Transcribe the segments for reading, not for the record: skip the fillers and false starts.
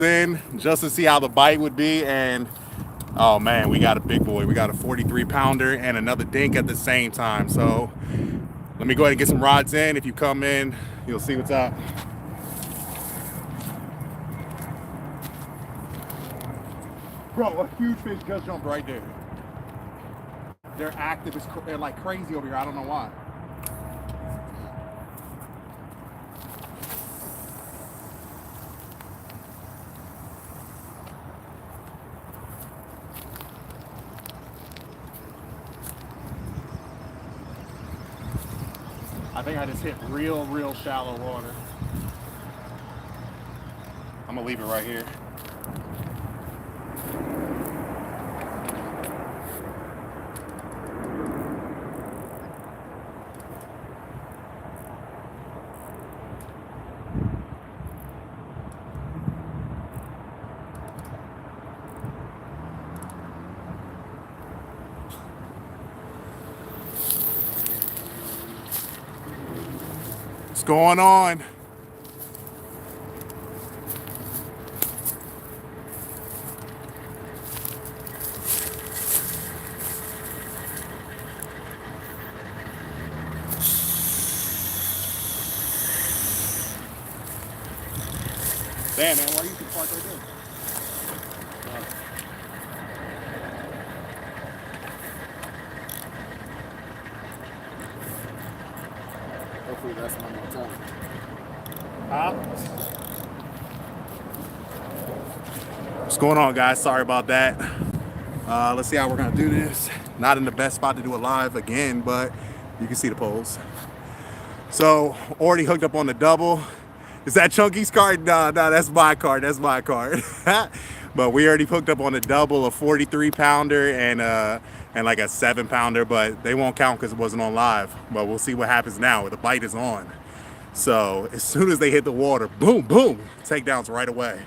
in just to see how the bite would be, and oh man, we got a big boy. We got a 43 pounder and another dink at the same time. So let me go ahead and get some rods in. If you come in, you'll see what's up. Bro, a huge fish just jumped right there. They're active. They're like crazy over here. I don't know why. I think I just hit real shallow water. I'm gonna leave it right here. What's going on? Damn, man, why you can park right there? Hopefully that's not my time. Huh? What's going on, guys? Sorry about that. Let's see how we're gonna do this. Not in the best spot to do it live again, but you can see the poles. So already hooked up on the double. Is that Chunky's card? No, that's my card. That's my card. But we already hooked up on the double, a 43 pounder and like a 7 pounder, but they won't count because it wasn't on live. But we'll see what happens now. The bite is on. So as soon as they hit the water, boom, boom, takedowns right away.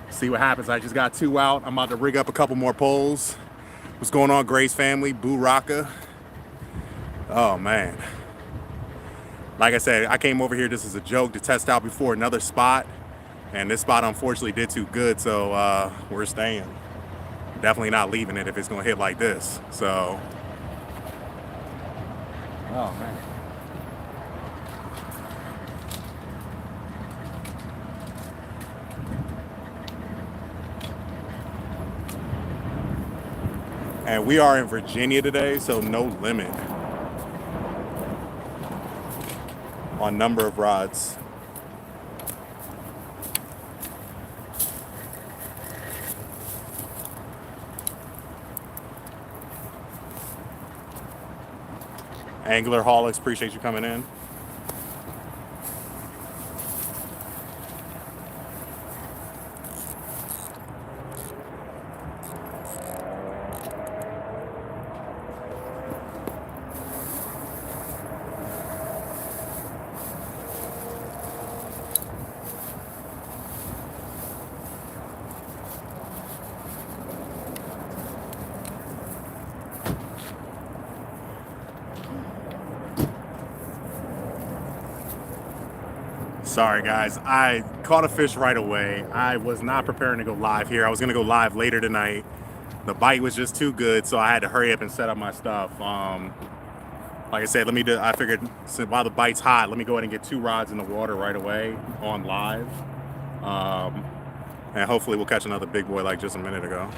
See what happens. I just got 2 out. I'm about to rig up a couple more poles. What's going on, Grace family? Boo Raka. Oh man. Like I said, I came over here just as a joke to test out before another spot, and this spot unfortunately did too good, so we're staying. Definitely not leaving it if it's gonna hit like this. So, oh man. And we are in Virginia today, so no limit on number of rods. Angler Holics, appreciate you coming in. Sorry guys, I caught a fish right away. I was not preparing to go live here. I was gonna go live later tonight. The bite was just too good, so I had to hurry up and set up my stuff. Like I said, I figured while the bite's hot, let me go ahead and get 2 rods in the water right away on live. And hopefully we'll catch another big boy like just a minute ago.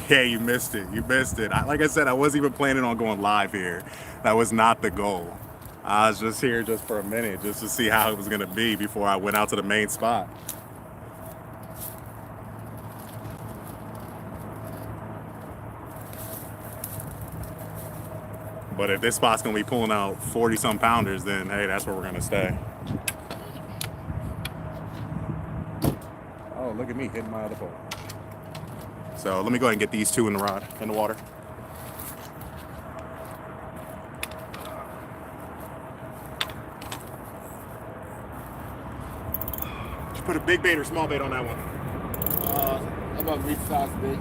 Yeah, you missed it. You missed it. Like I said, I wasn't even planning on going live here. That was not the goal. I was just here just for a minute, just to see how it was gonna be before I went out to the main spot. But if this spot's gonna be pulling out 40-some pounders, then hey, that's where we're gonna stay. Oh, look at me hitting my other pole. So let me go ahead and get these 2 in the water. put a big bait or small bait on that one? About mid-size bait.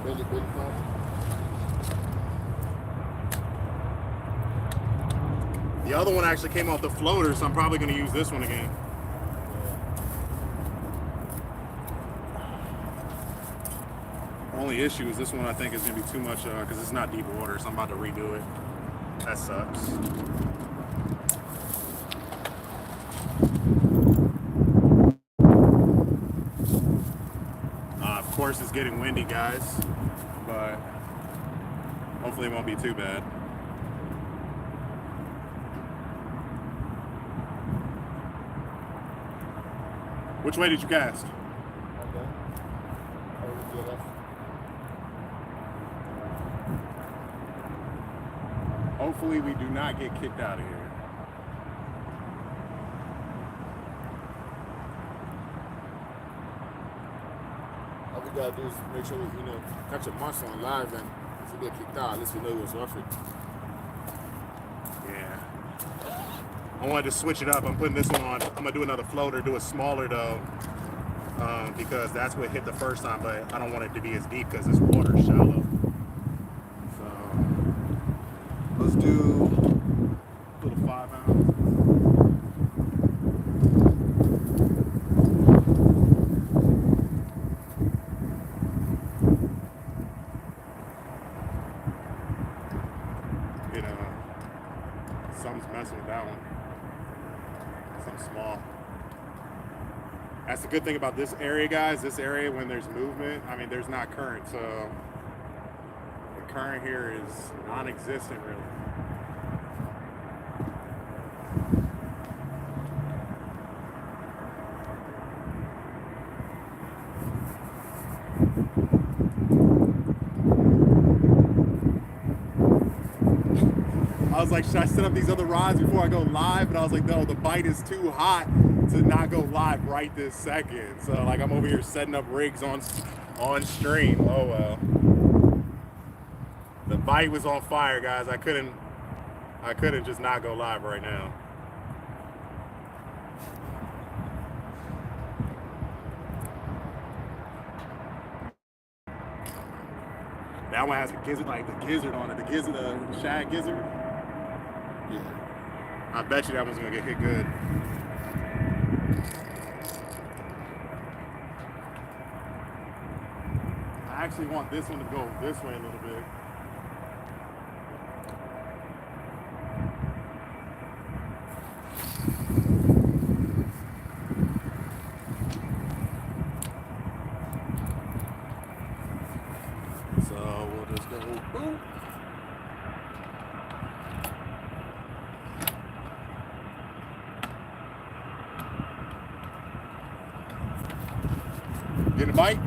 Like the belly part. The other one actually came off the floater, so I'm probably going to use this one again. Only issue is this one I think is going to be too much because it's not deep water, so I'm about to redo it. That sucks. Of course it's getting windy, guys, but hopefully it won't be too bad. Which way did you cast? Okay. Hopefully we do not get kicked out of here. All we gotta do is make sure we, catch a monster on live, and if we get kicked out, at least we know it was worth it. Yeah. I wanted to switch it up. I'm putting this one on. I'm gonna do another floater, do it smaller though, because that's what hit the first time, but I don't want it to be as deep because this water's shallow. So let's do a little 5 ounce. Something's messing with that one. Something small. That's the good thing about this area, guys. This area, when there's movement, I mean, there's not current, so the current here is non-existent, really. I was like, should I set up these other rods before I go live? And I was like, no, the bite is too hot to not go live right this second. So like I'm over here setting up rigs on stream. Oh well. The bite was on fire, guys. I couldn't just not go live right now. That one has a gizzard, like the gizzard on it. The gizzard, the shad gizzard. Yeah. I bet you that one's gonna get hit good. I actually want this one to go this way a little bit. So we'll just go boom. Get a bite?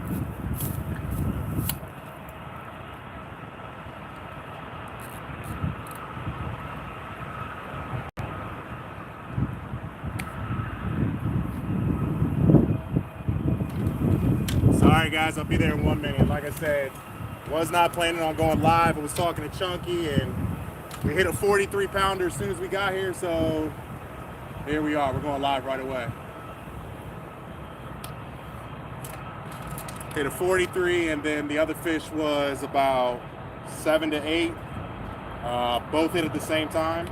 Sorry guys, I'll be there in 1 minute. Like I said, was not planning on going live. I was talking to Chunky and we hit a 43 pounder as soon as we got here, so here we are. We're going live right away. Hit a 43, and then the other fish was about 7 to 8. Both hit at the same time.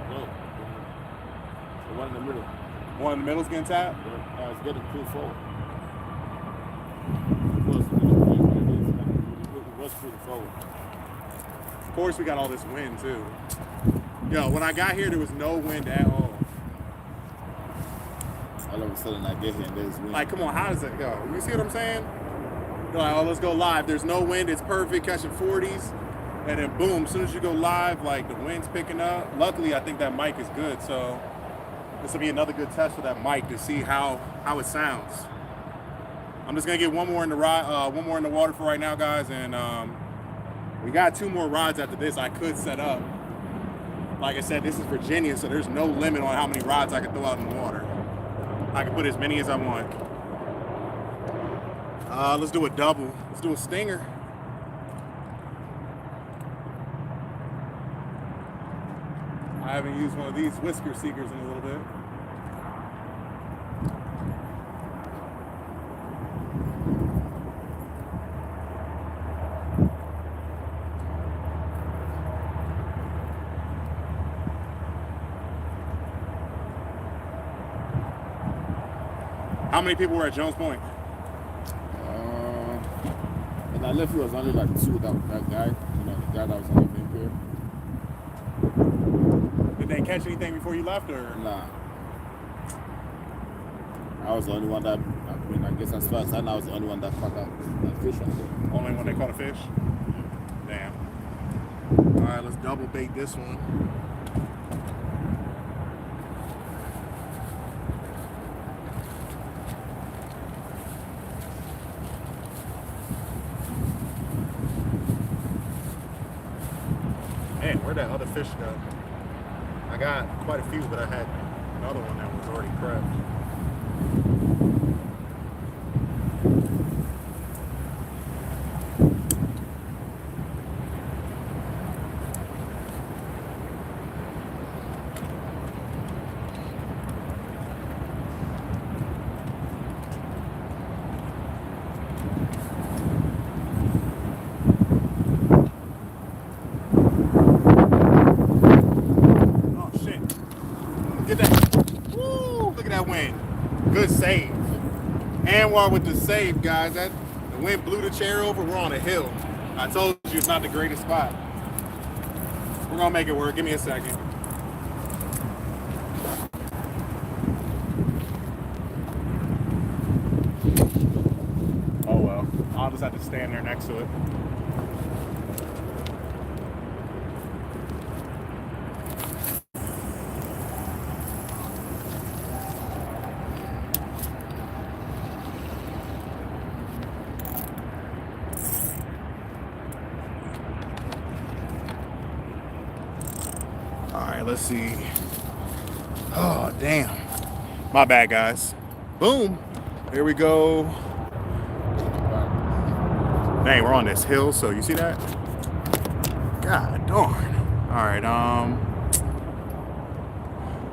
No. The one in the middle. One in the middle's getting tapped? Yeah. It's getting pulled forward. It was pulled forward. Of course, we got all this wind too. Yo, when I got here, there was no wind at all. All of a sudden, I get here and there's wind. Like, come on, how does it go? You see what I'm saying? You're like, oh, let's go live. There's no wind. It's perfect, catching 40s. And then boom, as soon as you go live, like the wind's picking up. Luckily, I think that mic is good. So this will be another good test for that mic to see how it sounds. I'm just gonna get one more in the water for right now, guys. And we got 2 more rods after this I could set up. Like I said, this is Virginia, so there's no limit on how many rods I can throw out in the water. I can put as many as I want. Let's do a double. Let's do a stinger. I haven't used one of these whisker seekers in a little bit. How many people were at Jones Point? When I left, it was only like 2. That guy, the guy that was on the main pier. Did they catch anything before you left, or? Nah. I was the only one that, I guess as far as I know, I was the only one that caught that fish out there. Only one they caught a fish? Damn. All right, let's double bait this one. Man, where'd that other fish go? I got quite a few, but I had another one that was already prepped. Good save. Anwar with the save, guys. The wind blew the chair over. We're on a hill. I told you it's not the greatest spot. We're gonna make it work. Give me a second. Oh well. I'll just have to stand there next to it. Let's see. Oh, damn. My bad, guys. Boom. Here we go. Dang, we're on this hill, so you see that? God darn. All right, I'm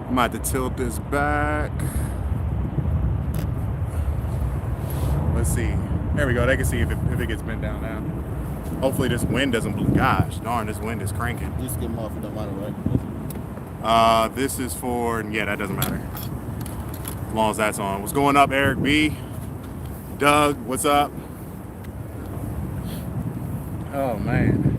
about to tilt this back. Let's see. There we go. They can see if it gets bent down now. Hopefully this wind doesn't blow. Gosh darn, this wind is cranking. You just get them off, it don't matter, right? This is for, yeah, that doesn't matter. As long as that's on. What's going up, Eric B? Doug, what's up? Oh, man.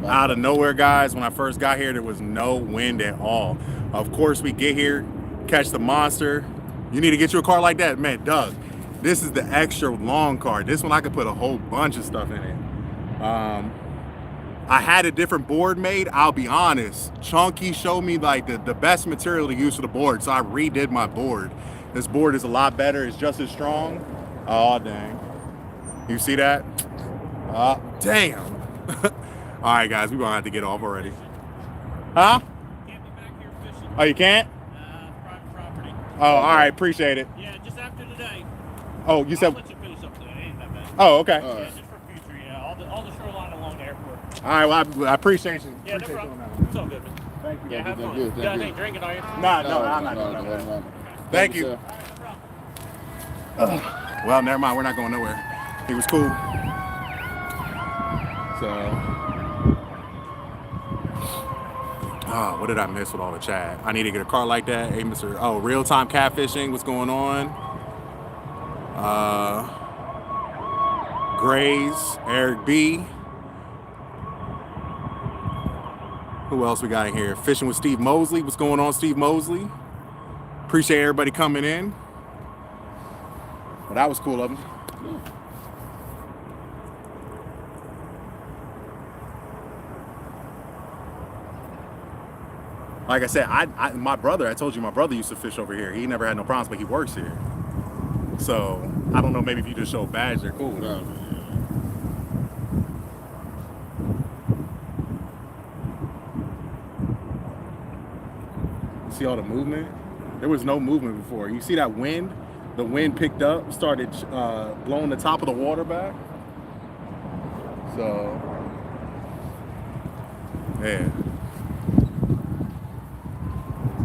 Out of nowhere, guys, when I first got here, there was no wind at all. Of course, we get here, catch the monster. You need to get you a car like that, man, Doug. This is the extra long card. This one I could put a whole bunch of stuff in it. I had a different board made. I'll be honest. Chunky showed me like the best material to use for the board, so I redid my board. This board is a lot better. It's just as strong. Oh, dang. You see that? Damn. All right, guys, we're going to have to get off already. Huh? Can't be back here fishing. Oh, you can't? Private property. Oh, all right. Appreciate it. Yeah, just after today. Oh, you said. I'll let you finish up today. It ain't that bad. Oh, okay. Yeah, just for future. Yeah, all the shoreline along the airport. All right. Well, I appreciate you. Yeah, Appreciate no problem. you It's all good, man. Thank you. Yeah, have fun. you. You got anything drinking, are you? Nah, no, I'm not doing that. Thank you. All right, no problem. Well, never mind. We're not going nowhere. He was cool. So. Oh, what did I miss with all the chat? I need to get a car like that. Hey, Mr. Oh, real-time catfishing. What's going on? Grays, Eric B. Who else we got in here? Fishing with Steve Mosley. What's going on, Steve Mosley? Appreciate everybody coming in. Well, that was cool of them. Like I said, my brother, I told you my brother used to fish over here. He never had no problems, but he works here. So, I don't know, maybe if you just show a badge, they're cool. No. See all the movement? There was no movement before. You see that wind? The wind picked up, started blowing the top of the water back. So, yeah.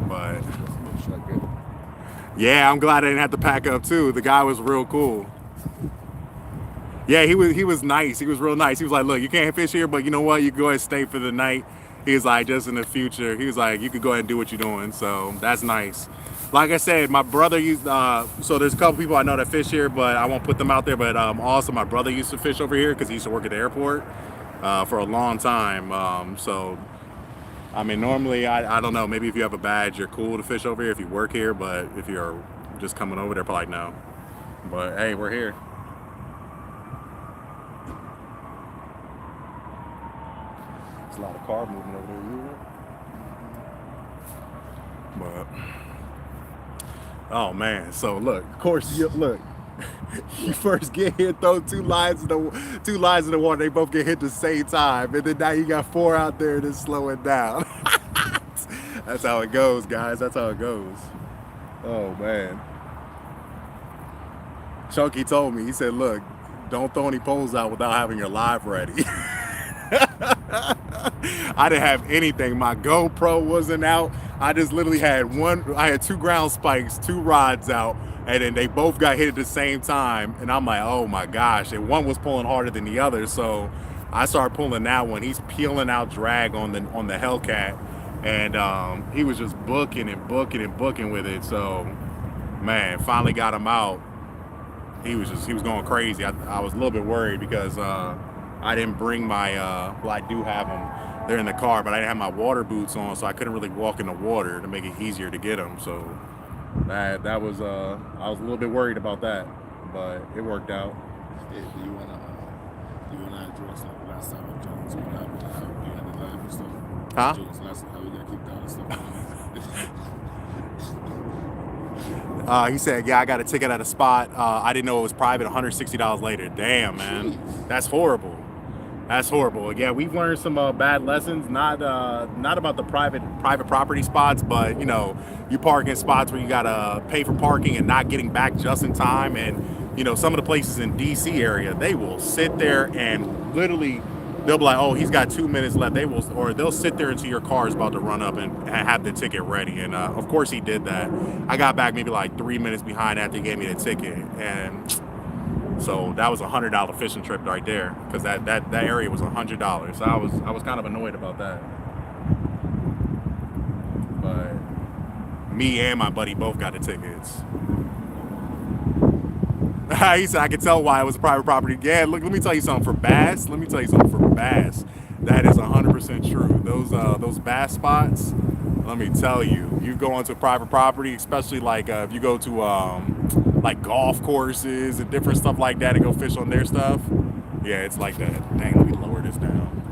But yeah, I'm glad I didn't have to pack up too. The guy was real cool. Yeah, he was nice. He was real nice. He was like, look, you can't fish here, but you know what? You go ahead and stay for the night. He's like, just in the future, he was like, you could go ahead and do what you're doing. So that's nice. Like I said, my brother used, so there's a couple people I know that fish here, but I won't put them out there. But also my brother used to fish over here because he used to work at the airport for a long time. So, I mean, normally, I don't know, maybe if you have a badge, you're cool to fish over here if you work here, but if you're just coming over there, probably no. But hey, we're here. There's a lot of car moving over there. But oh man, so look, of course, look, you first get hit, throw two lines in the water, they both get hit at the same time, and then now you got four out there to slow it down. That's how it goes, guys. That's how it goes. Oh man. Chunky told me, he said, look, don't throw any poles out without having your live ready. I didn't have anything. My GoPro wasn't out. I just literally had I had 2 ground spikes, 2 rods out, and then they both got hit at the same time. And I'm like, oh my gosh. And one was pulling harder than the other. So I started pulling that one. He's peeling out drag on the Hellcat. And he was just booking with it. So man, finally got him out. He was going crazy. I was a little bit worried because I didn't bring my well, I do have them. They're in the car, but I didn't have my water boots on, so I couldn't really walk in the water to make it easier to get them. So that was I was a little bit worried about that, but it worked out. Hey, do you wanna address like last time with Jones when you had the live and stuff? Huh? Jones, last time how we got kicked out and stuff. He said, yeah, I got a ticket at a spot. I didn't know it was private. $160 later. Damn, man. Jeez. That's horrible. That's horrible. Yeah, we've learned some bad lessons. Not about the private property spots, but you know, you park in spots where you gotta pay for parking and not getting back just in time. And you know, some of the places in DC area, they will sit there and literally, they'll be like, oh, he's got 2 minutes left. They'll sit there until your car is about to run up and have the ticket ready. And of course he did that. I got back maybe like 3 minutes behind after he gave me the ticket. And so that was $100 fishing trip right there, because that area was $100. So I was kind of annoyed about that. But me and my buddy both got the tickets. He said I could tell why it was private property. Yeah, look, let me tell you something for bass. That is 100% true. Those bass spots, let me tell you, you go onto private property, especially like if you go to like golf courses and different stuff like that and go fish on their stuff. Yeah, it's like that. Dang, let me lower this down.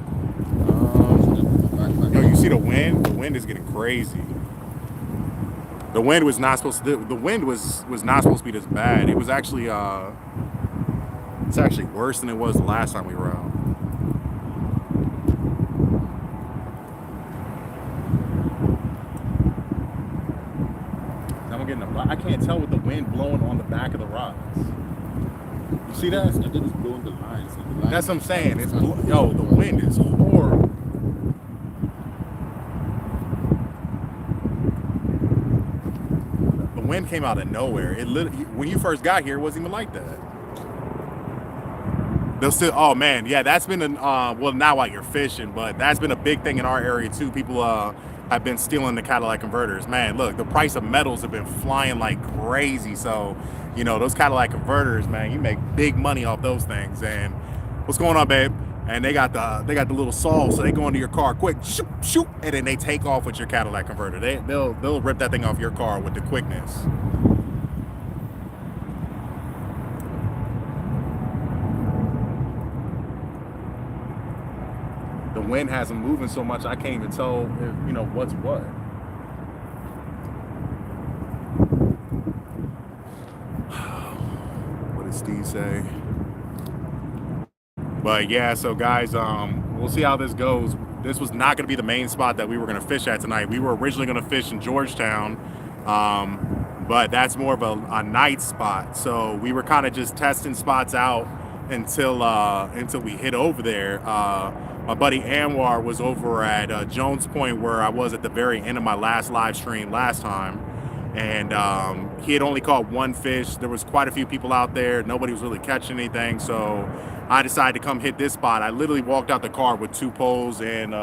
Yo, you see the wind? The wind is getting crazy. The wind was not supposed to. The wind was not supposed to be this bad. It was actually it's actually worse than it was the last time we were out. Now I'm getting I can't tell with the wind blowing on the back of the rods. You see that? I think it's blowing the lines. That's what I'm saying. Yo, the wind is horrible. The wind came out of nowhere. It literally, when you first got here, it wasn't even like that. They'll still, oh man, yeah, that's been well, not while you're fishing, but that's been a big thing in our area too. People have been stealing the Cadillac converters. Man, look, the price of metals have been flying like crazy. So, you know, those Cadillac converters, man, you make big money off those things. And what's going on, babe? And they got the little saw, so they go into your car quick, shoot, shoot, and then they take off with your Cadillac converter. They'll rip that thing off your car with the quickness. The wind has them moving so much I can't even tell if, you know, what's what. What did Steve say? But yeah, so guys, we'll see how this goes. This was not going to be the main spot that we were going to fish at tonight. We were originally going to fish in Georgetown, but that's more of a night spot. So we were kind of just testing spots out until we hit over there. My buddy Anwar was over at Jones Point, where I was at the very end of my last live stream last time. And he had only caught one fish. There was quite a few people out there. Nobody was really catching anything. So I decided to come hit this spot. I literally walked out the car with 2 poles and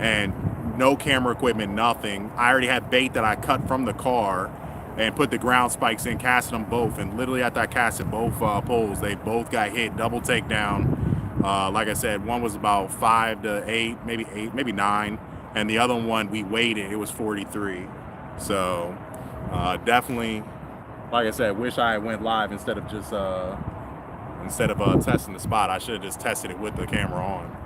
and no camera equipment, nothing. I already had bait that I cut from the car and put the ground spikes in, casted them both, and literally after I casted both poles, they both got hit, double takedown. Like I said, one was about 5 to 8, maybe 9, and the other one we waited, it was 43. So definitely, like I said, wish I went live instead of just testing the spot. I should have just tested it with the camera on.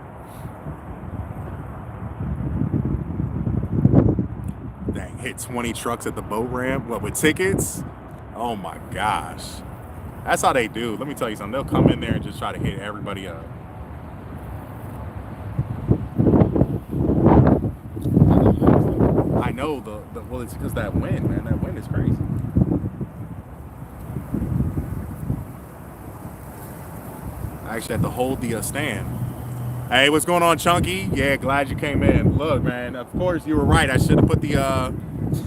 Dang, hit 20 trucks at the boat ramp, what, with tickets? Oh my gosh. That's how they do. Let me tell you something. They'll come in there and just try to hit everybody up. I know well, it's because that wind, man. That wind is crazy. I actually had to hold the stand. Hey, what's going on, Chunky? Yeah, glad you came in. Look, man, of course you were right. I should have put the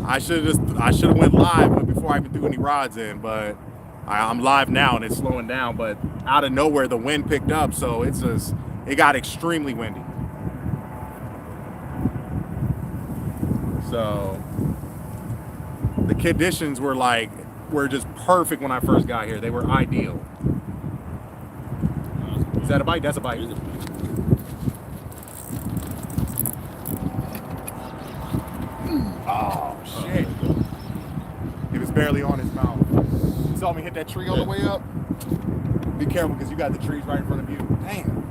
I should have went live before I even threw any rods in, but I'm live now and it's slowing down, but out of nowhere the wind picked up, so it got extremely windy. So the conditions were just perfect when I first got here. They were ideal. Is that a bite? That's a bite. Oh shit! It was barely on his mouth. You saw me hit that tree on the way up? Be careful because you got the trees right in front of you. Damn.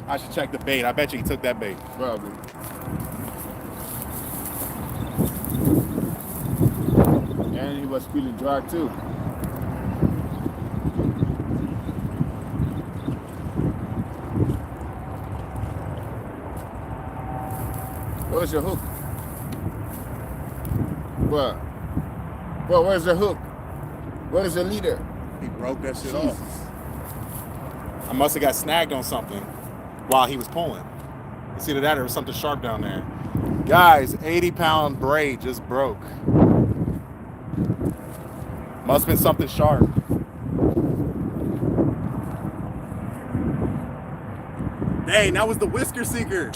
I should check the bait. I bet you he took that bait. Probably. And he was feeling dry too. Where's your hook? What? Well, where's the hook? Where's the leader? He broke that shit off. I must have got snagged on something while he was pulling. It's either that or there was something sharp down there. Guys, 80-pound braid just broke. Must have been something sharp. Dang, that was the whisker seeker.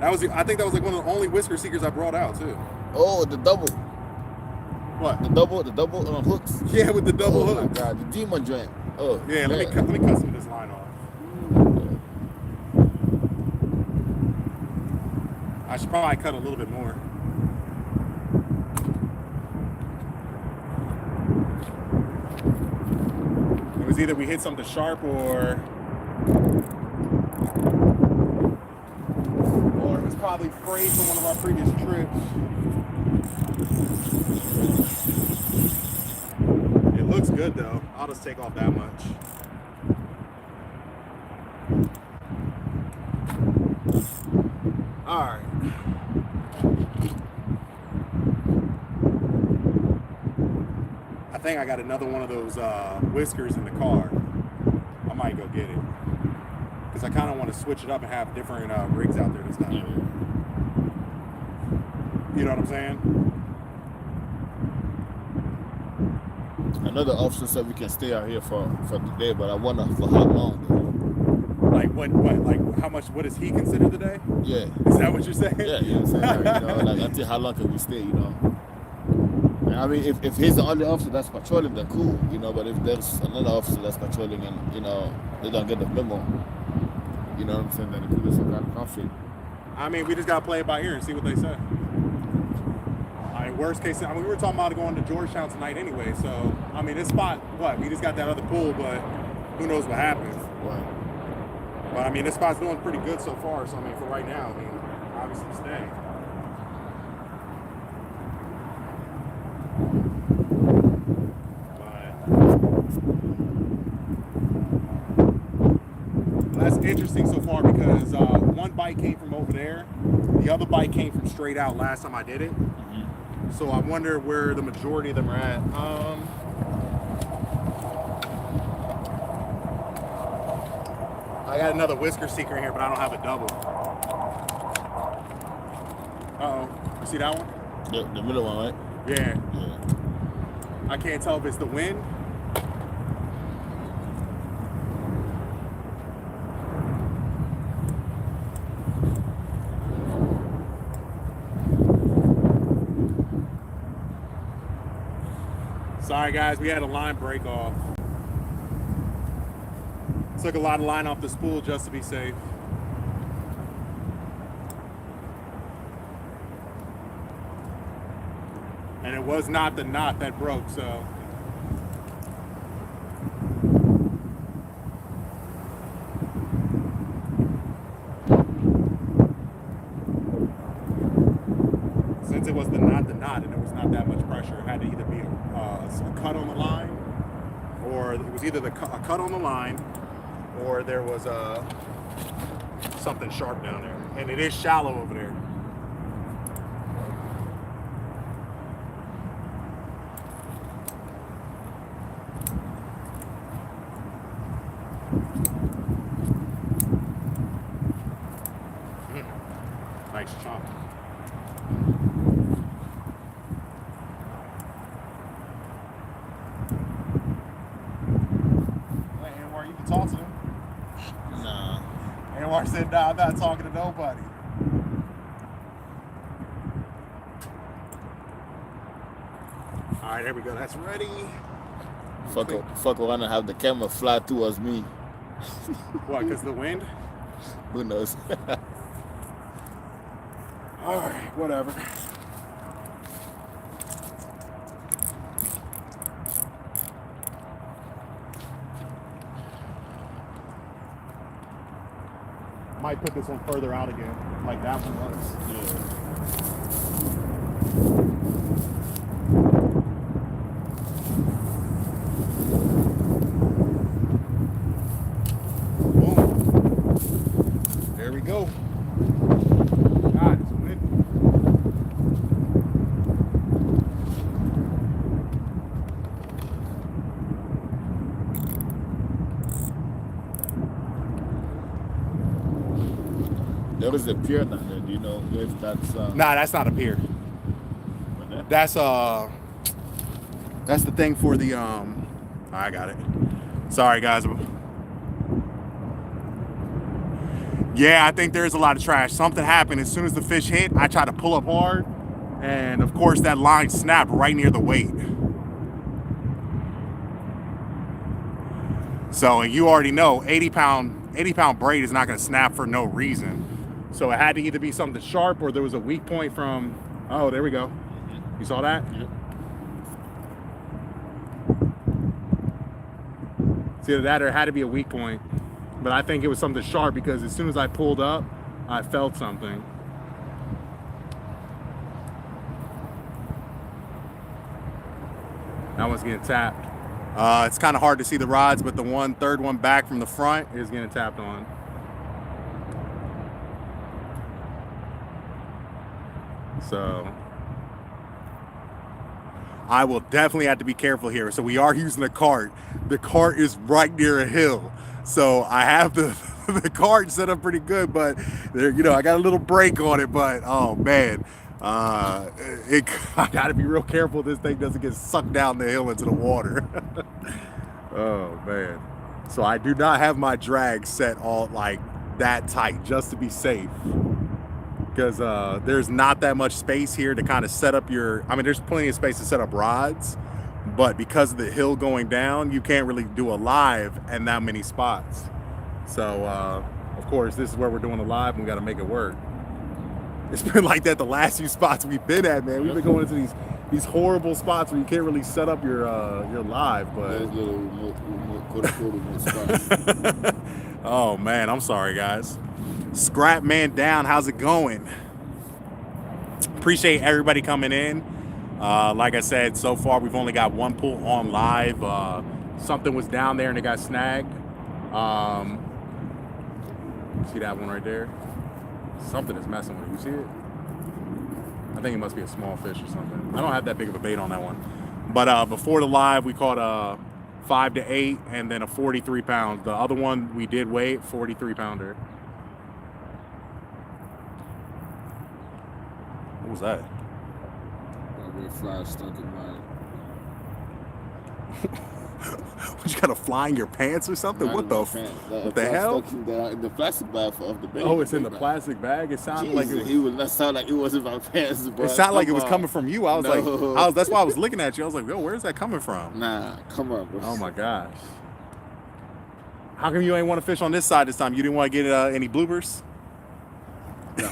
I think that was like one of the only whisker seekers I brought out too. Oh, the double. What? The double hooks. Yeah, with the double hook. hook. Oh my God, the demon joint. Oh. Yeah, let me cut some of this line off. I should probably cut a little bit more. It was either we hit something sharp or it was probably frayed from one of our previous trips. It looks good though. I'll just take off that much. All right. I think I got another one of those whiskers in the car. I might go get it. Because I kind of want to switch it up and have different rigs out there this time. You know what I'm saying? Another officer said we can stay out here for the day, but I wonder for how long though. Like like how much, what does he consider the day? Yeah. Is that what you're saying? Yeah, you know what I'm saying? Like, you know, like until how long can we stay, you know? And I mean, if he's the only officer that's patrolling, then cool, you know, but if there's another officer that's patrolling and, you know, they don't get the memo, you know what I'm saying, then it could be some kind of conflict. I mean, we just got to play it by ear and see what they say. I mean, worst case, we were talking about going to Georgetown tonight anyway, so, I mean, this spot, we just got that other pool, but who knows what happens. Right. But, I mean, this spot's doing pretty good so far, so, I mean, for right now, I mean, obviously stay. That's interesting so far because one bite came from over there. The other bite came from straight out last time I did it. Mm-hmm. So I wonder where the majority of them are at. I got another whisker seeker in here, but I don't have a double. Uh-oh. You see that one? The middle one, right? Yeah. I can't tell if it's the wind. Sorry guys, we had a line break off. Took a lot of line off the spool just to be safe. And it was not the knot that broke, so. Since it was the knot, and it was not that much pressure, it had to either be a cut on the line, or it was either a cut on the line, or there was something sharp down there. And it is shallow over there. Nice chunk. Hey, Anwar, you can talk to him. Nah. Anwar said, nah, I'm not talking to nobody. All right, there we go. That's ready. Fuck around and have the camera fly towards me. What, because the wind? Who knows? All right, whatever. Might put this one further out again, like that one was. Boom. There we go. God, it's windy. There is a pier down there. Do you know if that's Nah, that's not a pier. That's the thing for the I got it. Sorry guys. Yeah, I think there's a lot of trash. Something happened as soon as the fish hit. I tried to pull up hard, and of course that line snapped right near the weight. So you already know 80 pound braid is not going to snap for no reason. So it had to either be something sharp or there was a weak point from, oh, there we go. You saw that? Yep. It's either that or it had to be a weak point. But I think it was something sharp because as soon as I pulled up, I felt something. That one's getting tapped. It's kind of hard to see the rods, but the third one back from the front is getting tapped on. So I will definitely have to be careful here. So we are using a cart. The cart is right near a hill. So I have the cart set up pretty good, but there, you know, I got a little brake on it, but oh man, I gotta be real careful this thing doesn't get sucked down the hill into the water. Oh man. So I do not have my drag set all like that tight just to be safe. Because there's not that much space here to kind of set up there's plenty of space to set up rods, but because of the hill going down, you can't really do a live in that many spots. So, of course, this is where we're doing a live and we got to make it work. It's been like that the last few spots we've been at, man. We've been going into these horrible spots where you can't really set up your live, but... Those little remote spots. Oh, man, I'm sorry, guys. Scrap Man Down, how's it going? Appreciate everybody coming in. Like I said, so far we've only got one pull on live. Something was down there and it got snagged. See that one right there? Something is messing with it. You see it? I think it must be a small fish or something. I don't have that big of a bait on that one. But before the live, we caught a 5 to 8 and then a 43 pound. The other one we did weigh, 43 pounder. What was that? Probably a fly stuck in What, you gotta fly in your pants or something? Not What in the my f- pants. what the hell? Stuck in the plastic bag of the bag. Oh, it's in the plastic bag. It sounded like He would not sound like it was in my pants, bro. it sounded like it Come was on. coming from you. I was No. like, that's why I was looking at you. I was like, yo, where's that coming from? Nah, come on, bro. Oh my gosh. How come you ain't want to fish on this side this time? You didn't want to get any bloopers? Nah.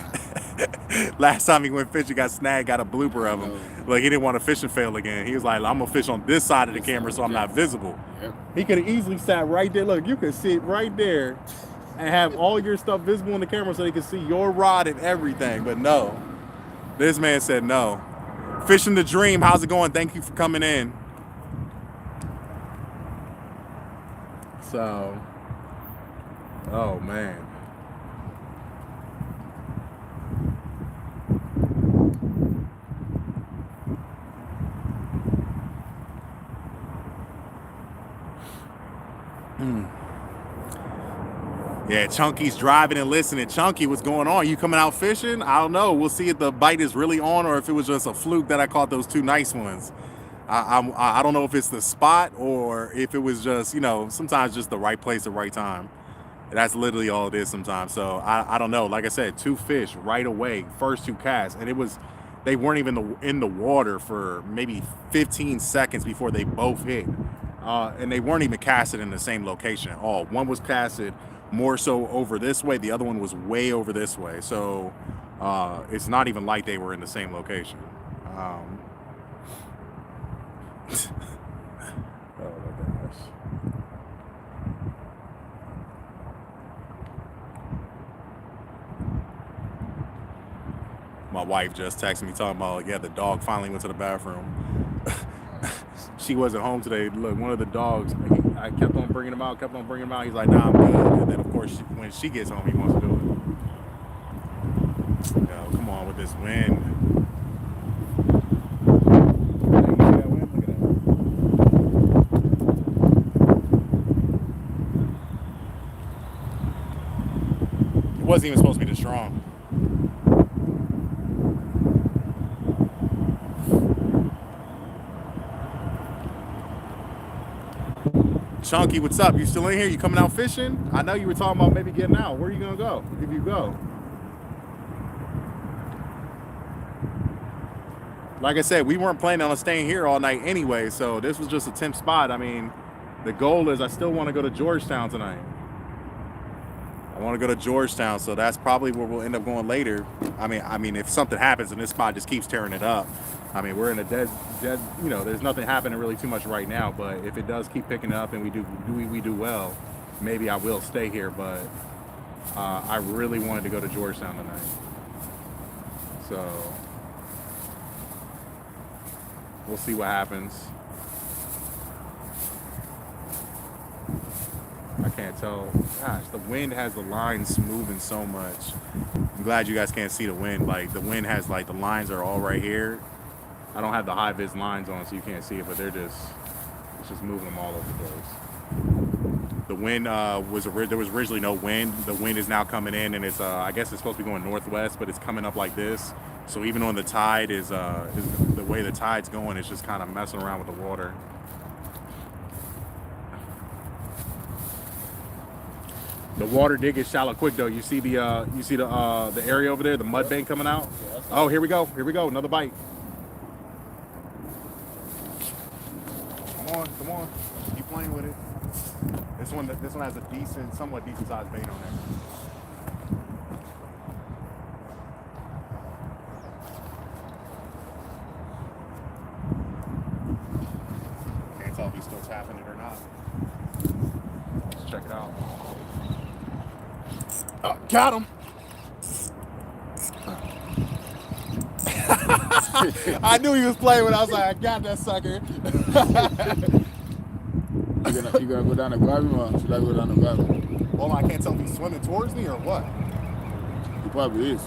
Last time he went fishing, got snagged, got a blooper of him. No. Like he didn't want to fish and fail again. He was like, I'm gonna fish on this side of the camera so I'm not visible. Yep. He could have easily sat right there. Look, you could sit right there and have all your stuff visible in the camera so they can see your rod and everything. But no, this man said no. Fishing the Dream, how's it going? Thank you for coming in. So, oh man. Yeah, Chunky's driving and listening. Chunky, what's going on? You coming out fishing? I don't know. We'll see if the bite is really on or if it was just a fluke that I caught those two nice ones. I don't know if it's the spot or if it was just, sometimes just the right place at the right time. That's literally all it is sometimes. So I don't know. Like I said, two fish right away, first two casts. And they weren't even in the water for maybe 15 seconds before they both hit. And they weren't even casted in the same location at all. One was casted more so over this way. The other one was way over this way. So it's not even like they were in the same location. Oh my gosh. My wife just texted me talking about, yeah, the dog finally went to the bathroom. She wasn't home today. Look, one of the dogs, I kept on bringing him out. He's like, nah, I'm good. And then, of course, when she gets home, he wants to do it. Yo, come on with this wind. You see that wind? Look at that. It wasn't even supposed to be this strong. Chunky, what's up? You still in here? You coming out fishing? I know you were talking about maybe getting out. Where are you gonna go if you go? Like I said, we weren't planning on staying here all night anyway, so this was just a temp spot. I mean, the goal is I still want to go to Georgetown tonight. I want to go to Georgetown, so that's probably where we'll end up going later. I mean, if something happens and this spot just keeps tearing it up, I mean, we're in a dead, there's nothing happening really too much right now, but if it does keep picking up and we do well, maybe I will stay here, but I really wanted to go to Georgetown tonight. So we'll see what happens. I can't tell. Gosh, the wind has the lines moving so much. I'm glad you guys can't see the wind. Like, the wind has, like, the lines are all right here. I don't have the high vis lines on, so you can't see it, but it's just moving them all over the place. The wind there was originally no wind. The wind is now coming in, and it's I guess it's supposed to be going northwest, but it's coming up like this. So even on the tide is the way the tide's going, it's just kind of messing around with the water. The water did get shallow quick though. You see the area over there, the mud bank coming out. Oh, here we go. Another bite. Come on. Keep playing with it. This one has a somewhat decent sized bait on there. Can't tell if he's still tapping it or not. Let's check it out. Got him. I knew he was playing when I was like, I got that sucker. You gonna go down and grab him, or should I go down and grab him? Well, I can't tell if he's swimming towards me or what. He probably is.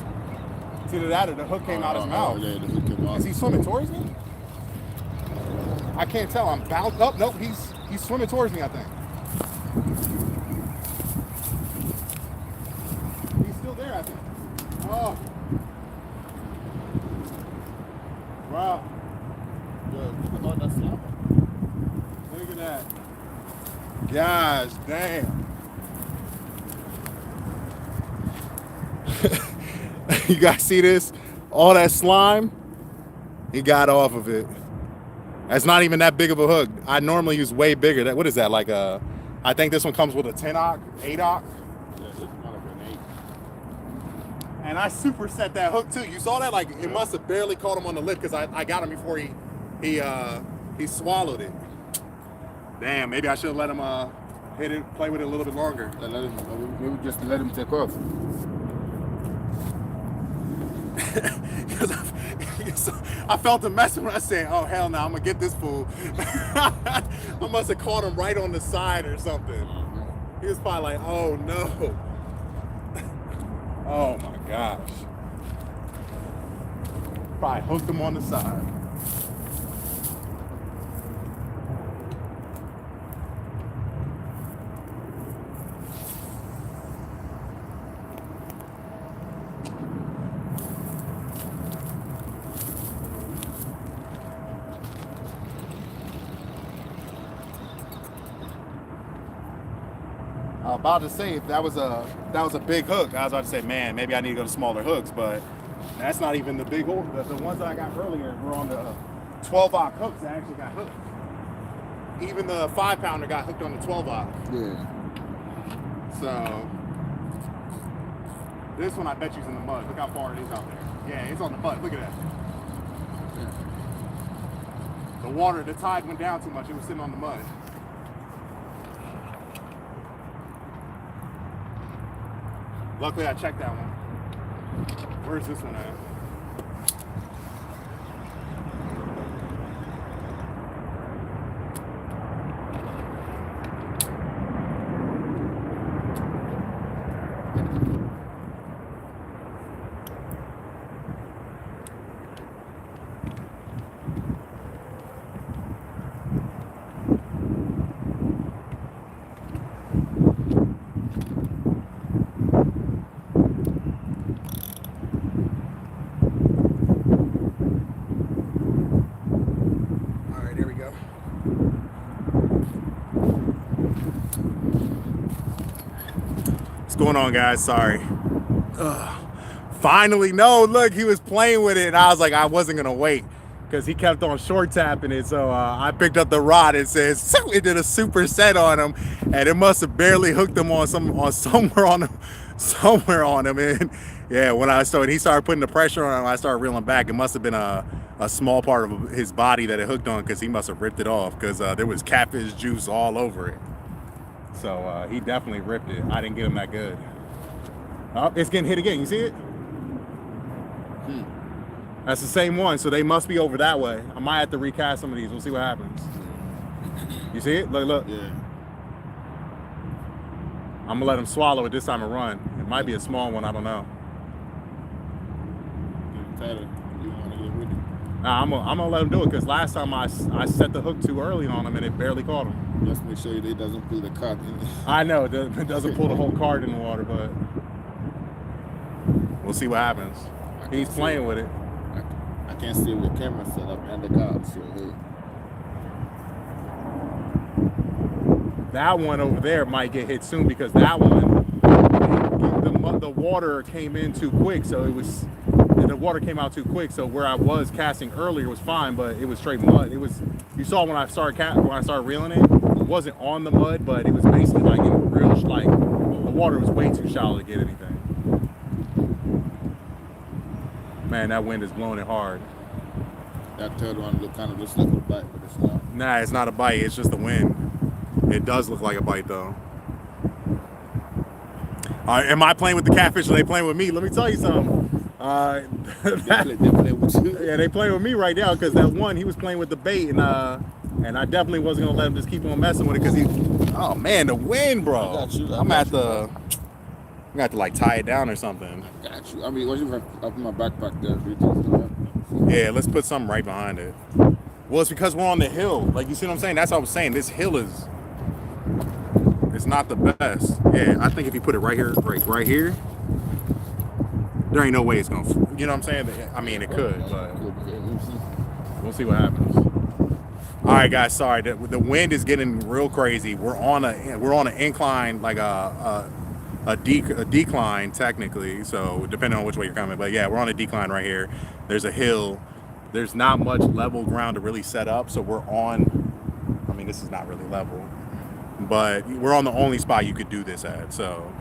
It's either that or the hook came out his mouth. Yeah, the hook came out. Is he swimming towards me? I can't tell. I'm bounced up. Nope, he's swimming towards me, I think. He's still there, I think. Oh. Wow. Yeah, that's Look at that. Damn. You guys see this? All that slime, he got off of it. That's not even that big of a hook. I normally use way bigger. What is that, like a, I think this one comes with a 10 aught, 8 aught. Yeah, it's not like an 8. And I superset that hook too. You saw that? Like it must have barely caught him on the lip because I got him before he swallowed it. Damn, maybe I should have let him hit it, play with it a little bit longer. Maybe just let him take off. I felt him messing when I said, "Oh hell no, I'm gonna get this fool." I must have caught him right on the side or something. He was probably like, "Oh no." Oh my gosh. Probably hooked him on the side. I was about to say if that was a big hook, I was about to say, man, maybe I need to go to smaller hooks, but that's not even the big hook. The ones that I got earlier were on the 12-aught hooks that actually got hooked. Even the 5-pounder got hooked on the 12-aught. Yeah. So this one I bet you's in the mud. Look how far it is out there. Yeah, it's on the mud. Look at that. Yeah. The water, the tide went down too much. It was sitting on the mud. Luckily, I checked that one. Where's this one at? What's going on, guys? Sorry. Finally, no, look, he was playing with it, and I was like, I wasn't gonna wait because he kept on short tapping it. So I picked up the rod and says it did a superset on him, and it must have barely hooked him on somewhere on him. And yeah, when he started putting the pressure on him, I started reeling back. It must have been a small part of his body that it hooked on because he must have ripped it off because there was catfish juice all over it. So he definitely ripped it. I didn't get him that good. Oh, it's getting hit again. You see it? That's the same one. So they must be over that way. I might have to recast some of these. We'll see what happens. You see it? Look. Yeah. I'm gonna let him swallow it this time and run. It might be a small one. I don't know. You want to get rid of it? Nah, I'm gonna let him do it because last time I set the hook too early on him and it barely caught him. Just make sure it doesn't pull the cart in. I know it doesn't pull the whole card in the water, but we'll see what happens. He's playing with it. I can't see with the camera set up and the cart. So that one over there might get hit soon because that one, the water came in too quick, so the water came out too quick. So where I was casting earlier was fine, but it was straight mud. You saw when I started reeling it. It wasn't on the mud, but it was basically like in real the water was way too shallow to get anything. Man, that wind is blowing it hard. that third one looks like a bite, but it's not. Nah, it's not a bite. It's just the wind. It does look like a bite, though. Am I playing with the catfish or are they playing with me? Let me tell you something. They play with you. Yeah, they playing with me right now because that one, he was playing with the bait, and I definitely wasn't going to let him just keep on messing with it because oh, man, the wind, bro. I got you. I'm going to have to, like, tie it down or something. I got you. I mean, what you have up in my backpack there? Yeah, let's put something right behind it. Well, it's because we're on the hill. Like, you see what I'm saying? That's what I was saying. This hill it's not the best. Yeah, I think if you put it right here, right here, there ain't no way it's going to, you know what I'm saying? I mean, it could, but we'll see what happens. All right, guys. Sorry, the wind is getting real crazy. We're on an incline, like a decline technically. So depending on which way you're coming, but yeah, we're on a decline right here. There's a hill. There's not much level ground to really set up, so we're on. I mean, this is not really level, but we're on the only spot you could do this at. So.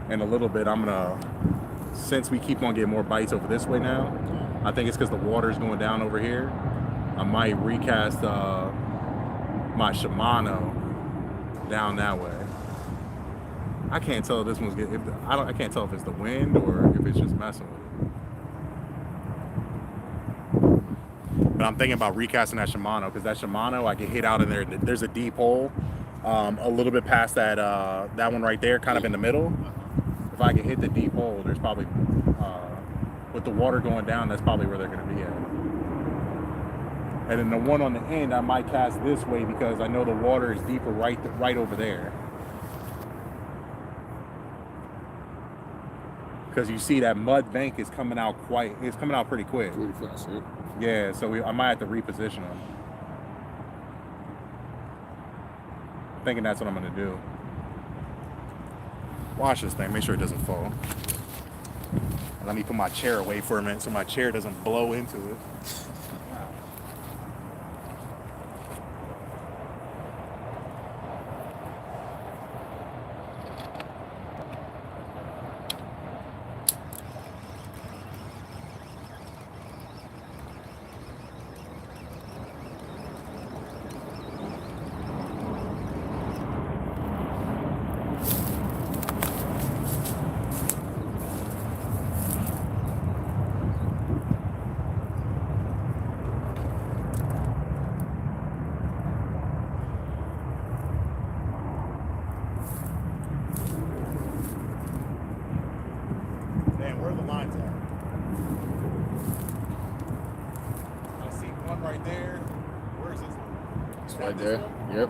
In a little bit, I'm gonna, since we keep on getting more bites over this way now, I think it's because the water's going down over here. I might recast my Shimano down that way. I can't tell if this one's getting. I can't tell if it's the wind or if it's just messing with it. But I'm thinking about recasting that Shimano because that Shimano I can hit out in there. There's a deep hole, a little bit past that that one right there, kind of in the middle. If I can hit the deep hole, there's probably, with the water going down, that's probably where they're going to be at. And then the one on the end, I might cast this way because I know the water is deeper right over there. Because you see that mud bank is coming out pretty quick. Pretty fast, right? Yeah, so I might have to reposition them. I'm thinking that's what I'm going to do. Watch this thing, make sure it doesn't fall. Let me put my chair away for a minute so my chair doesn't blow into it. Where are the lines at? I see one right there. Where is this one? It's right there. Yep.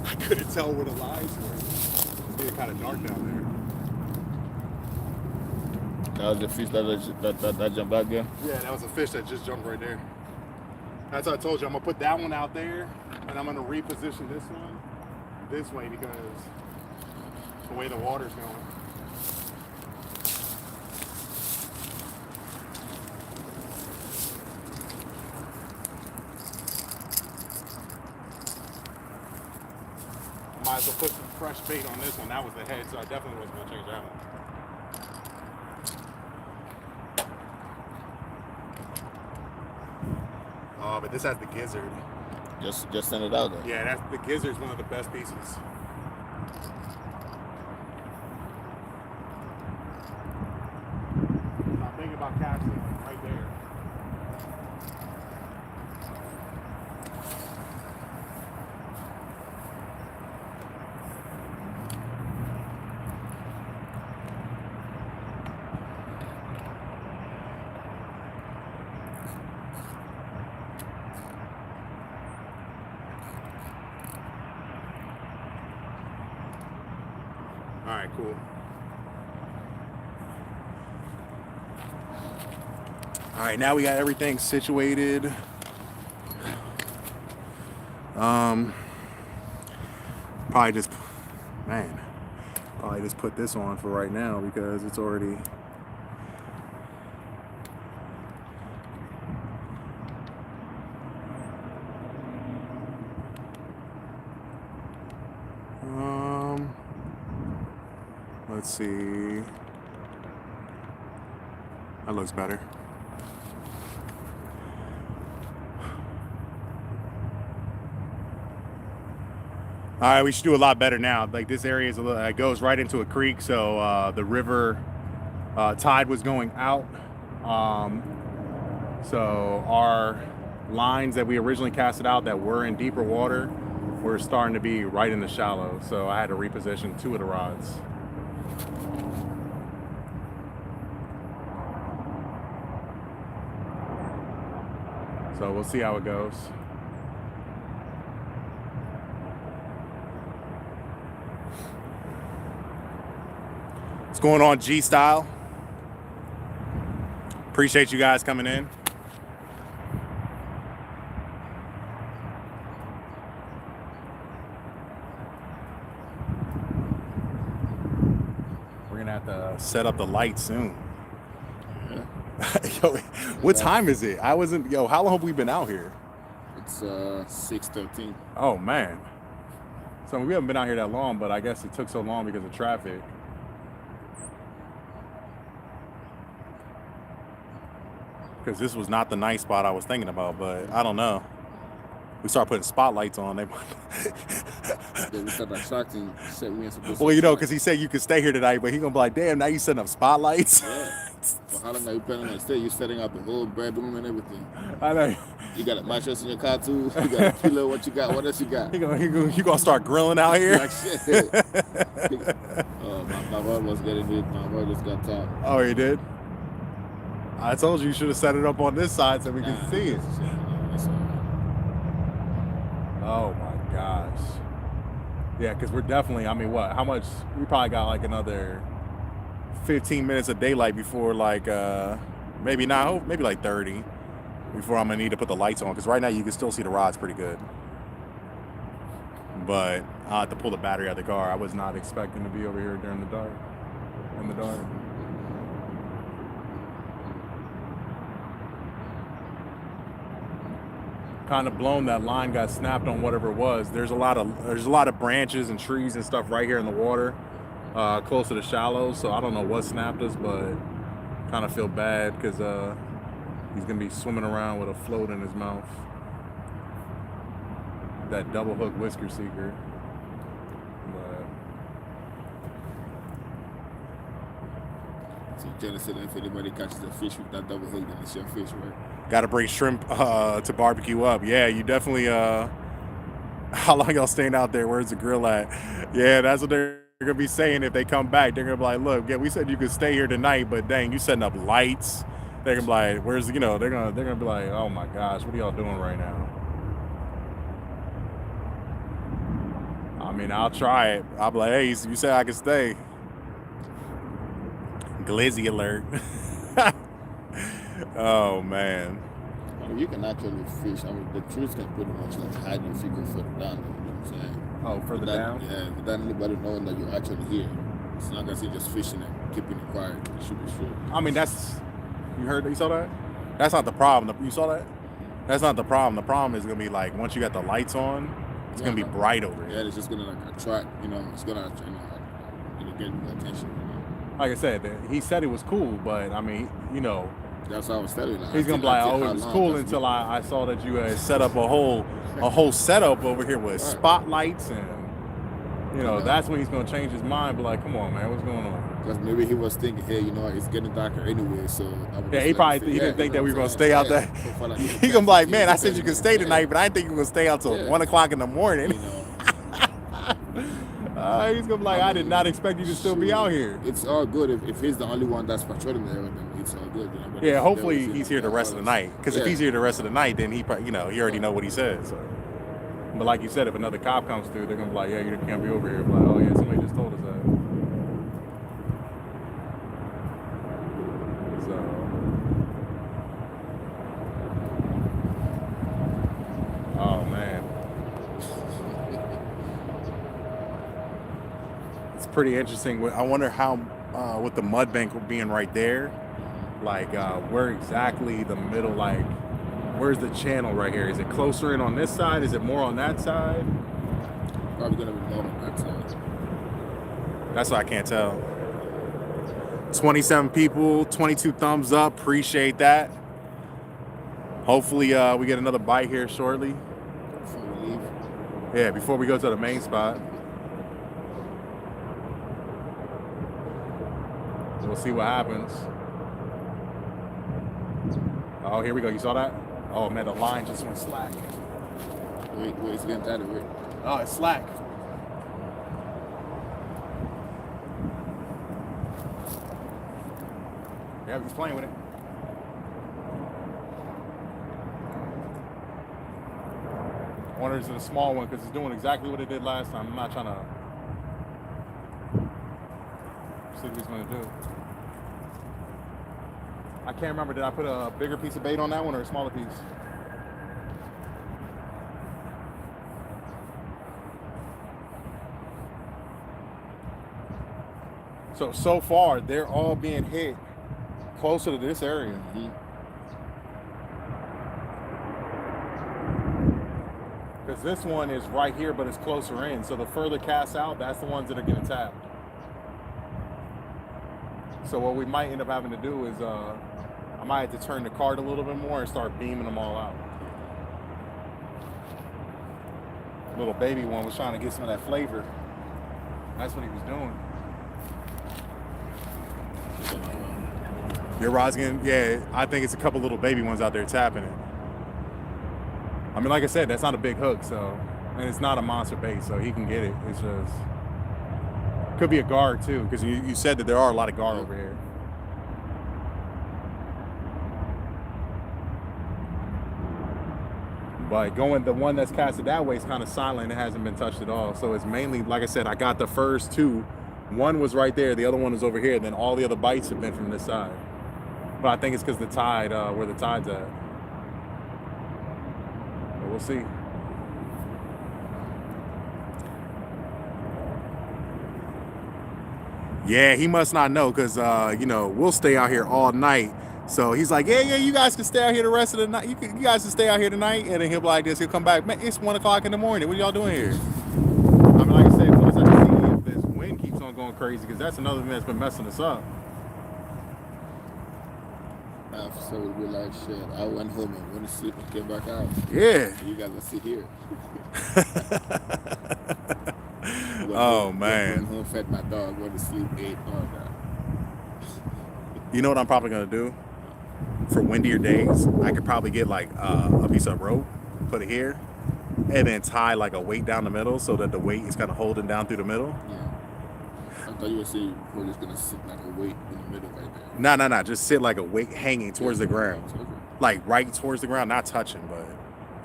I couldn't tell where the lines were. It's getting kind of dark down there. That was the fish that jumped back there. Yeah, that was a fish that just jumped right there. That's what I told you. I'm gonna put that one out there, and I'm gonna reposition this one this way because the way the water's going. Might as well put some fresh bait on this one. That was the head, so I definitely wasn't gonna change that one. Oh, but this has the gizzard. Just send it out there. Yeah, the gizzard's one of the best pieces. I'm thinking about casting right there. All right, cool. All right, now we got everything situated. Probably just put this on for right now because it's already. Let's see. That looks better. All right, we should do a lot better now. Like this area is it goes right into a creek, so the river tide was going out. So lines that we originally casted out that were in deeper water were starting to be right in the shallow. So I had to reposition 2 of the rods. So we'll see how it goes. What's going on, G Style? Appreciate you guys coming in. We're gonna have to set up the lights soon. Yo, what time is it? I wasn't. Yo, how long have we been out here? It's 6:13. Oh man. So we haven't been out here that long, but I guess it took so long because of traffic. Because this was not the nice spot I was thinking about, but I don't know. We start putting spotlights on. Then we start attracting. Said we ain't supposed to. Well, you know, because he said you could stay here tonight, but he gonna be like, "Damn, now you setting up spotlights." Yeah. Well, how long are you planning on staying? You're setting up the whole bedroom and everything. I know. You got a mattress in your car too. You got a pillow. What you got? What else you got? You gonna start grilling out here? Like shit. My rod was getting hit. My rod just got top. Oh, he did. I told you should have set it up on this side so we can see it. Oh my gosh. Yeah, because we're definitely. I mean, what? How much? We probably got like another 15 minutes of daylight before like maybe not. Maybe like 30 before I'm gonna need to put the lights on. Because right now you can still see the rods pretty good. But I'll have to pull the battery out of the car. I was not expecting to be over here during the dark. In the dark. Kind of blown. That line got snapped on whatever it was. There's a lot of branches and trees and stuff right here in the water, close to the shallows. So I don't know what snapped us, but kind of feel bad because he's gonna be swimming around with a float in his mouth. That double hook whisker seeker. So Jenna said if anybody catches a fish with that double hook, then it's your fish, right? Got to bring shrimp to barbecue up. Yeah, you definitely. How long y'all staying out there? Where's the grill at? Yeah, that's what they're gonna be saying if they come back. They're gonna be like, look, yeah, we said you could stay here tonight, but dang, you setting up lights. They're gonna be like, where's they're gonna be like, oh my gosh, what are y'all doing right now? I mean, I'll try it. I'll be like, hey, you said I could stay. Glizzy alert. Oh man. I mean, you can actually fish. I mean, the trees can pretty much like hide you if you go further down. You know what I'm saying? Oh, further down? Yeah, without anybody knowing that you're actually here. It's not as if just fishing and keeping it quiet. You should be sure. I mean, you saw that? That's not the problem. You saw that? That's not the problem. The problem is gonna be like once you got the lights on, it's gonna be bright over here. Yeah, it's just gonna like attract. It's gonna get attention. Like I said, he said it was cool, but I mean, That's how I was telling you. He's gonna be like, oh, it was cool until I saw that you had set up a whole setup over here with spotlights and that's when he's gonna change his mind. But like, come on, man, what's going on? Because maybe he was thinking, hey, it's getting darker anyway, so. He didn't think that we were gonna stay out there. He gonna be like, man, I said you could stay tonight, but I didn't think you were gonna stay out till 1 o'clock in the morning. He's gonna be like, I did not expect you to still be out here. It's all good if he's the only one that's patrolling there, then it's all good. But yeah, hopefully he's here the rest of the night. Because if he's here the rest of the night, then he probably, he already know what he said. So. But like you said, if another cop comes through, they're gonna be like, yeah, you can't be over here. Like, oh yeah, somebody just told us that. So. Oh man. It's pretty interesting. I wonder how, with the mud bank being right there, like where exactly the middle, like where's the channel right here? Is it closer in on this side? Is it more on that side? Probably gonna be more on that side. That's what I can't tell. 27 people, 22 thumbs up. Appreciate that. Hopefully we get another bite here shortly. Before we leave. Yeah, before we go to the main spot. We'll see what happens. Oh, here we go. You saw that? Oh man, the line just went slack. Wait, it's getting tighter. Wait. Oh, it's slack. Yeah, he's playing with it. I wonder is it a small one because it's doing exactly what it did last time. I'm not trying to see what he's going to do. I can't remember. Did I put a bigger piece of bait on that one or a smaller piece? So far, they're all being hit closer to this area. Mm-hmm. Because this one is right here, but it's closer in. So the further cast out, that's the ones that are getting tapped. So what we might end up having to do is, I might have to turn the card a little bit more and start beaming them all out. Little baby one was trying to get some of that flavor. That's what he was doing. Your rod's getting, yeah, I think it's a couple little baby ones out there tapping it. I mean, like I said, that's not a big hook, so, and it's not a monster bait, so he can get it. It's just, could be a guard too, because you said that there are a lot of guard over here. But the one that's casted that way is kind of silent. It hasn't been touched at all. So it's mainly, like I said, I got the first two. One was right there. The other one is over here. Then all the other bites have been from this side. But I think it's because the tide, where the tide's at. But we'll see. Yeah, he must not know because, we'll stay out here all night. So he's like, yeah, you guys can stay out here the rest of the night. You guys can stay out here tonight. And then he'll be like this. He'll come back. Man, it's 1 o'clock in the morning. What are y'all doing here? I mean, like I said, once I see if this wind keeps on going crazy, because that's another thing that's been messing us up. So we're like, shit, I went home and went to sleep and came back out. Yeah. You guys will sit here. Man. Went home, fed my dog, went to sleep, ate, all that. You know what I'm probably going to do? For windier days, I could probably get like a piece of rope, put it here, and then tie like a weight down the middle so that the weight is kind of holding down through the middle. Yeah. I thought you were saying we're just going to sit like a weight in the middle right there. No. Just sit like a weight hanging towards the ground. Okay. Like right towards the ground, not touching, but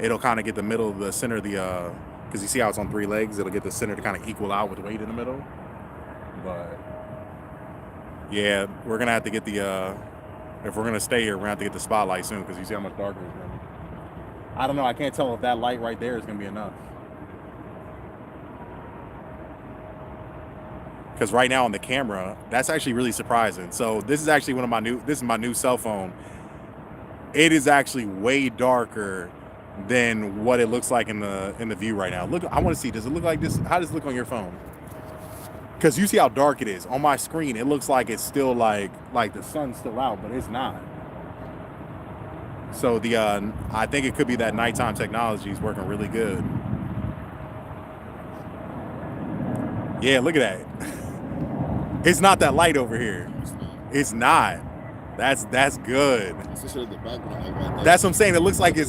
it'll kind of get the middle of the center of the, because you see how it's on 3 legs, it'll get the center to kind of equal out with weight in the middle. But yeah, we're going to have to get the, if we're going to stay here, we're going to have to get the spotlight soon because you see how much darker it's going to be. I don't know. I can't tell if that light right there is going to be enough. Because right now on the camera, that's actually really surprising. So this is actually this is my new cell phone. It is actually way darker than what it looks like in the view right now. Look, I want to see, does it look like this? How does it look on your phone? Because you see how dark it is. On my screen, it looks like it's still like the sun's still out, but it's not. So I think it could be that nighttime technology is working really good. Yeah, look at that. It's not that light over here. It's not. That's good. Especially the background, like right. That's what I'm saying. It looks like it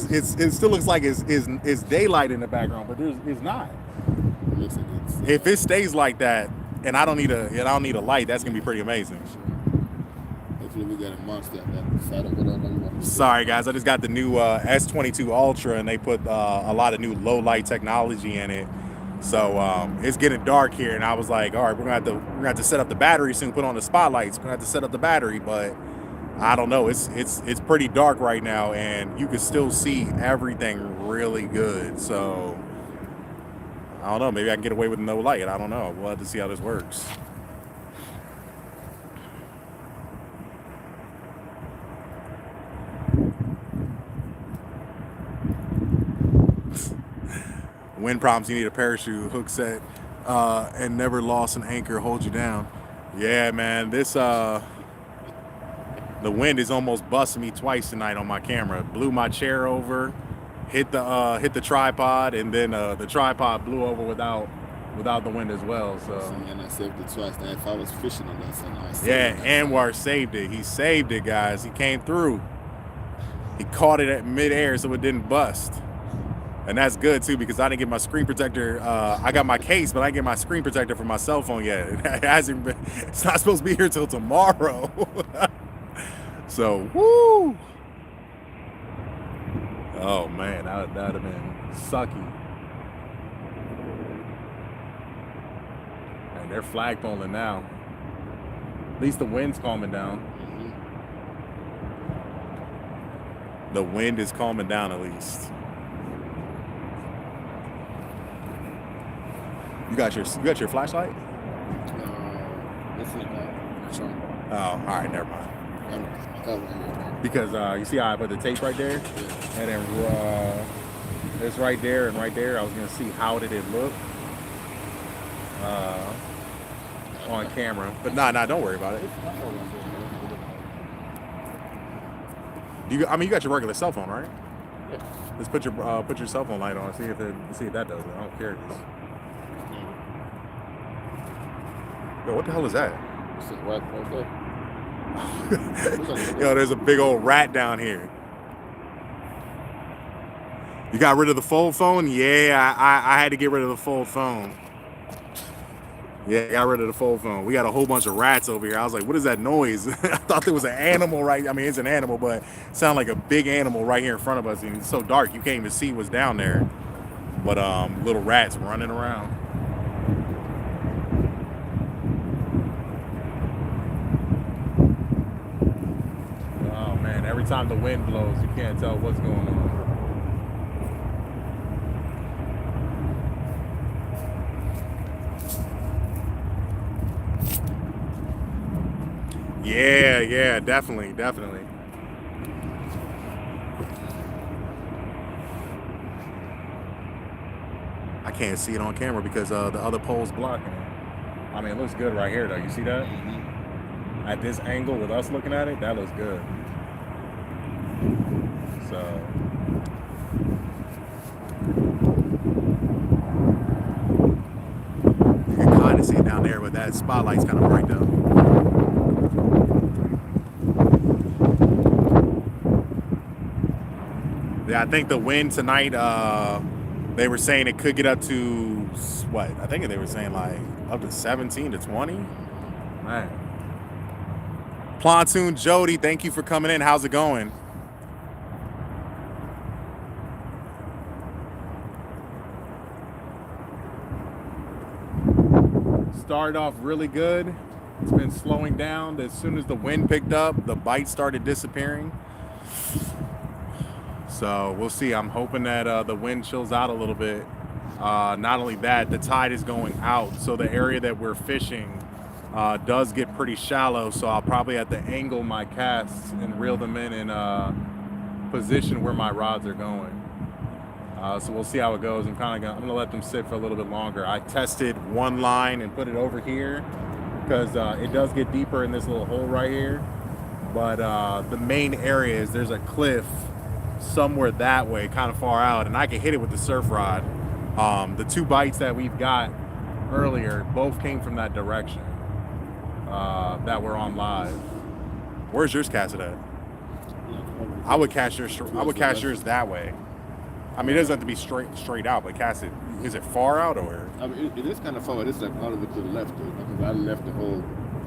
still looks like it's daylight in the background, but it's not. It looks like it's, if it stays like that, and I don't need a light, that's gonna be pretty amazing. Hopefully we get a monster that fat or whatever you want to. Sorry guys, I just got the new S22 Ultra, and they put a lot of new low light technology in it. So it's getting dark here, and I was like, all right, we're gonna have to set up the battery soon, put on the spotlights. We're gonna have to set up the battery, but I don't know. It's pretty dark right now, and you can still see everything really good. So I don't know. Maybe I can get away with no light. I don't know. We'll have to see how this works. Wind problems, you need a parachute, hook set, and never lost an anchor, hold you down. Yeah, man, this the wind is almost busting me twice tonight on my camera. Blew my chair over, hit the tripod, and then the tripod blew over without the wind as well. So and I saved it twice. Now if I was fishing on that, so I saved yeah, Anwar saved it. He saved it, guys. He came through. He caught it at midair so it didn't bust. And that's good too because I didn't get my screen protector. I got my case, but I didn't get my screen protector for my cell phone yet. It hasn't been, it's not supposed to be here till tomorrow. So, woo! Oh man, that'd have been sucky. And they're flagpoling now. At least the wind's calming down. The wind is calming down at least. You got your flashlight? It's in the car. That's right. Oh, all right, never mind. Right. Because you see how I put the tape right there, Yeah. and then it's right there and right there. I was gonna see how did it look on camera, but nah, don't worry about it. I mean, you got your regular cell phone, right? Yeah. Just put your cell phone light on. See if that does it. I don't care. Yo, what the hell is that? It's a rat right there. Yo, there's a big old rat down here. You got rid of the fold phone? Yeah, I had to get rid of the fold phone. Yeah, I got rid of the fold phone. We got a whole bunch of rats over here. I was like, what is that noise? I thought there was an animal right. I mean, it's an animal, but it sounded like a big animal right here in front of us. And it's so dark, you can't even see what's down there. But little rats running around. Oh man, every time the wind blows, you can't tell what's going on. Yeah, definitely. I can't see it on camera because the other pole's blocking it. I mean, it looks good right here, though. You see that? Mm-hmm. At this angle, with us looking at it, that looks good. So. You can kind of see it down there, but that spotlight's kind of bright, though. Yeah, I think the wind tonight, they were saying it could get up to, what? I think they were saying like up to 17 to 20. Man. Platoon Jody, thank you for coming in. How's it going? Started off really good. It's been slowing down. As soon as the wind picked up, the bites started disappearing. So we'll see. I'm hoping that the wind chills out a little bit. Not only that, the tide is going out. So the area that we're fishing does get pretty shallow. So I'll probably have to angle my casts and reel them in position where my rods are going. So we'll see how it goes. I'm gonna let them sit for a little bit longer. I tested one line and put it over here because it does get deeper in this little hole right here. But the main area is there's a cliff somewhere that way, kind of far out, and I can hit it with the surf rod. The two bites that we've got earlier both came from that direction that were on live. Where's yours casted at? I would cast yours that way. I mean, it doesn't have to be straight out, but cast it. Is it far out or? I mean, it is kind of far. It's like all of it to the left. Because I left the whole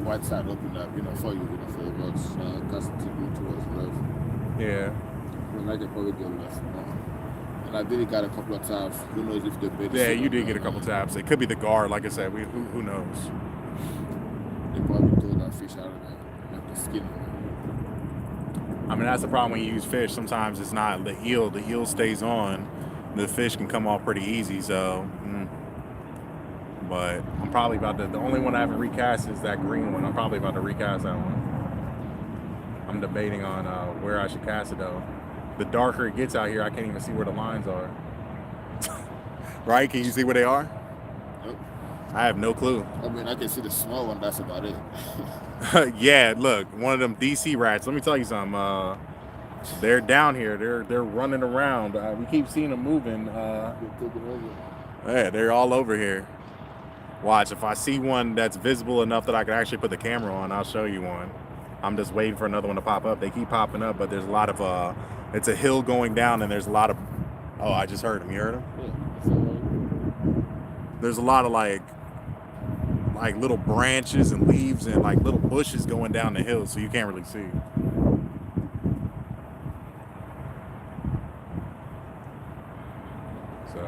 white side open up, for you, for the roads. That's to go towards the left. Yeah. I could probably go left more. And I did it got a couple of times. Who knows if the bait is. Yeah, you did get a couple taps. It could be the guard, like I said. Who knows? They probably throw that fish out of there, like the skin. I mean, that's the problem when you use fish. Sometimes it's not the eel. The eel stays on. The fish can come off pretty easy. So, but I'm probably about to. The only one I haven't recast is that green one. I'm probably about to recast that one. I'm debating on where I should cast it though. The darker it gets out here, I can't even see where the lines are. Right? Can you see where they are? Nope. I have no clue. I mean, I can see the small one. That's about it. Yeah, look, one of them DC rats. Let me tell you something. They're down here. They're running around. We keep seeing them moving. Yeah, they're all over here. Watch, if I see one that's visible enough that I can actually put the camera on, I'll show you one. I'm just waiting for another one to pop up. They keep popping up, but there's a lot of it's a hill going down, and there's a lot of. Oh, I just heard him. You heard him? Yeah, that's all right. There's a lot of like little branches and leaves and like little bushes going down the hill, so you can't really see. So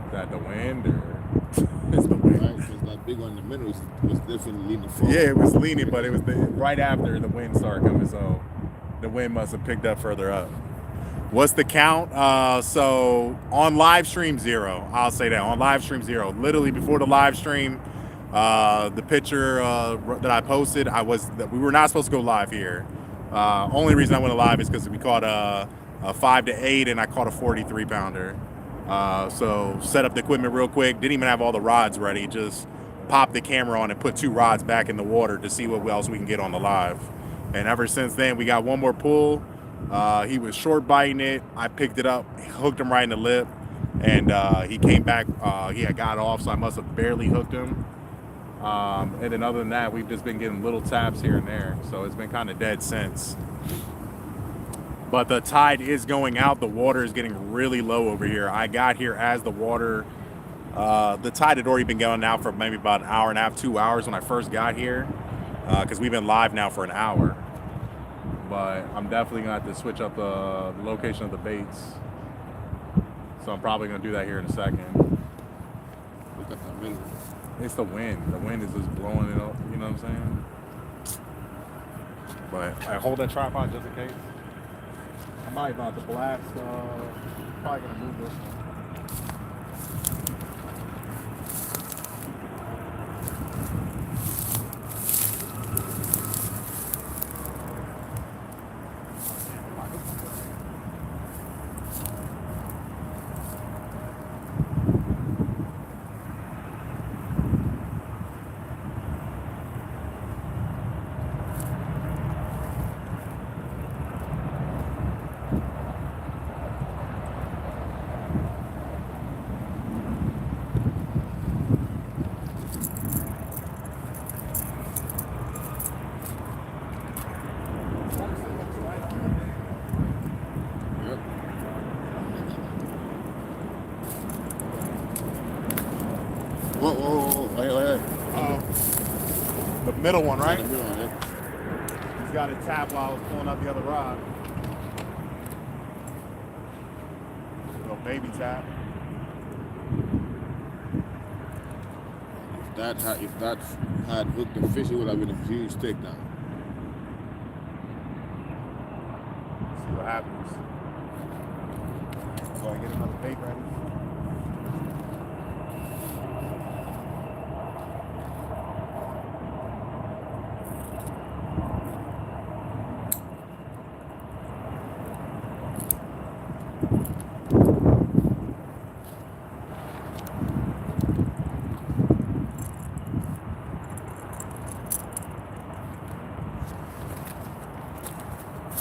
is that the wind or it's the wind? Right, because that big one in the middle was definitely leaning forward. Yeah, it was leaning, but it was right after the wind started coming, so the wind must have picked up further up. What's the count? So on live stream 0, I'll say that on live stream 0. Literally before the live stream, the picture that I posted, we were not supposed to go live here. Only reason I went live is because we caught a 5 to 8, and I caught a 43 pounder. So set up the equipment real quick. Didn't even have all the rods ready. Just popped the camera on and put 2 rods back in the water to see what else we can get on the live. And ever since then, we got one more pull. He was short biting it. I picked it up, hooked him right in the lip, and he came back. He had got off, so I must have barely hooked him. And then other than that, we've just been getting little taps here and there. So it's been kind of dead since. But the tide is going out. The water is getting really low over here. I got here as the water, the tide had already been going out for maybe about an hour and a half, 2 hours when I first got here, because we've been live now for an hour. But I'm definitely gonna have to switch up the location of the baits. So I'm probably gonna do that here in a second. Look at that wind. It's the wind. The wind is just blowing it up, you know what I'm saying? But I hold that tripod just in case. I might about to blast, probably gonna move this one. Whoa, wait. The middle one, right? The middle one, yeah. He's got it tapped while I was pulling out the other rod. Little baby tap. If that had hooked the fish, it would have been a huge takedown. See what happens. So I get another bait ready.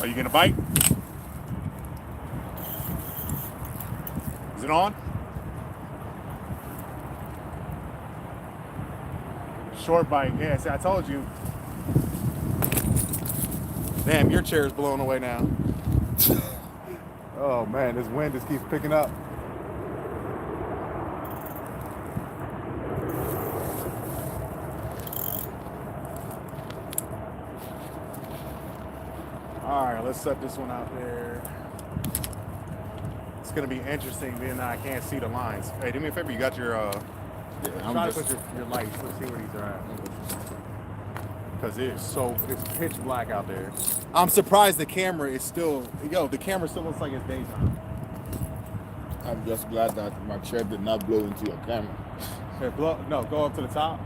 Are you gonna bite? Is it on? Short bite, yeah, see, I told you. Damn, your chair's blowing away now. Oh man, this wind just keeps picking up. All right, let's set this one out there. It's gonna be interesting being that I can't see the lines. Hey, do me a favor, you got your, try to put your lights, let's see where these are at. Because it's pitch black out there. I'm surprised the camera is still, the camera still looks like it's daytime. I'm just glad that my chair did not blow into your camera. Here, go up to the top.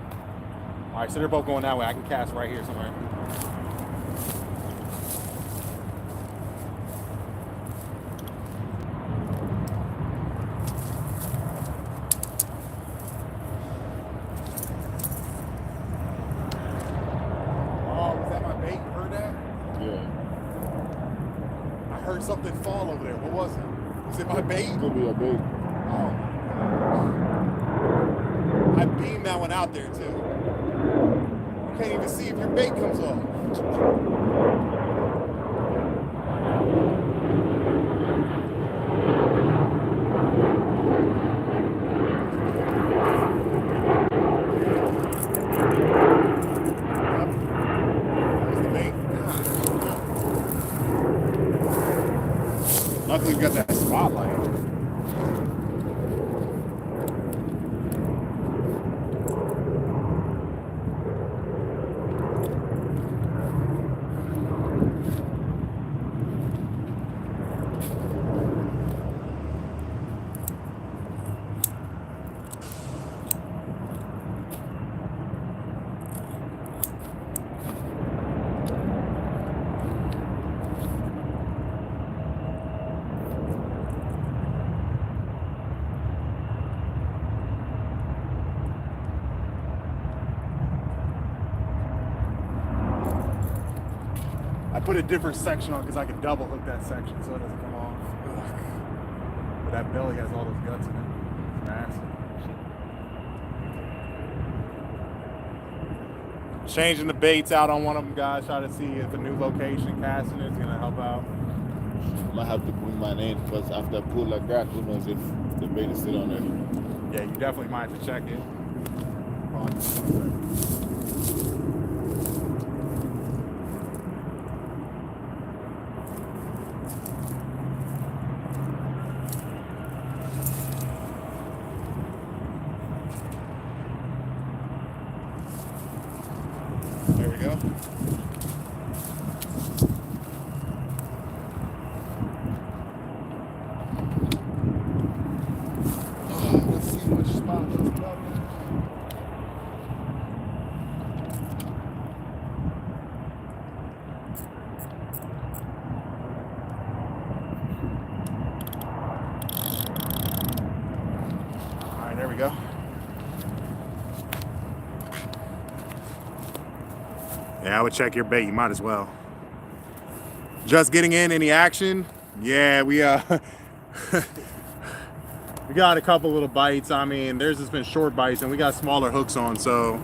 All right, so they're both going that way. I can cast right here somewhere. Something fall over there. What was it? Was it my bait? It could be a bait. Oh. I beamed that one out there too. can't even see if your bait comes off. There's the bait. Luckily, we got that spotlight. I put a different section on because I can double hook that section so it doesn't come off. Ugh. But that belly has all those guts in it. It's nasty. Changing the baits out on one of them, guys. Try to see if a new location casting is going to help out. I might have to bring mine in because after a pool like that, who knows if the bait is still on there. Yeah, you definitely might have to check it. There we go. Let's see which spot it's got. All right, there we go. Yeah, I would check your bait. You might as well. Just getting in any action? Yeah, we we got a couple little bites. I mean, there's just been short bites, and we got smaller hooks on. So,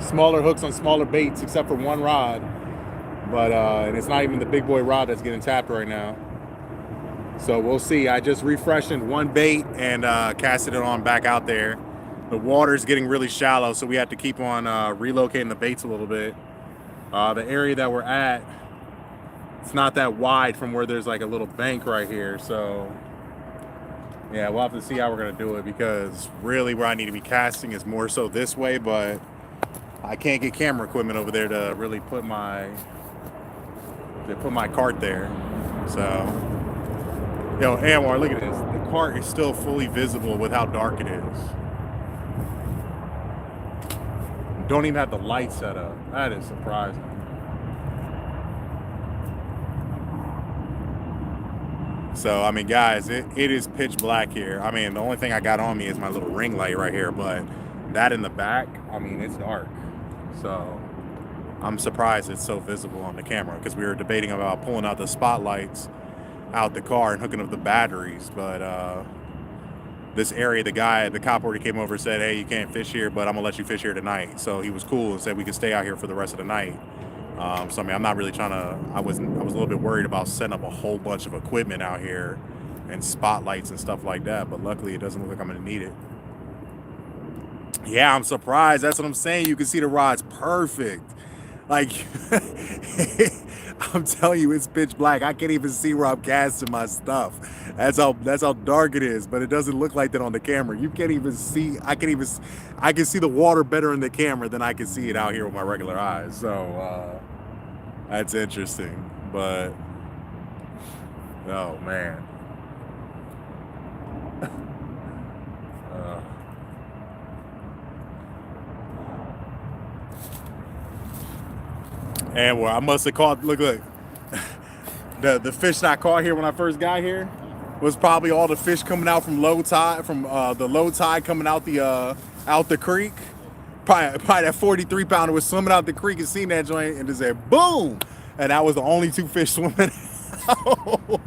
smaller hooks on smaller baits, except for one rod. But and it's not even the big boy rod that's getting tapped right now. So we'll see. I just refreshened one bait and casted it on back out there. The water's getting really shallow, so we have to keep on relocating the baits a little bit. The area that we're at, it's not that wide from where there's like a little bank right here. So yeah, we'll have to see how we're gonna do it, because really where I need to be casting is more so this way, but I can't get camera equipment over there to really put my cart there. So, yo, Anwar, look at this. The cart is still fully visible with how dark it is. Don't even have the light set up. That is surprising. So, I mean, guys, it is pitch black here. I mean, the only thing I got on me is my little ring light right here, but that in the back, I mean, it's dark. So, I'm surprised it's so visible on the camera, because we were debating about pulling out the spotlights out the car and hooking up the batteries, but this area, the cop already came over and said, hey, you can't fish here, but I'm gonna let you fish here tonight. So he was cool and said we could stay out here for the rest of the night. So I mean, I'm not really trying to, I was a little bit worried about setting up a whole bunch of equipment out here and spotlights and stuff like that, but luckily it doesn't look like I'm gonna need it. Yeah, I'm surprised. That's what I'm saying. You can see the rod's perfect. Like, I'm telling you, it's pitch black. I can't even see where I'm casting my stuff. That's how dark it is, but it doesn't look like that on the camera. You can't even see, I can see the water better in the camera than I can see it out here with my regular eyes. So, that's interesting, but, oh man. And well, I must have caught, look, the fish that I caught here when I first got here was probably all the fish coming out from low tide, the low tide coming out the creek. Probably that 43 pounder was swimming out the creek and seen that joint and just said boom, and that was the only two fish swimming out.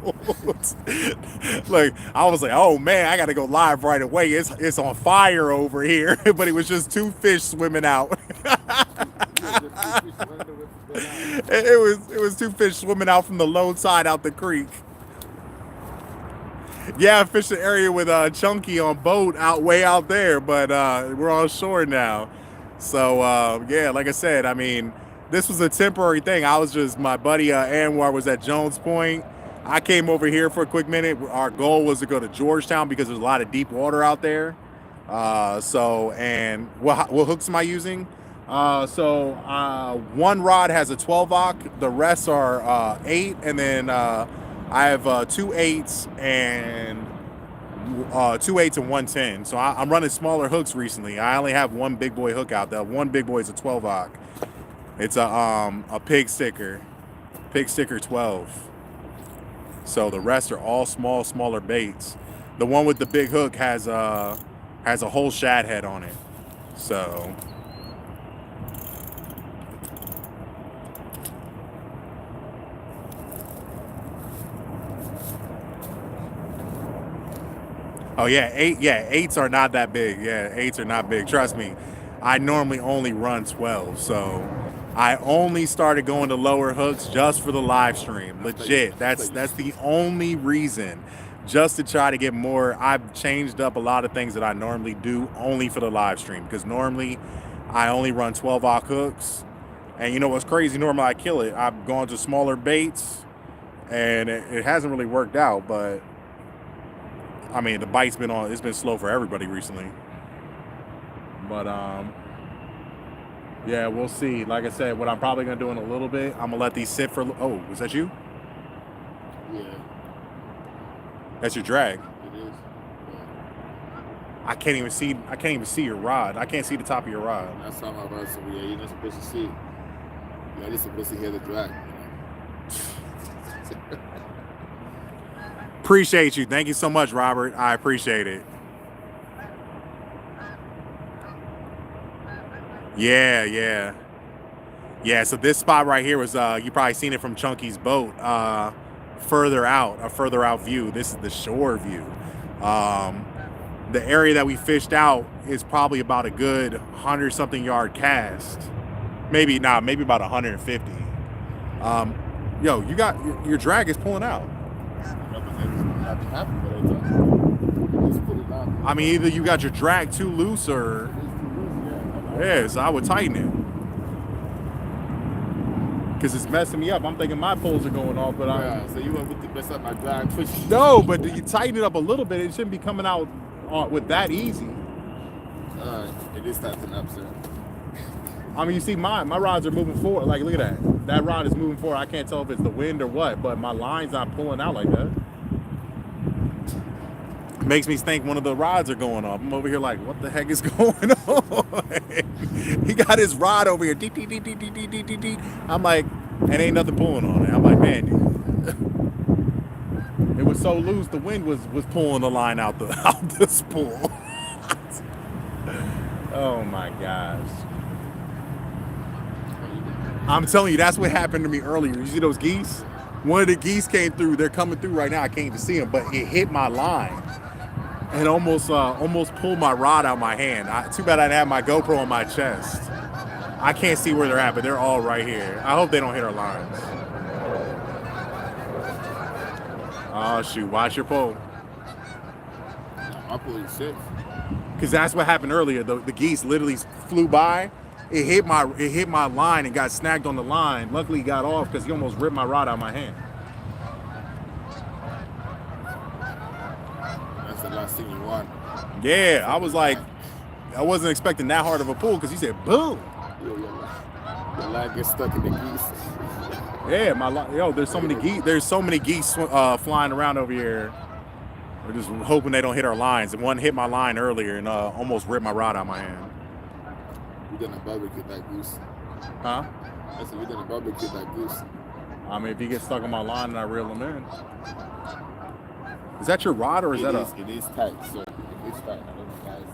Like I was like, oh man, I gotta go live right away. It's on fire over here. But it was just two fish swimming out. It was two fish swimming out from the low side out the creek. Yeah, I fished the area with Chunky on boat out way out there, but we're on shore now. So yeah, like I said, I mean, this was a temporary thing. I was just my buddy Anwar was at Jones Point. I came over here for a quick minute. Our goal was to go to Georgetown because there's a lot of deep water out there. And what hooks am I using? One rod has a 12-aught. The rest are 8, and then I have 2 8s and 2 8s and 1 10. So I'm running smaller hooks recently. I only have one big boy hook out there. One big boy is a 12-aught. It's a pig sticker 12. So the rest are all smaller baits. The one with the big hook has a whole shad head on it. So oh yeah, 8s are not that big. Yeah, 8s are not big. Trust me. I normally only run 12, so I only started going to lower hooks just for the live stream. Legit. That's the only reason. Just to try to get more. I've changed up a lot of things that I normally do only for the live stream, because normally I only run 12-aught hooks. And you know what's crazy? Normally I kill it. I've gone to smaller baits and it hasn't really worked out, but I mean, the bite's been on. It's been slow for everybody recently. But yeah, we'll see. Like I said, what I'm probably gonna do in a little bit, I'm gonna let these sit for. Oh, was that you? Yeah. That's your drag. It is. Yeah. I can't even see your rod. I can't see the top of your rod. That's how my rod. So yeah, you're not supposed to see. You're just supposed to hear the drag. Appreciate you. Thank you so much, Robert. I appreciate it. Yeah. So this spot right here was you probably seen it from Chunky's boat. A further out view. This is the shore view. The area that we fished out is probably about a good 100-something yard cast. Maybe about 150. Yo, you got your drag is pulling out. I mean, either you got your drag too loose or yeah, so I would tighten it. Because it's messing me up. I'm thinking my pulls are going off, but so you went with the mess up my drag twitch. No, but you tighten it up a little bit. It shouldn't be coming out with that easy. It is starting up, sir. I mean, you see my rods are moving forward. Like, look at that. That rod is moving forward. I can't tell if it's the wind or what, but my line's not pulling out like that. Makes me think one of the rods are going off. I'm over here like, what the heck is going on? He got his rod over here. I'm like, and ain't nothing pulling on it. I'm like, man, it was so loose. The wind was pulling the line out the spool. Oh my gosh. I'm telling you, that's what happened to me earlier. You see those geese? One of the geese came through. They're coming through right now. I can't even see them, but it hit my line and almost pulled my rod out of my hand. Too bad I didn't have my GoPro on my chest. I can't see where they're at, but they're all right here. I hope they don't hit our lines. Oh shoot! Watch your pole. My pole is safe. Because that's what happened earlier. The geese literally flew by. It hit my line and got snagged on the line. Luckily, he got off because he almost ripped my rod out of my hand. That's the last thing you want. Yeah, I was like, I wasn't expecting that hard of a pull because he said, boom. Your line gets stuck in the geese. Yeah, there's so many geese. There's so many geese flying around over here. We're just hoping they don't hit our lines. And one hit my line earlier and almost ripped my rod out of my hand. We're gonna barbecue that goose. Huh? I said we're gonna barbecue that goose. I mean, if he gets stuck on my line and I reel him in. Is that your rod or is that It is tight, so it's tight. I don't know guys.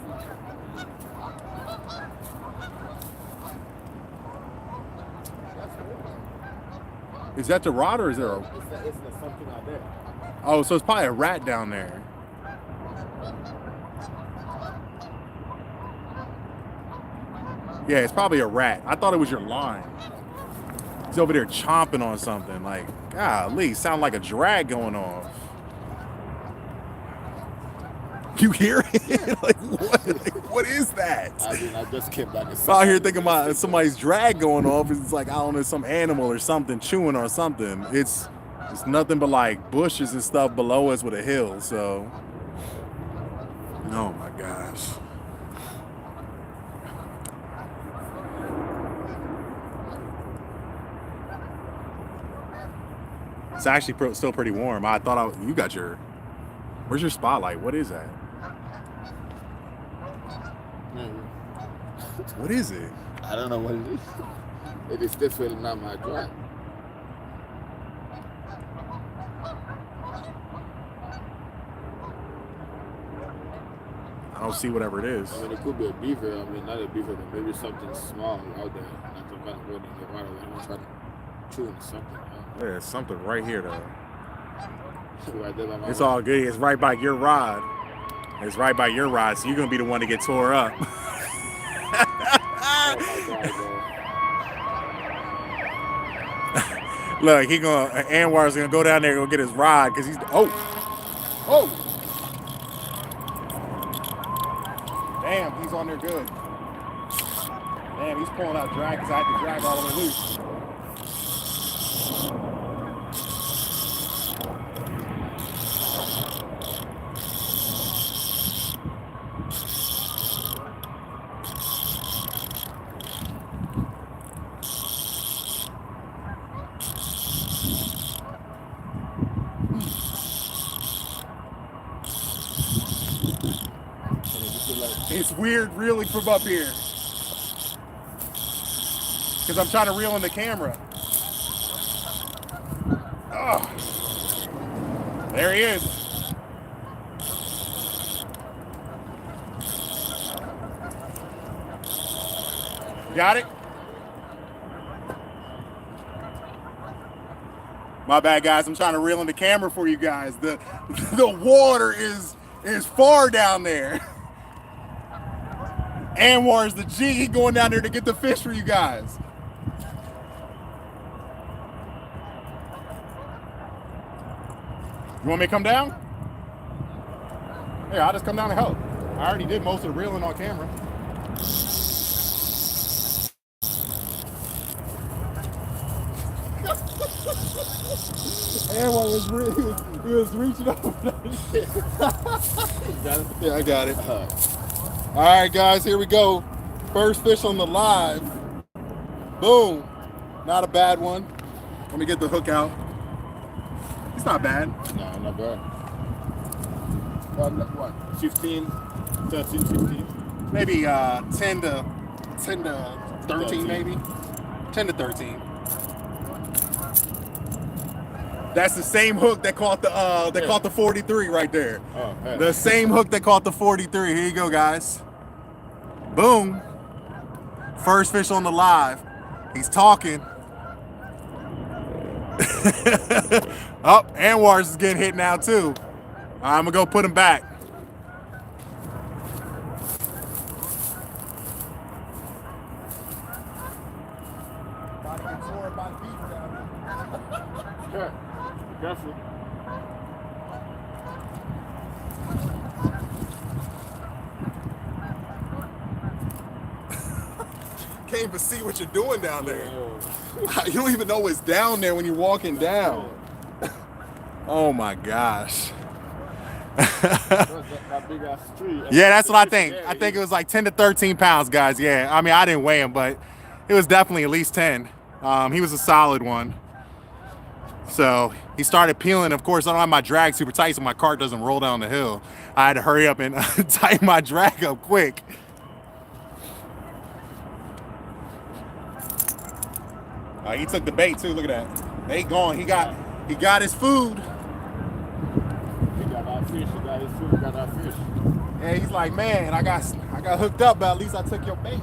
Is that the rod or is there It's something out there. Oh, so it's probably a rat down there. Yeah, it's probably a rat. I thought it was your line. He's over there chomping on something. Like, golly, sound like a drag going off. You hear it? Like, what? Like, what is that? I mean, I just came back. I'm out here thinking about somebody's drag going off. It's like, I don't know, some animal or something chewing on something. It's nothing but like bushes and stuff below us with a hill. So, oh my gosh. It's actually still pretty warm. I thought you got your. Where's your spotlight? What is that? What is it? I don't know what it is. It is definitely not my drag. I don't see whatever it is. I mean, it could be a beaver. I mean, not a beaver, but maybe something small out there. Like some kind of rodent in the water. I'm trying to chew on something. Yeah, it's something right here though. Right there by my It's rod. all good. It's right by your rod. It's right by your rod, so you're gonna be the one to get tore up. Oh my God, bro. Look, Anwar's gonna go down there and go get his rod because he's Damn, he's on there good. Damn, he's pulling out drag because I had to drag all the way loose. It's weird reeling from up here because I'm trying to reel in the camera. Oh, there he is. Got it? My bad, guys. I'm trying to reel in the camera for you guys. The water is far down there. Anwar is the G. He going down there to get the fish for you guys. You want me to come down? Yeah, I'll just come down and help. I already did most of the reeling on camera. Anwar was reaching over. Yeah, I got it. All right, guys, here we go. First fish on the live. Boom. Not a bad one. Let me get the hook out. It's not bad. No, not bad. What? 15, 13, 15? Maybe 10 to 13, maybe. 10 to 13. That's the same hook that caught the 43 right there. Oh, hey. The same hook that caught the 43. Here you go, guys. Boom. First fish on the live. He's talking. Oh, Anwar's is getting hit now too. I'm gonna go put him back. About to get tore by the beaver down there. Careful. Can't even see what you're doing down there. You don't even know what's down there when you're walking down. Oh my gosh. That big ass tree. Yeah, that's what I think. I think it was like 10 to 13 pounds, guys. Yeah, I mean, I didn't weigh him, but it was definitely at least 10. He was a solid one. So he started peeling. Of course, I don't have my drag super tight so my cart doesn't roll down the hill. I had to hurry up and tighten my drag up quick. He took the bait too. Look at that. They gone. He got his food. He got our fish. He got his food. He got our fish. Yeah, he's like, man, I got hooked up, but at least I took your bait.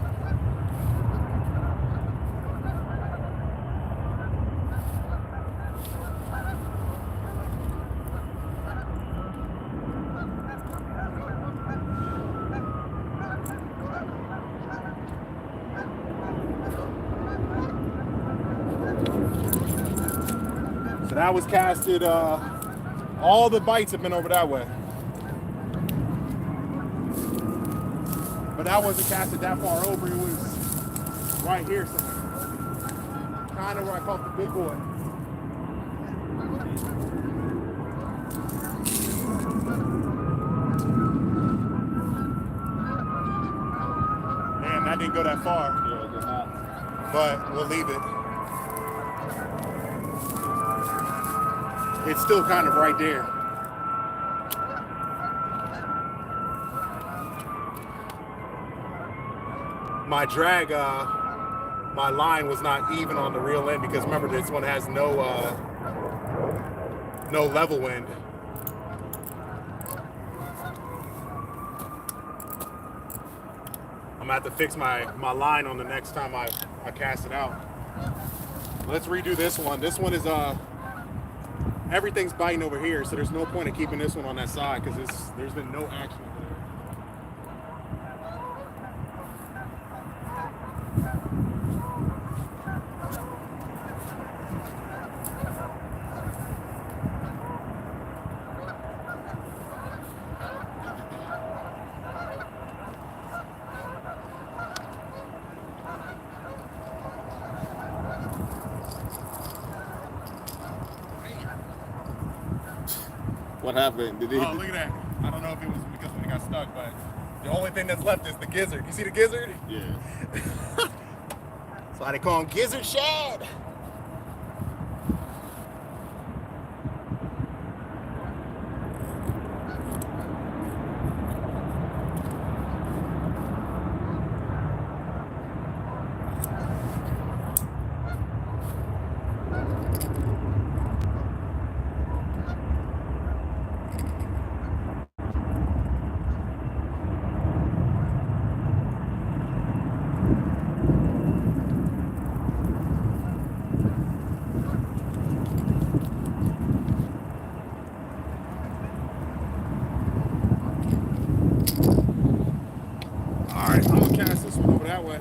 So that was casted, all the bites have been over that way. But that wasn't casted that far over, it was right here somewhere. Kind of where I caught the big boy. Damn, that didn't go that far. Yeah, good hot. But we'll leave it. It's still kind of right there. My drag, my line was not even on the reel end because remember this one has no level end. I'm gonna have to fix my line on the next time I cast it out. Let's redo this one. This one is everything's biting over here, so there's no point in keeping this one on that side because there's been no action over there. What happened? Did he? Oh, look at that. I don't know if it was because when it got stuck, but the only thing that's left is the gizzard. You see the gizzard? Yeah. That's why they call him Gizzard Shad. Alright, I'm gonna cast this one over that way.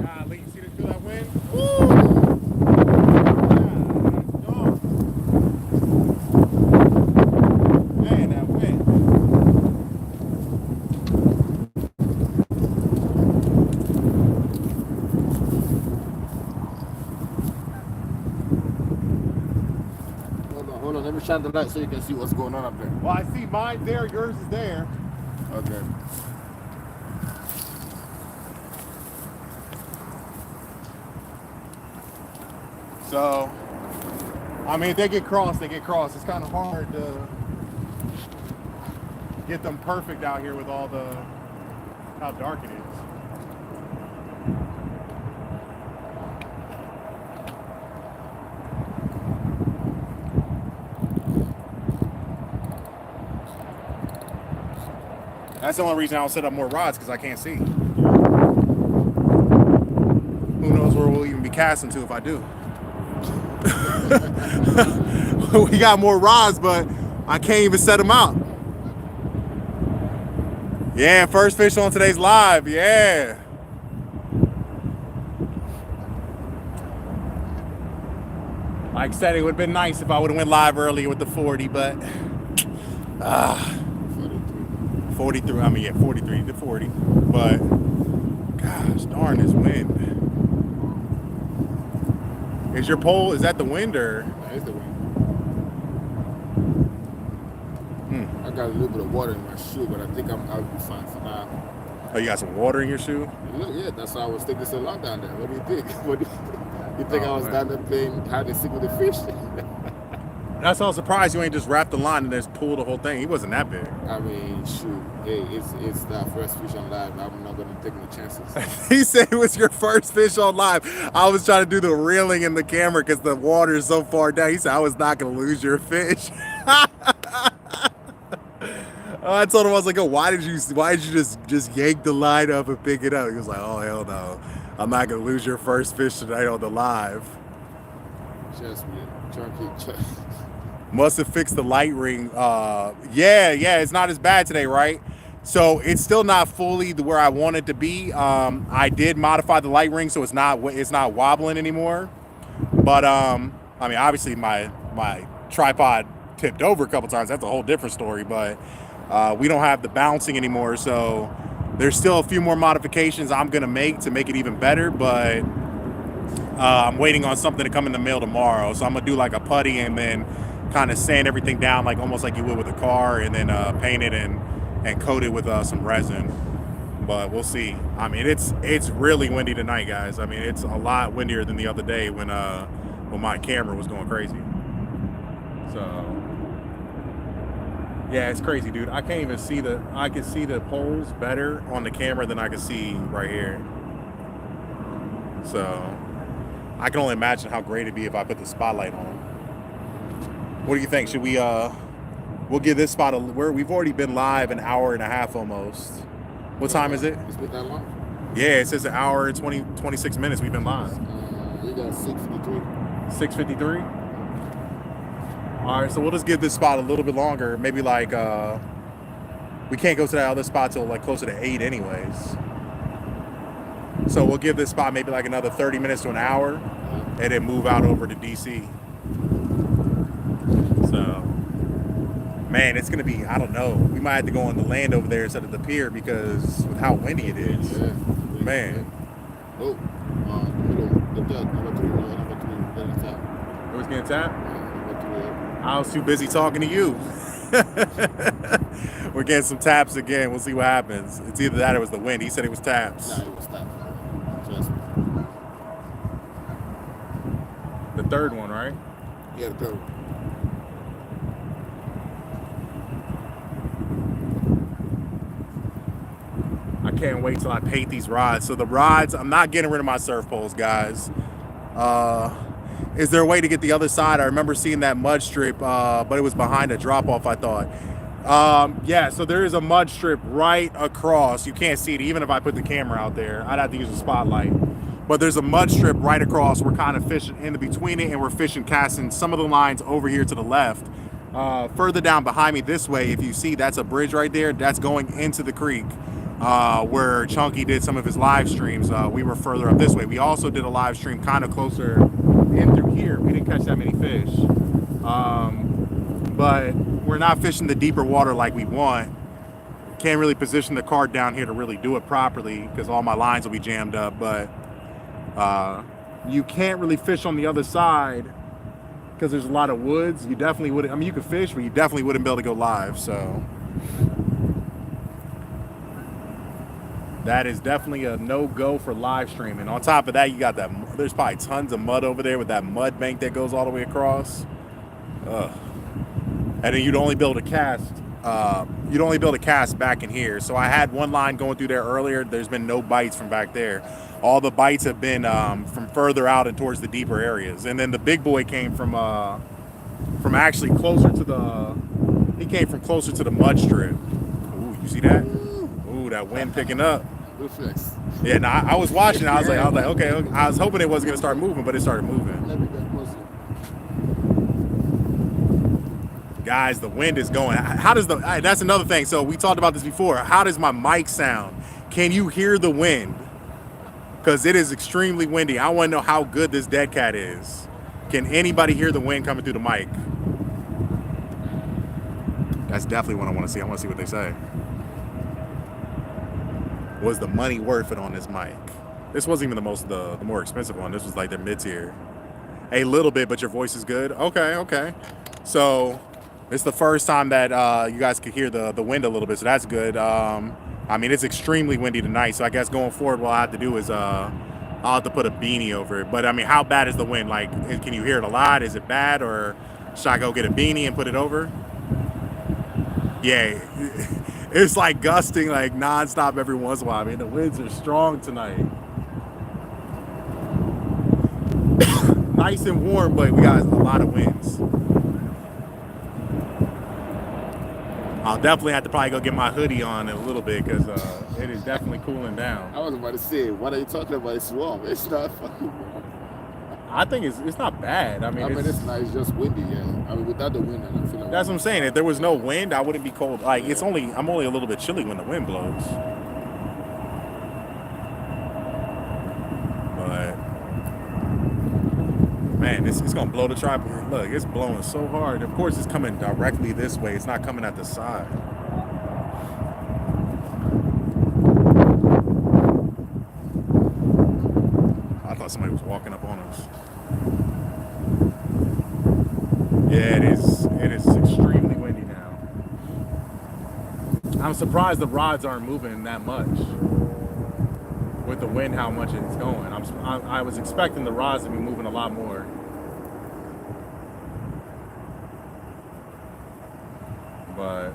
Golly, you feel that wind? Woo! God, man, that wind. Hold on, let me shine the light so you can see what's going on up there. Well, I see mine there, yours is there. Okay. So, I mean, if they get crossed, they get crossed. It's kind of hard to get them perfect out here with all how dark it is. That's the only reason I don't set up more rods, because I can't see. Who knows where we'll even be casting to if I do. We got more rods, but I can't even set them out. Yeah, first fish on today's live, yeah. Like I said, it would have been nice if I would have went live earlier with the 40, but 43, I mean, yeah, 43 to 40. But, gosh, darn this wind. Is your pole, is that the wind or? That is the wind. I got a little bit of water in my shoe, but I think I'll be fine for now. Oh, you got some water in your shoe? Yeah, that's why I was taking so long down there. What do you think? You think I was down there playing hide and seek with the fish? That's all surprised you ain't just wrapped the line and just pulled the whole thing. He wasn't that big. I mean, shoot. Hey, it's that first fish on live. I'm not gonna take no chances. He said it was your first fish on live. I was trying to do the reeling in the camera because the water is so far down. He said I was not gonna lose your fish. I told him, I was like, oh, why did you just yank the line up and pick it up? He was like, oh, hell no. I'm not gonna lose your first fish tonight on the live. Just me. Chunky. Must have fixed the light ring. Yeah, it's not as bad today, right? So it's still not fully where I want it to be. I did modify the light ring so it's not wobbling anymore. But I I mean, obviously my tripod tipped over a couple times. That's a whole different story. But we don't have the bouncing anymore, so there's still a few more modifications I'm gonna make to make it even better. But I'm waiting on something to come in the mail tomorrow, so I'm gonna do like a putty and then kind of sand everything down, like almost like you would with a car, and then paint it and coat it with some resin. But we'll see. I mean, it's really windy tonight, guys. I mean, it's a lot windier than the other day when my camera was going crazy. So yeah, it's crazy, dude. I can't even see I can see the poles better on the camera than I can see right here. So I can only imagine how great it'd be if I put the spotlight on. What do you think? Should we we'll give this spot we've already been live an hour and a half almost. What time is it? It's been that long? Yeah, it says an hour and 26 minutes we've been live. We got 6:53. 6:53? All right, so we'll just give this spot a little bit longer. Maybe like, we can't go to that other spot till like closer to 8 anyways. So we'll give this spot maybe like another 30 minutes to an hour and then move out over to DC. So, man, it's gonna be, I don't know. We might have to go on the land over there instead of the pier because with how windy it is. Yeah. Man. Oh, number 3, getting tapped. It was getting tapped? Number 3. I was too busy talking to you. We're getting some taps again. We'll see what happens. It's either that or it was the wind. He said it was taps. Nah, it was tapped. Trust me. The third one, right? Yeah, the third one. I can't wait till I paint these rods. So the rods, I'm not getting rid of my surf poles, guys. Is there a way to get the other side? I remember seeing that mud strip, but it was behind a drop off, I thought. Yeah, so there is a mud strip right across. You can't see it even if I put the camera out there. I'd have to use a spotlight. But there's a mud strip right across. We're kind of fishing in between it, and we're casting some of the lines over here to the left. Further down behind me this way, if you see, that's a bridge right there. That's going into the creek. Where Chunky did some of his live streams. We were further up this way. We also did a live stream kind of closer in through here. We didn't catch that many fish. But we're not fishing the deeper water like we want. Can't really position the cart down here to really do it properly because all my lines will be jammed up. But you can't really fish on the other side because there's a lot of woods. You definitely wouldn't, I mean, you could fish, but you definitely wouldn't be able to go live. So that is definitely a no-go for live streaming. On top of that, you got that, there's probably tons of mud over there with that mud bank that goes all the way across. And then you'd only be able to cast, back in here. So I had one line going through there earlier. There's been no bites from back there. All the bites have been from further out and towards the deeper areas. And then the big boy came from actually closer to the, he came from closer to the mud strip. Ooh, you see that? Ooh, that wind picking up. Good fix. Yeah, no, I was watching. I was like, okay. I was hoping it wasn't gonna start moving, but it started moving. Let me get closer. Guys, the wind is going. How does that's another thing. So we talked about this before. How does my mic sound? Can you hear the wind? Because it is extremely windy. I want to know how good this dead cat is. Can anybody hear the wind coming through the mic? That's definitely what I want to see. I want to see what they say. Was the money worth it on this mic? This wasn't even the more expensive one. This was like the mid-tier. A little bit, but your voice is good. Okay. So it's the first time that you guys could hear the wind a little bit, so that's good. I mean, it's extremely windy tonight, so I guess going forward, what I have to do is I'll have to put a beanie over it. But I mean, how bad is the wind? Like, can you hear it a lot? Is it bad, or should I go get a beanie and put it over? Yeah, it's like gusting like nonstop every once in a while. I mean, the winds are strong tonight. Nice and warm, but we got a lot of winds. I'll definitely have to probably go get my hoodie on in a little bit because it is definitely cooling down. I was about to say, what are you talking about? It's warm. It's not fucking warm. I think it's not bad. I mean, it's not. It's just windy. Yeah. I mean, without the wind, I don't feel like. That's what I'm saying. If there was no wind, I wouldn't be cold. Like I'm only a little bit chilly when the wind blows. But Man, it's gonna blow the tripod. Look, it's blowing so hard. Of course, it's coming directly this way. It's not coming at the side. I thought somebody was walking up on us. Yeah, it is. It is extremely windy now. I'm surprised the rods aren't moving that much with the wind. How much it's going? I was expecting the rods to be moving a lot more. But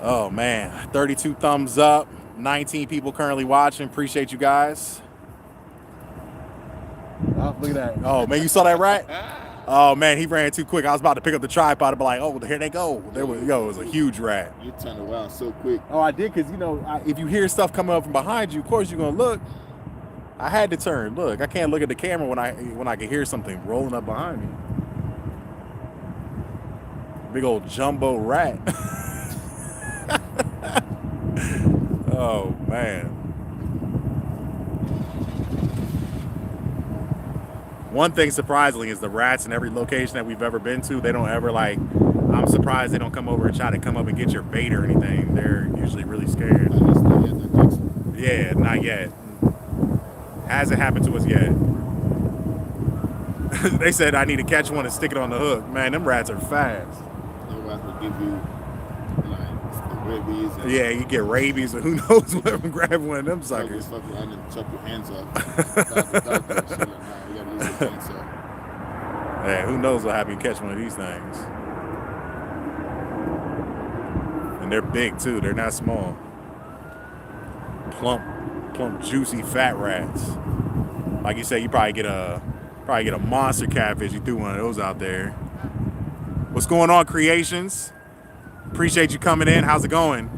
oh man, 32 thumbs up, 19 people currently watching. Appreciate you guys. Oh, look at that. Oh man, you saw that rat? Oh man, he ran too quick. I was about to pick up the tripod and be like, oh, here they go. There was, it was a huge rat. You turned around so quick. Oh, I did, because if you hear stuff coming up from behind you, of course you're gonna look. I had to turn. Look, I can't look at the camera when I can hear something rolling up behind me. Big old jumbo rat. Oh man. One thing surprisingly is the rats in every location that we've ever been to, they don't ever I'm surprised they don't come over and try to come up and get your bait or anything. They're usually really scared. Yeah, not yet. Hasn't happened to us yet. They said I need to catch one and stick it on the hook. Man, them rats are fast. Them rats will give you rabies. Yeah, you get rabies, or who knows what from grabbing one of them suckers. Fuck around and chop your hands off. Yeah, who knows what happened? You catch one of these things. And they're big too. They're not small. Plump, juicy, fat rats. Like you said, you probably get a monster catfish. You threw one of those out there. What's going on, Creations? Appreciate you coming in. How's it going?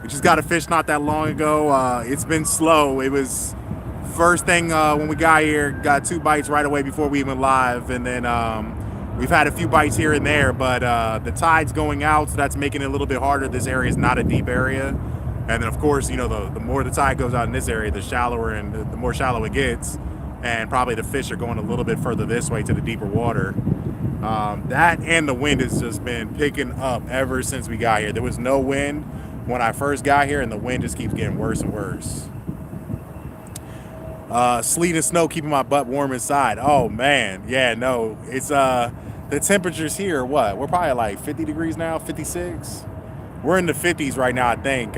We just got a fish not that long ago. It's been slow. It was first thing when we got here, got 2 bites right away before we even live, and then we've had a few bites here and there, but the tide's going out, so that's making it a little bit harder. This area is not a deep area, and then of course, the more the tide goes out in this area, the shallower and the more shallow it gets, and probably the fish are going a little bit further this way to the deeper water. That and the wind has just been picking up ever since we got here. There was no wind when I first got here, and the wind just keeps getting worse and worse. Sleet and snow keeping my butt warm inside. Oh man, yeah, no, it's the temperatures here, what? We're probably like 50 degrees now, 56. We're in the 50s right now, I think.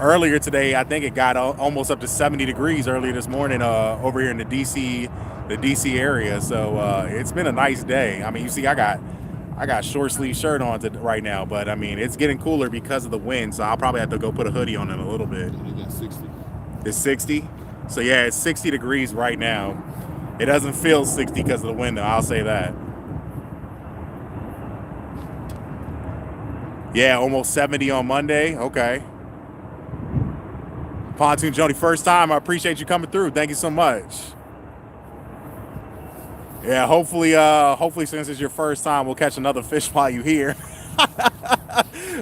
Earlier today, I think it got almost up to 70 degrees earlier this morning over here in the DC area. So it's been a nice day. I mean, you see, I got short sleeve shirt on right now, but I mean, it's getting cooler because of the wind. So I'll probably have to go put a hoodie on in a little bit. You got 60. It's 60. So yeah, it's 60 degrees right now. It doesn't feel 60 because of the wind, though. I'll say that. Yeah, almost 70 on Monday. Okay. Pontoon Jody, first time. I appreciate you coming through. Thank you so much. Yeah, hopefully since it's your first time, we'll catch another fish while you're here.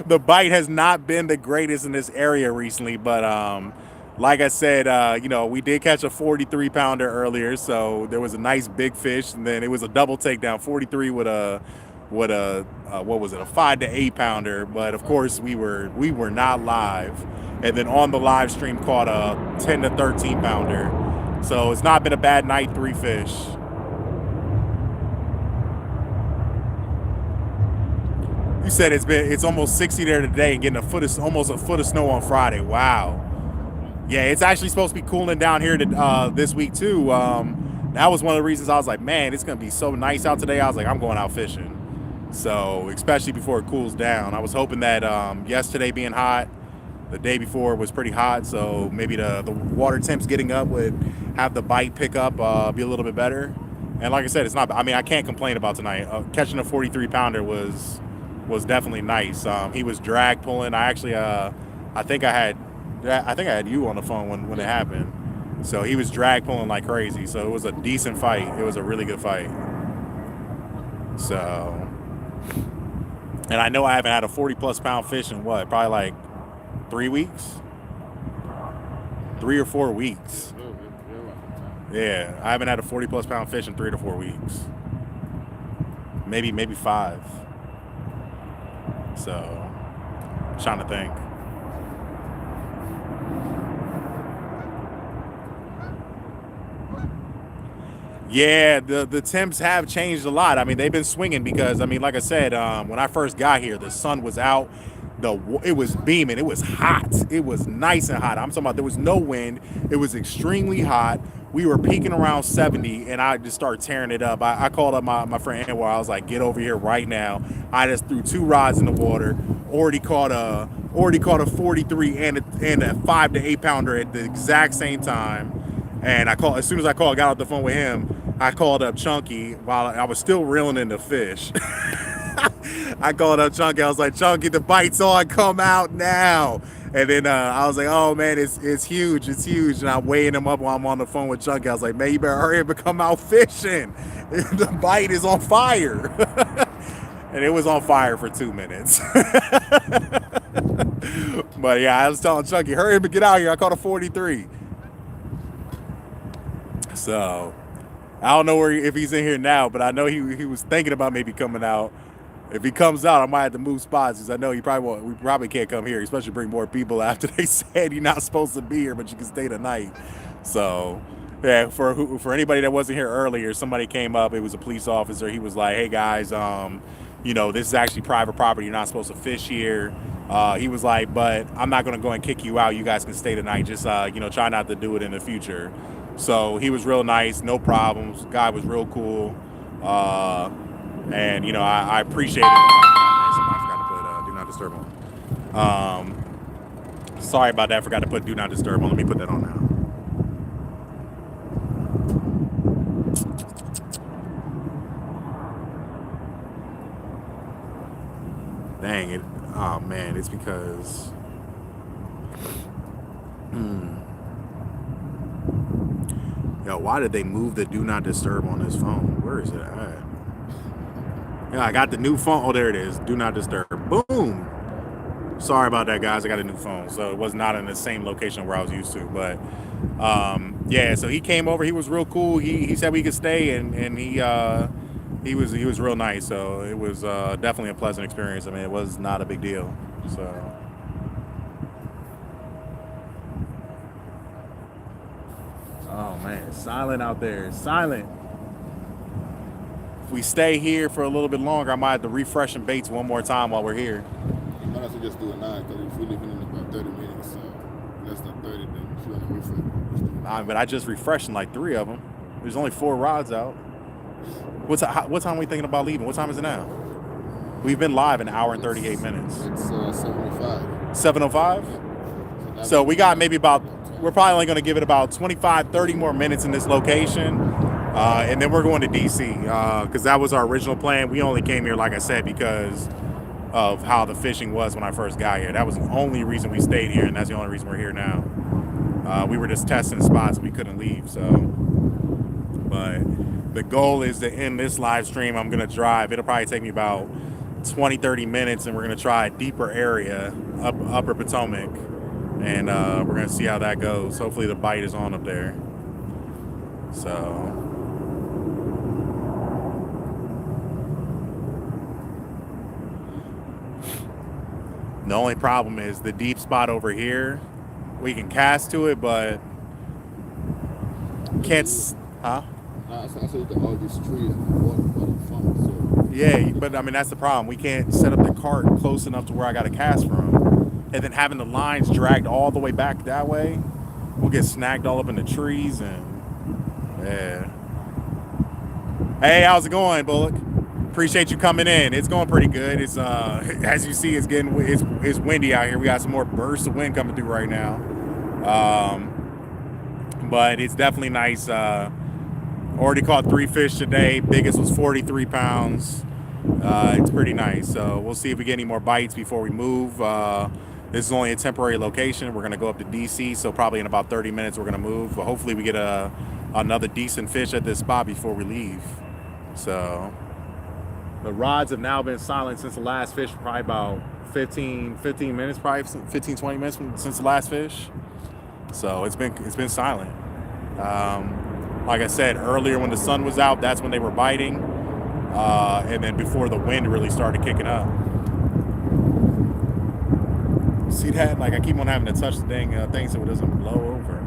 The bite has not been the greatest in this area recently, but like I said, we did catch a 43 pounder earlier, so there was a nice big fish, and then it was a double takedown, 43 with a what was it, a 5 to 8 pounder. But of course we were not live, and then on the live stream caught a 10 to 13 pounder. So it's not been a bad night, 3 fish. You said it's almost 60 there today, and getting almost a foot of snow on Friday. Wow. Yeah, it's actually supposed to be cooling down here this week too. That was one of the reasons I was like, man, it's gonna be so nice out today. I was like, I'm going out fishing. So especially before it cools down. I was hoping that yesterday being hot, the day before was pretty hot, so maybe the water temps getting up would have the bite pick up, be a little bit better. And like I said, it's not. I mean, I can't complain about tonight. Catching a 43 pounder was definitely nice. He was drag pulling. I actually, I think I had you on the phone when it happened. So he was drag pulling like crazy. So it was a decent fight. It was a really good fight. So, and I know I haven't had a 40 plus pound fish in probably like 3 weeks. 3 or 4 weeks. Very, very rough. Yeah, I haven't had a 40+ pound fish in 3 to 4 weeks. Maybe 5. So, I'm trying to think. Yeah, the temps have changed a lot. I mean, they've been swinging because, I mean, like I said, when I first got here, the sun was out. It was beaming. It was hot. It was nice and hot. I'm talking about there was no wind. It was extremely hot. We were peaking around 70, and I just started tearing it up. I called up my friend Anwar. I was like, get over here right now. I just threw 2 rods in the water. Already caught a 43 and a 5 to 8 pounder at the exact same time. And as soon as I got off the phone with him, I called up Chunky while I was still reeling in the fish. I called up Chunky. I was like, Chunky, the bite's on. Come out now. And then I was like, oh, man, it's huge. It's huge. And I'm weighing him up while I'm on the phone with Chunky. I was like, man, you better hurry up and come out fishing. The bite is on fire. And it was on fire for 2 minutes. But, yeah, I was telling Chunky, hurry up and get out here. I caught a 43. So, I don't know if he's in here now, but I know he was thinking about maybe coming out. If he comes out, I might have to move spots because I know we probably can't come here, especially bring more people after they said you're not supposed to be here, but you can stay tonight. So, yeah, for anybody that wasn't here earlier, somebody came up. It was a police officer. He was like, hey, guys, this is actually private property. You're not supposed to fish here. He was like, but I'm not going to go and kick you out. You guys can stay tonight. Just, try not to do it in the future. So he was real nice, no problems. Guy was real cool. And, I appreciate it. I forgot to put Do Not Disturb on. Sorry about that. I forgot to put Do Not Disturb on. Let me put that on now. Dang it. Oh, man. It's because... Yo, why did they move the Do Not Disturb on this phone? Where is it at? Yeah, I got the new phone. Oh, there it is. Do Not Disturb. Boom. Sorry about that, guys. I got a new phone, so it was not in the same location where I was used to. But yeah, so he came over. He was real cool. He said we could stay, and he was real nice. So it was definitely a pleasant experience. I mean, it was not a big deal. So. Oh man, it's silent out there. It's silent. If we stay here for a little bit longer, I might have to refresh some baits one more time while we're here. You might as well just do it now, because if we're leaving in about 30 minutes, so less than 30, then if you want to refresh. But I just refreshed in like 3 of them. There's only 4 rods out. What time are we thinking about leaving? What time is it now? We've been live an hour and 38 minutes. It's 7:05. 7:05? So we got maybe we're probably only going to give it about 25, 30 more minutes in this location. And then we're going to DC because that was our original plan. We only came here, like I said, because of how the fishing was when I first got here. That was the only reason we stayed here, and that's the only reason we're here now. We were just testing spots. We couldn't leave, so. But the goal is to end this live stream. I'm going to drive. It'll probably take me about 20, 30 minutes, and we're going to try a deeper area, upper Potomac. And we're going to see how that goes. Hopefully the bite is on up there. So. The only problem is the deep spot over here. We can cast to it, but can't. Huh? I said all these trees and water from. So. Yeah, but I mean that's the problem. We can't set up the cart close enough to where I got to cast from. And then having the lines dragged all the way back that way, we'll get snagged all up in the trees and yeah. Hey, how's it going, Bullock? Appreciate you coming in. It's going pretty good. It's as you see, it's windy out here. We got some more bursts of wind coming through right now. But it's definitely nice. Already caught 3 fish today. Biggest was 43 pounds. It's pretty nice. So we'll see if we get any more bites before we move. This is only a temporary location. We're going to go up to DC, so probably in about 30 minutes we're going to move. But hopefully we get another decent fish at this spot before we leave. So the rods have now been silent since the last fish, probably about 15 minutes, probably 15, 20 minutes since the last fish. So it's been silent. Like I said earlier, when the sun was out, that's when they were biting, and then before the wind really started kicking up. See that? Like I keep on having to touch the dang thing so it doesn't blow over.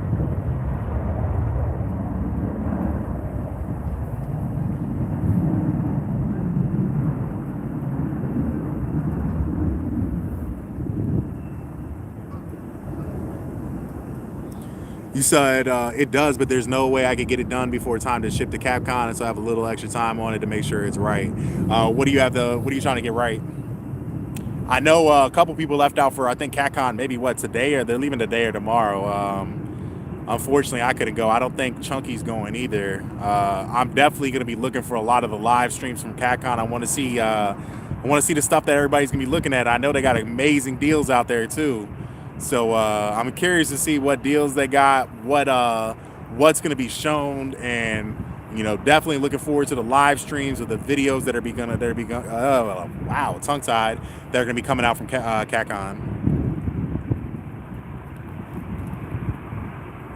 You said it does, but there's no way I could get it done before time to ship to Capcom, and so I have a little extra time on it to make sure it's right. What are you trying to get right? I know a couple people left out for, I think, Capcom maybe today, or they're leaving today or tomorrow. Unfortunately, I couldn't go. I don't think Chunky's going either. I'm definitely going to be looking for a lot of the live streams from Capcom. I want to see the stuff that everybody's going to be looking at. I know they got amazing deals out there too. So I'm curious to see what deals they got, what's going to be shown, and definitely looking forward to the live streams of the videos that are wow, tongue tied. They're going to be coming out from Capcom.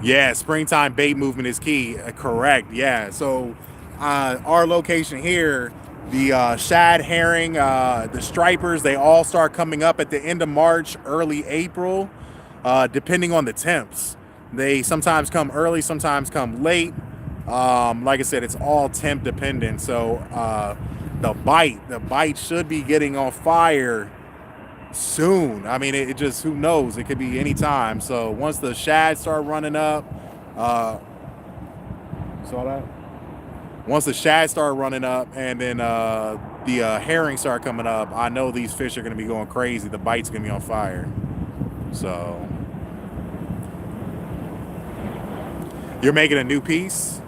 Yeah, springtime bait movement is key. Correct. Yeah. So our location here, the shad, herring, the stripers, they all start coming up at the end of March, early April, depending on the temps. They sometimes come early, sometimes come late. Like I said, it's all temp dependent. So the bite should be getting on fire soon. I mean, it just, who knows? It could be any time. So once the shad start running up, saw that? Once the shad start running up, and then the herring start coming up, I know these fish are going to be going crazy. The bite's going to be on fire. So you're making a new piece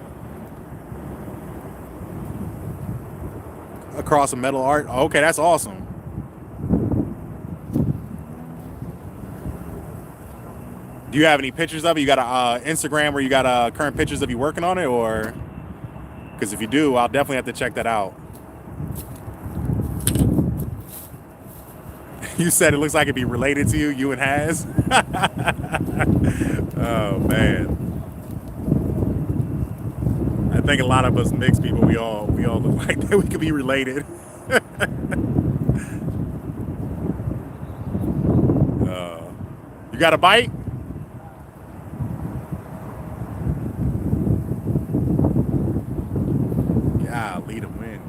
across a metal art. Okay, that's awesome. Do you have any pictures of it? You got a Instagram where you got current pictures of you working on it, or? Because if you do, I'll definitely have to check that out. You said it looks like it'd be related to you and Has. Oh man, I think a lot of us mixed people, we all look like that we could be related. You got a bite? Golly, the wind.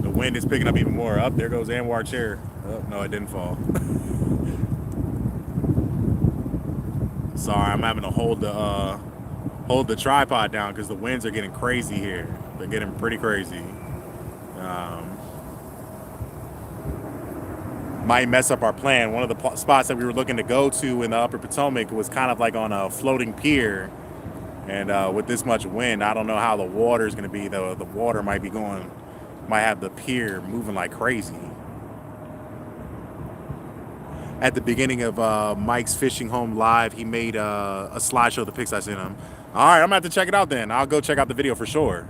The wind is picking up even more. Up there goes Anwar chair. Oh, no, it didn't fall. Sorry, I'm having to hold the tripod down because the winds are getting crazy here. They're getting pretty crazy. Might mess up our plan. One of the spots that we were looking to go to in the Upper Potomac was kind of like on a floating pier. And with this much wind, I don't know how the water is going to be, though. The water might have the pier moving like crazy. At the beginning of Mike's Fishing Home Live, he made a slideshow of the pics I sent him. All right, I'm going to have to check it out then. I'll go check out the video for sure.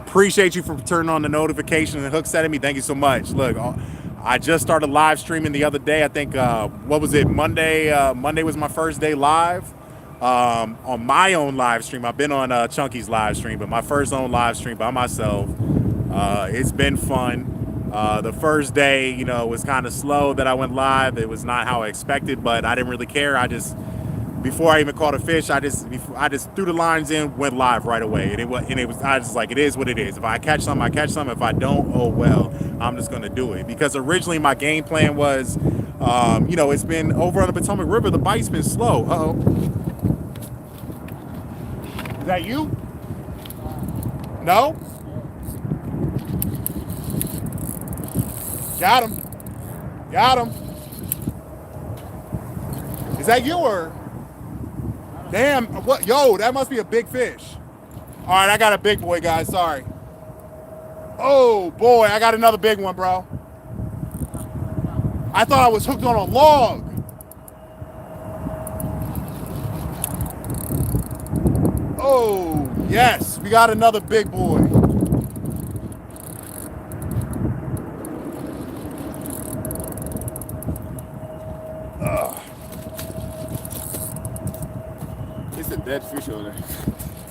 Appreciate you for turning on the notification and hook setting me. Thank you so much. Look, I just started live streaming the other day. I think, what was it, Monday? Monday was my first day live. On my own live stream. I've been on Chunky's live stream, but my first own live stream by myself. It's been fun. The first day, was kind of slow that I went live. It was not how I expected, but I didn't really care. Before I even caught a fish, I just threw the lines in, went live right away, I was like, it is what it is. If I catch some, I catch some. If I don't, oh well, I'm just gonna do it. Because originally my game plan was, it's been over on the Potomac River, the bite's been slow. Uh-oh. Is that you? No? Got him. Got him. Is that you or? Damn, what? Yo, that must be a big fish. All right, I got a big boy, guys. Sorry. Oh, boy, I got another big one, bro. I thought I was hooked on a log. Oh, yes, we got another big boy. dead fish over there.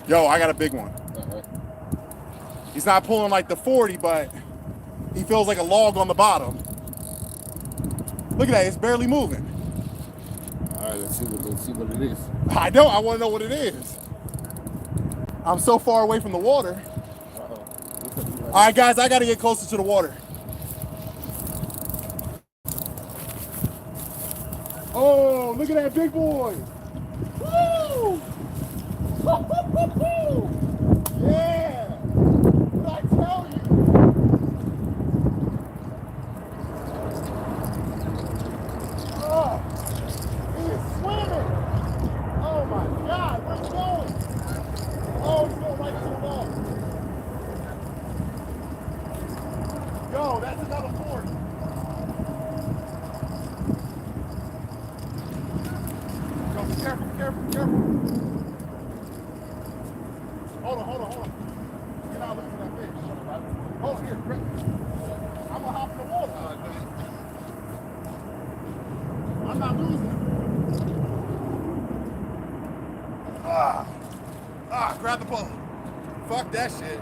Yo, I got a big one. Uh-huh. He's not pulling like the 40, but he feels like a log on the bottom. Look at that, it's barely moving. All right, let's see what it is. I know, I want to know what it is. I'm so far away from the water. Uh-oh. All right, guys, I got to get closer to the water. Oh, look at that big boy. Woo! Yeah! What I tell you? Oh, he is swimming. Oh my God, where's he going? Oh, he's going right to the wall. Yo, that's another 40. Yo, be careful, be careful, be careful. Hold on. You're not looking at that fish. Hold on, here, grip. I'm gonna hop in the water. I'm not losing it. Grab the pole. Fuck that shit.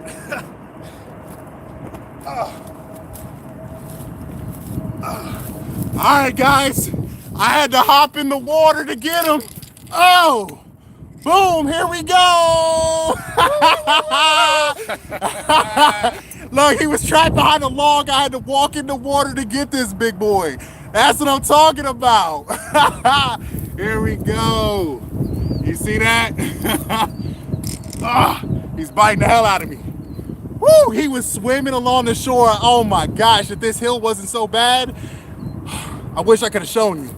All right, guys. I had to hop in the water to get him. Oh, boom, here we go. Look, he was trapped behind a log. I had to walk in the water to get this big boy. That's what I'm talking about. Here we go. You see that? He's biting the hell out of me. Woo, he was swimming along the shore. Oh my gosh, if this hill wasn't so bad, I wish I could have shown you.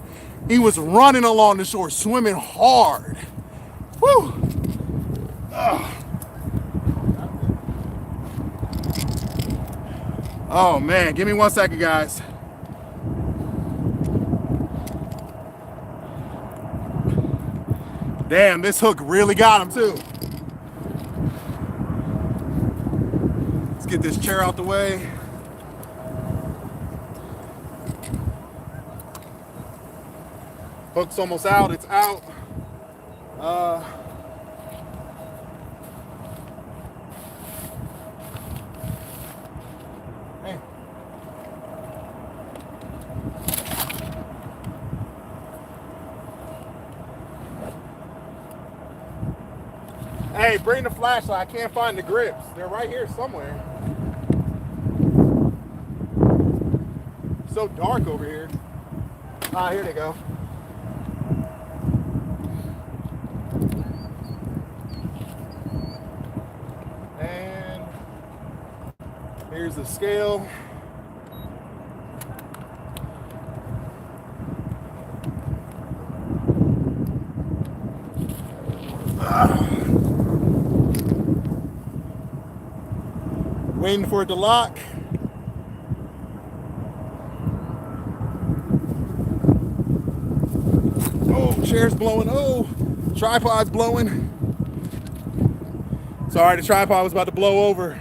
He was running along the shore, swimming hard. Woo. Oh man, give me 1 second, guys. Damn, this hook really got him too. Let's get this chair out the way. Hook's almost out, it's out. Hey. Hey, bring the flashlight. I can't find the grips. They're right here somewhere. So dark over here. Ah, here they go. And here's the scale. Waiting for it to lock. Oh, chair's blowing. Oh, tripod's blowing. Sorry, the tripod was about to blow over.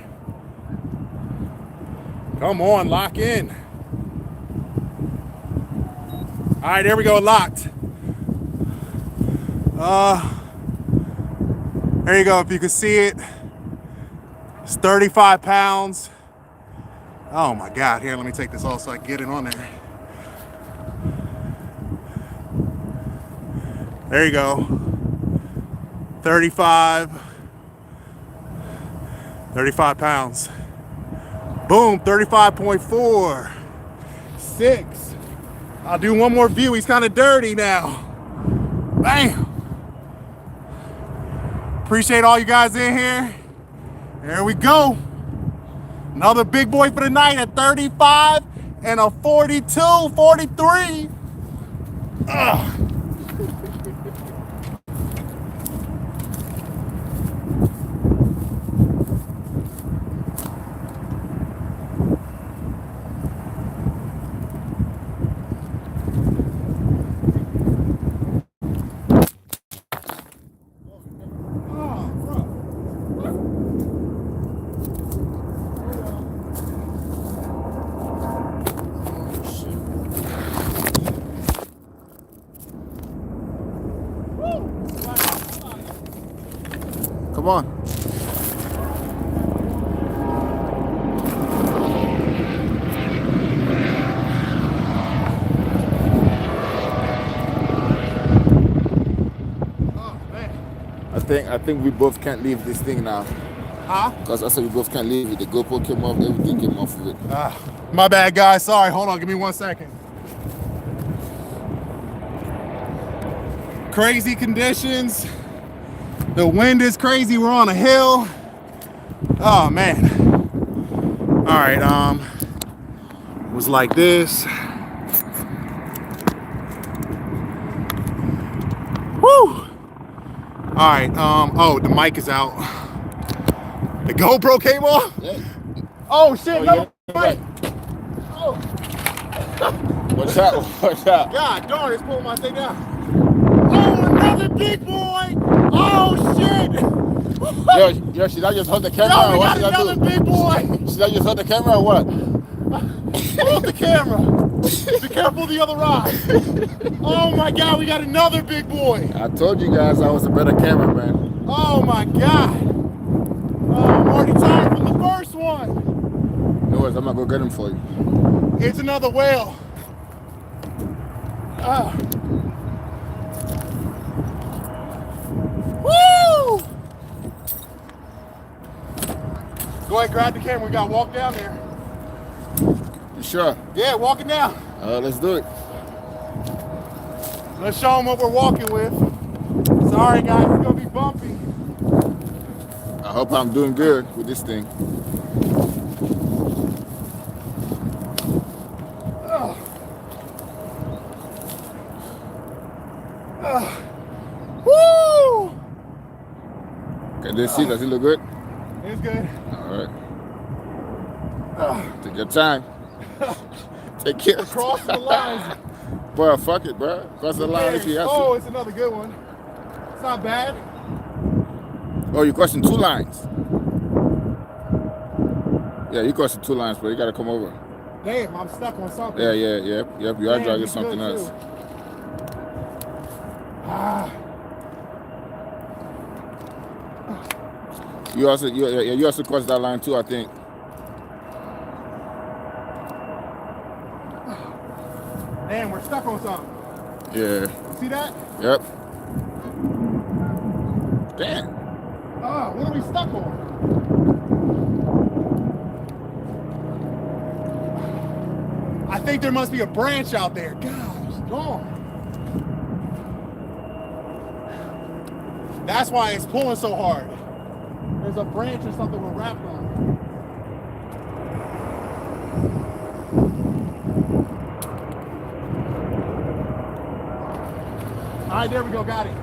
Come on, lock in. All right, there we go, locked. There you go, if you can see it. It's 35 pounds. Oh my God, here, let me take this off so I can get it on there. There you go. 35 pounds. Boom, 35.4. 6. I'll do one more view. He's kind of dirty now. Bam. Appreciate all you guys in here. There we go. Another big boy for the night at 35 and a 42, 43. Ugh. on. Oh man. I think we both can't leave this thing now. Huh? Because I said we both can't leave it. The GoPro came off, everything came off of it. My bad, guys. Sorry. Hold on. Give me 1 second. Crazy conditions. The wind is crazy. We're on a hill. Oh man. All right. It was like this. Woo. All right. Oh, the mic is out. The GoPro came off. Yeah. Oh shit. No. Yeah. Mic. Oh. Watch out, watch out. God darn, it's pulling my thing out. Oh, another big boy! Oh shit! Yo, should I just hold the camera Yo, or we what got should I another do? big boy! Should I just hold the camera or what? Hold the camera! Be careful of the other rod. Oh my god, we got another big boy! I told you guys I was a better cameraman. Oh my god! Oh, I'm already tired from the first one! No worries, I'm gonna go get him for you. It's another whale. Woo! Go ahead, grab the camera. We got to walk down there. You sure? Yeah, walking down. Let's do it. Let's show them what we're walking with. Sorry, guys, it's going to be bumpy. I hope I'm doing good with this thing. Woo! Can they see? Does it look good? It's good. All right. Take your time. Take your Cross the lines. Boy, fuck it, bro. Cross the line if you have Oh, to. it's another good one. It's not bad. Oh, you're crossing 2 lines. Yeah, you're crossing 2 lines, bro. You gotta come over. Damn, I'm stuck on something. Yeah. Yep. You are Damn, dragging you something good, else. too. Ah. You also crossed that line too, I think. Damn, we're stuck on something. Yeah. See that? Yep. Damn. Oh, what are we stuck on? I think there must be a branch out there. God, it's gone. That's why it's pulling so hard. There's a branch or something we're wrapped on. All right, there we go, got it.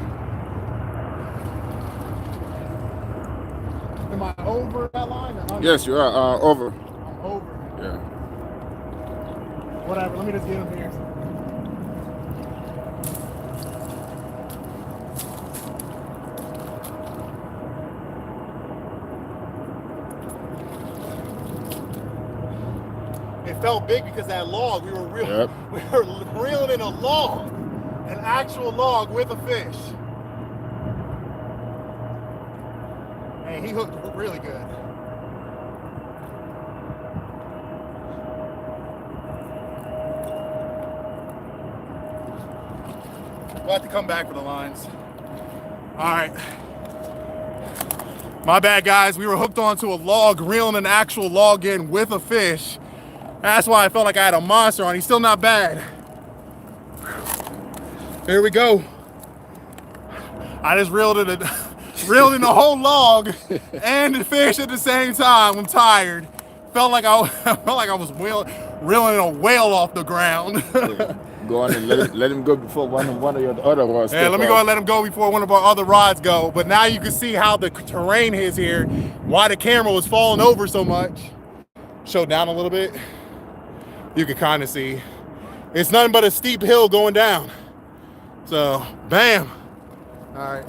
Am I over that line or under? Yes, you are over. I'm over. Yeah. Whatever, let me just get him here. It felt big because that log, we were Yep. we were reeling in a log, an actual log with a fish. And he hooked really good. We'll have to come back for the lines. All right. My bad, guys. We were hooked onto a log, reeling an actual log in with a fish. That's why I felt like I had a monster on. He's still not bad. Here we go. I just reeled in the whole log and the fish at the same time. I'm tired. Felt like I was reeling a whale off the ground. Go on and let him go before one of your other rods. Yeah, let me go and let him go before one of our other rods go. But now you can see how the terrain is here, why the camera was falling over so much. Show down a little bit. You can kind of see. It's nothing but a steep hill going down. So, bam. All right.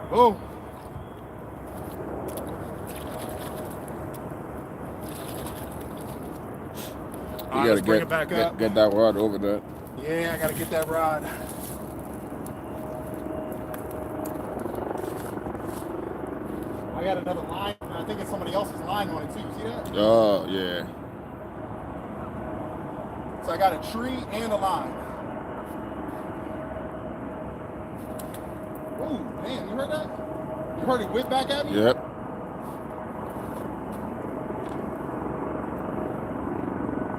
Boom. gotta let's bring it back up. get that rod over there. Yeah, I gotta get that rod. I got another line. I think it's somebody else's line on it too. You see that? Oh yeah. So I got a tree and a line. Oh, man, you heard that? You heard it whip back at me? Yep.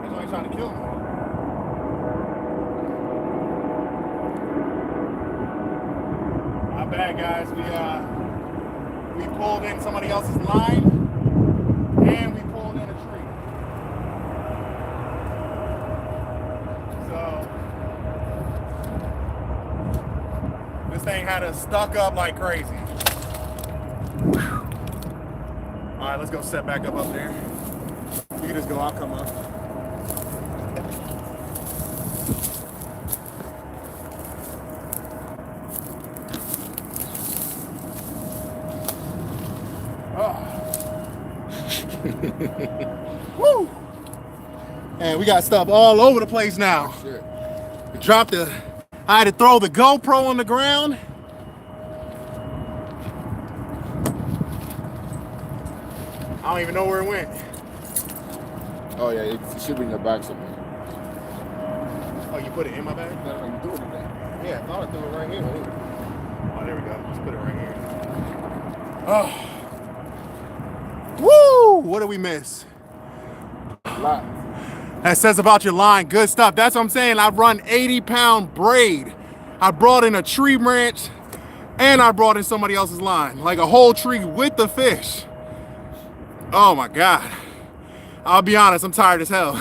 That's why he's trying to kill me. Not bad, guys. We pulled in somebody else's line, and we pulled in a tree. So this thing had us stuck up like crazy. All right, let's go set back up there. You can just go, I'll come up. Woo! And we got stuff all over the place now. Shit. I had to throw the GoPro on the ground. I don't even know where it went. Oh yeah, it should be in your bag somewhere. Oh, you put it in my bag? No, you do it in there. Yeah, I thought I threw it right here. Oh, there we go. Let's put it right here. Oh. Woo! What did we miss? Lot. That says about your line. Good stuff. That's what I'm saying. I run 80-pound braid. I brought in a tree branch and I brought in somebody else's line. Like a whole tree with the fish. Oh my God. I'll be honest, I'm tired as hell.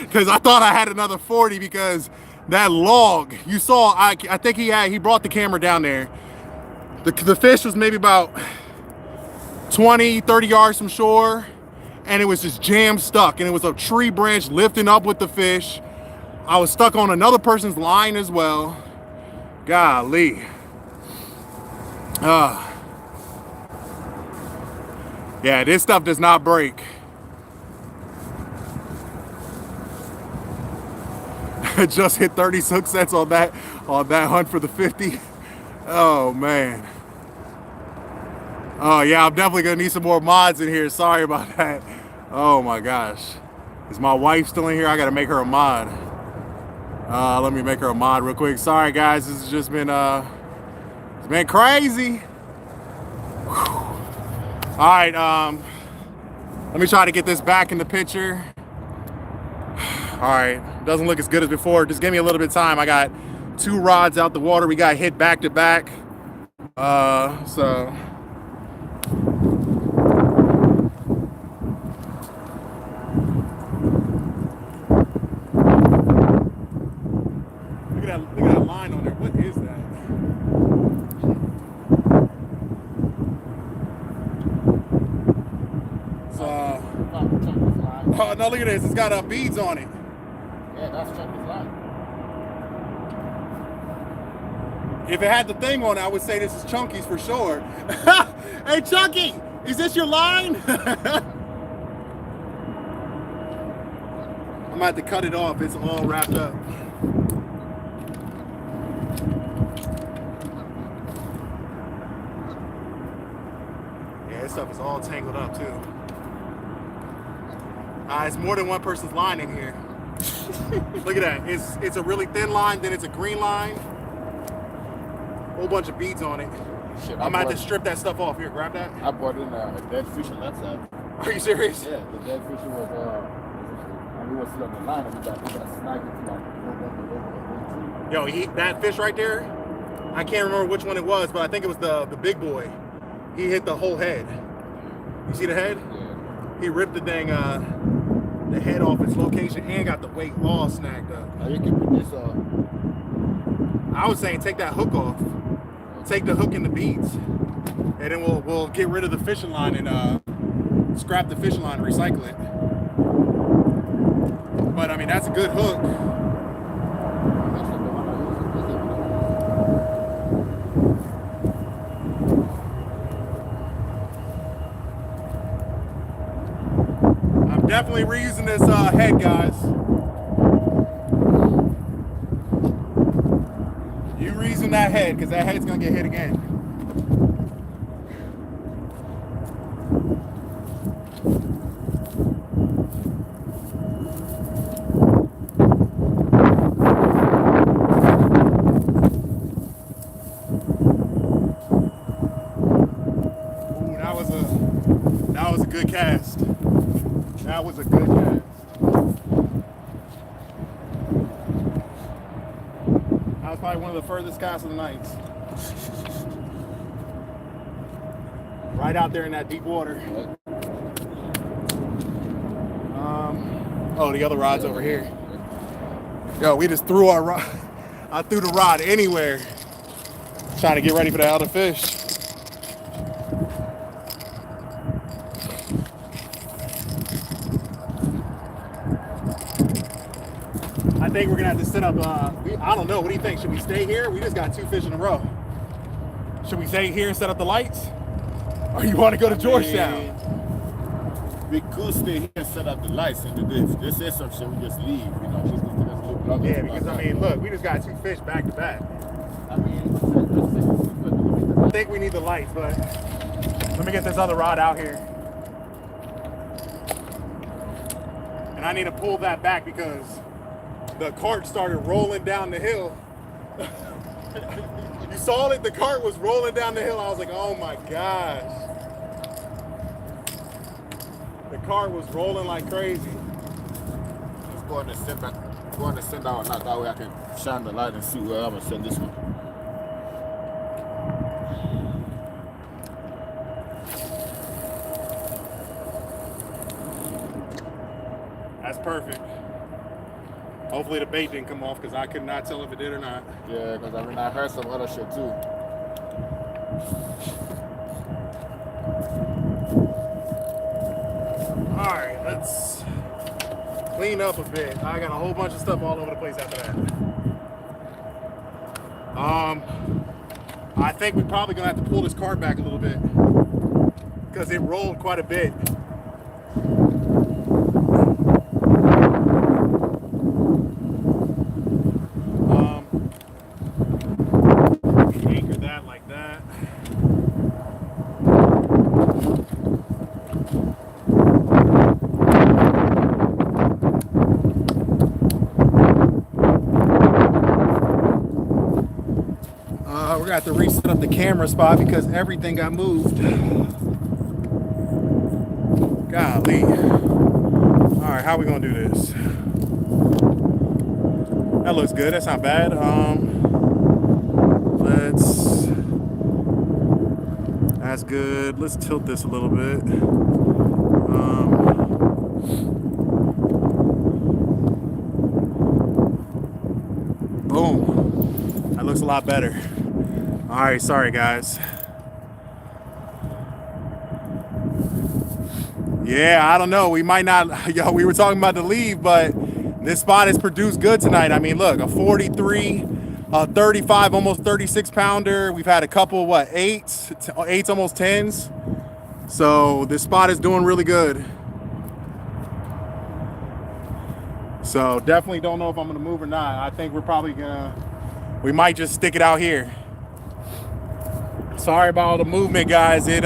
Because I thought I had another 40 because that log, you saw, I think he brought the camera down there. The fish was maybe about 20, 30 yards from shore, and it was just jam stuck, and it was a tree branch lifting up with the fish. I was stuck on another person's line as well. Golly. Yeah, this stuff does not break. Just hit 30 hook sets on that hunt for the 50. Oh man. Oh yeah, I'm definitely gonna need some more mods in here. Sorry about that. Oh my gosh. Is my wife still in here? I gotta make her a mod. Let me make her a mod real quick. Sorry guys, this has just been it's been crazy. Whew. All right, let me try to get this back in the picture. All right, doesn't look as good as before. Just give me a little bit of time. I got 2 rods out the water. We got hit back to back. So. Look at that line on there. What is that? Oh no, look at this. It's got beads on it. Yeah, that's Chunky's line. If it had the thing on it, I would say this is Chunky's for sure. Hey Chunky, is this your line? I'm gonna have to cut it off. It's all wrapped up. Yeah, this stuff is all tangled up too. It's more than one person's line in here. Look at that. It's a really thin line, then it's a green line. Whole bunch of beads on it. Shit, I'm about to strip that stuff off. Here, grab that. I brought in a dead fish on that side. Are you serious? Yeah, the dead fish was and we was still on the line and we got snagged into like Yo, that fish right there, I can't remember which one it was, but I think it was the big boy. He hit the whole head. You see the head? Yeah. He ripped the dang the head off its location and got the weight all snagged up. Now you can put this I was saying take that hook off. Take the hook and the beads. And then we'll get rid of the fishing line and scrap the fishing line and recycle it. But I mean that's a good hook. I'm definitely reusing this head, guys. using that head because that head's gonna get hit again. Ooh, that was a good cast. That was a good cast. That was probably one of the furthest casts of the night. Right out there in that deep water. Oh, the other rod's over here. Yo, we just threw our rod. I threw the rod anywhere. Trying to get ready for the other fish. I think we're gonna have to set up, I don't know, what do you think? Should we stay here? We just got 2 fish in a row. Should we stay here and set up the lights? Or you wanna go to Georgetown? We could stay here and set up the lights, and if they say some shit, we just leave. You know, just take us a little longer. Yeah, because I mean, look, we just got 2 fish back to back. I mean, I think we need the lights, but let me get this other rod out here. And I need to pull that back because the cart started rolling down the hill. You saw it? The cart was rolling down the hill. I was like, oh my gosh. The cart was rolling like crazy. let's go on and send back. Go on and send out now. That way I can shine the light and see where I'm gonna send this one. That's perfect. Hopefully the bait didn't come off because I could not tell if it did or not. Yeah, because I mean I heard some other shit too. All right, let's clean up a bit. I got a whole bunch of stuff all over the place after that. I think we're probably gonna have to pull this cart back a little bit because it rolled quite a bit. Anchor that like that. We're gonna have to reset up the camera spot because everything got moved. Golly. All right, how are we gonna do this? That looks good. That's not bad. That's good. Let's tilt this a little bit. Boom. That looks a lot better. All right, sorry guys. Yeah, I don't know. We might not, yo, we were talking about to leave, but this spot has produced good tonight. I mean, look, a 43, a 35, almost 36 pounder. We've had a couple, what, eights, almost 10s. So this spot is doing really good. So definitely don't know if I'm gonna move or not. I think we're probably we might just stick it out here. Sorry about all the movement, guys. It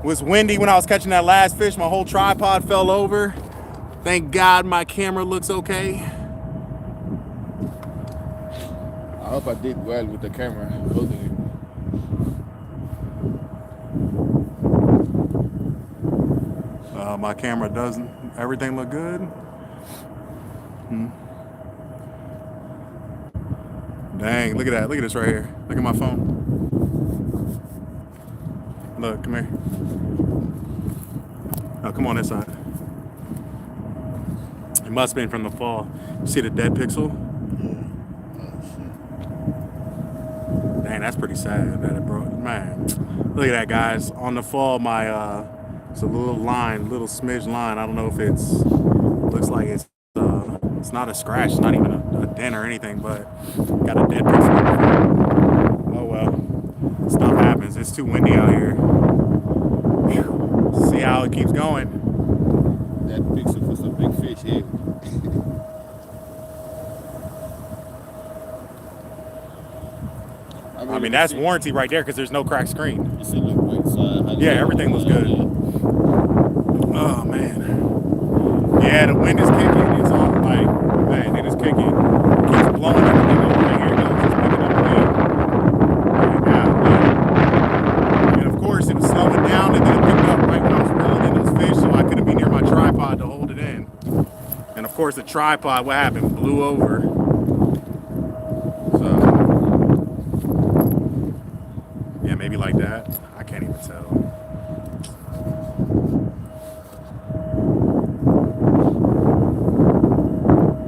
was windy when I was catching that last fish. My whole tripod fell over. Thank God my camera looks okay. I hope I did well with the camera holding it. My camera doesn't. Everything look good? Dang, look at that. Look at this right here. Look at my phone. Look, come here. Oh, come on this side. It must have been from the fall. You see the dead pixel? Dang, that's pretty sad that it broke. Man, look at that, guys. On the fall, my it's a little line, little smidge line. I don't know if it's looks like it's not a scratch, it's not even a dent or anything, but got a dead pixel. Oh well, stuff happens. It's too windy out here. See how it keeps going. that pixel for some big fish here. I mean, that's warranty right there because there's no cracked screen. You see, look, wait, so Yeah, everything was good. Oh, man. Yeah, the wind is kicking. It's all like, man, it is kicking. Keeps blowing everything over right here. It's just picking up wind. Yeah. And of course, it was slowing down and then it picked up right when I was reeling in those fish, so I couldn't be near my tripod to hold it in. And of course, the tripod, what happened? Blew over. So, yeah, maybe like that. I can't even tell.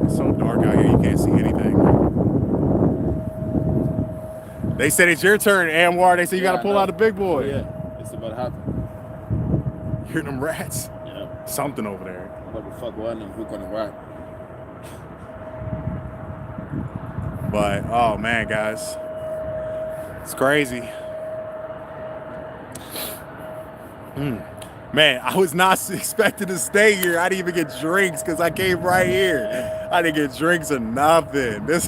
So dark out here, you can't see anything. They said it's your turn, Anwar. They said you gotta pull out the big boy. Oh, yeah, it's about to happen. You hear them rats? Yeah. Something over there. What the fuck, one of them hook on the rat. But, oh man, guys. It's crazy. Man, I was not expecting to stay here. I didn't even get drinks because I came right here. I didn't get drinks or nothing. This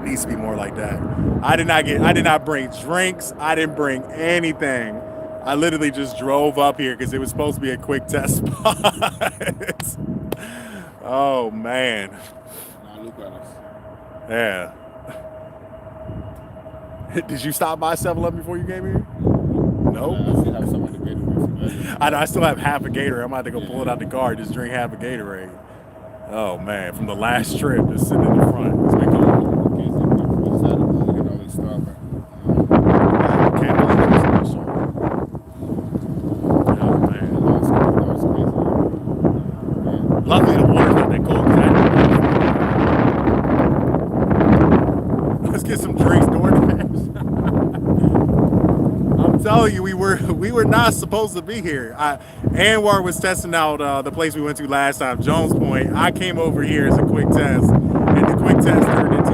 needs to be more like that. I did not bring drinks. I didn't bring anything. I literally just drove up here because it was supposed to be a quick test spot. Oh man. Now look at us. Yeah. Did you stop by 7-Eleven before you came here? No. I still have some of the Gatorade. I know. I still have half a Gatorade. I'm about to go pull it out the car and just drink half a Gatorade. Oh man, from the last trip, just sitting in the front. It's been cool. Can't believe it was special. Oh man. Luckily the water's not that cold. Let's get some drinks, DoorDash. I'm telling you, we were not supposed to be here. Anwar was testing out the place we went to last time, Jones Point. I came over here as a quick test, and the quick test turned into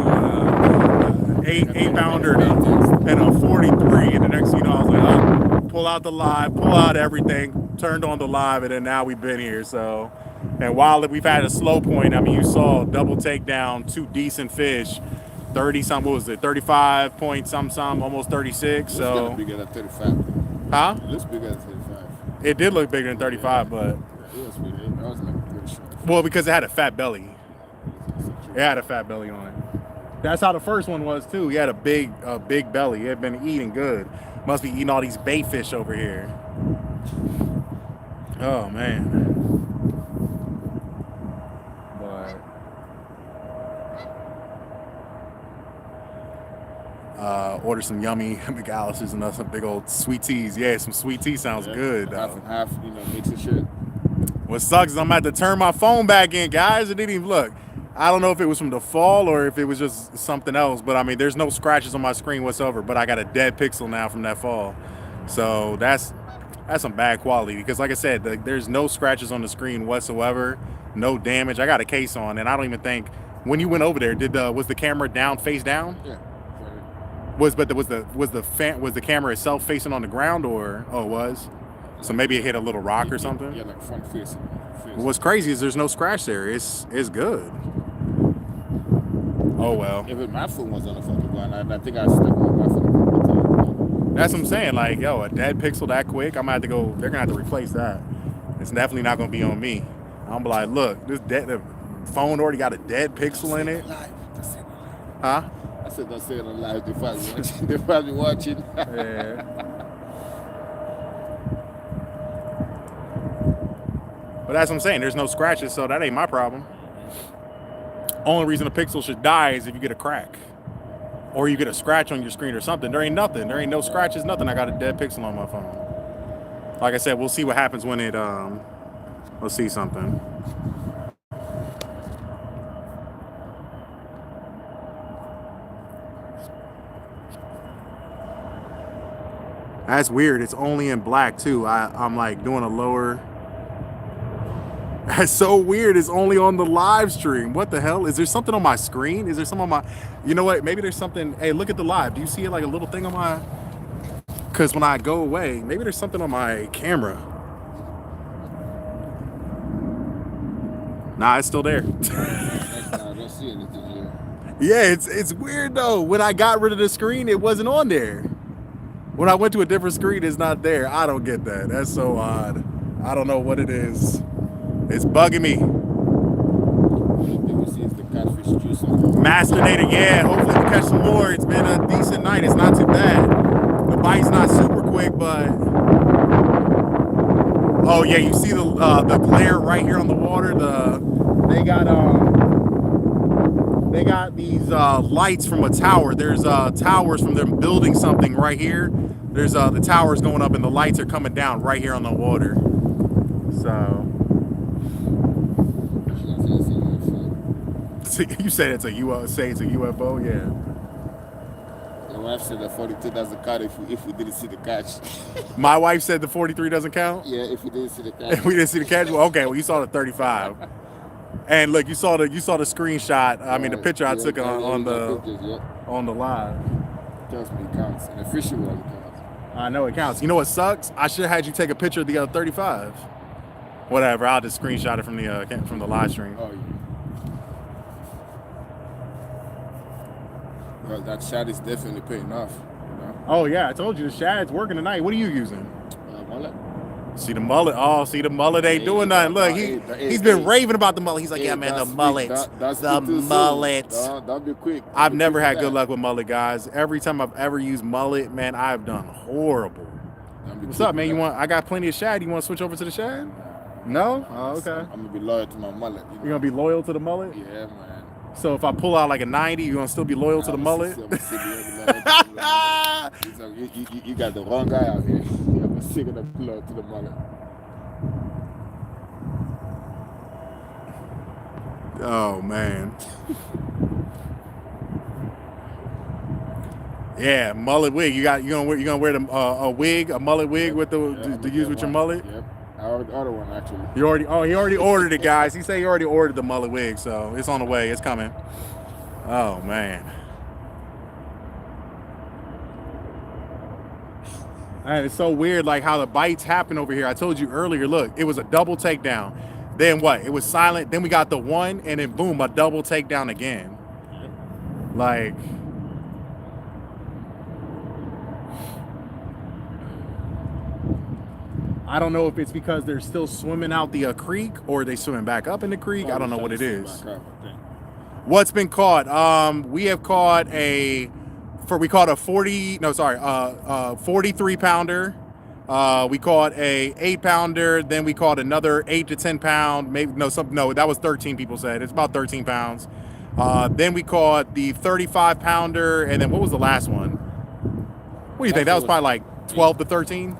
eight pounder and a 43. And the next thing you know, I was like, oh, pull out the live, pull out everything, turned on the live, and then now we've been here. So, and while we've had a slow point, I mean, you saw double takedown, 2 decent fish. 30 something, what was it? 35 point some, almost 36. So bigger than 35. Huh? It looks bigger than 35. It did look bigger than 35, but It was bigger. I was like pretty sure. well, because it had a fat belly. It had a fat belly on it. That's how the first one was too. He had a big belly. He had been eating good. Must be eating all these bait fish over here. Oh man. Order some yummy McAllister's and some big old sweet teas. Yeah, some sweet tea sounds good. Half and half, mix of shit. What sucks is I'm about to turn my phone back in, guys. It didn't even look. I don't know if it was from the fall or if it was just something else, but I mean, there's no scratches on my screen whatsoever, but I got a dead pixel now from that fall. So that's some bad quality because like I said, there's no scratches on the screen whatsoever, no damage. I got a case on and I don't even think, when you went over there, was the camera face down? Yeah. Was the camera itself facing on the ground or it was? So maybe it hit a little rock or something? Yeah, like front facing. What's crazy is there's no scratch there. It's good. Oh well. Even my phone was on the fucking ground. I think I stuck on my phone. That's what I'm saying. Like, yo, a dead pixel that quick, I'm gonna have to go. They're gonna have to replace that. It's definitely not gonna be on me. I'm like, look, the phone already got a dead pixel in it. Huh? I said, don't say it on live. They're probably watching. Yeah. But that's what I'm saying. There's no scratches, so that ain't my problem. Only reason a pixel should die is if you get a crack. Or you get a scratch on your screen or something. There ain't nothing. There ain't no scratches, nothing. I got a dead pixel on my phone. Like I said, we'll see what happens when it, we'll see something. That's weird. It's only in black too. I'm like doing a lower. That's so weird. It's only on the live stream. What the hell? Is there something on my screen? Is there something on my? You know what? Maybe there's something. Hey, look at the live. Do you see it like a little thing on my? Because when I go away, maybe there's something on my camera. Nah, it's still there. I don't see anything here. Yeah, it's weird though. When I got rid of the screen, it wasn't on there. When I went to a different screen, it's not there. I don't get that. That's so odd. I don't know what it is. It's bugging me. Only thing we see is the catfish juice on the Mastinator, yeah. Hopefully we catch some more. It's been a decent night. It's not too bad. The bite's not super quick, but oh yeah, you see the glare right here on the water. They got these lights from a tower. There's towers from them building something right here. There's the towers going up and the lights are coming down right here on the water. So you said it's a UFO, yeah. My wife said the 42 doesn't count if we didn't see the catch. My wife said the 43 doesn't count. Yeah, if we didn't see the catch. We didn't see the catch. Well, okay, well you saw the 35. And look, you saw the screenshot. I mean, the picture I took on the live. Trust me, it counts. And the fishing one counts. I know it counts. You know what sucks? I should have had you take a picture of the other 35. Whatever. I'll just screenshot it from the live stream. Oh yeah. Well, that shot is definitely paying off. You know? Oh yeah, I told you the shad's working tonight. What are you using? Mullet. See the mullet. Oh, see the mullet ain't doing nothing. Look, he's been raving about the mullet. He's like, yeah, man, the mullet. The mullet. Don't be quick. I've never had good luck with mullet, guys. Every time I've ever used mullet, man, I've done horrible. What's up, man? I got plenty of shad. You want to switch over to the shad? No? Oh, okay. I'm gonna be loyal to my mullet. You know? You're gonna be loyal to the mullet? Yeah, man. So if I pull out like a 90, you're gonna still be loyal to the mullet? You got the wrong guy out here. I'm still gonna be loyal to the mullet. Oh man. Yeah, mullet wig. You're gonna wear a wig, a mullet wig with to use with your mullet. Yep. I already ordered one actually. He already ordered it, guys. He said he already ordered the mullet wig, so it's on the way. It's coming. Oh man. And it's so weird, like how the bites happen over here. I told you earlier. Look, it was a double takedown. Then what? It was silent. Then we got the one, and then boom, a double takedown again. Like. I don't know if it's because they're still swimming out the creek or they swimming back up in the creek. I don't know what it is. What's been caught? We have caught we caught a 43 pounder. We caught a 8 pounder. Then we caught another 8 to 10 pound. That was 13. People said it's about 13 pounds. Then we caught the 35 pounder, and then what was the last one? What do you think? That was probably like 12 to 13.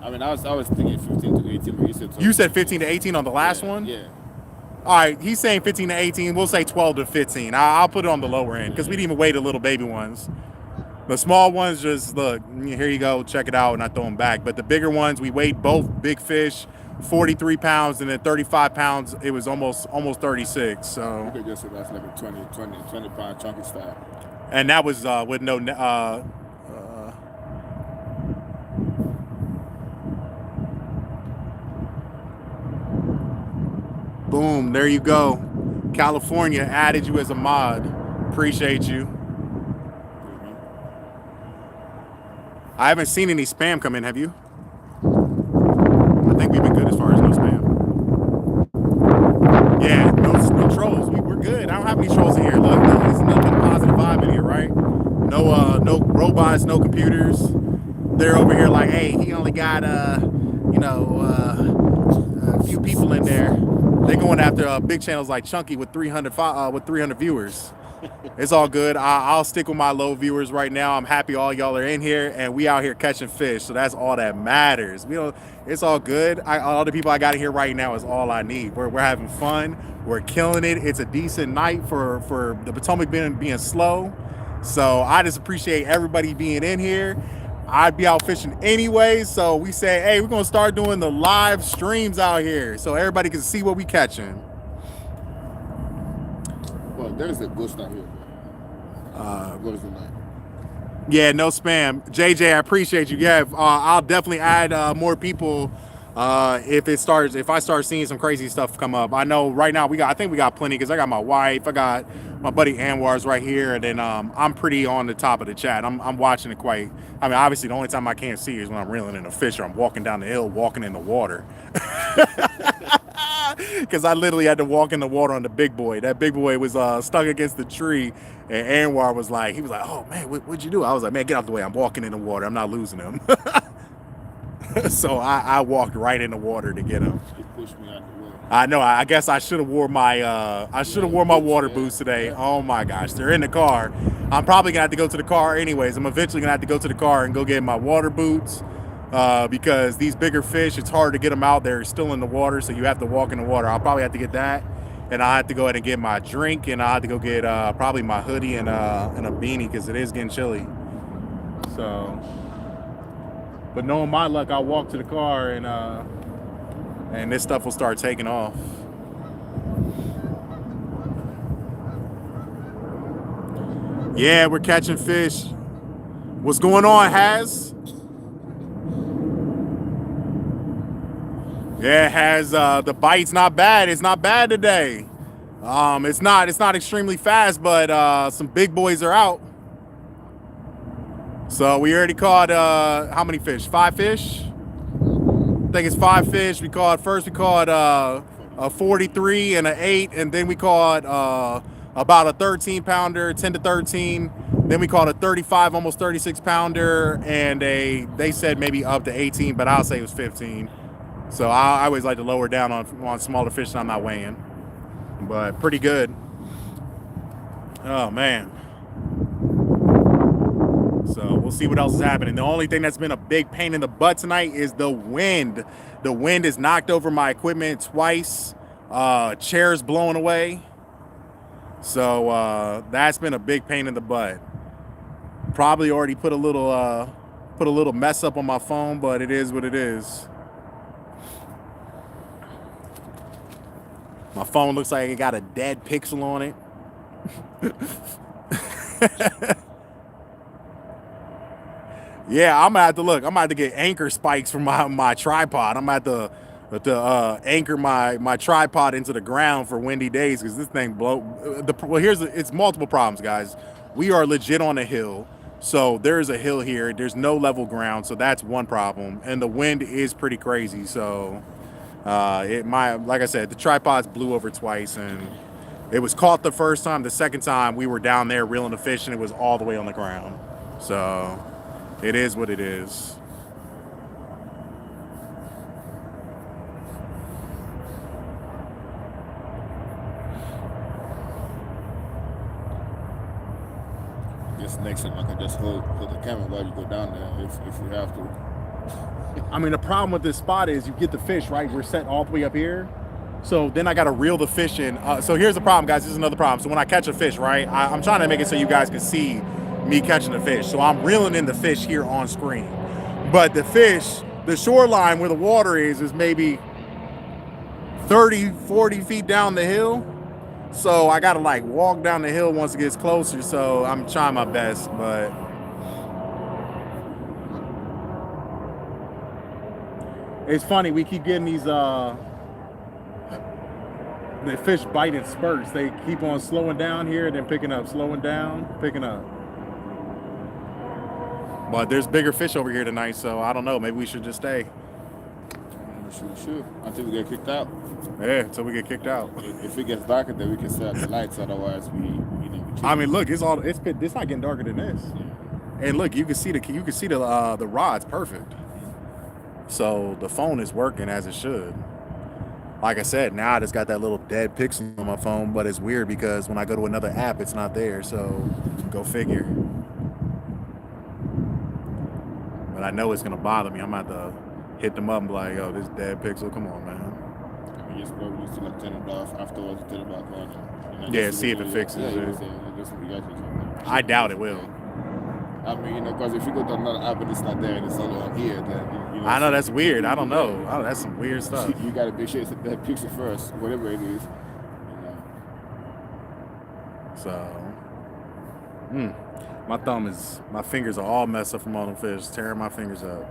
I mean, I was thinking 15 to 18, but you said 12. You said 15 to 18 on the last one? Yeah. All right, he's saying 15 to 18. We'll say 12 to 15. I'll put it on the lower end because we didn't even weigh the little baby ones. The small ones, just look, here you go, check it out, and I throw them back. But the bigger ones, we weighed both big fish, 43 pounds, and then 35 pounds. It was almost 36. So you could just say that's like a 20 pound chunky style. And that was with no. Boom, there you go. California added you as a mod. Appreciate you. I haven't seen any spam come in, have you? I think we've been good as far as no spam. Yeah, no trolls. We're good. I don't have any trolls in here. Look, there's nothing positive vibe in here, right? No robots, no computers. They're over here like, hey, he only got a few people in there. They're going after big channels like Chunky with 300 viewers. It's all good. I'll stick with my low viewers right now. I'm happy all y'all are in here, and we out here catching fish. So that's all that matters. It's all good. All the people I got in here right now is all I need. We're having fun. We're killing it. It's a decent night for the Potomac being slow. So I just appreciate everybody being in here. I'd be out fishing anyway, so we say, hey, we're gonna start doing the live streams out here so everybody can see what we catching. Well, there's a ghost out here. What is the night? Yeah, no spam. JJ, I appreciate you. Yeah, I'll definitely add more people If I start seeing some crazy stuff come up, I know right now I think we got plenty because I got my wife, I got my buddy Anwar's right here, and then I'm pretty on the top of the chat. I'm watching it quite. I mean, obviously the only time I can't see is when I'm reeling in a fish or I'm walking down the hill, walking in the water. Because I literally had to walk in the water on the big boy. That big boy was stuck against the tree, and Anwar was like, "Oh man, what'd you do?" I was like, "Man, get out the way. I'm walking in the water. I'm not losing him." So I walked right in the water to get him. He pushed me out the way. I know. I guess I should have wore my water Yeah, boots today. yeah. Oh my gosh, they're in the car. I'm probably gonna have to go to the car anyways. I'm eventually gonna have to go to the car and go get my water boots because these bigger fish, it's hard to get them out. They're still in the water, so you have to walk in the water. I'll probably have to get that, and I have to go ahead and get my drink, and I have to go get probably my hoodie and a beanie because it is getting chilly. So, but knowing my luck, I'll walk to the car and this stuff will start taking off. Yeah, we're catching fish. What's going on, Haz? Yeah, Haz, the bite's not bad. It's not bad today. It's not extremely fast, but some big boys are out. So we already caught how many fish? 5 fish? I think it's 5 fish. We caught a 43 and an 8, and then we caught about a 13 pounder, 10 to 13. Then we caught a 35, almost 36 pounder, and they said maybe up to 18, but I'll say it was 15. So I always like to lower down on smaller fish that I'm not weighing, but pretty good. Oh man. So we'll see what else is happening. The only thing that's been a big pain in the butt tonight is the wind. The wind has knocked over my equipment twice. Chairs blowing away. So that's been a big pain in the butt. Probably already put a little mess up on my phone, but it is what it is. My phone looks like it got a dead pixel on it. Yeah, I'm gonna have to look. I'm gonna have to get anchor spikes for my tripod. I'm gonna have to anchor my tripod into the ground for windy days because this thing it's multiple problems, guys. We are legit on a hill, so there's a hill here. There's no level ground, so that's one problem, and the wind is pretty crazy. So like I said, the tripods blew over twice, and it was caught the first time. The second time we were down there reeling the fish, and it was all the way on the ground. So it is what it is. Guess next time I can just hold the camera while you go down there if you have to. I mean, the problem with this spot is you get the fish, right? We're set all the way up here. So then I got to reel the fish in. So here's the problem, guys. This is another problem. So when I catch a fish, right, I'm trying to make it so you guys can see me catching the fish. So I'm reeling in the fish here on screen. But the fish, the shoreline where the water is maybe 30, 40 feet down the hill. So I got to like walk down the hill once it gets closer. So I'm trying my best, but it's funny. We keep getting these, the fish bite in spurts. They keep on slowing down here, then picking up, slowing down, picking up. But there's bigger fish over here tonight, so I don't know. Maybe we should just stay. Sure. Until we get kicked out. Yeah, until we get kicked out. If it gets darker, then we can set up the lights. Otherwise, we I mean, look, it's not getting darker than this. Yeah. And look, you can see the rod's perfect. So the phone is working as it should. Like I said, now I just got that little dead pixel on my phone, but it's weird because when I go to another app, it's not there. So go figure. But I know it's gonna bother me. I'm about to hit them up and be like, "Yo, this dead pixel, come on, man." I mean, just probably just like turn it off afterwards, turn it back on. And Yeah, see if it fixes it. I doubt it will. I mean, because if you go to another app and it's not there and it's only on here, then I know that's weird. I don't know. That's some weird stuff. You gotta make sure it's that picture first, whatever it is. So, my fingers are all messed up from all the fish, tearing my fingers up.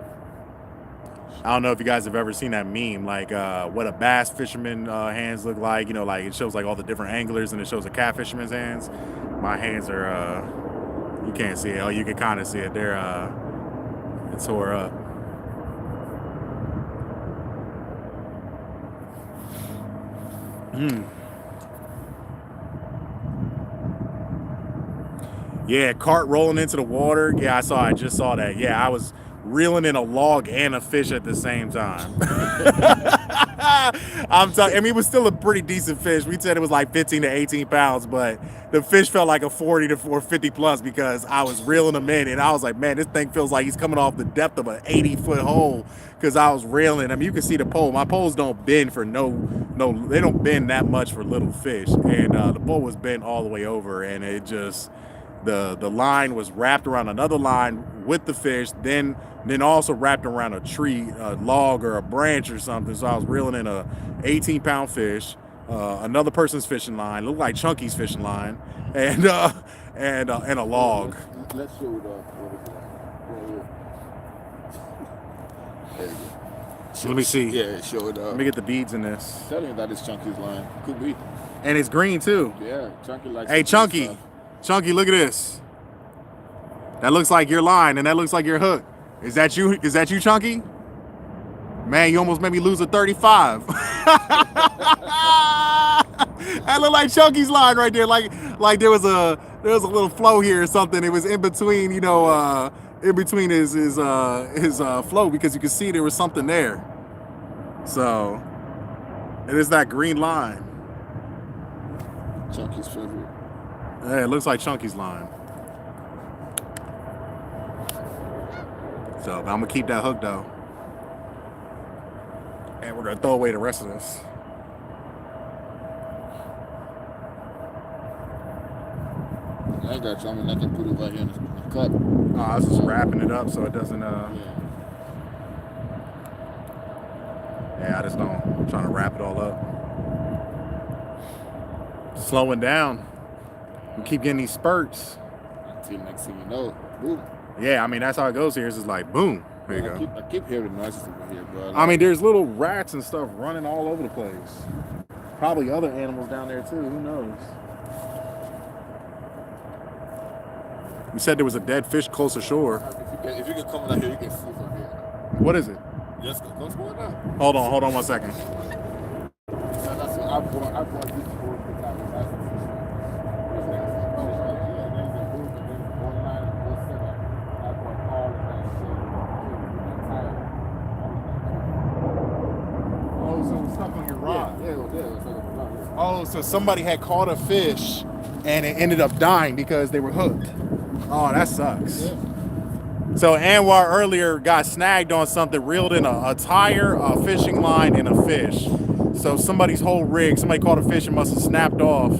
I don't know if you guys have ever seen that meme, like what a bass fisherman hands look like. You know, like it shows like all the different anglers, and it shows a catfisherman's hands. My hands are, you can't see it. Oh, you can kind of see it. They're, it's tore up. Yeah, cart rolling into the water. Yeah, I just saw that. Yeah, I was reeling in a log and a fish at the same time. I'm telling. I mean, it was still a pretty decent fish. We said it was like 15 to 18 pounds, but the fish felt like a 40 to 50 plus because I was reeling him in, and I was like, man, this thing feels like he's coming off the depth of an 80-foot hole because I was reeling. I mean, you can see the pole. My poles don't bend for no. They don't bend that much for little fish, and the pole was bent all the way over, and it just. The line was wrapped around another line with the fish, then also wrapped around a tree, a log or a branch or something. So I was reeling in a 18-pound fish, another person's fishing line, looked like Chunky's fishing line, and a log. Let's show it off. There you go. Let me see. Yeah, show it off. Let me get the beads in this. I'm telling you that is Chunky's line. Could be. And it's green too. Yeah, Chunky likes. Hey, Chunky. Stuff. Chunky, look at this. That looks like your line, and that looks like your hook. Is that you? Is that you, Chunky? Man, you almost made me lose a 35. That looked like Chunky's line right there. Like there was a little flow here or something. It was in between, you know, in between his flow because you could see there was something there. So it is that green line. Chunky's favorite. Yeah, it looks like Chunky's line. So, but I'm gonna keep that hook though. And we're gonna throw away the rest of this. I got you. I mean, I can put it right here in the cup. I was just wrapping it up so it doesn't, yeah, I just don't, I'm trying to wrap it all up. Slowing down. We keep getting these spurts. Until next thing you know, boom. Yeah, I mean, that's how it goes here. It's just like, boom. There you go. I keep hearing noises over here, bro. I mean, there's little rats and stuff running all over the place. Probably other animals down there, too. Who knows? You said there was a dead fish close ashore. If you can come down here, you can see from here. What is it? Just go on now. Hold on 1 second. So that's what I'm going to do for the time. Stuck on your rod. Oh, so somebody had caught a fish and it ended up dying because they were hooked. Oh, that sucks. Yeah. So Anwar earlier got snagged on something, reeled in a tire, a fishing line, and a fish. So somebody's whole rig, somebody caught a fish and must have snapped off,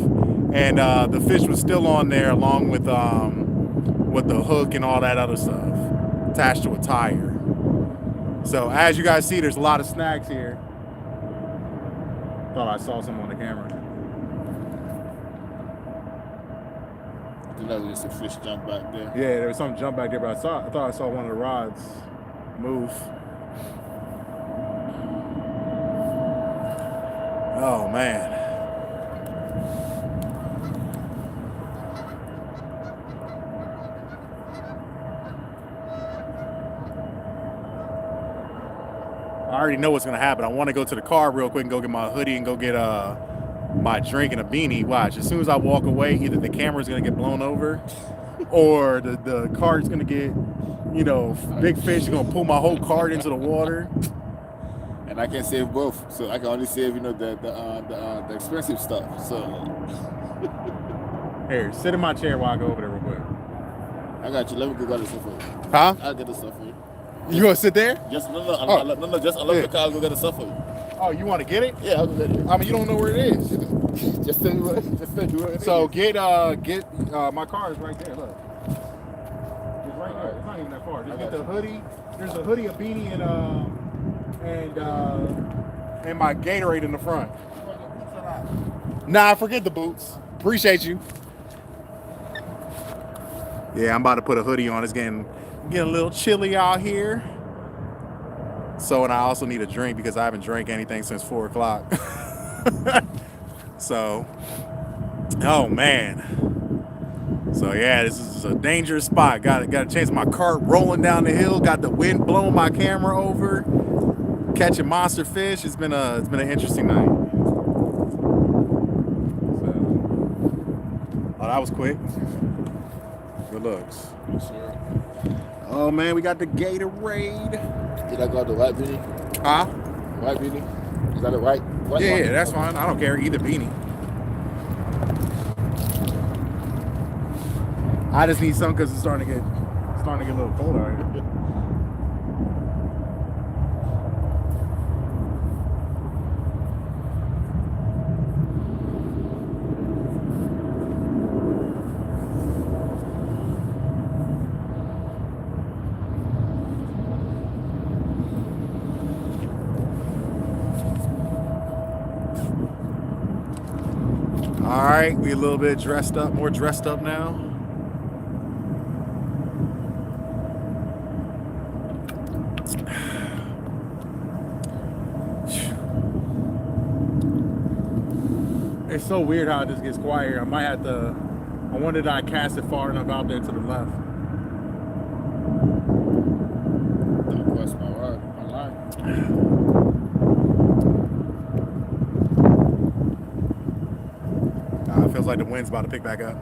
and the fish was still on there along with the hook and all that other stuff attached to a tire. So as you guys see, there's a lot of snags here. Thought I saw some on the camera. That was just a fish jump back there. Yeah, there was some jump back there, but I thought I saw one of the rods move. Oh man. I already know what's gonna happen. I want to go to the car real quick and go get my hoodie and go get my drink and a beanie. Watch, as soon as I walk away, either the camera's gonna get blown over or the cart's gonna get, you know, big fish are gonna pull my whole cart into the water. And I can save both, so I can only save, you know, the expensive stuff. So here, sit in my chair while I go over there real quick. I got you. Let me go get the stuff for you. Huh? I'll get the stuff for you. You gonna sit there? Just no, just unlock Yeah. the car. I'll go get the stuff for you. Oh, you want to get it? Yeah, I'll go get it. I mean, you don't know where it is. Just tell me what. So get my car is right there. Look, it's right there. It's not even that far. Just get the hoodie. There's a hoodie, a beanie, and my Gatorade in the front. Nah, forget the boots. Appreciate you. Yeah, I'm about to put a hoodie on. It's getting a little chilly out here. So, and I also need a drink because I haven't drank anything since 4 o'clock. So, oh man. So yeah, this is a dangerous spot. Got a chance. My cart rolling down the hill. Got the wind blowing my camera over. Catching monster fish. It's been an interesting night. So, oh, that was quick. Good looks. Sure. Oh man, we got the Gatorade. Did I go the white beanie? Huh? White beanie? Is that a white? Yeah, one? yeah, that's fine. I don't care. Either beanie. I just need some because it's starting to get a little cold out here. All right, we a little bit dressed up, more dressed up now. It's so weird how it just gets quiet here. I might have to, I wonder did I cast it far enough out there to the left. Don't question my word. My line. It feels like the wind's about to pick back up.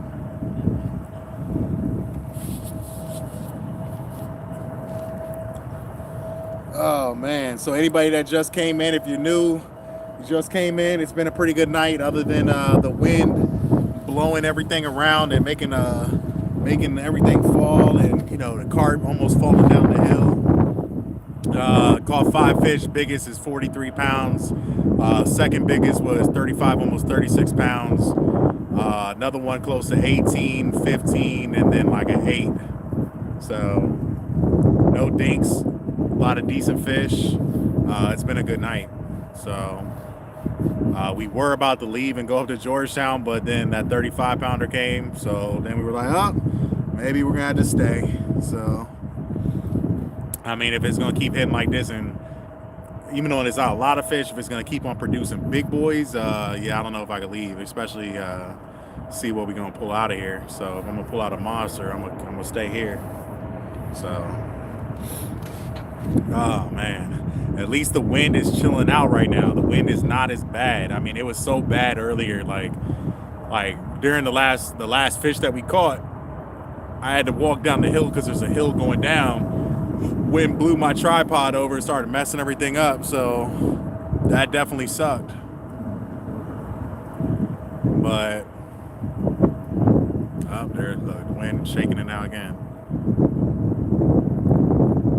Oh man, so anybody that just came in, if you're new, you just came in, it's been a pretty good night other than the wind blowing everything around and making everything fall, and you know the cart almost falling down the hill. Caught 5 fish. Biggest is 43 pounds. Second biggest was 35, almost 36 pounds. Another one close to 18, 15, and then like an 8. So no dinks, a lot of decent fish. It's been a good night. So we were about to leave and go up to Georgetown, but then that 35 pounder came. So then we were like, oh, maybe we're gonna have to stay. So I mean, if it's gonna keep hitting like this, and even though there's not a lot of fish, if it's gonna keep on producing big boys, yeah, I don't know if I could leave, especially see what we're gonna pull out of here. So if I'm gonna pull out a monster, I'm gonna stay here. So, oh man, at least the wind is chilling out right now. The wind is not as bad. I mean, it was so bad earlier, like during the last fish that we caught, I had to walk down the hill because there's a hill going down. Wind blew my tripod over and started messing everything up, so that definitely sucked. But oh, there's the wind shaking it now again.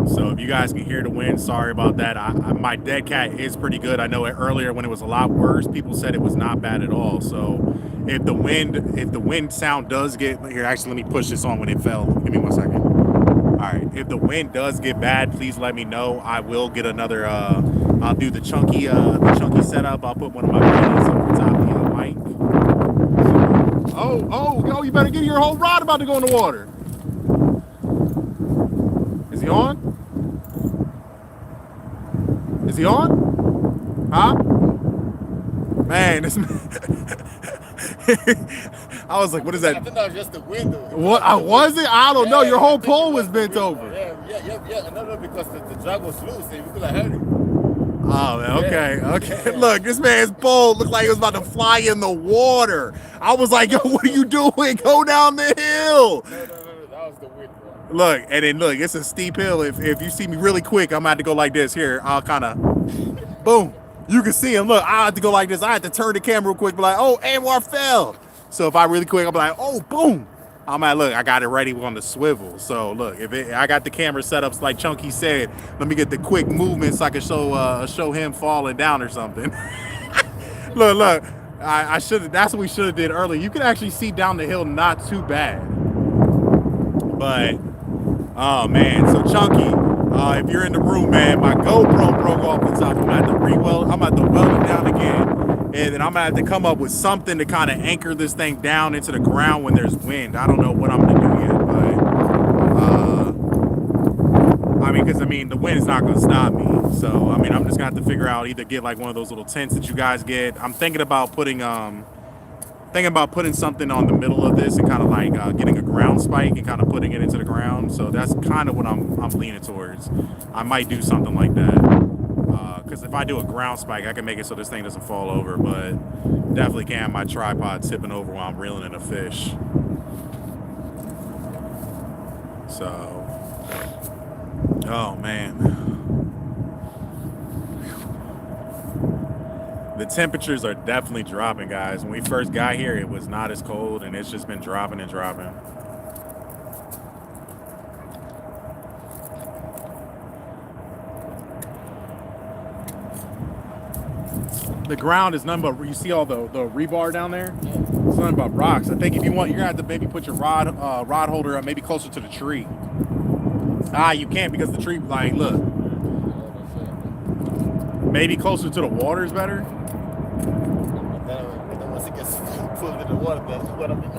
So if you guys can hear the wind, sorry about that. My dead cat is pretty good. I know it earlier when it was a lot worse, people said it was not bad at all. So if the wind sound does get here, actually let me push this on when it fell. Give me 1 second. All right, if the wind does get bad, please let me know. I will get another. I'll do the chunky setup. I'll put one of my buddies over the top of the mic. Oh! You better get your whole rod about to go in the water. Is he on? Is he on? Huh? Man, this. I was like, what is that? I think that was just the wind. What? Was it? I don't know. Your whole pole was bent over. Yeah. No, because the drag was loose and we could have heard it. Oh, man, okay. Yeah. Look, this man's pole looked like it was about to fly in the water. I was like, yo, what are you doing? Go down the hill. No, that was the wind, bro. Look, and then look, it's a steep hill. If you see me really quick, I'm gonna have to go like this. Here, I'll kind of, boom. You can see him. Look, I have to go like this. I have to turn the camera real quick, be like, oh, Anwar fell. So if I really quick, I'll be like, oh, boom. I'm like, look, I got it ready on the swivel. So look, I got the camera set up like Chunky said. Let me get the quick movement so I can show him falling down or something. look, I should. That's what we should have did earlier. You can actually see down the hill, not too bad. But oh man, so Chunky, if you're in the room, man, my GoPro broke off the top. I'm gonna have to reweld. I'm gonna have to weld it down again. And then I'm gonna have to come up with something to kind of anchor this thing down into the ground when there's wind. I don't know what I'm gonna do yet, but I mean, because the wind is not gonna stop me. So I mean, I'm just gonna have to figure out either get like one of those little tents that you guys get. I'm thinking about putting something on the middle of this and kind of like getting a ground spike and kind of putting it into the ground. So that's kind of what I'm leaning towards. I might do something like that because if I do a ground spike, I can make it so this thing doesn't fall over. But definitely can't have my tripod tipping over while I'm reeling in a fish. So, oh man. The temperatures are definitely dropping, guys. When we first got here, it was not as cold, and it's just been dropping and dropping. The ground is nothing but, you see all the rebar down there? It's nothing but rocks. I think if you want, you're gonna have to maybe put your rod holder up maybe closer to the tree. You can't because the tree, like, look. Maybe closer to the water is better. Once it gets pulled in the water, that's what I mean.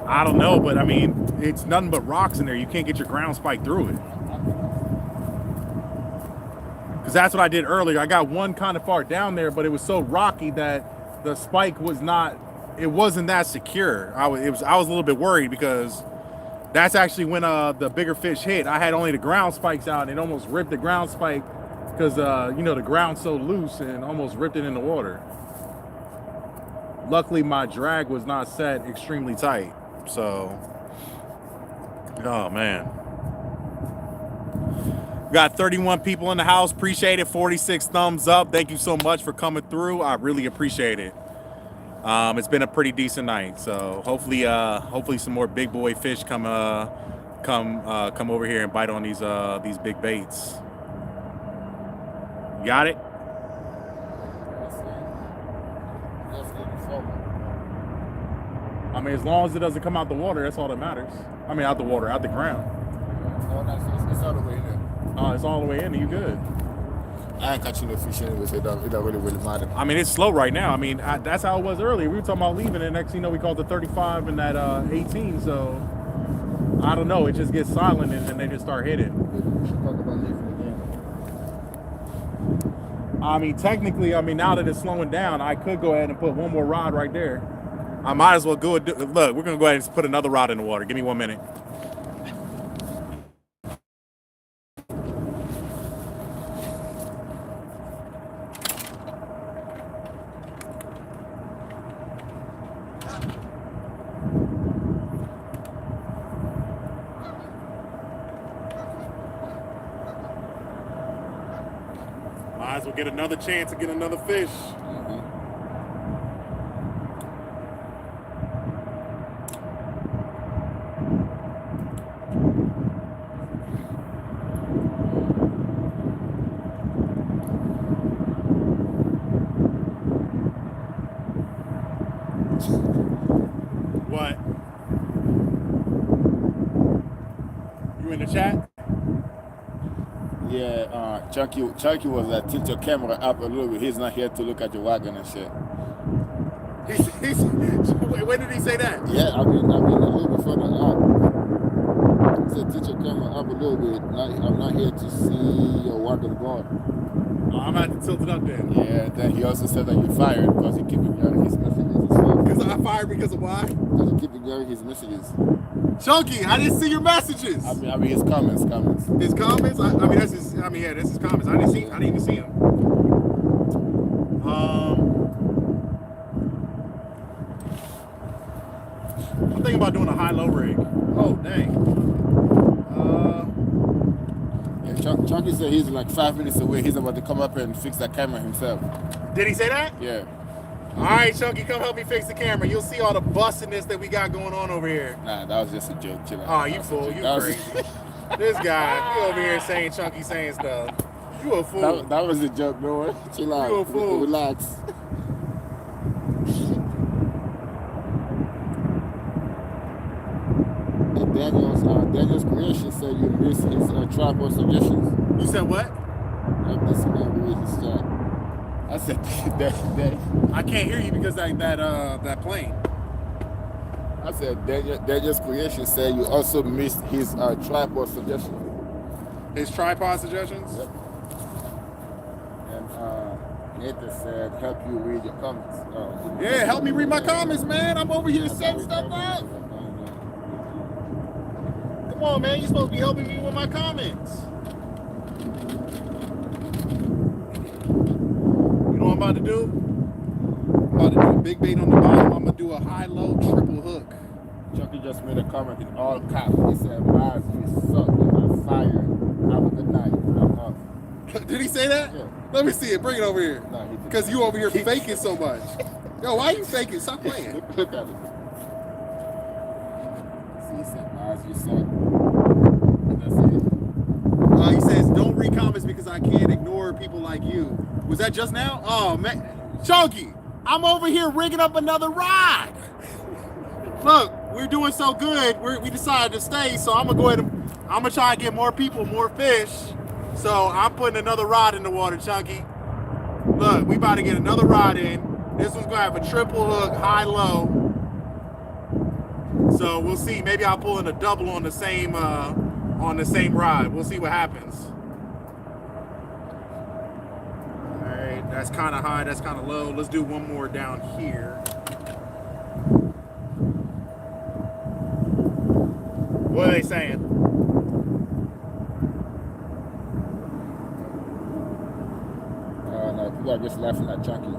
I don't know, but I mean, it's nothing but rocks in there. You can't get your ground spike through it. Because that's what I did earlier. I got one kind of far down there, but it was so rocky that the spike wasn't that secure. I was a little bit worried because that's actually when the bigger fish hit. I had only the ground spikes out and it almost ripped the ground spike because the ground's so loose and almost ripped it in the water. Luckily, my drag was not set extremely tight. So, oh man. Got 31 people in the house. Appreciate it. 46 thumbs up. Thank you so much for coming through. I really appreciate it. It's been a pretty decent night. So hopefully some more big boy fish come over here and bite on these big baits. Got it? I mean, as long as it doesn't come out the water, that's all that matters. I mean, out the water, out the ground. It's all the way in there. It's all the way in, and you good. I ain't catching no fish anyway, so it don't really matter. I mean, it's slow right now. I mean, that's how it was earlier. We were talking about leaving, and next thing you know, we called the 35 and that 18, so I don't know. It just gets silent, and then they just start hitting. We should talk about leaving again. I mean, technically, now that it's slowing down, I could go ahead and put one more rod right there. I might as well go and look, we're going to go ahead and put another rod in the water. Give me 1 minute. Might as well get another chance to get another fish. What? You in the chat? Yeah, Chunky was like, tilt your camera up a little bit. He's not here to look at your wagon and shit. When did he say that? Yeah, I mean a little bit further up. He said, tilt your camera up a little bit. I'm not here to see your wagon board. I'm going to have to tilt it up then. Yeah, then he also said that you fired because he keep ignoring his messages and stuff. Because I fired because of why? Because he keep ignoring his messages. Chunky, I didn't see your messages. I mean his comments. His comments? That's his comments. I didn't even see them. I'm thinking about doing a high-low rig. Oh, dang. Yeah, Chunky said he's like 5 minutes away. He's about to come up and fix that camera himself. Did he say that? Yeah. All right, Chunky, come help me fix the camera. You'll see all the bustiness that we got going on over here. Nah, that was just a joke. Chill out. Oh, you fool. You crazy. This guy, you over here saying Chunky saying stuff. You a fool. That was a joke, bro. Chill out. You a fool. Relax. And Daniel's creation said you missed his tripod suggestions. You said what? This man read his chat. I said that. I can't hear you because that plane. I said Daniel's creation said you also missed his tripod suggestions. His tripod suggestions? Yep. And Nathan said, help you read your comments. Yeah, help me read my comments, man. I'm over here setting stuff up. Come on, man. You're supposed to be helping me with my comments. You know what I'm about to do? I'm about to do a big bait on the bottom. I'm going to do a high-low triple hook. Chucky just made a comment in all caps. He said, Mars, you suck. You're on fire. Have a good night. I'm off. Did he say that? Yeah. Let me see it. Bring it over here. No, he didn't. Because you over here faking so much. Yo, why are you faking? Stop playing. Look at it. See, he said, Mars, you suck. And that's it. He says, don't read comments because I can't ignore people like you. Was that just now? Oh, man. Chunky, I'm over here rigging up another rod. Look, we're doing so good. We decided to stay, so I'm going to go ahead and I'm going to try and get more people, more fish. So I'm putting another rod in the water, Chunky. Look, we about to get another rod in. This one's going to have a triple hook, high-low. So we'll see. Maybe I'll pull in a double on the same rod. We'll see what happens. All right, that's kind of high, that's kind of low. Let's do one more down here. What are they saying? No, people are just laughing at Chunky.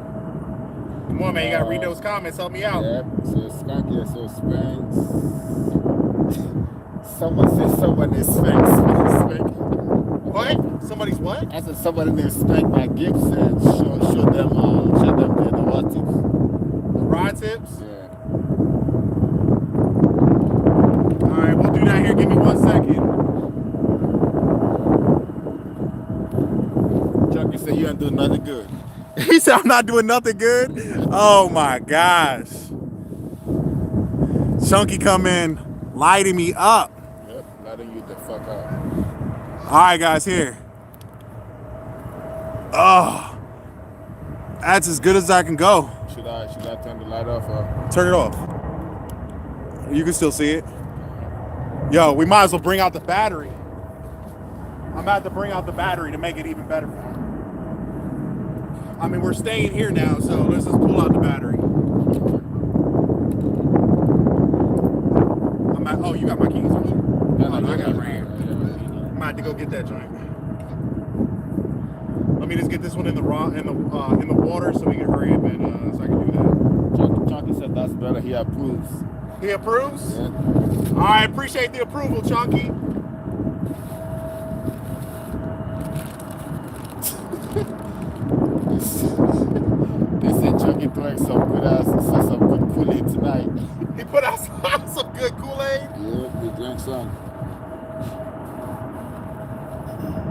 Come on, man, you gotta read those comments. Help me out. Yep, so Skunky, so Spanks. Someone said someone is Spanks. What? Somebody's what? I said somebody named Spank by Gibbs said show them the rod tips. The rod tips? Yeah. All right, we'll do that here. Give me 1 second. Chunky said you ain't doing nothing good. He said I'm not doing nothing good. Oh my gosh. Chunky come in, lighting me up. Yep, letting you the fuck up. All right, guys, here. Oh, that's as good as I can go. Should I turn the light off? Or? Turn it off. You can still see it. Yo, we might as well bring out the battery. I'm about to bring out the battery to make it even better for him. I mean, we're staying here now, so let's just pull out the battery. Oh, you got my keys, don't you? No, I got it it right here. I'm about to go get that joint. Let me just get this one in the water so we can hurry up and so I can do that. Chunky said that's better. He approves. He approves? Yeah. All right, appreciate the approval, Chunky. They said Chunky drank some good Kool-Aid tonight. He put out some good Kool-Aid? Yeah, he drank some.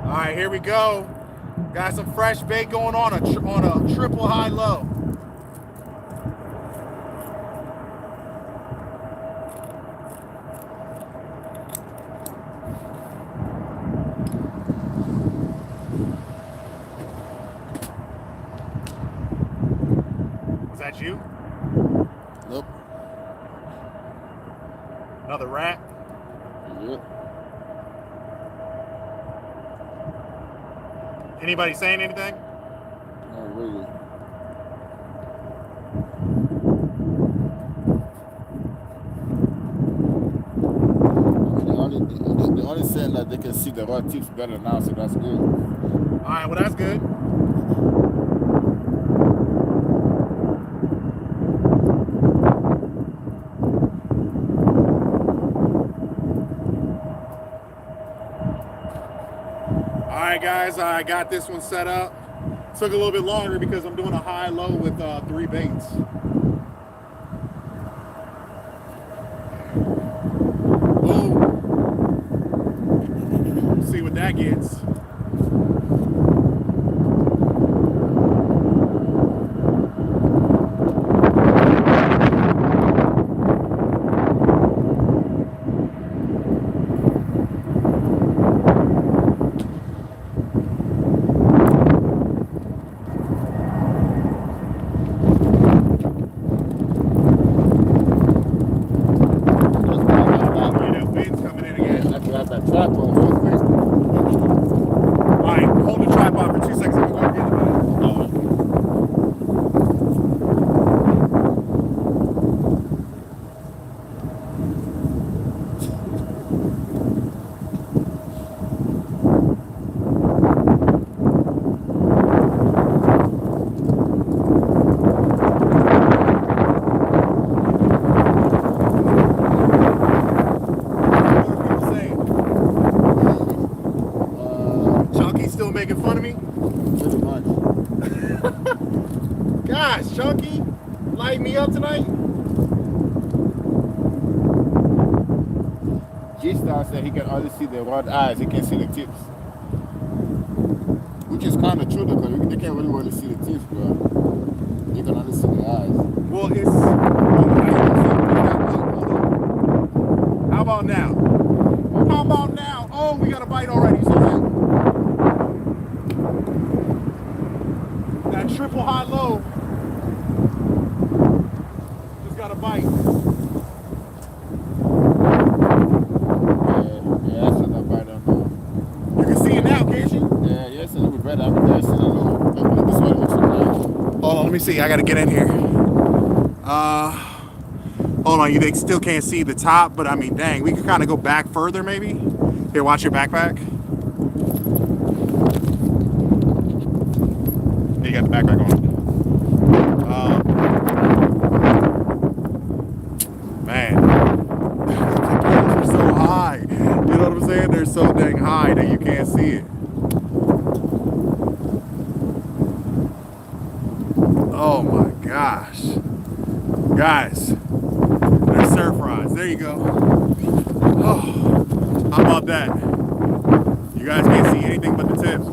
All right, here we go. Got some fresh bait going on a triple high-low. Was that you? Nope. Another rat? Yep. Anybody saying anything? Not really. The only saying that they can see the rod tips better now, so that's good. All right, well, that's good. All right, guys, I got this one set up. Took a little bit longer because I'm doing a high-low with 3 baits. Oh, see what that gets. That tripod real quick. All right, hold the tripod for 2 seconds. I'm gonna get it. making fun of me? Pretty much. Gosh, Chunky, light me up tonight. G-Star said he can only see the rod eyes, he can't see the tips. Which is kind of true though, because they can't really see the tips, but you can only see the eyes. Well, how about now? How about now? Oh, we got a bite already. So that triple high low just got a bite. Yeah, that's what that bite on now. You can see it now, can't you? Yeah, it's a little bit better. I mean, that's a little, this one looks nice. Hold on, let me see. I gotta get in here. Hold on, you still can't see the top, but I mean, dang, we could kind of go back further maybe. Here, watch your backpack. There, you got the backpack on. Man, the poles are so high. You know what I'm saying? They're so dang high that you can't see it. Oh my gosh. Guys, they're surf rods. There you go. Oh, how about that? You guys can't see anything but the tips.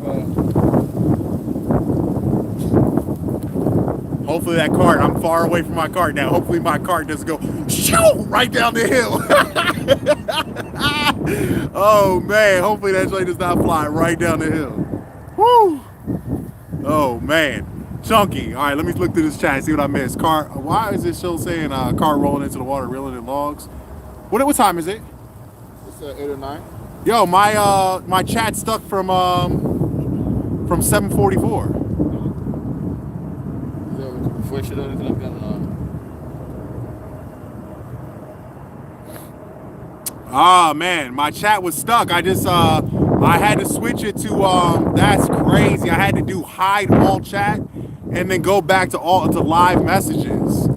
Hopefully that cart, I'm far away from my cart now. Hopefully my cart doesn't go shoo right down the hill. Oh man, hopefully that joint does not fly right down the hill. Woo! Oh man. Chunky. All right, let me look through this chat and see what I missed. Car. Why is this show saying car rolling into the water, reeling in logs? What time is it? It's 8 or 9. Yo, my chat stuck from 7:44. Before you should have anything like that. Ah man, my chat was stuck. I just I had to switch it to that's crazy. I had to do hide all chat and then go back to live messages.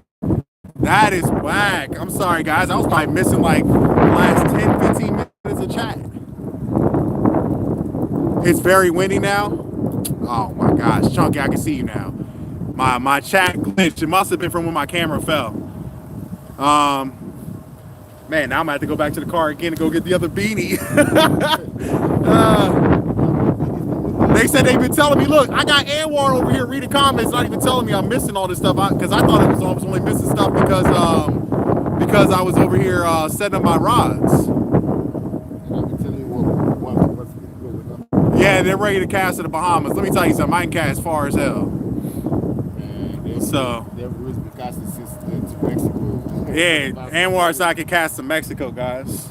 That is whack. I'm sorry guys. I was probably missing like the last 10-15 minutes of chat. It's very windy now. Oh my gosh, Chunky, I can see you now. My chat glitched. It must have been from when my camera fell. Man, now I'm gonna have to go back to the car again and go get the other beanie. They said they've been telling me, look, I got Anwar over here reading comments, not even telling me I'm missing all this stuff, because I thought I was only missing stuff because I was over here setting up my rods. Yeah, they're ready to cast in the Bahamas. Let me tell you something, I can cast far as hell. So they've always been casting since to Mexico. Yeah, Anwar said I could cast to Mexico, guys.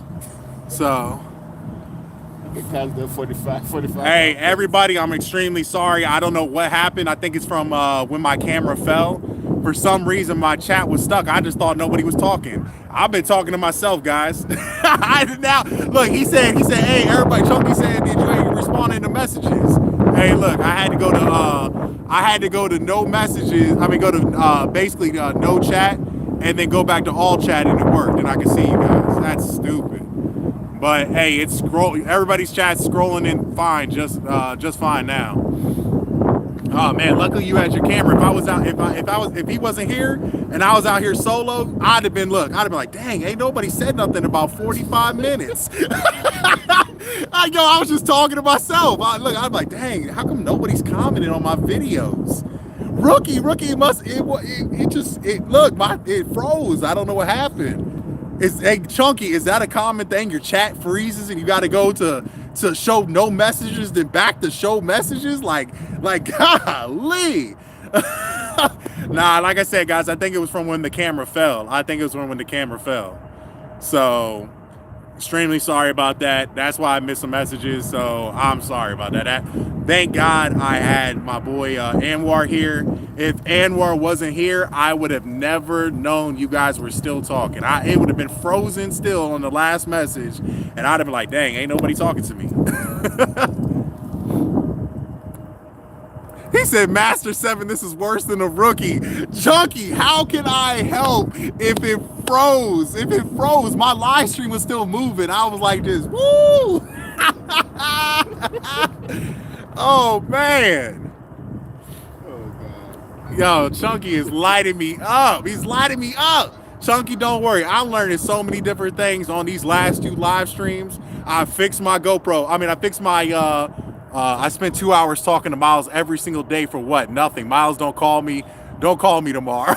So cast the 45. Hey, everybody, I'm extremely sorry. I don't know what happened. I think it's from when my camera fell. For some reason, my chat was stuck. I just thought nobody was talking. I've been talking to myself, guys. Now, look, he said, hey, everybody, Chunky said, did you respond to messages? Hey, look, I had to go to no messages. I mean, go to basically no chat, and then go back to all chat, and it worked, and I can see you guys. That's stupid. But hey, it's everybody's chat's scrolling in fine, just fine now. Oh man, luckily you had your camera. If he wasn't here and I was out here solo, I'd have been like, dang, ain't nobody said nothing about 45 minutes. I was just talking to myself. I'm like, dang, how come nobody's commenting on my videos? Rookie, it froze. I don't know what happened. Hey, Chunky, is that a common thing? Your chat freezes and you got to go to show no messages, then back to show messages? Like golly. Nah, like I said, guys, I think it was from when the camera fell. So, extremely sorry about that. That's why I missed some messages, so I'm sorry about that. Thank God I had my boy Anwar here. If Anwar wasn't here, I would have never known you guys were still talking. It would have been frozen still on the last message, and I'd have been like, dang, ain't nobody talking to me. He said, Master 7, this is worse than a rookie. Chunky, how can I help if it froze? If it froze, my live stream was still moving. I was like this, woo! Oh man. Oh god. Yo, Chunky is lighting me up. He's lighting me up. Chunky, don't worry. I'm learning so many different things on these last 2 live streams. I fixed my GoPro. I mean, I fixed my. I spent 2 hours talking to Miles every single day for what? Nothing. Miles, don't call me. Don't call me tomorrow.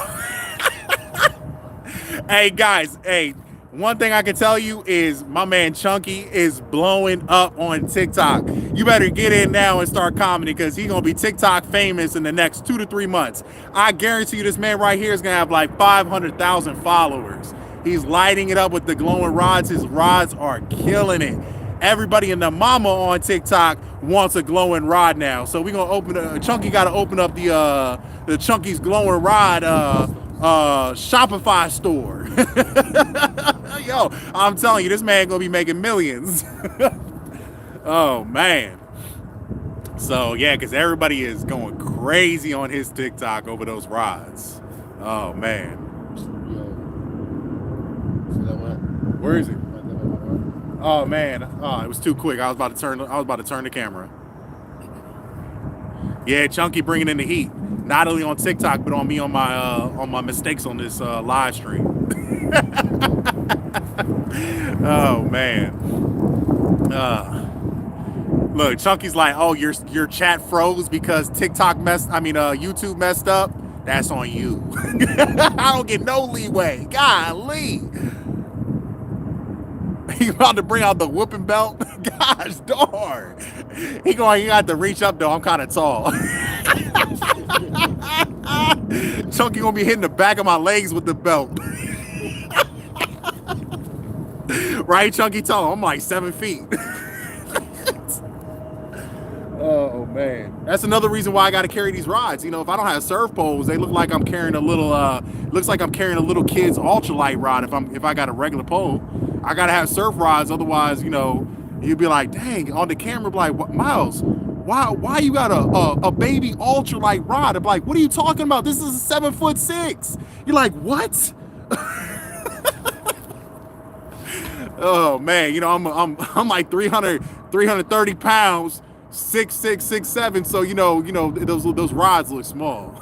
Hey guys, hey, one thing I can tell you is my man Chunky is blowing up on TikTok. You better get in now and start commenting because he's gonna be TikTok famous in the next 2 to 3 months. I guarantee you this man right here is gonna have like 500,000 followers. He's lighting it up with the glowing rods. His rods are killing it. Everybody and the mama on TikTok wants a glowing rod now. So we're gonna open Chunky gotta open up the Chunky's glowing rod Shopify store. Yo, I'm telling you, this man gonna be making millions. Oh man. So yeah, because everybody is going crazy on his TikTok over those rods. Oh man. Yo. See that one? Where is he? Oh man. Oh, it was too quick. I was about to turn the camera. Yeah, Chunky bringing in the heat. Not only on TikTok, but on me on my mistakes on this live stream. Oh man. Look, Chunky's like, oh, your chat froze because YouTube messed up. That's on you. I don't get no leeway. Golly. He about to bring out the whooping belt. Gosh darn. He got to reach up though. I'm kind of tall. Chunky gonna be hitting the back of my legs with the belt. Right, Chunky tall. I'm like 7 feet. Oh man, that's another reason why I got to carry these rods. You know, if I don't have surf poles, they look like I'm carrying a little. Looks like I'm carrying a little kid's ultralight rod. If I got a regular pole, I gotta have surf rods. Otherwise, you know, you'd be like, dang, on the camera, like, what, Miles? Why you got a baby ultralight rod? I'm like, what are you talking about? This is 7'6". You're like, what? Oh man, you know, I'm like 330 pounds. 6'6", 6'7", so you know those rods look small.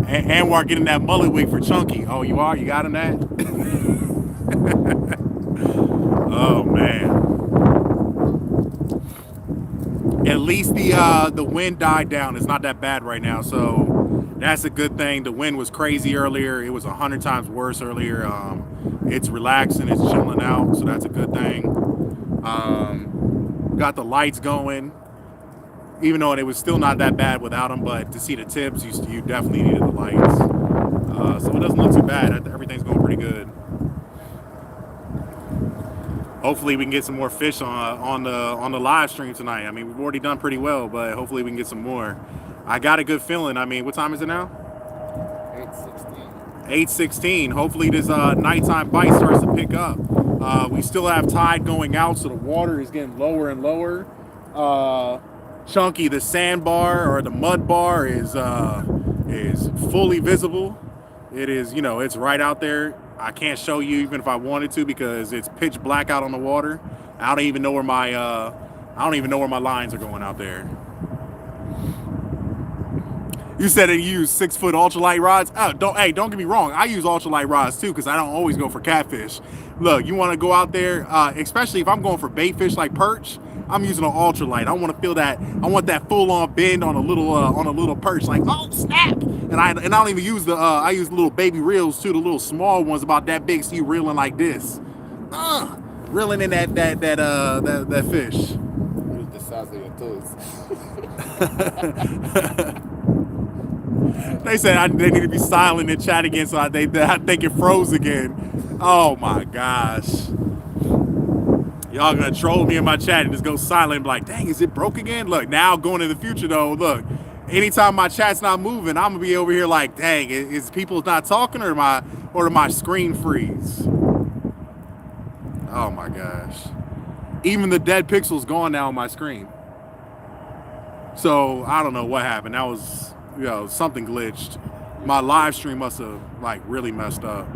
and we're getting that mullet wig for Chunky. Oh, you are? You got him that? Oh man. At least the wind died down. It's not that bad right now, so that's a good thing. The wind was crazy earlier. It was 100 times worse earlier. It's relaxing. It's chilling out, so that's a good thing. Got the lights going, even though it was still not that bad without them, but to see the tips, you definitely needed the lights. So it doesn't look too bad. Everything's going pretty good. Hopefully we can get some more fish on the live stream tonight. I mean, we've already done pretty well, but hopefully we can get some more. I got a good feeling. I mean, what time is it now? 8:16. Hopefully this nighttime bite starts to pick up. We still have tide going out, so the water is getting lower and lower. Chunky, the sandbar or the mud bar is fully visible. It is, you know, it's right out there. I can't show you even if I wanted to because it's pitch black out on the water. I don't even know where my lines are going out there. You said that you use 6-foot ultralight rods. Oh, don't get me wrong. I use ultralight rods too because I don't always go for catfish. Look, you want to go out there, especially if I'm going for bait fish like perch. I'm using an ultralight. I want to feel that. I want that full-on bend on a little perch. Like, oh snap! And I don't even use I use little baby reels too, the little small ones about that big. So you reeling like this, reeling in that fish. Use the size of your toes. They said they need to be silent in chat again, so I think it froze again. Oh my gosh. Y'all gonna troll me in my chat and just go silent and be like, dang, is it broke again? Look, now going in the future though, look, anytime my chat's not moving, I'm gonna be over here like, dang, is people not talking or my screen freeze? Oh my gosh. Even the dead pixel's gone now on my screen. So I don't know what happened. That was, you know, something glitched. My live stream must have like really messed up.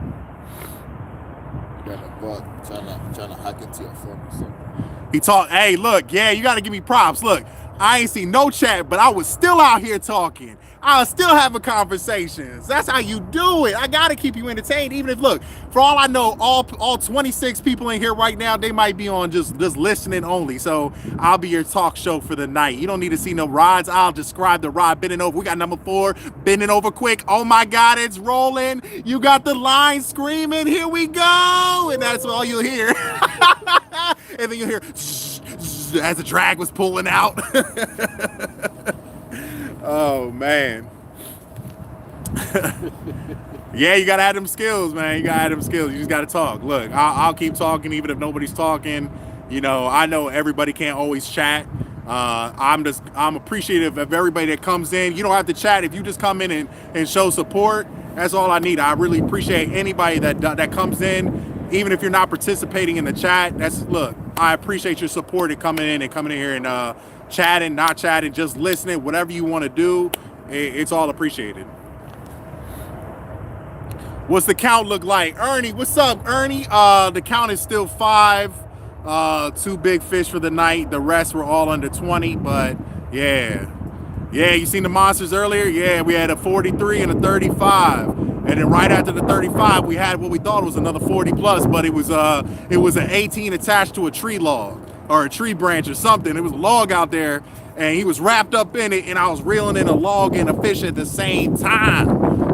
Got a bot trying to hack into your phone or something. He talked, hey, look, yeah, you got to give me props. Look, I ain't seen no chat, but I was still out here talking. I was still having conversations. That's how you do it. I got to keep you entertained, even if, look, for all I know, all 26 people in here right now, they might be on just listening only. So I'll be your talk show for the night. You don't need to see no rides. I'll describe the ride bending over. We got number 4, bending over quick. Oh my God, it's rolling. You got the line screaming. Here we go. And that's all you'll hear. And then you'll hear as the drag was pulling out. Oh man. Yeah, you gotta have them skills, man. You gotta have them skills. You just gotta talk. Look, I'll keep talking even if nobody's talking. You know, I know everybody can't always chat. I'm appreciative of everybody that comes in. You don't have to chat if you just come in and show support. That's all I need. I really appreciate anybody that comes in, even if you're not participating in the chat. Look, I appreciate your support and coming in here and chatting, not chatting, just listening, whatever you want to do. It's all appreciated. What's the count look like? Ernie, what's up, Ernie? The count is still 5. 2 big fish for the night. The rest were all under 20, but yeah. Yeah, you seen the monsters earlier? Yeah, we had a 43 and a 35. And then right after the 35, we had what we thought was another 40 plus, but it was an 18 attached to a tree log or a tree branch or something. It was a log out there, and he was wrapped up in it, and I was reeling in a log and a fish at the same time.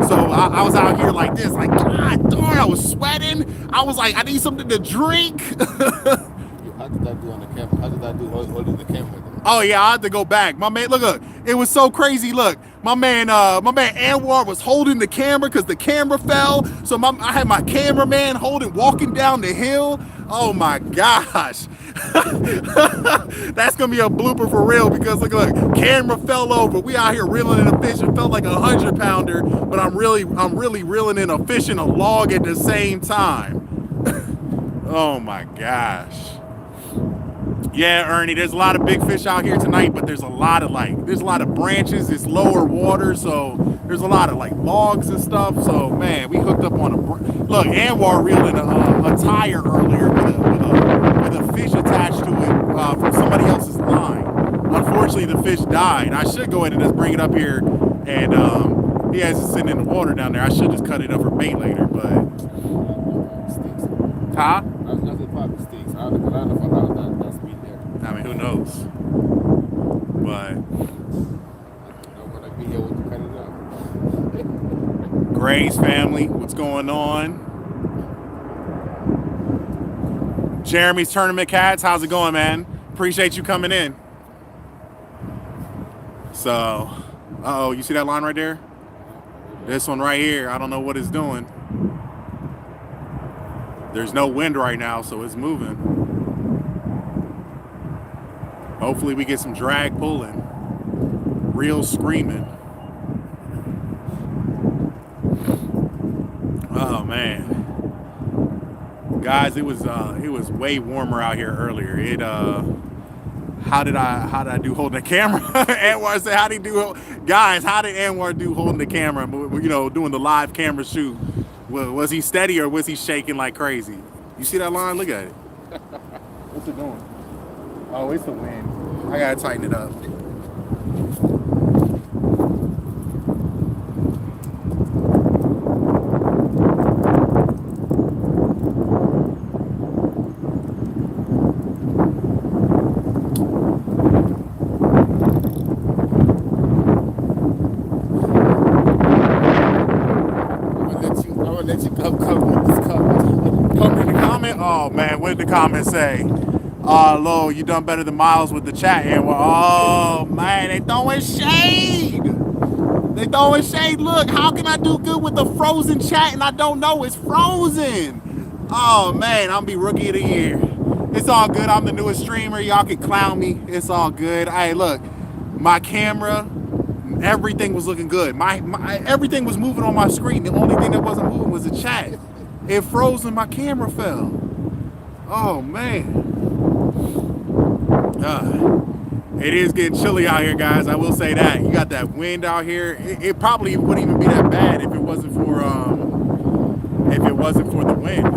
So I was out here like this, like, God darn, I was sweating. I was like, I need something to drink. How did that do on the camera? How did that do holding the camera? Oh yeah, I had to go back. My man, look, it was so crazy. Look, my man Anwar was holding the camera because the camera fell. So I had my cameraman walking down the hill. Oh my gosh. That's gonna be a blooper for real because look, camera fell over. We out here reeling in a fish. It felt like a 100-pounder, but I'm really reeling in a fish and a log at the same time. Oh my gosh. Yeah, Ernie, there's a lot of big fish out here tonight, but there's a lot of branches. It's lower water, so there's a lot of like logs and stuff. So man, we hooked up on look. Anwar reeled in a tire earlier with a fish attached to it from somebody else's line. Unfortunately, the fish died. I should go ahead and just bring it up here, and he has it sitting in the water down there. I should just cut it up for bait later, but huh? That's probably stinks. I don't know if that's me there. I mean, who knows? But Gray's family, what's going on? Jeremy's Tournament Cats, how's it going, man? Appreciate you coming in. So, you see that line right there? This one right here, I don't know what it's doing. There's no wind right now, so it's moving. Hopefully we get some drag pulling. Reel screaming. Oh man. Guys, it was way warmer out here earlier. How did I do holding the camera? Anwar said, how did Anwar do holding the camera? You know, doing the live camera shoot. Was he steady or was he shaking like crazy? You see that line? Look at it. What's it doing? Oh, it's the wind. I gotta tighten it up. Oh man, what did the comment say? Lo, you done better than Miles with the chat here. Well, oh man, they throwing shade. They throwing shade. Look, how can I do good with the frozen chat and I don't know it's frozen? Oh man, I'm be rookie of the year. It's all good. I'm the newest streamer. Y'all can clown me. It's all good. Hey, look, my camera, everything was looking good. My everything was moving on my screen. The only thing that wasn't moving was the chat. It froze and my camera fell. Oh man. It is getting chilly out here, guys. I will say that. You got that wind out here. It probably wouldn't even be that bad if it wasn't for the wind.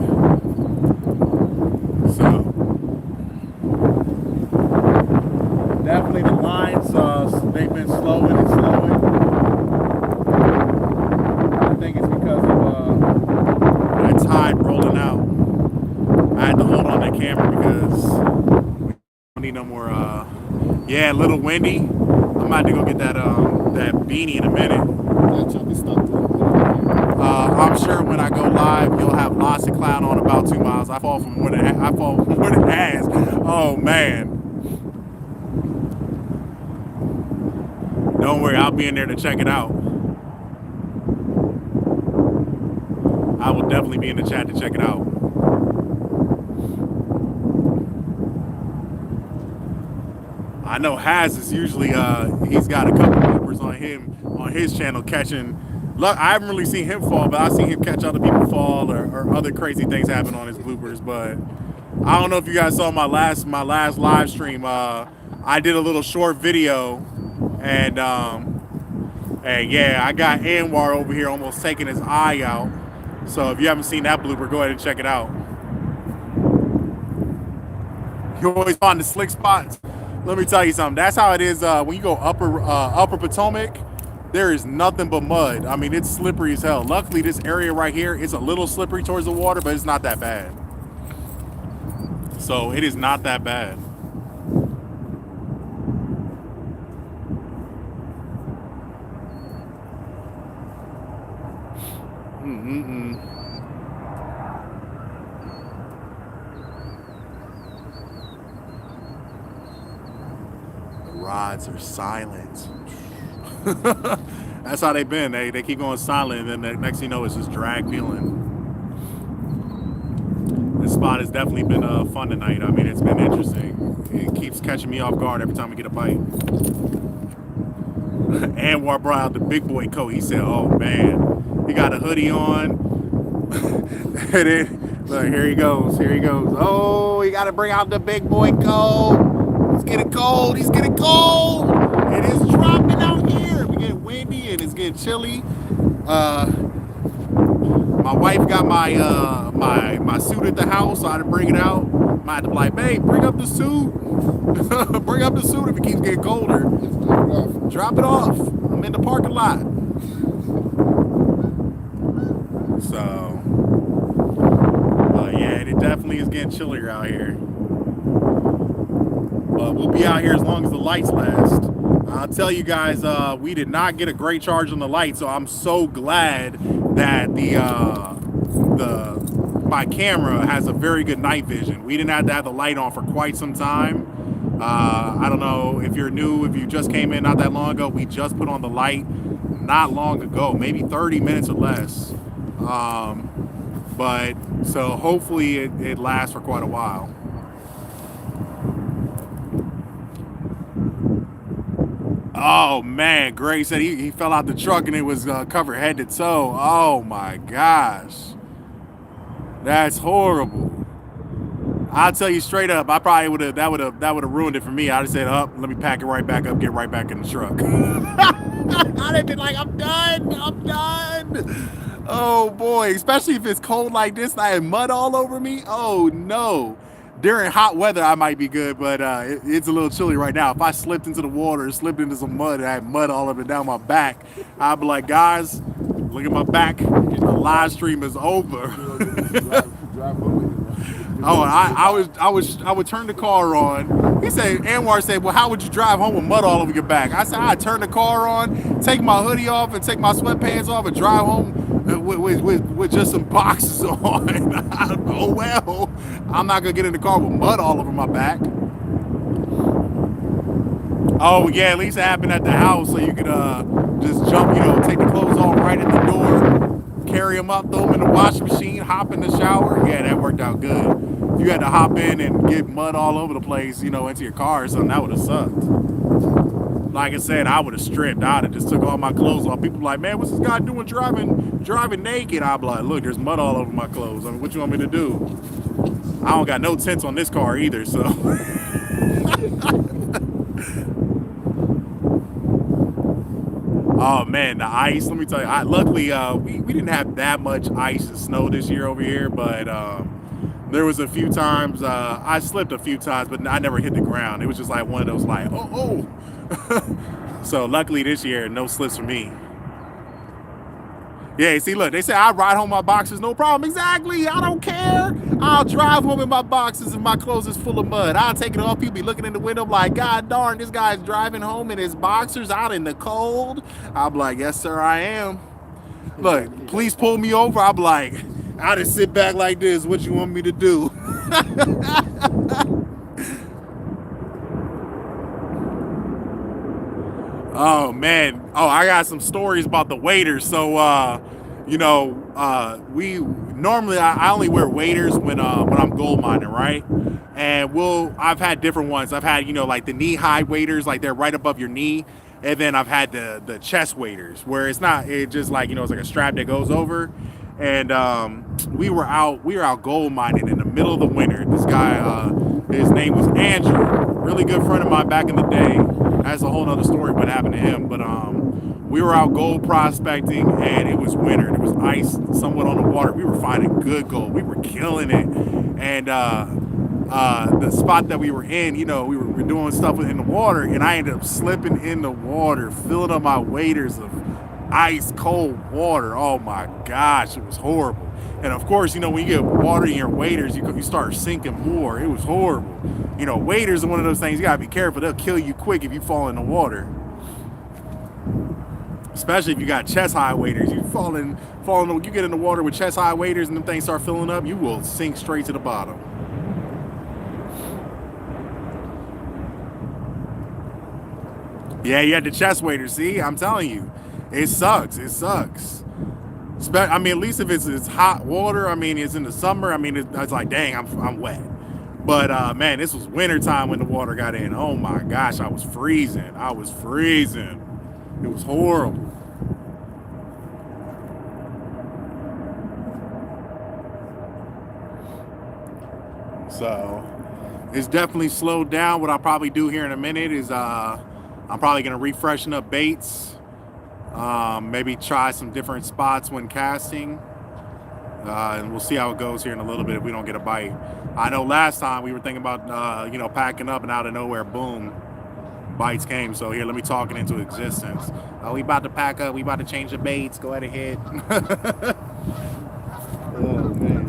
they've been slowing and slowing. I think it's because of that tide rolling out. I had to hold on that camera because we don't need no more. Yeah, a little windy. I'm about to go get that that beanie in a minute. I'm sure when I go live, you'll have lots of cloud on about 2 miles. I fall from more than has. Oh man. Don't worry, I'll be in there to check it out. I will definitely be in the chat to check it out. I know Haz is usually he's got a couple bloopers on his channel catching. Look, I haven't really seen him fall, but I've seen him catch other people fall or other crazy things happen on his bloopers. But I don't know if you guys saw my last live stream. I did a little short video, and yeah, I got Anwar over here almost taking his eye out. So if you haven't seen that blooper, go ahead and check it out. You always find the slick spots. Let me tell you something. That's how it is when you go upper Potomac. There is nothing but mud. I mean, it's slippery as hell. Luckily, this area right here is a little slippery towards the water, but it's not that bad. So it is not that bad. The rods are silent. That's how they've been. They keep going silent, and then the next thing you know, it's just drag peeling. This spot has definitely been fun tonight. I mean, it's been interesting. It keeps catching me off guard every time we get a bite. Anwar brought out the big boy coat. He said, "Oh man, he got a hoodie on." And then, look, here he goes. Here he goes. Oh, he got to bring out the big boy coat. It's getting cold. He's getting cold. It is dropping out here. We get windy and it's getting chilly. My wife got my my suit at the house, so I had to bring it out. I had to be like, babe, bring up the suit. Bring up the suit if it keeps getting colder. Drop it off. I'm in the parking lot. So, yeah, it definitely is getting chillier out here. But we'll be out here as long as the lights last. I'll tell you guys, we did not get a great charge on the light, so I'm so glad that my camera has a very good night vision. We didn't have to have the light on for quite some time. I don't know if you're new, if you just came in not that long ago. We just put on the light not long ago, maybe 30 minutes or less. But so hopefully it lasts for quite a while. Oh man, Gray said he fell out the truck and it was covered head to toe. Oh my gosh, that's horrible. I'll tell you straight up, I probably would have that would have ruined it for me. I'd have said, "Up, let me pack it right back up, get right back in the truck." I'd have been like, "I'm done." Oh boy, especially if it's cold like this and I have mud all over me. Oh no. During hot weather, I might be good, but it's a little chilly right now. If I slipped into the water, slipped into some mud, and I had mud all up and down my back, I'd be like, guys, look at my back. The live stream is over. Oh, I would turn the car on. He said, Anwar said, well, how would you drive home with mud all over your back? I said, I'd turn the car on, take my hoodie off, and take my sweatpants off, and drive home with just some boxes on. Oh well, I'm not gonna get in the car with mud all over my back. Oh yeah, at least it happened at the house, so you could just jump, take the clothes off right at the door, carry them up, throw them in the washing machine, hop in the shower. Yeah, that worked out good. If you had to hop in and get mud all over the place, into your car or something, that would have sucked. Like I said, I would have stripped out and just took all my clothes off. People like, man, what's this guy doing driving naked? I'd be like, look, there's mud all over my clothes. I mean, what you want me to do? I don't got no tents on this car either, so. Oh man, the ice, let me tell you, luckily we didn't have that much ice and snow this year over here, but there was a few times, I slipped a few times, but I never hit the ground. It was just like one of those like, oh. So luckily this year, no slips for me. Yeah, see, look, they say I ride home my boxers, no problem. Exactly, I don't care. I'll drive home in my boxers if my clothes is full of mud. I'll take it off. People be looking in the window like, God darn, this guy's driving home in his boxers out in the cold. I'll be like, yes, sir, I am. Look, please pull me over. I'll be like, I'll just sit back like this. What you want me to do? Oh man. Oh, I got some stories about the waders. So we normally I only wear waders when I'm gold mining, right? And I've had different ones. I've had, like the knee high waders, like they're right above your knee. And then I've had the chest waders where it just like, it's like a strap that goes over. And we were out gold mining in the middle of the winter. This guy, his name was Andrew, really good friend of mine back in the day. That's a whole nother story what happened to him. But we were out gold prospecting and it was winter. There was ice somewhat on the water. We were finding good gold. We were killing it. And the spot that we were in, we were doing stuff in the water, and I ended up slipping in the water, filling up my waders of ice cold water. Oh my gosh, it was horrible. And of course, when you get water in your waders, you start sinking more. It was horrible. Waders are one of those things you gotta be careful. They'll kill you quick if you fall in the water. Especially if you got chest high waders. You get in the water with chest high waders and them things start filling up, you will sink straight to the bottom. Yeah, you had the chest waders. See, I'm telling you, it sucks. It sucks. I mean, at least if it's hot water. I mean, it's in the summer. I mean, it's like, dang, I'm wet. But man, this was winter time when the water got in. Oh my gosh, I was freezing. It was horrible. So it's definitely slowed down. What I'll probably do here in a minute is I'm probably gonna refreshen up baits. Maybe try some different spots when casting. And we'll see how it goes here in a little bit if we don't get a bite. I know last time we were thinking about packing up, and out of nowhere, boom, bites came. So here, let me talk it into existence. We about to pack up. We about to change the baits. Go ahead. Oh man.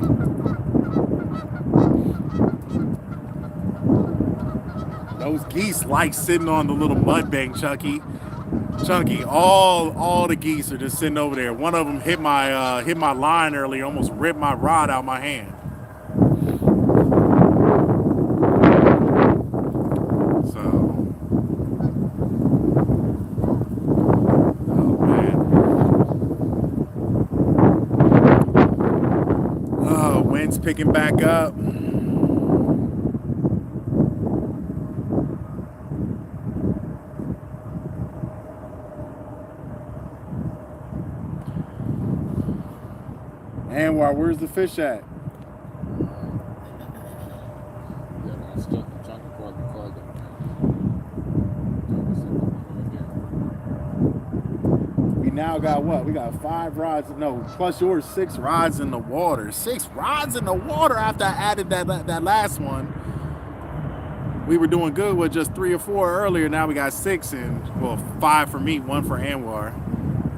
Those geese like sitting on the little mud bank, Chunky. All the geese are just sitting over there. One of them hit my line earlier, almost ripped my rod out of my hand. So, oh man. Oh, wind's picking back up. Anwar, where's the fish at? We now got what? We got 5 rods. No, plus yours, 6 rods in the water. 6 rods in the water after I added that last one. We were doing good with just 3 or 4 earlier. Now we got 6 and, well, 5 for me, 1 for Anwar.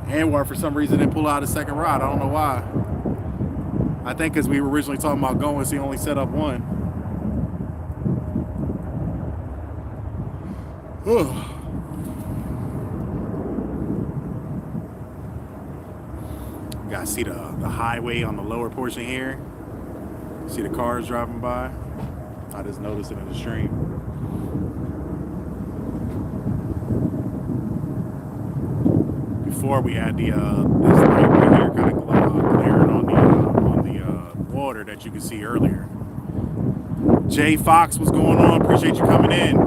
Anwar, for some reason, didn't pull out a second rod. I don't know why. I think because we were originally talking about going, so he only set up 1. You guys see the highway on the lower portion here? See the cars driving by? I just noticed it in the stream. Before we had this light right here kind of glaring on the water that you could see earlier. Jay Fox, what's going on? Appreciate you coming in.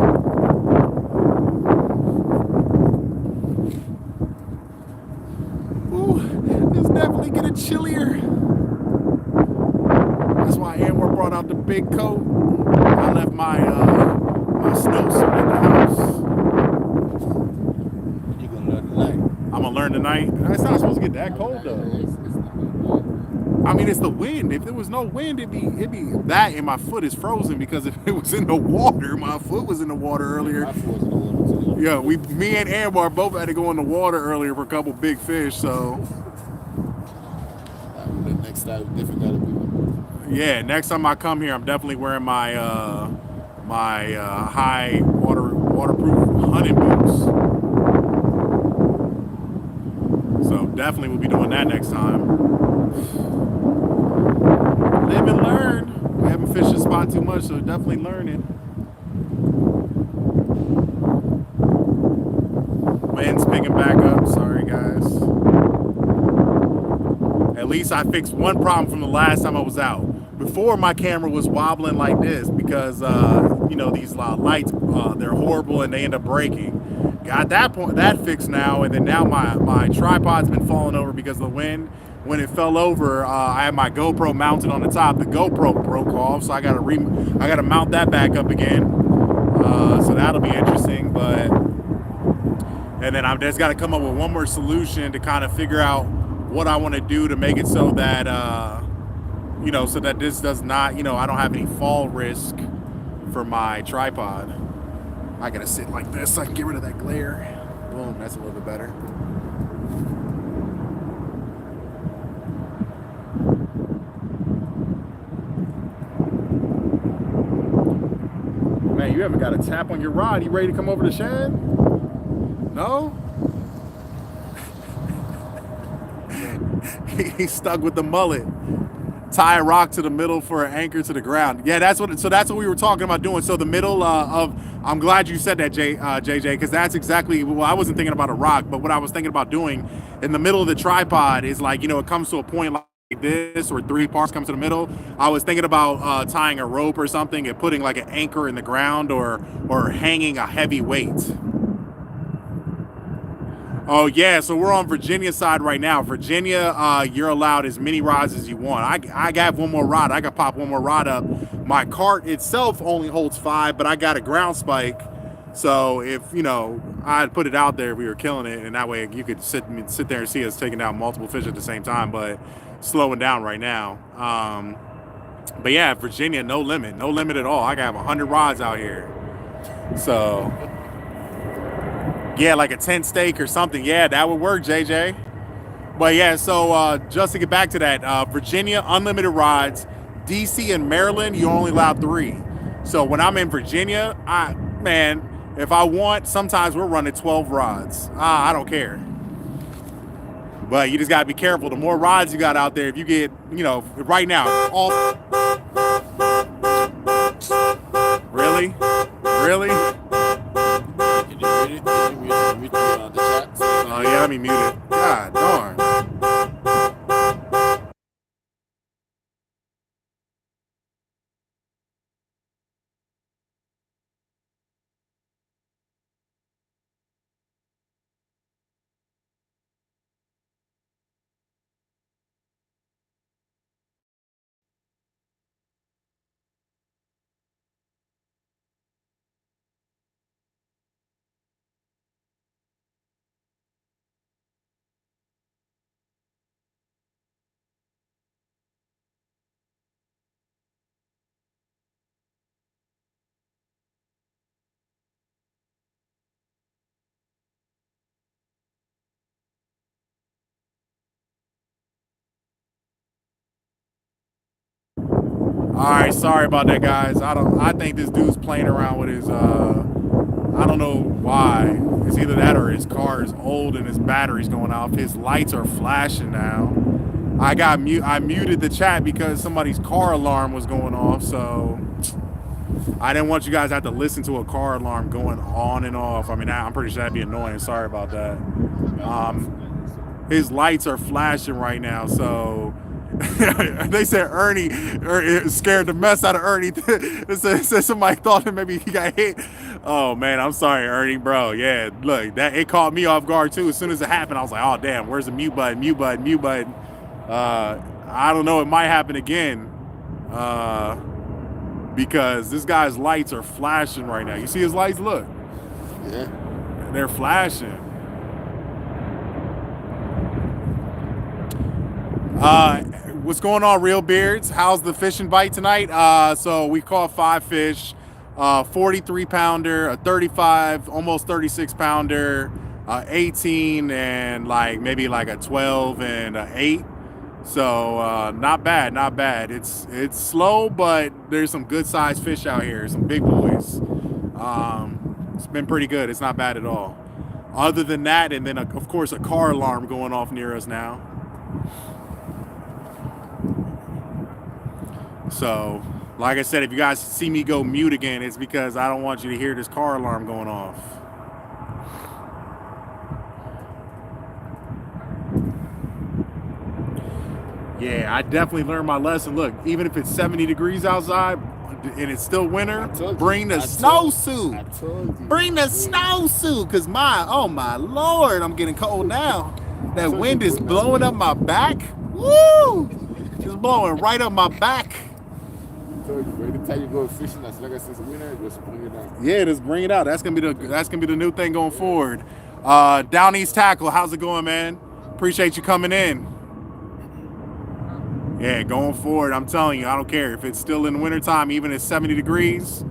Ooh, it's definitely getting chillier. That's why Anwar brought out the big coat. I left my snowsuit at the house. You're gonna learn tonight. I'm gonna learn tonight. It's not supposed to get that cold though. I mean, it's the wind. If there was no wind, it'd be that, and my foot is frozen because if it was in the water, my foot was in the water earlier. My foot was in the water too. Yeah, me and Anwar both had to go in the water earlier for a couple big fish. So Next time, different kind of people. yeah, next time I come here, I'm definitely wearing my high waterproof hunting boots. So definitely we'll be doing that next time. Live and learn. We haven't fished this spot too much, so definitely learning. Wind's picking back up. Sorry, guys. At least I fixed one problem from the last time I was out. Before, my camera was wobbling like this because, you know, these lights, they're horrible and they end up breaking. Got that fixed now, and then now my tripod's been falling over because of the wind. When it fell over, I had my GoPro mounted on the top. The GoPro broke off, so I gotta mount that back up again. So that'll be interesting, and then I've just got to come up with one more solution to kind of figure out what I want to do to make it so that you know, so that this does not, you know, I don't have any fall risk for my tripod. I gotta sit like this so I can get rid of that glare. Boom, that's a little bit better. Man, you haven't got a tap on your rod. You ready to come over the shed? No? He's stuck with the mullet. Tie a rock to the middle for an anchor to the ground. Yeah, that's what we were talking about doing. So the middle of, I'm glad you said that, JJ, because that's exactly, well, I wasn't thinking about a rock, but what I was thinking about doing in the middle of the tripod is like, you know, it comes to a point like this, or 3 parts come to the middle. I was thinking about tying a rope or something and putting like an anchor in the ground, or hanging a heavy weight. Oh yeah, so we're on Virginia side right now. Virginia, you're allowed as many rods as you want. I got one more rod. I can pop one more rod up. My cart itself only holds 5, but I got a ground spike. So if, you know, I'd put it out there if we were killing it, and that way you could sit there and see us taking down multiple fish at the same time, but slowing down right now. But yeah, Virginia, no limit at all. I got 100 rods out here. So yeah, like a tent stake or something. Yeah, that would work, JJ. But yeah, so just to get back to that, Virginia, unlimited rods. DC and Maryland, you only allow 3. So when I'm in Virginia, man, if I want, sometimes we're running 12 rods. I don't care. But you just got to be careful. The more rods you got out there, if you get, you know, right now, all... Really? Oh yeah, let me mute it. God darn. All right, sorry about that, guys. I think this dude's playing around with his. I don't know why. It's either that or his car is old and his battery's going off. His lights are flashing now. I muted the chat because somebody's car alarm was going off, so I didn't want you guys to have to listen to a car alarm going on and off. I mean, I'm pretty sure that'd be annoying. Sorry about that. His lights are flashing right now, so they said Ernie scared the mess out of Ernie. It said somebody thought that maybe he got hit. Oh man, I'm sorry, Ernie, bro. Yeah, look, that it caught me off guard too. As soon as it happened, I was like, oh damn, where's the mute button? I don't know, it might happen again. Because this guy's lights are flashing right now. You see his lights? Look. Yeah. They're flashing. What's going on, Real Beards? How's the fishing bite tonight? So we caught 5 fish, 43 pounder, a 35, almost 36 pounder, 18, and like maybe like a 12 and a 8. So not bad, not bad. It's slow, but there's some good sized fish out here, some big boys. It's been pretty good. It's not bad at all. Other than that, and then of course a car alarm going off near us now. So, like I said, if you guys see me go mute again, it's because I don't want you to hear this car alarm going off. Yeah, I definitely learned my lesson. Look, even if it's 70 degrees outside and it's still winter, bring the snowsuit. Bring the snowsuit, because oh my Lord, I'm getting cold now. That wind is blowing up my back. Woo! It's blowing right up my back. Every time you go fishing, as long as it's winter, just bring it out. Yeah, just bring it out. That's gonna be the new thing going forward. Down East Tackle, how's it going, man? Appreciate you coming in. Yeah, going forward, I'm telling you, I don't care if it's still in wintertime, even at 70 degrees.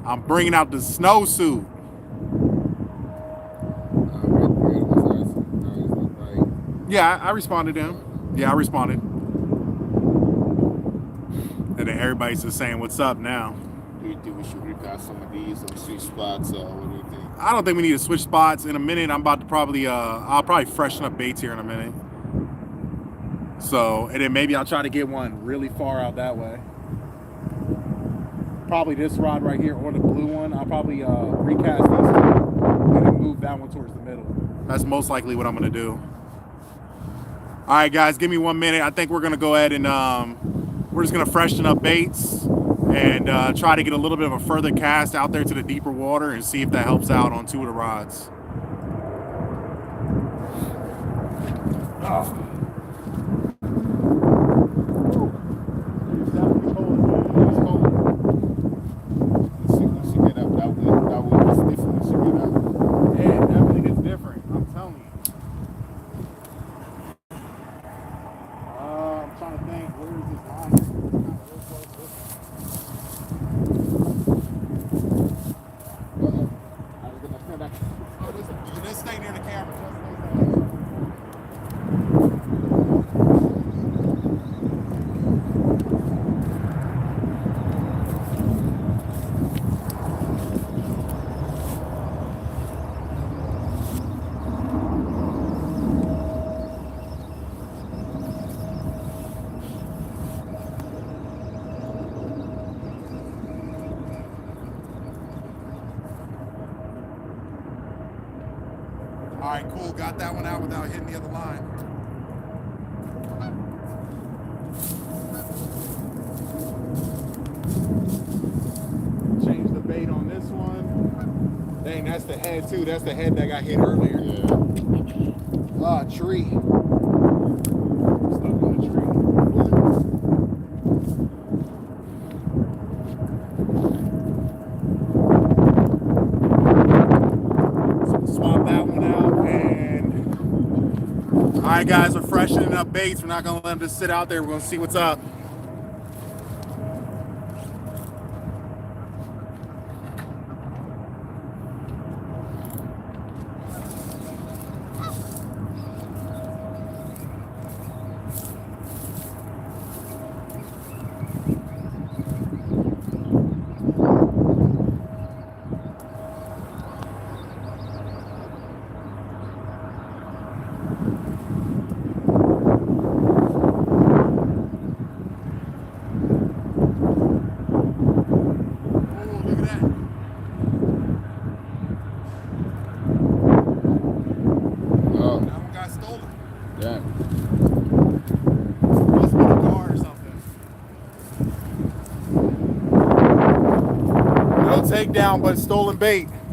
I'm bringing out the snowsuit. Yeah, I responded to him. Yeah, I responded. And then everybody's just saying, "What's up now?" Do you think we should recast some of these or switch spots, or what do you think? I don't think we need to switch spots. In a minute, I'm about to probably, I'll probably freshen up baits here in a minute. So, and then maybe I'll try to get one really far out that way. Probably this rod right here or the blue one. I'll probably recast these two and then move that one towards the middle. That's most likely what I'm gonna do. All right, guys, give me 1 minute. I think we're gonna go ahead and we're just gonna freshen up baits and try to get a little bit of a further cast out there to the deeper water and see if that helps out on 2 of the rods. Oh. All right, cool. Got that one out without hitting the other line. Change the bait on this one. Dang, that's the head too. That's the head that got hit earlier. Yeah. Ah, tree. Stuck on the tree. Swap that one out, and all right, guys, we're freshening up baits. We're not gonna let them just sit out there. We're gonna see what's up. Takedown, but stolen bait. That's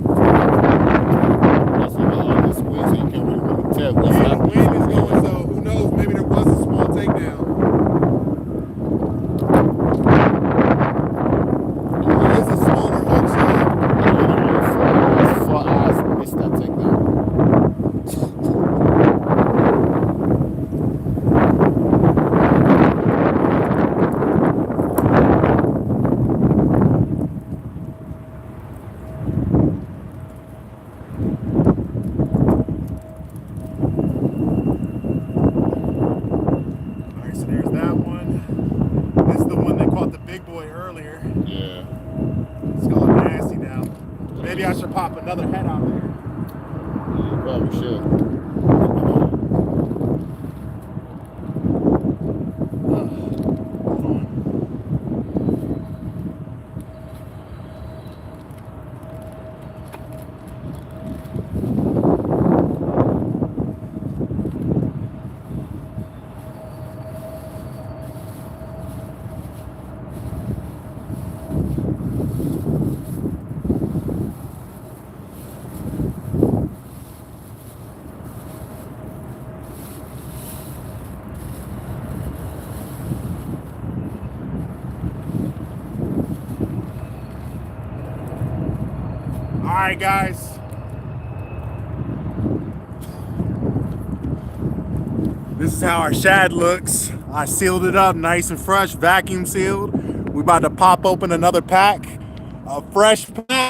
what this wind, so you can't really tell what's happening. The wind is going, so who knows? Maybe there was a small takedown. It is a smaller hook, so As far as missed that takedown. Maybe I should pop another head out there. Yeah, you probably should. Hold on. All right, guys. This is how our shad looks. I sealed it up nice and fresh, vacuum sealed. We about to pop open another pack, a fresh pack.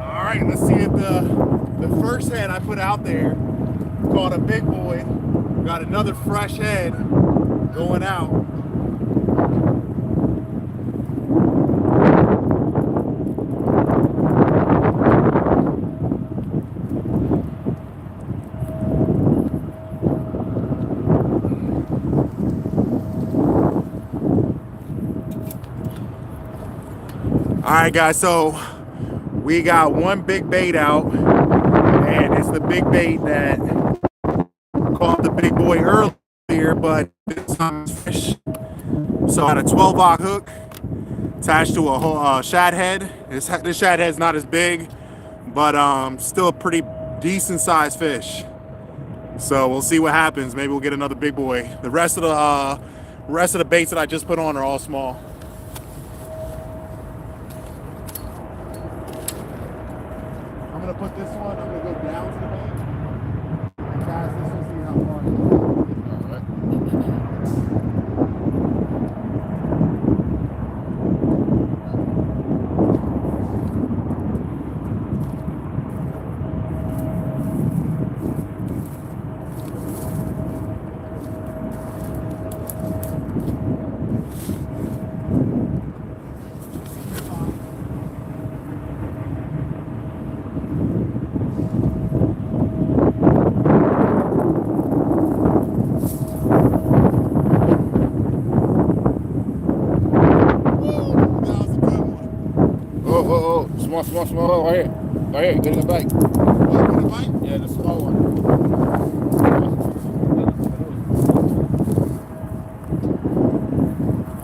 All right, let's see if the first head I put out there caught a big boy. Got another fresh head going out. All right, guys, so we got one big bait out, and it's the big bait that caught the big boy earlier, but this time it's fish. So I had a 12-aught hook attached to a shad head. This shad head's not as big, but still a pretty decent sized fish. So we'll see what happens. Maybe we'll get another big boy. The rest of the baits that I just put on are all small. I'm gonna put this one. I'm gonna go down to the bait and cast this one. See how far. All right. Oh, small, right here. Right here, get in the bite. Yeah, the small one.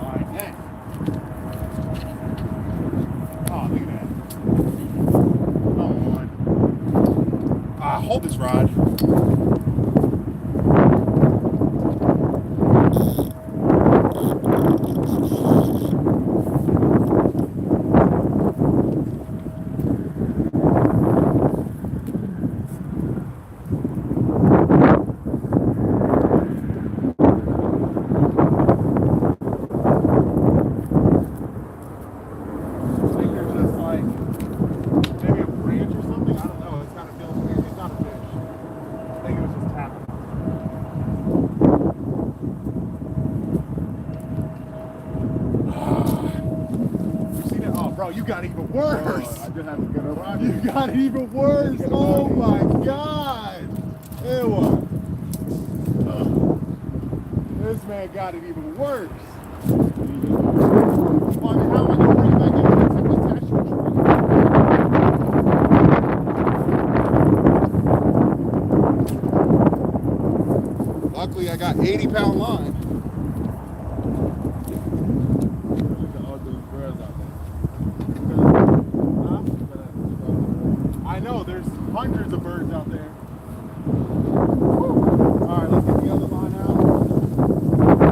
Alright, next. Oh, look at that. Come on. Hold this rod. You got even worse. I just have to get around You got even worse. Oh my God. Ew. This man got it even worse. Well, I mean, how am I going to bring it back in? It's actually true. Luckily, I got 80-pound line. Look at all those birds out there. I know, there's hundreds of birds out there. Woo. All right, let's get the other line out.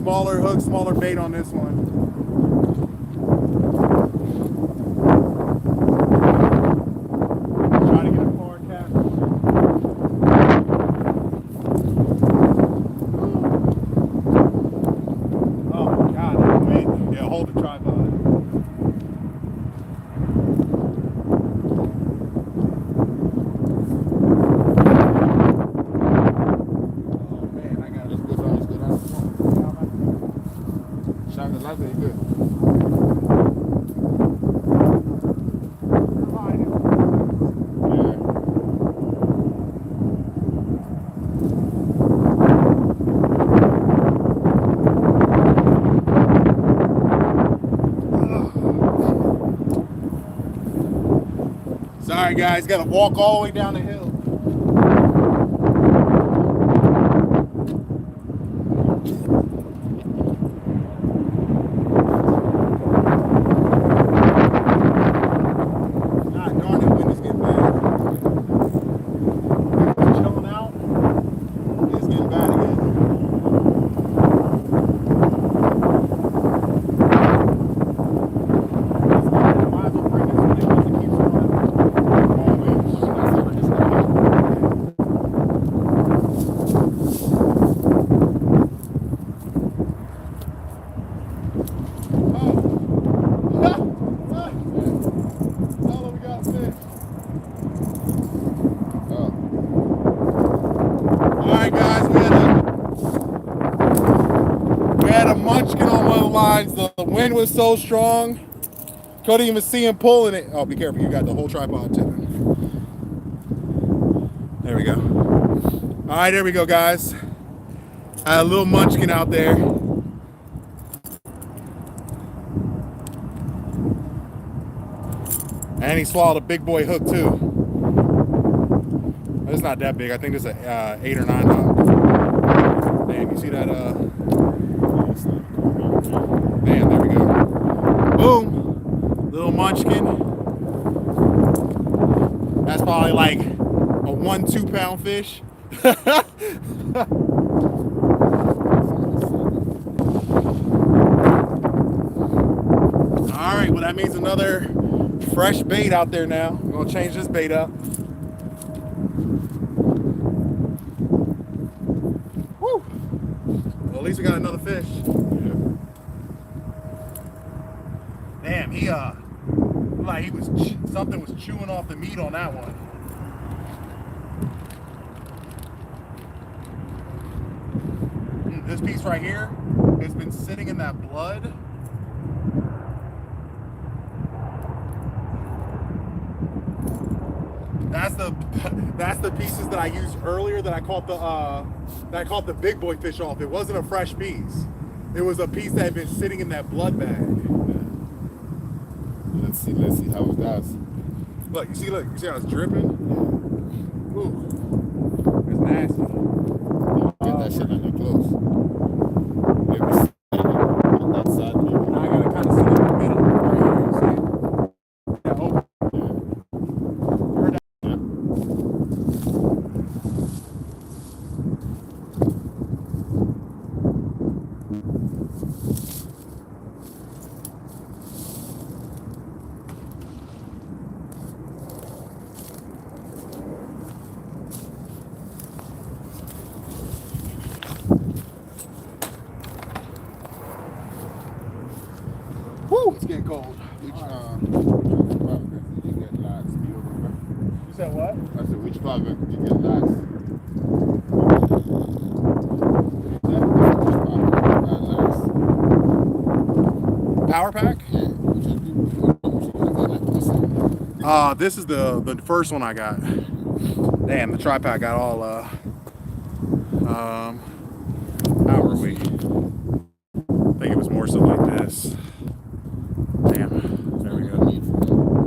Smaller hook, smaller bait on this one. Trying to get a hard cast. Oh my God, wait. Yeah, hold the tripod. Shine the light, very good. Sorry guys, gotta walk all the way down the hill. God darn it, wind is getting bad. It's chilling out. It's getting bad again. Might as well bring this one in because it keeps running. Alright guys, we had a munchkin on one of the lines. The wind was so strong, couldn't even see him pulling it. Oh, be careful, you got the whole tripod tipping. There we go. Alright, there we go guys. I had a little munchkin out there. And he swallowed a big boy hook too. It's not that big. I think it's a 8 or 9 hook. Damn, you see that? Damn, there we go. Boom, little munchkin. That's probably like a 1-2 pound fish. All right, well that means another fresh bait out there now. We're gonna change this bait up. Woo! Well, at least we got another fish. Damn, he like he was something was chewing off the meat on that one. This piece right here has been sitting in that blood. That's the pieces that I used earlier that I caught the big boy fish off. It wasn't a fresh piece. It was a piece that had been sitting in that blood bag. Let's see how it does. Look, you see how it's dripping? Ooh, it's nasty. Get that shit on your clothes. Maybe on that side, maybe. Now I gotta kind of sit in the middle right here. You see it? Yeah, oh. Woo, it's getting cold. Which part did you get last? Do you remember? You said what? I said, which part did you get last? Power pack? Yeah. This is the first one I got. Damn, the tripod got all how are we? I think it was more so like this. Damn, there we go.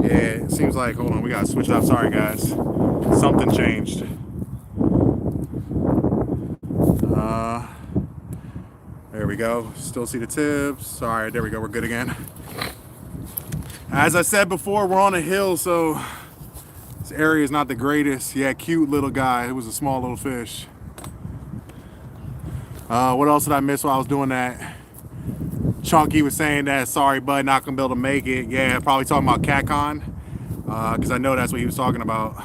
Yeah, it seems like, hold on, we gotta switch it up. Sorry guys, something changed. There we go, still see the tips. All right, there we go, we're good again. As I said before, we're on a hill, so this area is not the greatest. Yeah, cute little guy. It was a small little fish. What else did I miss while I was doing that? Chunky was saying that sorry, bud, not gonna be able to make it. Yeah, probably talking about CatCon, because I know that's what he was talking about.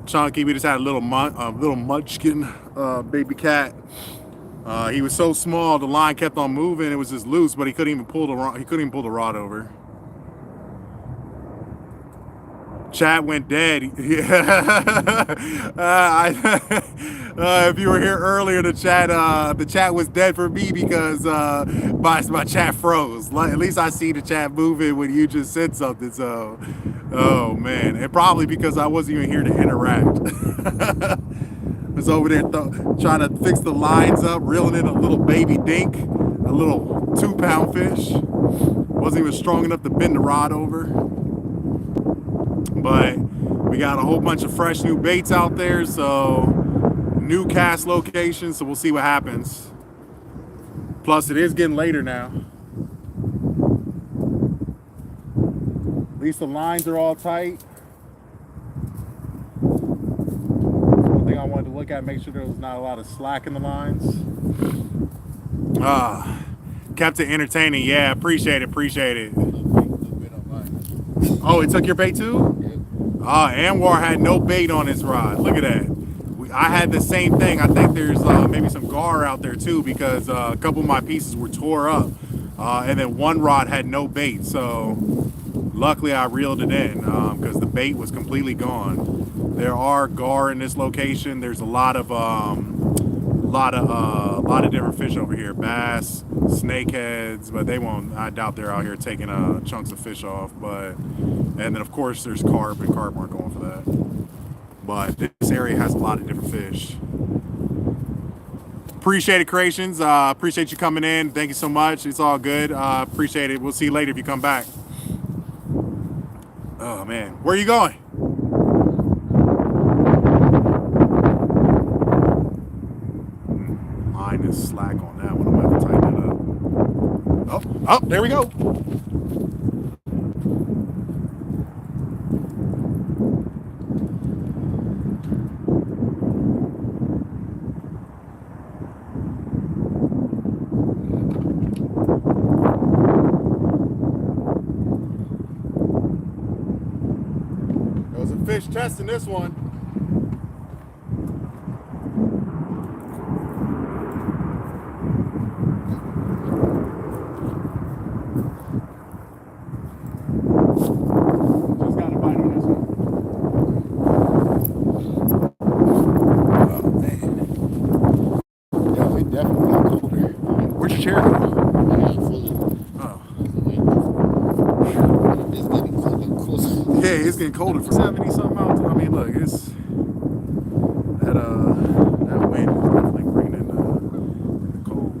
Chunky, we just had a little munchkin baby cat. He was so small, the line kept on moving. It was just loose, but he couldn't even pull the rod over. Chat went dead. Yeah. If you were here earlier, the chat was dead for me because my chat froze. At least I see the chat moving when you just said something. So, oh man, and probably because I wasn't even here to interact. I was over there trying to fix the lines up, reeling in a little baby dink, a little 2-pound fish. Wasn't even strong enough to bend the rod over. But we got a whole bunch of fresh new baits out there, so new cast locations, so we'll see what happens. Plus, it is getting later now. At least the lines are all tight. One thing I wanted to look at, make sure there was not a lot of slack in the lines. Kept it entertaining. Yeah, appreciate it. Oh, it took your bait too? Anwar had no bait on his rod. Look at that. I had the same thing. I think there's maybe some gar out there too, because a couple of my pieces were tore up. And then one rod had no bait. So luckily I reeled it in because the bait was completely gone. There are gar in this location. There's a lot of different fish over here. Bass, snakeheads, but they won't. I doubt they're out here taking chunks of fish off. And then of course there's carp, and carp aren't going for that. But this area has a lot of different fish. Appreciate it, Creations. Appreciate you coming in. Thank you so much. It's all good. Appreciate it. We'll see you later if you come back. Oh man, where are you going? Line is slack on that one. I'm gonna have to tighten it up. Oh, there we go. There was a fish testing this one. Getting colder for 70 something out. I mean, look, it's that wind is definitely bringing in the cold.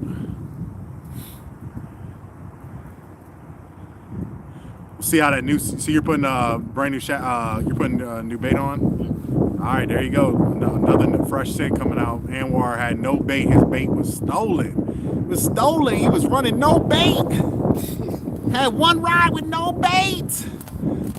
We'll see how that new. So you're putting brand new you're putting new bait on. All right, there you go. Another fresh set coming out. Anwar had no bait. His bait was stolen. It was stolen. He was running no bait. Had one rod with no bait.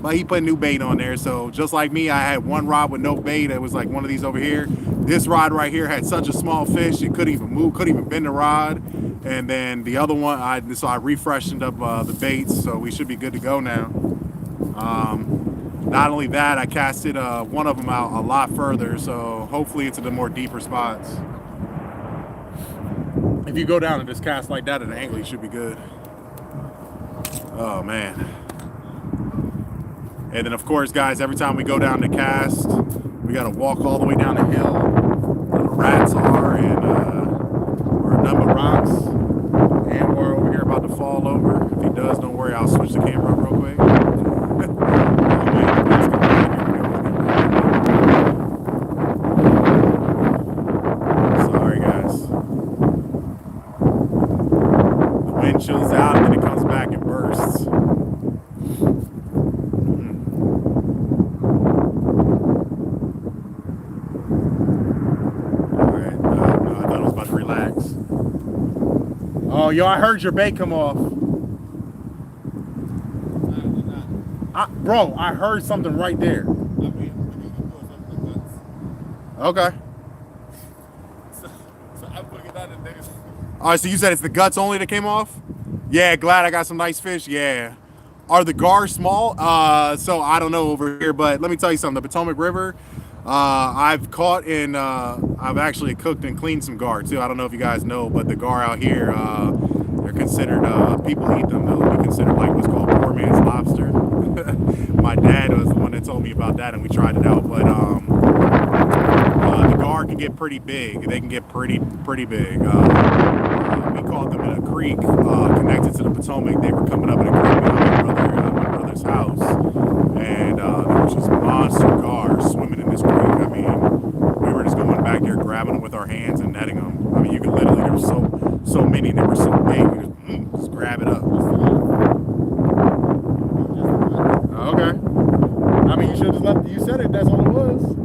But he put new bait on there, so just like me, I had one rod with no bait. It was like one of these over here. This rod right here had such a small fish, it couldn't even move, couldn't even bend the rod. And then the other one, I refreshened up the baits, so we should be good to go now. Not only that, I casted one of them out a lot further, so hopefully into the more deeper spots. If you go down and just cast like that at an angle, you should be good. Oh man. And then of course, guys, every time we go down to cast, we gotta walk all the way down the hill where the rats are and or a number of rocks. And we're over here about to fall over. If he does, don't worry, I'll switch the camera up real quick. Sorry guys. The wind chills out and then it comes back and bursts. Oh, yo, I heard your bait come off. Bro, I heard something right there. Okay. So I'm putting it All right, so you said it's the guts only that came off? Yeah, glad I got some nice fish. Yeah. Are the gars small? So I don't know over here, but let me tell you something. The Potomac River, I've caught and I've actually cooked and cleaned some gar too. I don't know if you guys know, but the gar out here, they're considered, people eat them. They'll be considered like what's called poor man's lobster. My dad was the one that told me about that, and we tried it out. But the gar can get pretty big. They can get pretty big. We caught them in a creek connected to the Potomac. They were coming up in a creek behind my brother's house, and there was just monster gars swimming in this creek. I mean, we were just going back there grabbing them with our hands and netting them. I mean, you could literally, there were so many, they were so big, you just grab it up. Okay. I mean, you should have just left. You said it. That's all it was.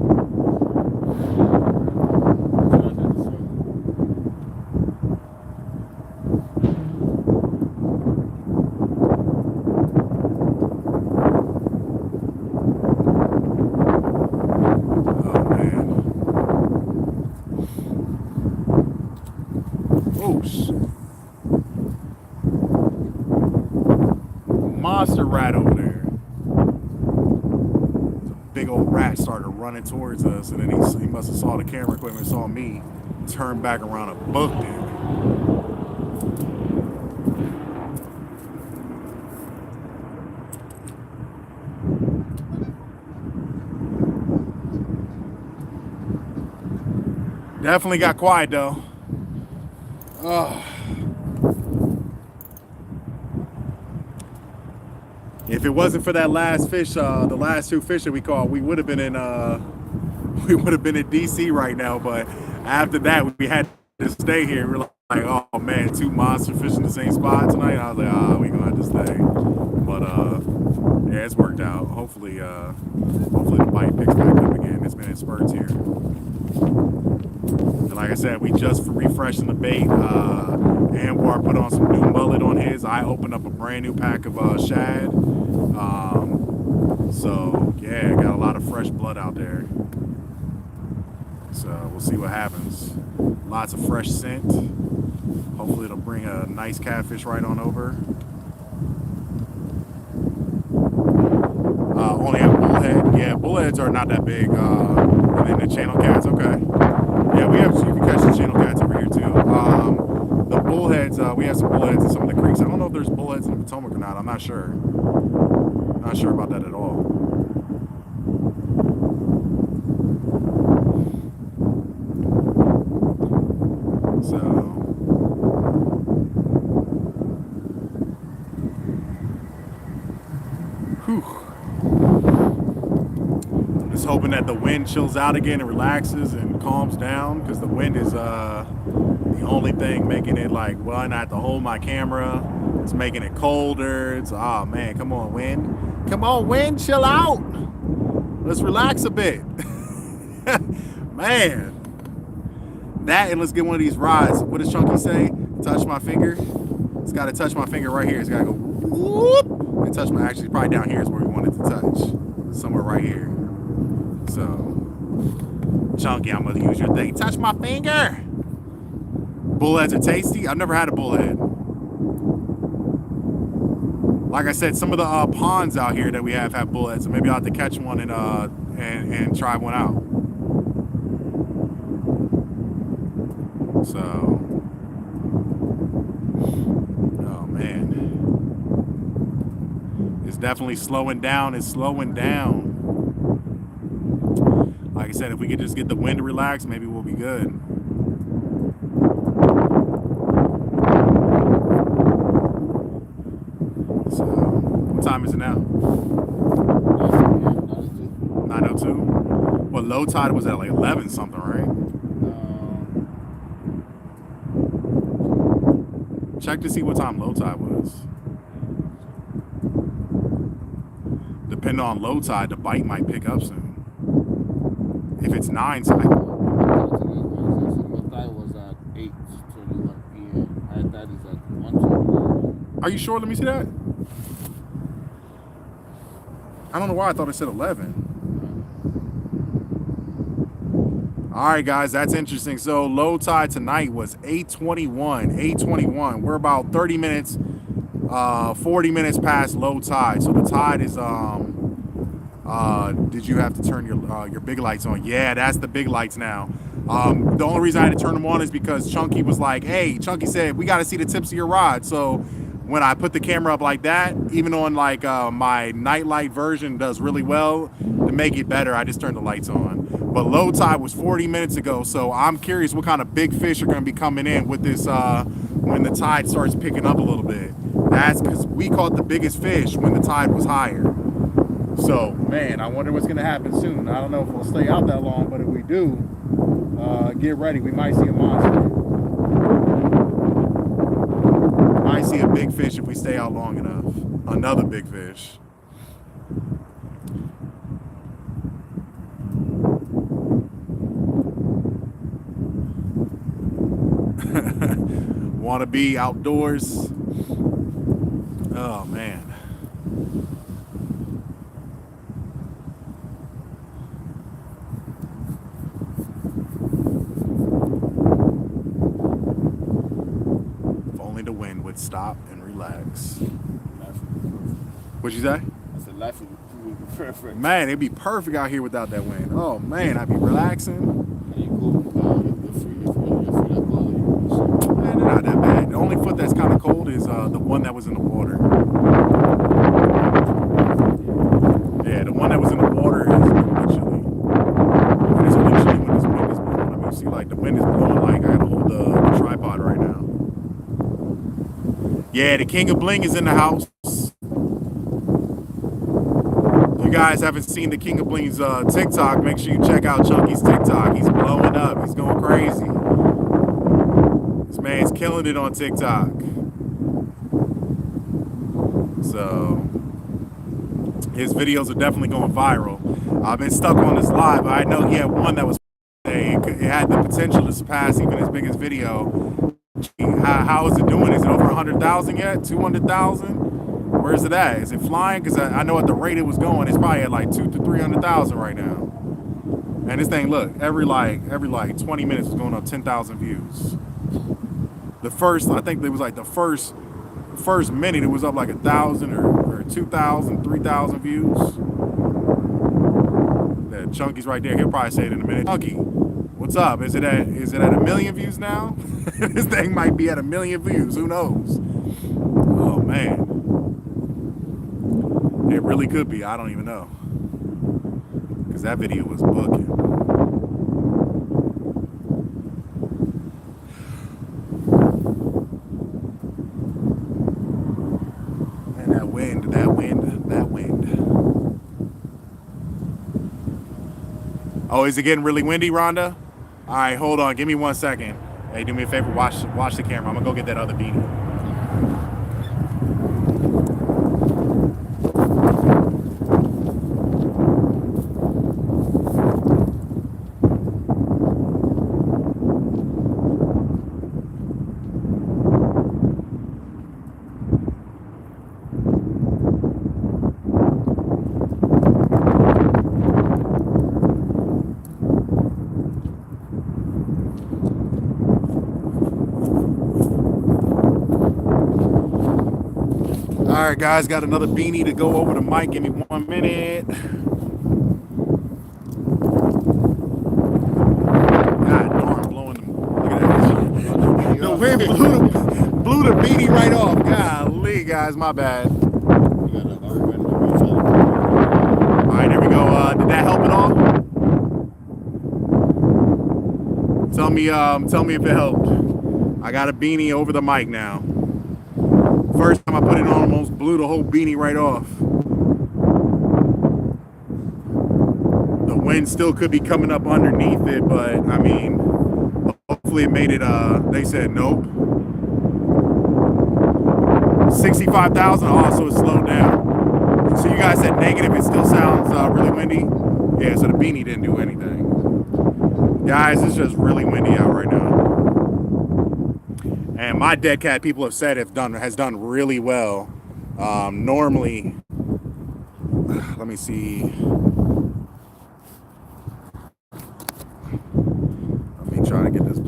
Monster rat over there. Big old rat started running towards us, and then he must have saw the camera equipment, saw me, turned back around and booked it. Definitely got quiet though. If it wasn't for that last fish, the last two fish that we caught, we would have been in DC right now. But after that, we had to stay here. We're like, oh man, two monster fish in the same spot tonight. I was like, we gonna have to stay. But yeah, it's worked out. Hopefully the bite picks back up again. It's been in spurts here. And like I said, we just refreshing the bait. Anwar put on some new mullet on his. I opened up a brand new pack of shad. So yeah, got a lot of fresh blood out there. So we'll see what happens. Lots of fresh scent. Hopefully it'll bring a nice catfish right on over. Only have bullhead. Yeah, bullheads are not that big. And then the channel cats, okay. Yeah, you can catch the channel cats over here too. The bullheads, we have some bullheads in some of the creeks. I don't know if there's bullheads in the Potomac or not. I'm not sure. Not sure about that at all. So, whew. Just hoping that the wind chills out again and relaxes and calms down, because the wind is the only thing making it like, well, I have to hold my camera. It's making it colder. It's, oh man, come on, wind. Come on, wind, chill out. Let's relax a bit. Man. That, and let's get one of these rods. What does Chunky say? Touch my finger. It's got to touch my finger right here. It's got to go whoop and touch my, actually probably down here is where we want it to touch. Somewhere right here. So, Chunky, I'm going to use your thing. Touch my finger. Bullheads are tasty. I've never had a bullhead. Like I said, some of the ponds out here that we have bullheads, so maybe I'll have to catch one and try one out. So, oh man, it's definitely slowing down. It's slowing down. Like I said, if we could just get the wind to relax, maybe we'll be good. So, what time is it now? 9:02. Well, low tide was at like 11 something, right? Check to see what time low tide was. Depending on low tide, the bite might pick up soon. If it's 9 tide. Low tide was at 8:21 p.m. High tide is at 1:21. Are you sure? Let me see that. I don't know why I thought it said 11. All right, guys, that's interesting. So low tide tonight was 8:21. 8:21. We're about 30 minutes, 40 minutes past low tide. So the tide is did you have to turn your big lights on? Yeah, that's the big lights now. The only reason I had to turn them on is because Chunky was like, hey, Chunky said, we got to see the tips of your rod. So when I put the camera up like that, even on like my nightlight version does really well, to make it better, I just turned the lights on. But low tide was 40 minutes ago, so I'm curious what kind of big fish are going to be coming in with this when the tide starts picking up a little bit. That's because we caught the biggest fish when the tide was higher. So, man, I wonder what's going to happen soon. I don't know if we'll stay out that long, but if we do, get ready. We might see a monster. Might see a big fish if we stay out long enough. Another big fish. Want to be outdoors? Oh, man. If only the wind would stop and relax. What'd you say? I said life would be perfect. Man, it'd be perfect out here without that wind. Oh, man, I'd be relaxing. And you go, you're free like quality. Man, they're not that bad. The only foot that's kind of cold is the one that was in the water. Yeah, the one that was in the water is really chilly. And it's only chilly when this wind is blowing. I mean, see, like, the wind is blowing like I gotta hold the tripod right now. Yeah, the King of Bling is in the house. If you guys haven't seen the King of Bling's TikTok, make sure you check out Chunky's TikTok. He's blowing up. He's going crazy. This man's killing it on TikTok. So his videos are definitely going viral. I've been stuck on this live. I know he had one that was it had the potential to surpass even his biggest video. How is it doing? Is it over 100,000 yet? 200,000? Where is it at? Is it flying? Because I know at the rate it was going, it's probably at like 200,000 to 300,000 right now. And this thing, look, every like 20 minutes was going up 10,000 views. The first, I think it was like the first minute, it was up like 1,000 or 2,000, 3,000 views. That Chunky's right there. He'll probably say it in a minute. Chunky, what's up? Is it at 1 million views now? This thing might be at 1 million views. Who knows? Oh man, it really could be. I don't even know, because that video was booking. And that wind. Oh, is it getting really windy, Rhonda? All right, hold on. Give me 1 second. Hey, do me a favor. Watch the camera. I'm gonna go get that other beanie. All right, guys, got another beanie to go over the mic. Give me 1 minute. God darn, blowing them. Look at that. The wind blew the beanie right off. Golly, guys, my bad. All right, there we go. Did that help at all? Tell me if it helped. I got a beanie over the mic now. First time I put it on, almost blew the whole beanie right off. The wind still could be coming up underneath it, but I mean, hopefully it made it, they said nope. 65,000, oh, so it slowed down. So you guys said negative, it still sounds really windy? Yeah, so the beanie didn't do anything. Guys, it's just really windy out right now. And my dead cat, people have said, has done really well. Normally, let me see.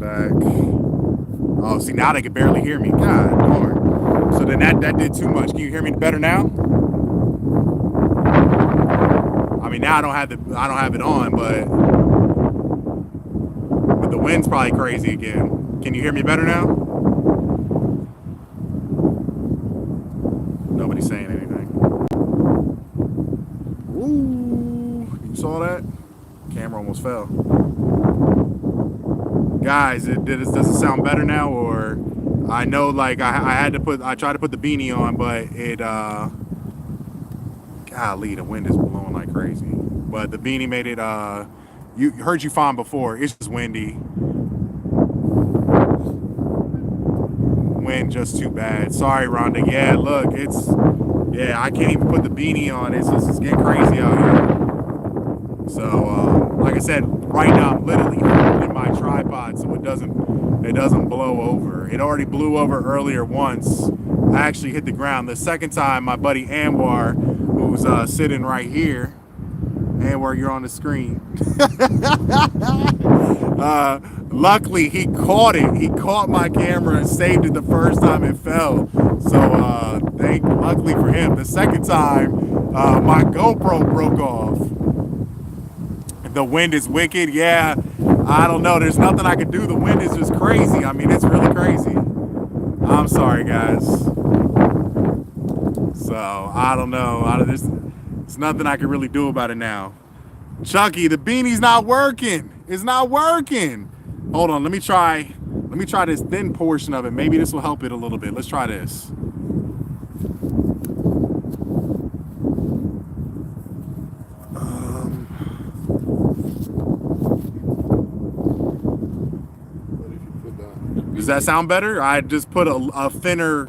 back. Oh, see, now they can barely hear me. God, Lord. So then that did too much. Can you hear me better now? I mean, now I don't have it on, but the wind's probably crazy again. Can you hear me better now? Nobody's saying anything. Ooh, you saw that? Camera almost fell. Guys, does it sound better now? Or I know, like, I tried to put the beanie on, but it golly, the wind is blowing like crazy. But the beanie made it you heard you fine before. It's just windy. Wind just too bad. Sorry, Rhonda. Yeah, look, I can't even put the beanie on. It's getting crazy out here. So, like I said, right now I'm literally holding my tripod so it doesn't blow over. It already blew over earlier once. I actually hit the ground. The second time, my buddy Anwar, who's sitting right here, Anwar, you're on the screen. Luckily, he caught it. He caught my camera and saved it the first time it fell. So, luckily for him. The second time, my GoPro broke off. The wind is wicked. Yeah, I don't know. There's nothing I can do. The wind is just crazy. I mean, it's really crazy. I'm sorry, guys. So, I don't know. There's nothing I can really do about it now. Chucky, the beanie's not working. It's not working. Hold on, let me try this thin portion of it. Maybe this will help it a little bit. Let's try this. Does that sound better? I just put a thinner,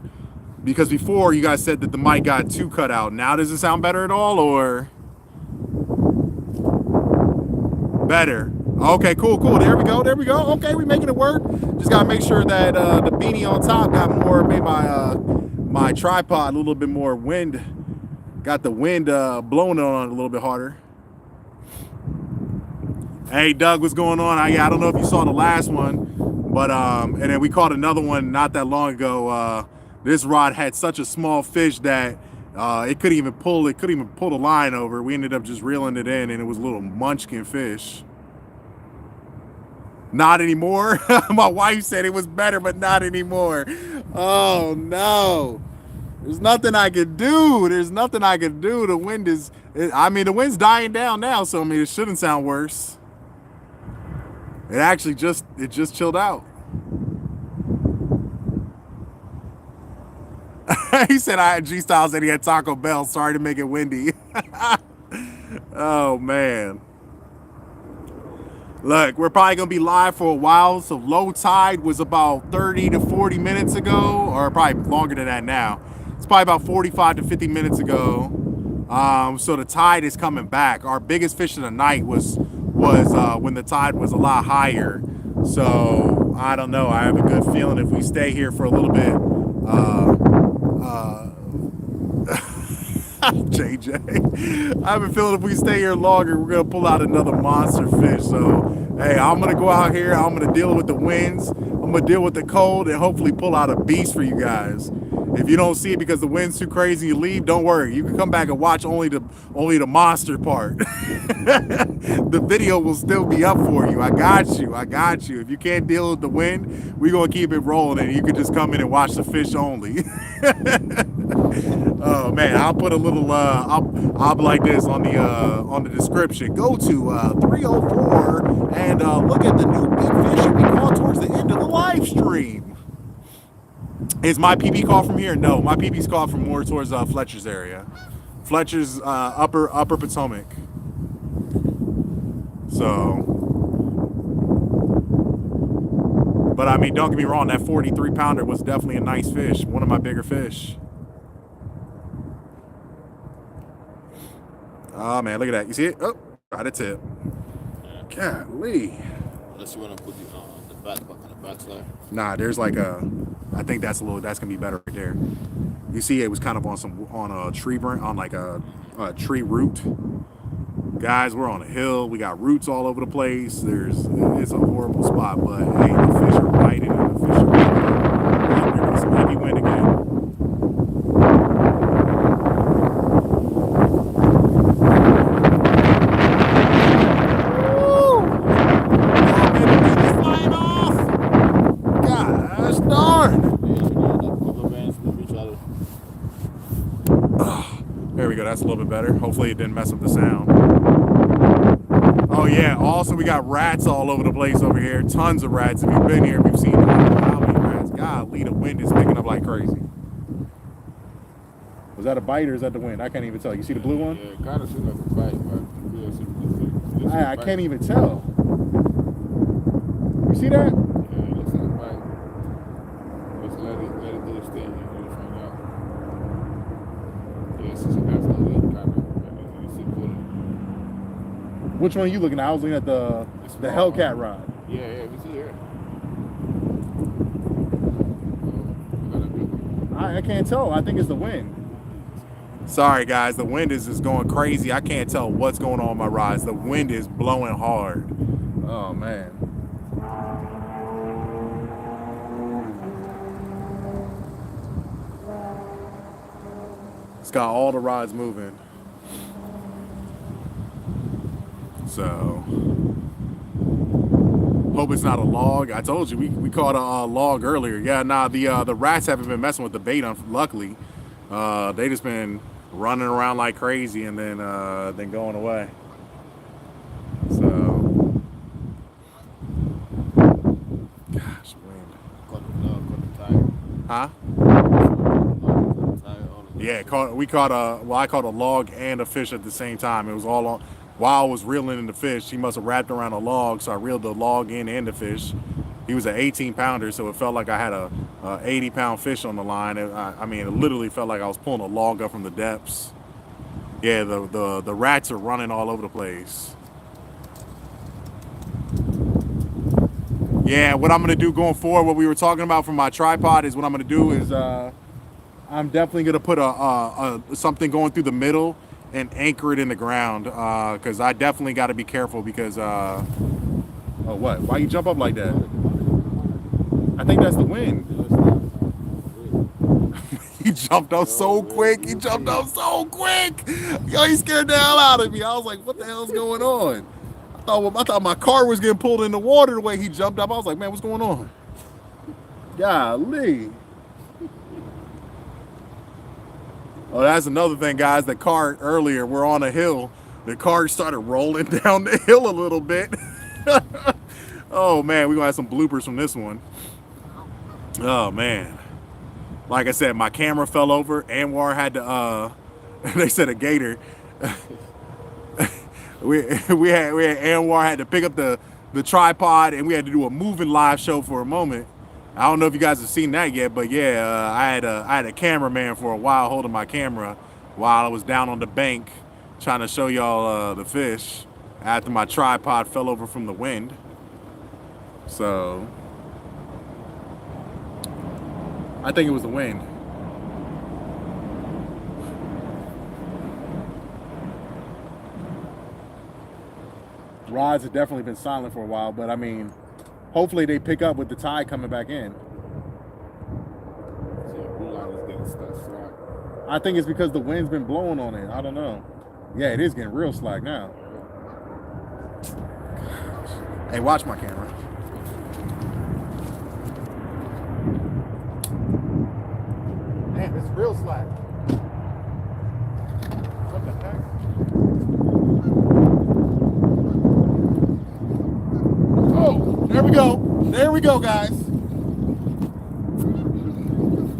because before you guys said that the mic got too cut out. Now does it sound better at all, or better? Okay, cool. There we go. Okay, we're making it work. Just gotta make sure that the beanie on top made my tripod a little bit more wind. Got the wind blowing on it a little bit harder. Hey, Doug, what's going on? I don't know if you saw the last one, but and then we caught another one not that long ago. This rod had such a small fish that it couldn't even pull the line over. We ended up just reeling it in, and it was a little munchkin fish. Not anymore. My wife said it was better, but not anymore. Oh no. There's nothing I could do. The wind is, the wind's dying down now, so I mean it shouldn't sound worse. It actually just chilled out. He said G-Style said he had Taco Bell. Sorry to make it windy. Oh man. Look, we're probably gonna be live for a while. So low tide was about 30 to 40 minutes ago, or probably longer than that now. It's probably about 45 to 50 minutes ago. So the tide is coming back. Our biggest fish of the night was when the tide was a lot higher. So I don't know. I have a good feeling if we stay here for a little bit. JJ, I have a feeling if we stay here longer, we're gonna pull out another monster fish. So hey, I'm gonna go out here. I'm gonna deal with the winds. I'm gonna deal with the cold and hopefully pull out a beast for you guys. If you don't see it because the wind's too crazy, you leave, don't worry. You can come back and watch only the monster part. The video will still be up for you. I got you. If you can't deal with the wind, we're gonna keep it rolling and you can just come in and watch the fish only. Oh man, I'll put a little I'll be like this on the description. Go to 304 and look at the new big fish that we caught towards the end of the live stream. Is my PB call from here? No, my PB's call from more towards Fletcher's area. Fletcher's upper Potomac. So, but I mean, don't get me wrong, that 43 pounder was definitely a nice fish. One of my bigger fish. Oh man, look at that. You see it? Oh, right a tip. Yeah. Golly. Unless you want to put the back on the backside. Nah, there's like I think that's gonna be better right there. You see, it was kind of on a tree branch, on like a tree root. Guys, we're on a hill. We got roots all over the place. It's a horrible spot, but hey, the fish are biting and the fish are biting. There goes some heavy wind again. Woo! Oh, man, the wind is flying off. Gosh darn. There we go. That's a little bit better. Hopefully it didn't mess up the sound. Oh yeah. Also, we got rats all over the place over here. Tons of rats. If you've been here, we've seen how many rats. Golly, the wind is picking up like crazy. Was that a bite or is that the wind? I can't even tell. You see the blue one? Yeah, it kind of seems like a bite, but I can't even tell. You see that? Yeah, it looks like a bite. Let's let it do its thing and we'll find out. Yeah, it's just an absolute kind of, you see pulling. Which one are you looking at? I was looking at the Hellcat rod. Yeah, we see here. I can't tell. I think it's the wind. Sorry guys, the wind is just going crazy. I can't tell what's going on with my rods. The wind is blowing hard. Oh man. It's got all the rods moving. So hope it's not a log. I told you we caught a log earlier. Yeah, nah, the rats haven't been messing with the bait. Luckily, they just been running around like crazy and then going away. So, gosh, wind. Huh? Yeah, I caught a log and a fish at the same time. It was all on. While I was reeling in the fish, he must have wrapped around a log, so I reeled the log in and the fish. He was an 18-pounder, so it felt like I had a 80-pound fish on the line. I mean, it literally felt like I was pulling a log up from the depths. Yeah, the rats are running all over the place. Yeah, what I'm gonna do going forward, what we were talking about from my tripod is what I'm gonna do is I'm definitely gonna put something going through the middle and anchor it in the ground, because I definitely got to be careful because oh, what? Why you jump up like that? I think that's the wind. He jumped up so quick. He jumped up so quick. Yo, he scared the hell out of me. I was like, what the hell's going on? I thought my car was getting pulled in the water the way he jumped up. I was like, man, what's going on? Golly. Oh, that's another thing, guys. The car earlier, we're on a hill. The car started rolling down the hill a little bit. Oh, man, we're going to have some bloopers from this one. Oh, man. Like I said, my camera fell over. Anwar had to, they said a gator. we had Anwar had to pick up the tripod, and we had to do a moving live show for a moment. I don't know if you guys have seen that yet, but yeah, I had a cameraman for a while holding my camera while I was down on the bank trying to show y'all the fish after my tripod fell over from the wind. So I think it was the wind. Rods have definitely been silent for a while, but I mean, hopefully they pick up with the tide coming back in. I think it's because the wind's been blowing on it. I don't know. Yeah, it is getting real slack now. Gosh. Hey, watch my camera. Man, it's real slack. What the heck? Oh, there we go. There we go, guys.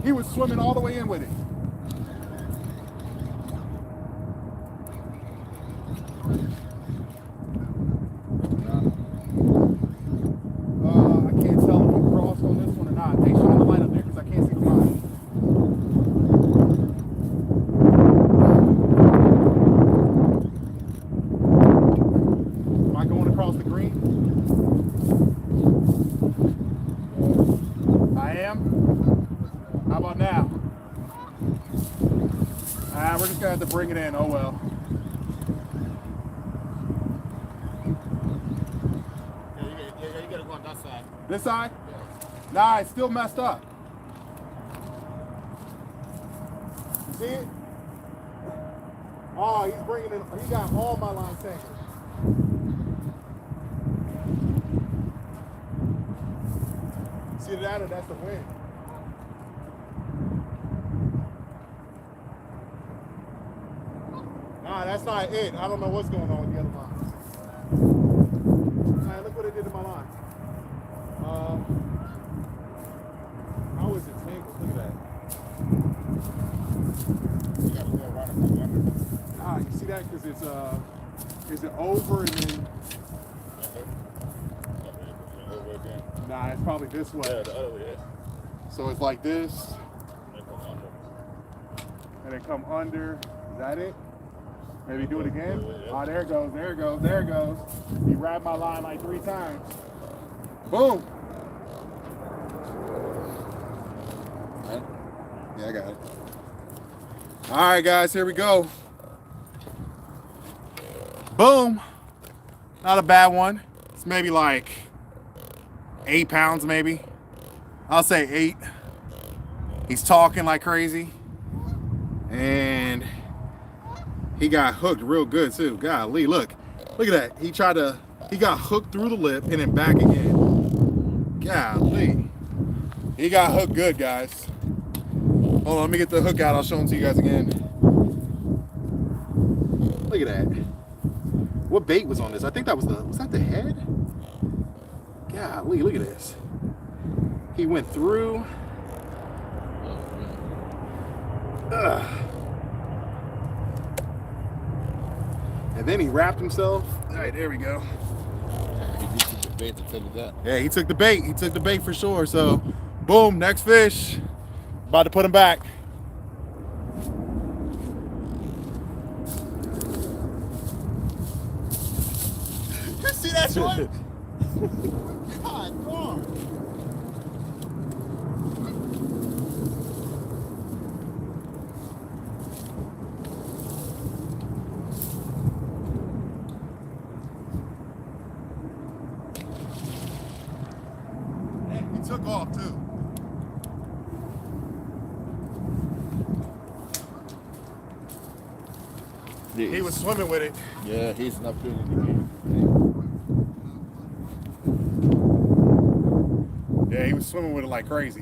He was swimming all the way in with it. I can't tell if he crossed on this one or not. They shine the light up there because I can't see the line. Am I going across the green? I am? How about now? We're just gonna have to bring it in. Oh well. side. This side? Yeah. Nah, it's still messed up. You see it? Oh, he's bringing in, he got all my line tankers. See that, or that's the wind? Nah, that's not it. I don't know what's going on with the other lines. Alright, look what it did to my line. How is it tangled? Look at that. You gotta go around and come under. Ah, you see that? Because it's is it over and then? Over again. Nah, it's probably this way. Yeah, the other way, yeah. So it's like this, And come under. and then come under. Is that it? Maybe do it again. Yeah. Ah, there it goes. There it goes. There it goes. He wrapped my line like 3 times. Boom. Right? Yeah, I got it. All right, guys, here we go. Boom. Not a bad one. It's maybe like 8 pounds, maybe. I'll say 8. He's talking like crazy. And he got hooked real good too. Golly, look at that. He got hooked through the lip and then back again. Golly. He got hooked good, guys. Hold on, let me get the hook out. I'll show them to you guys again. Look at that. What bait was on this? I think that was that the head? Golly, look at this. He went through. Ugh. And then he wrapped himself. All right, there we go. He did took the bait to tell you that. Yeah, he took the bait. He took the bait for sure. So, boom, next fish. About to put him back. You see that one? God darn. He took off too. He was swimming with it. Yeah, he's not playing in the game. Yeah, he was swimming with it like crazy.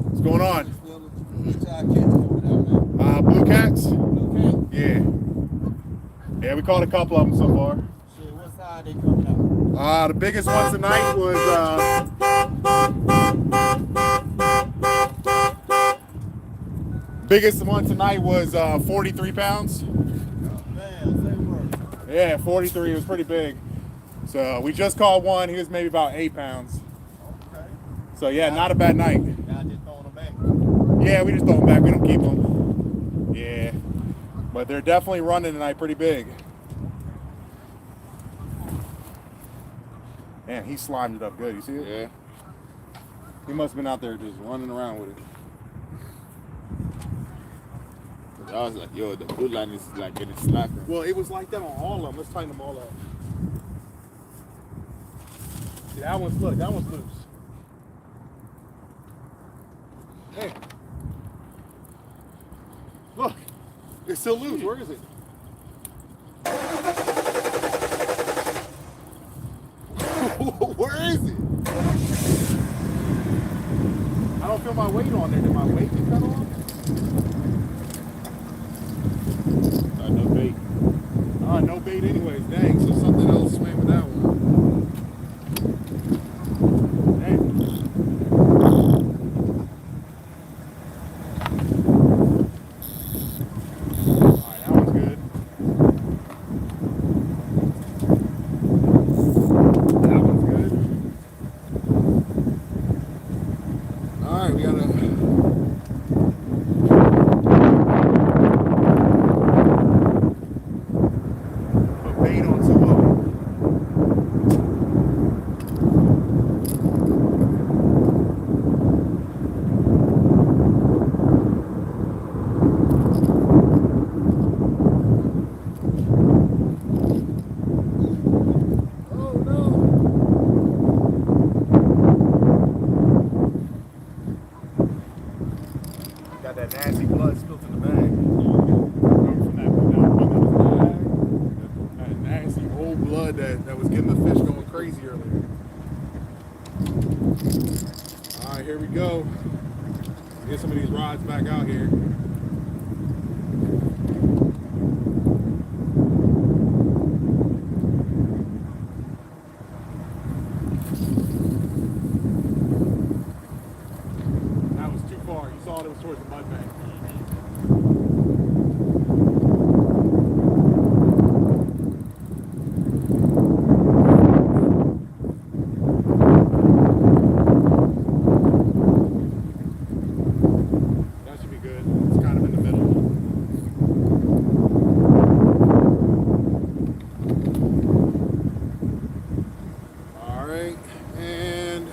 What's going on? Blue cats? Yeah. Yeah, we caught a couple of them so far. What side they coming out? The biggest one tonight was biggest one tonight was 43 pounds. Yeah, 43. It was pretty big. So we just caught one. He was maybe about 8 pounds. Okay. So yeah, not a bad night. Y'all just throwing them back. Yeah, we just throw them back. We don't keep them. Yeah, but they're definitely running tonight pretty big. Man, he slimed it up good. You see it? Yeah. He must have been out there just running around with it. I was like, yo, the blue line is like getting slacker. Well, it was like that on all of them. Let's tighten them all up. See, that one's loose. Hey. Look. It's still loose. Where is it? Where is it? I don't feel my weight on there. Did my weight get cut off? No bait. No bait anyways. Dang, so something else swam with that one. Dang. Alright, that one's good. Got that nasty blood spilled in the bag. Remember from that nasty old blood that was getting the fish going crazy earlier. All right, here we go. Get some of these rods back out here. That was too far. You saw it was towards the mud bank. That should be good. It's kind of in the middle. All right, and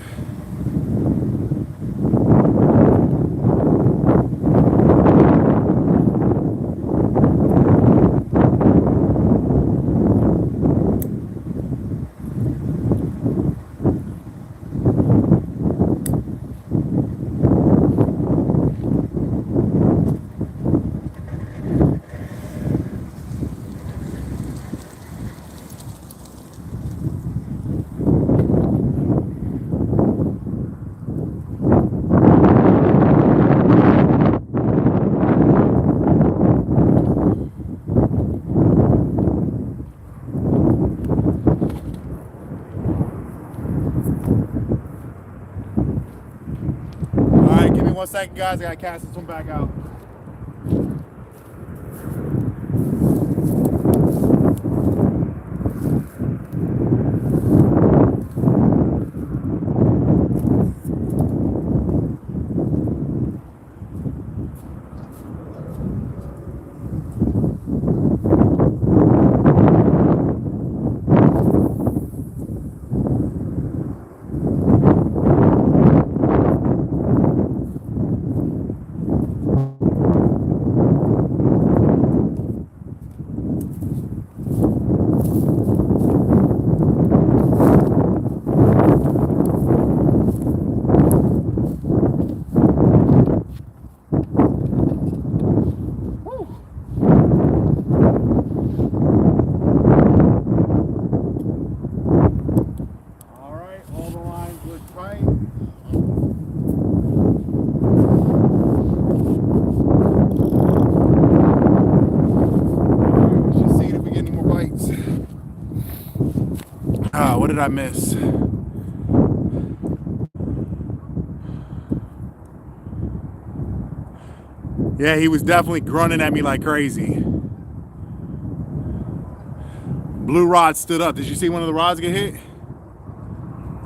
all right, give me 1 second, guys. I gotta cast this one back out. All right, all the lines look tight. We should see if we get any more bites. What did I miss? Yeah, he was definitely grunting at me like crazy. Blue rod stood up. Did you see one of the rods get hit?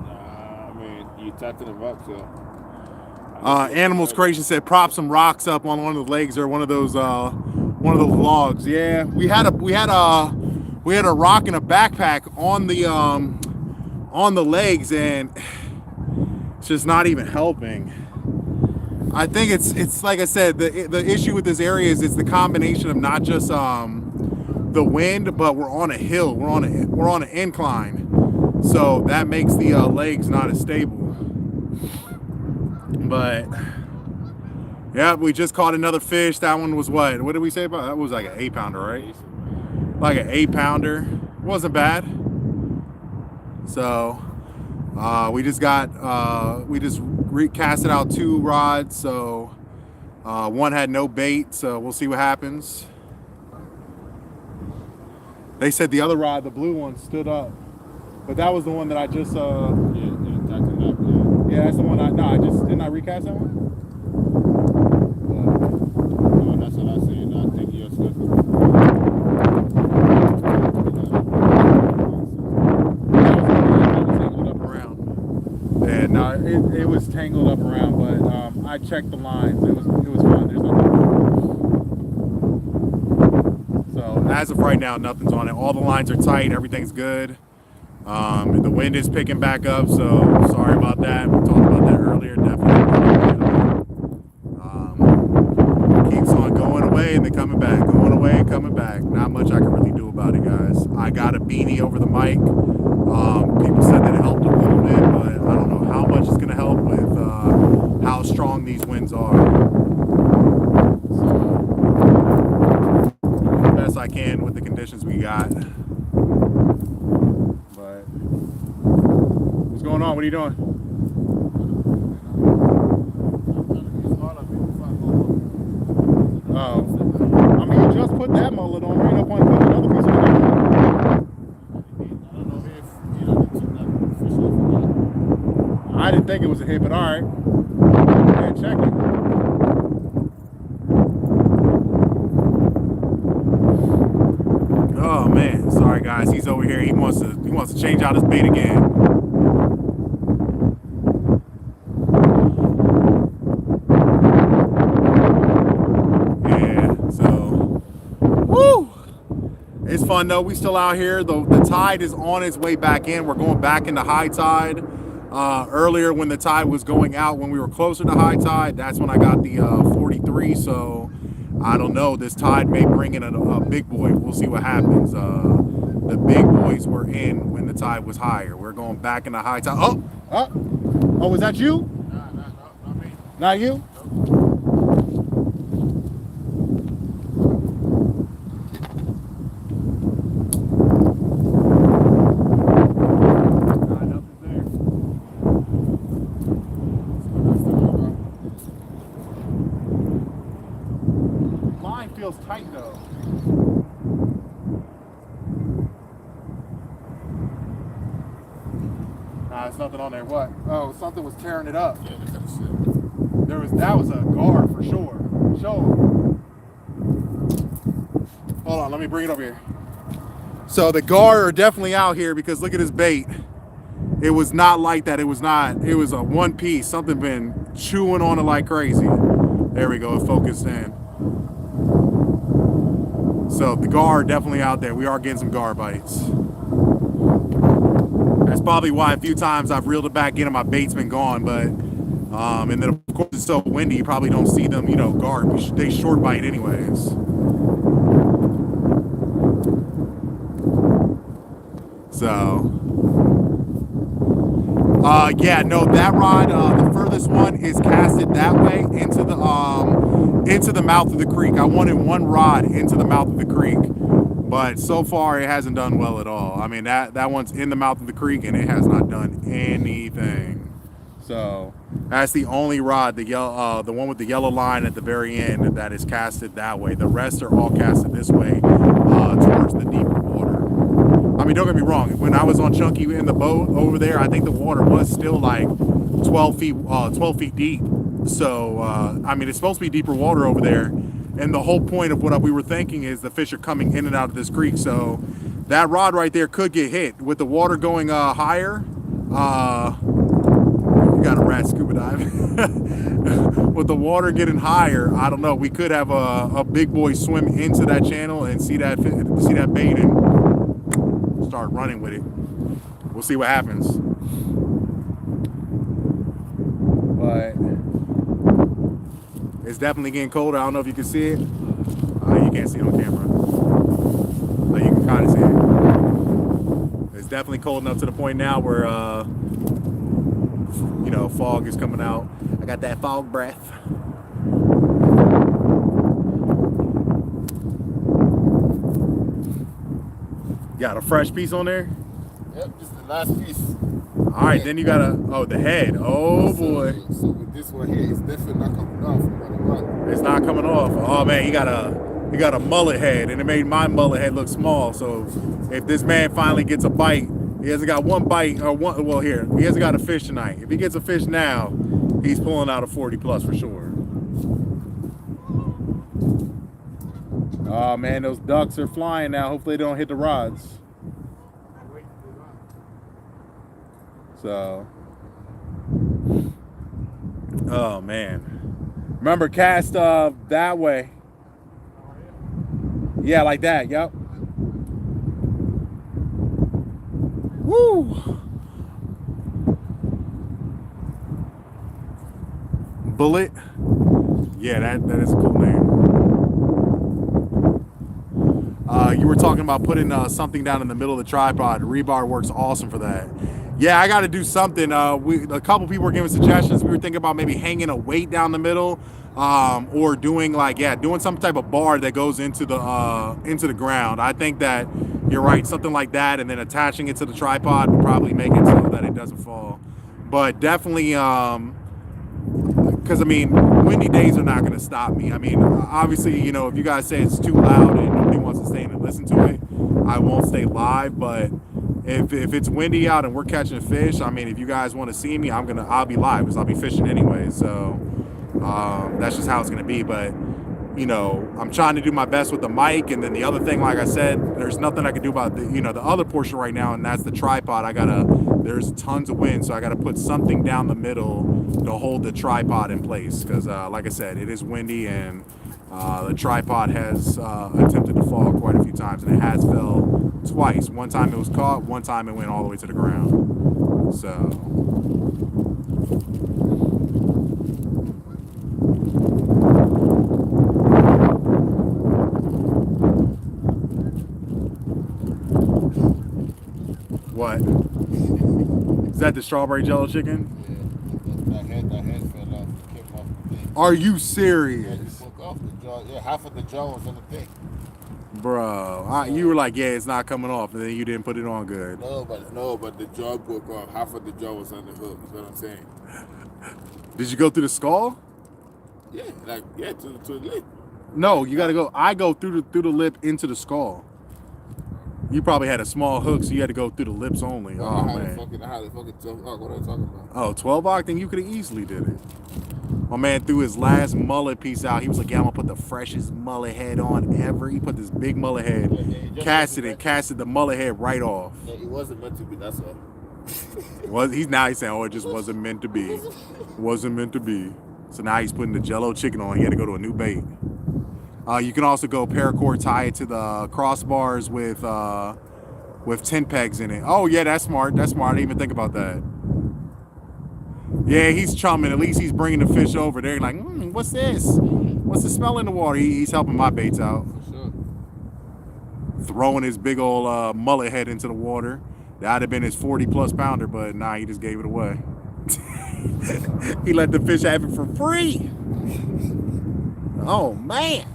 I mean, you tapped in the rock, so. Animals Creation said prop some rocks up on one of the legs or one of those logs. Yeah, we had a rock in a backpack on the legs, and it's just not even helping. I think it's like I said, the issue with this area is it's the combination of not just the wind, but we're on a hill, we're on an incline, so that makes the legs not as stable. But yeah, we just caught another fish. That one was what did we say about that? Was like an 8-pounder, right? Like an 8-pounder. Wasn't bad. So we just recasted out 2 rods, so one had no bait, so we'll see what happens. They said the other rod, the blue one, stood up, but that was the one that I just yeah, that's the one I just didn't I recast that one? No, that's what I said. I think you're stuff. Tangled up around. Yeah, no, it was tangled up around, but I checked the lines. It was fine. There's nothing. So as of right now, nothing's on it. All the lines are tight. Everything's good. The wind is picking back up, so sorry about that. We talked about that earlier. Definitely. Keeps on going away and then coming back, going away and coming back. Not much I can really do about it, guys. I got a beanie over the mic. People said that it helped a little bit, but I don't know how much it's going to help with how strong these winds are. got. But what's going on? What are you doing? Oh, I mean, you just put that mullet on. There ain't no point in putting another piece on there. I didn't think it was a hit, but all right. Yeah, check it. Oh man, sorry guys. He's over here. He wants to change out his bait again. Yeah. So, woo! It's fun though. We still out here. The tide is on its way back in. We're going back into high tide. Earlier when the tide was going out, when we were closer to high tide, that's when I got the 43. So I don't know. This tide may bring in a big boy. We'll see what happens. The big boys were in when the tide was higher. We're going back into high tide. Oh, was that you? Not me. Not you? Feels tight though. Nah, there's nothing on there. What? Oh, something was tearing it up. Yeah, that kind of shit. That was a gar for sure. Hold on, let me bring it over here. So the gar are definitely out here because look at his bait. It was not like that. It was a one piece. Something been chewing on it like crazy. There we go, it focused in. So the gar are definitely out there. We are getting some gar bites. That's probably why a few times I've reeled it back in and my bait's been gone. But and then of course it's so windy, you probably don't see them, gar. They short bite anyways. So yeah, no, that rod, the furthest one is casted that way into the mouth of the creek. I wanted one rod into the mouth of the creek, but so far it hasn't done well at all. I mean, that one's in the mouth of the creek and it has not done anything. So that's the only rod, the one with the yellow line at the very end, that is casted that way. The rest are all casted this way, towards the deeper water. I mean, don't get me wrong. When I was on Chunky in the boat over there, I think the water was still like 12 feet deep. So, I mean, it's supposed to be deeper water over there. And the whole point of what we were thinking is the fish are coming in and out of this creek. So that rod right there could get hit. With the water going higher, you got a rat scuba diving. With the water getting higher, I don't know. We could have a big boy swim into that channel and see that bait and start running with it. We'll see what happens. But it's definitely getting colder. I don't know if you can see it. You can't see it on camera. But you can kind of see it. It's definitely cold enough to the point now where fog is coming out. I got that fog breath. Got a fresh piece on there? Yep, just the last piece. All right, then you got the head. Oh boy. So with this one here, it's definitely not coming off from what it was. It's not coming off. Oh man, he got a mullet head, and it made my mullet head look small. So if this man finally gets a bite, he hasn't got one bite or one. Well, here he hasn't got a fish tonight. If he gets a fish now, he's pulling out a 40 plus for sure. Oh man, those ducks are flying now. Hopefully they don't hit the rods. So, oh man, remember cast that way. Yeah, like that. Yep. Woo. Bullet. Yeah, that is a cool name. You were talking about putting something down in the middle of the tripod. Rebar works awesome for that. Yeah, I got to do something. A couple people were giving suggestions. We were thinking about maybe hanging a weight down the middle, or doing doing some type of bar that goes into the ground. I think that you're right, something like that, and then attaching it to the tripod would probably make it so that it doesn't fall. But definitely, because I mean, windy days are not going to stop me. I mean, obviously, you know, if you guys say it's too loud and nobody wants to stay in and listen to it, I won't stay live. But if it's windy out and we're catching fish, I mean, if you guys want to see me, I'll be live because I'll be fishing anyway. So that's just how it's going to be. But you know, I'm trying to do my best with the mic, and then the other thing, like I said, there's nothing I can do about the other portion right now, and that's the tripod. There's tons of wind, so I gotta put something down the middle to hold the tripod in place, because like I said, it is windy, and the tripod has attempted to fall quite a few times, and it has fell twice. One time it was caught, one time it went all the way to the ground. So what? Is that the strawberry jello chicken? Yeah, that head fell off, came off the thing. Are you Yeah, serious? it broke off the jaw. Yeah, half of the jaw was on the thing. Bro, you were like, yeah, it's not coming off, and then you didn't put it on good. No, but the jaw broke off. Half of the jaw was on the hook. Is what I'm saying. Did you go through the skull? Yeah, to the lip. No, you gotta go. I go through the lip into the skull. You probably had a small hook, so you had to go through the lips only. Oh, I had man. a fucking jump. Oh, what are you talking about? Oh, 12 oct, then you could have easily did it. My man threw his last mullet piece out. He was like, yeah, I'm gonna put the freshest mullet head on ever. He put this big mullet head, casted the mullet head right off. Yeah, it wasn't meant to be, that's all. He's saying, oh, it just wasn't meant to be. Wasn't meant to be. So now he's putting the jello chicken on. He had to go to a new bait. You can also go paracord tie it to the crossbars with 10 pegs in it. Oh yeah, that's smart. That's smart. I didn't even think about that. Yeah, he's chumming. At least he's bringing the fish over. They're like, what's this? What's the smell in the water? He's helping my baits out. For sure. Throwing his big old mullet head into the water. That'd have been his 40+ pounder, but nah, he just gave it away. He let the fish have it for free. Oh man.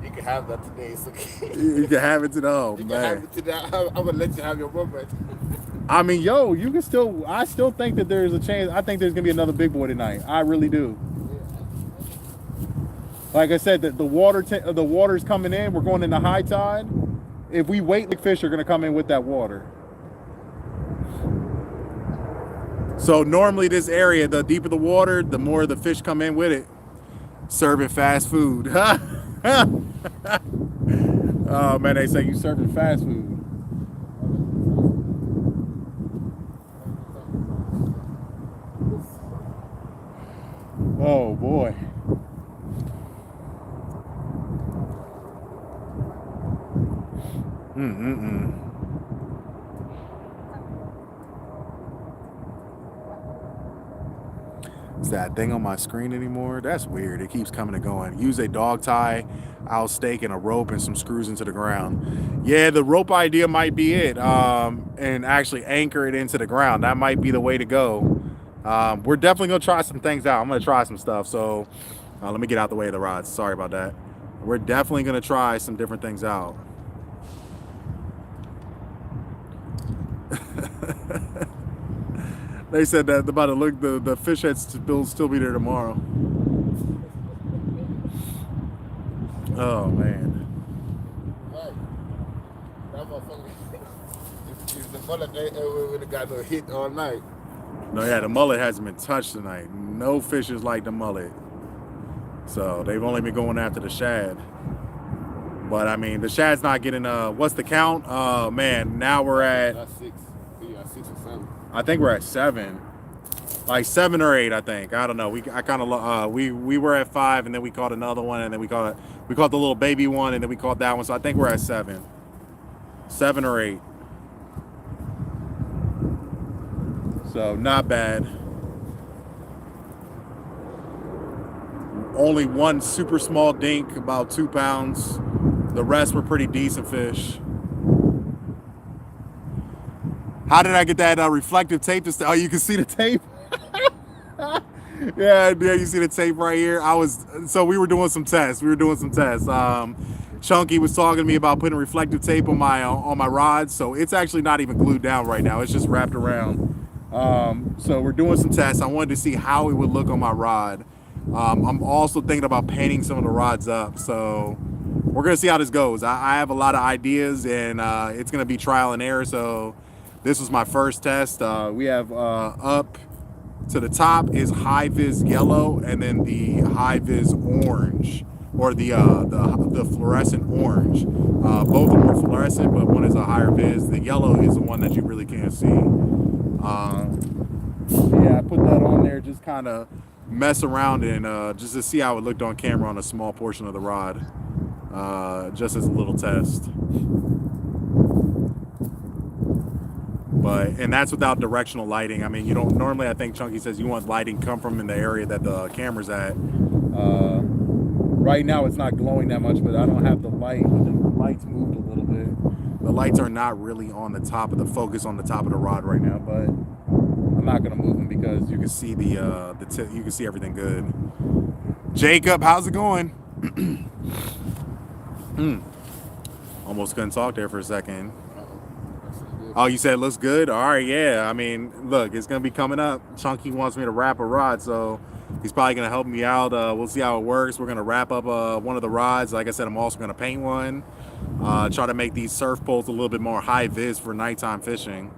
You can have that today. It's okay. You can have it today. Oh You can man. have it today. I'm gonna let you have your moment. I mean, yo, I still think that there's a chance. I think there's gonna be another big boy tonight. I really do. Like I said, the water's coming in. We're going into high tide. If we wait, the fish are gonna come in with that water. So normally this area, the deeper the water, the more the fish come in with it. Serving fast food. Oh man, they say you serving fast food. Oh boy. Is that thing on my screen anymore? That's weird. It keeps coming and going. Use a dog tie, owl stake, and a rope and some screws into the ground. Yeah, the rope idea might be it. And actually anchor it into the ground. That might be the way to go. We're definitely gonna try some things out. I'm gonna try some stuff. So let me get out the way of the rods. Sorry about that. We're definitely gonna try some different things out. They said that about to look, the fish heads will still be there tomorrow. Oh man. Right. That motherfucker. If the mullet would have got no hit all night. No, yeah, the mullet hasn't been touched tonight. No fishes like the mullet. So they've only been going after the shad. But I mean, the shad's not getting what's the count? Man, now we're at, That's 6. Yeah, 6 or 7. I think we're at 7. Like 7 or 8, I think. I don't know. We were at 5, and then we caught another one, and then we caught the little baby one, and then we caught that one. So I think we're at 7. 7 or 8. So not bad. Only one super small dink, about 2 pounds. The rest were pretty decent fish. How did I get that reflective tape? Oh, you can see the tape. Yeah, you see the tape right here. So we were doing some tests. Chunky was talking to me about putting reflective tape on my rods, so it's actually not even glued down right now. It's just wrapped around. So we're doing some tests. I wanted to see how it would look on my rod. I'm also thinking about painting some of the rods up, so we're gonna see how this goes. I have a lot of ideas, and it's gonna be trial and error. So this was my first test. We have up to the top is high vis yellow, and then the high vis orange, or the fluorescent orange. Both of them are fluorescent, but one is a higher vis. The yellow is the one that you really can't see. Yeah, I put that on there, just kind of mess around and just to see how it looked on camera on a small portion of the rod, just as a little test. And that's without directional lighting. I mean, you don't normally, I think Chunky says you want lighting come from in the area that the camera's at. Right now it's not glowing that much, but I don't have the light. The lights moved a little bit. The lights are not really on the top of the focus on the top of the rod right now, but I'm not gonna move them because you can see you can see everything good. Jacob, how's it going? Almost couldn't talk there for a second. Oh, you said it looks good? All right, yeah. I mean, look, it's going to be coming up. Chunky wants me to wrap a rod, so he's probably going to help me out. We'll see how it works. We're going to wrap up one of the rods. Like I said, I'm also going to paint one. Try to make these surf poles a little bit more high vis for nighttime fishing.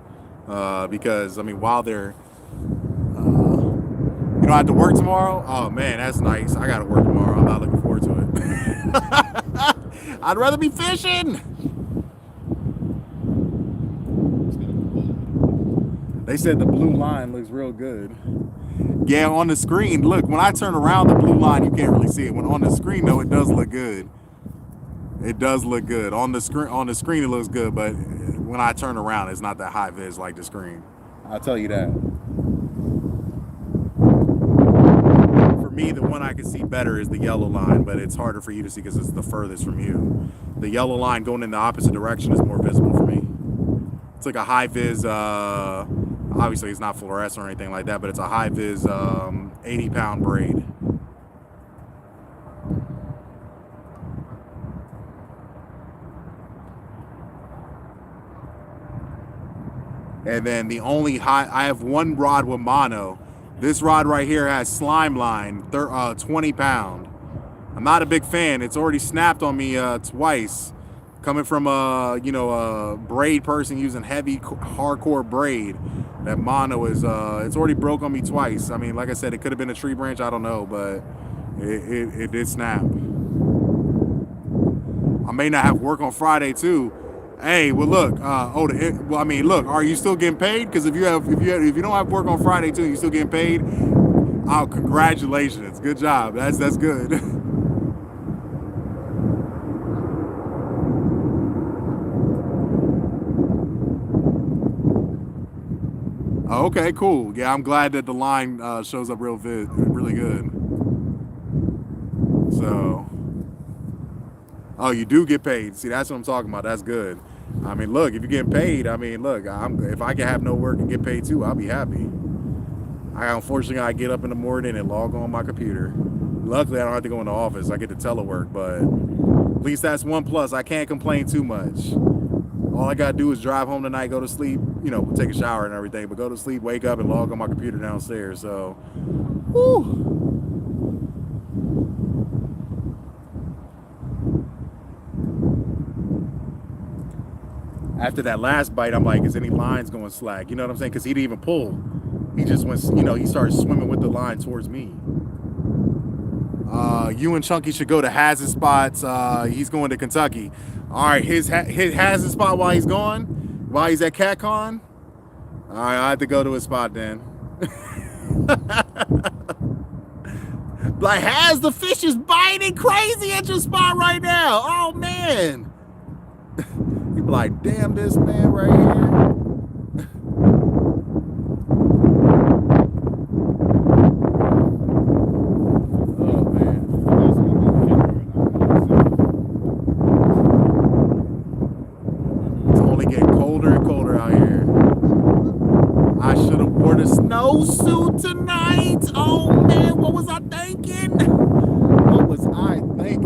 Because, I mean, while they're... you don't have to work tomorrow? Oh, man, that's nice. I got to work tomorrow. I'm not looking forward to it. I'd rather be fishing! They said the blue line looks real good. Yeah, on the screen, look, when I turn around the blue line, you can't really see it. When on the screen, though, it does look good. It does look good. On the screen, it looks good, but when I turn around, it's not that high vis like the screen. I'll tell you that. For me, the one I can see better is the yellow line, but it's harder for you to see because it's the furthest from you. The yellow line going in the opposite direction is more visible for me. It's like a high vis, obviously it's not fluorescent or anything like that, but it's a high vis 80-pound braid. And then I have one rod with mono. This rod right here has slime line, 20 pound. I'm not a big fan. It's already snapped on me twice. Coming from a braid person using heavy hardcore braid, that mono is it's already broke on me twice. I mean, like I said, it could have been a tree branch, I don't know, but it did snap. I may not have work on Friday too. Hey, well look, well I mean look, are you still getting paid? Because if you don't have work on Friday too, you still getting paid. Oh, congratulations, good job. That's good. Okay, cool. Yeah, I'm glad that the line shows up really good. So, oh, you do get paid. See, that's what I'm talking about. That's good. I mean, look, if you're getting paid, I mean, look, if I can have no work and get paid too, I'll be happy. Unfortunately, I get up in the morning and log on my computer. Luckily, I don't have to go in the office. I get to telework, but at least that's one plus. I can't complain too much. All I gotta do is drive home tonight, go to sleep, take a shower and everything, but go to sleep, wake up, and log on my computer downstairs. So, whew. After that last bite, I'm like, is any lines going slack? You know what I'm saying? Because he didn't even pull. He just went, he started swimming with the line towards me. You and Chunky should go to Hazard Spots. He's going to Kentucky. All right, his Hazard Spot while he's gone, while he's at CatCon. All right, I have to go to his spot then. Like, the fish is biting crazy at your spot right now. Oh man. You be like, damn, this man right here. It's only getting colder and colder out here.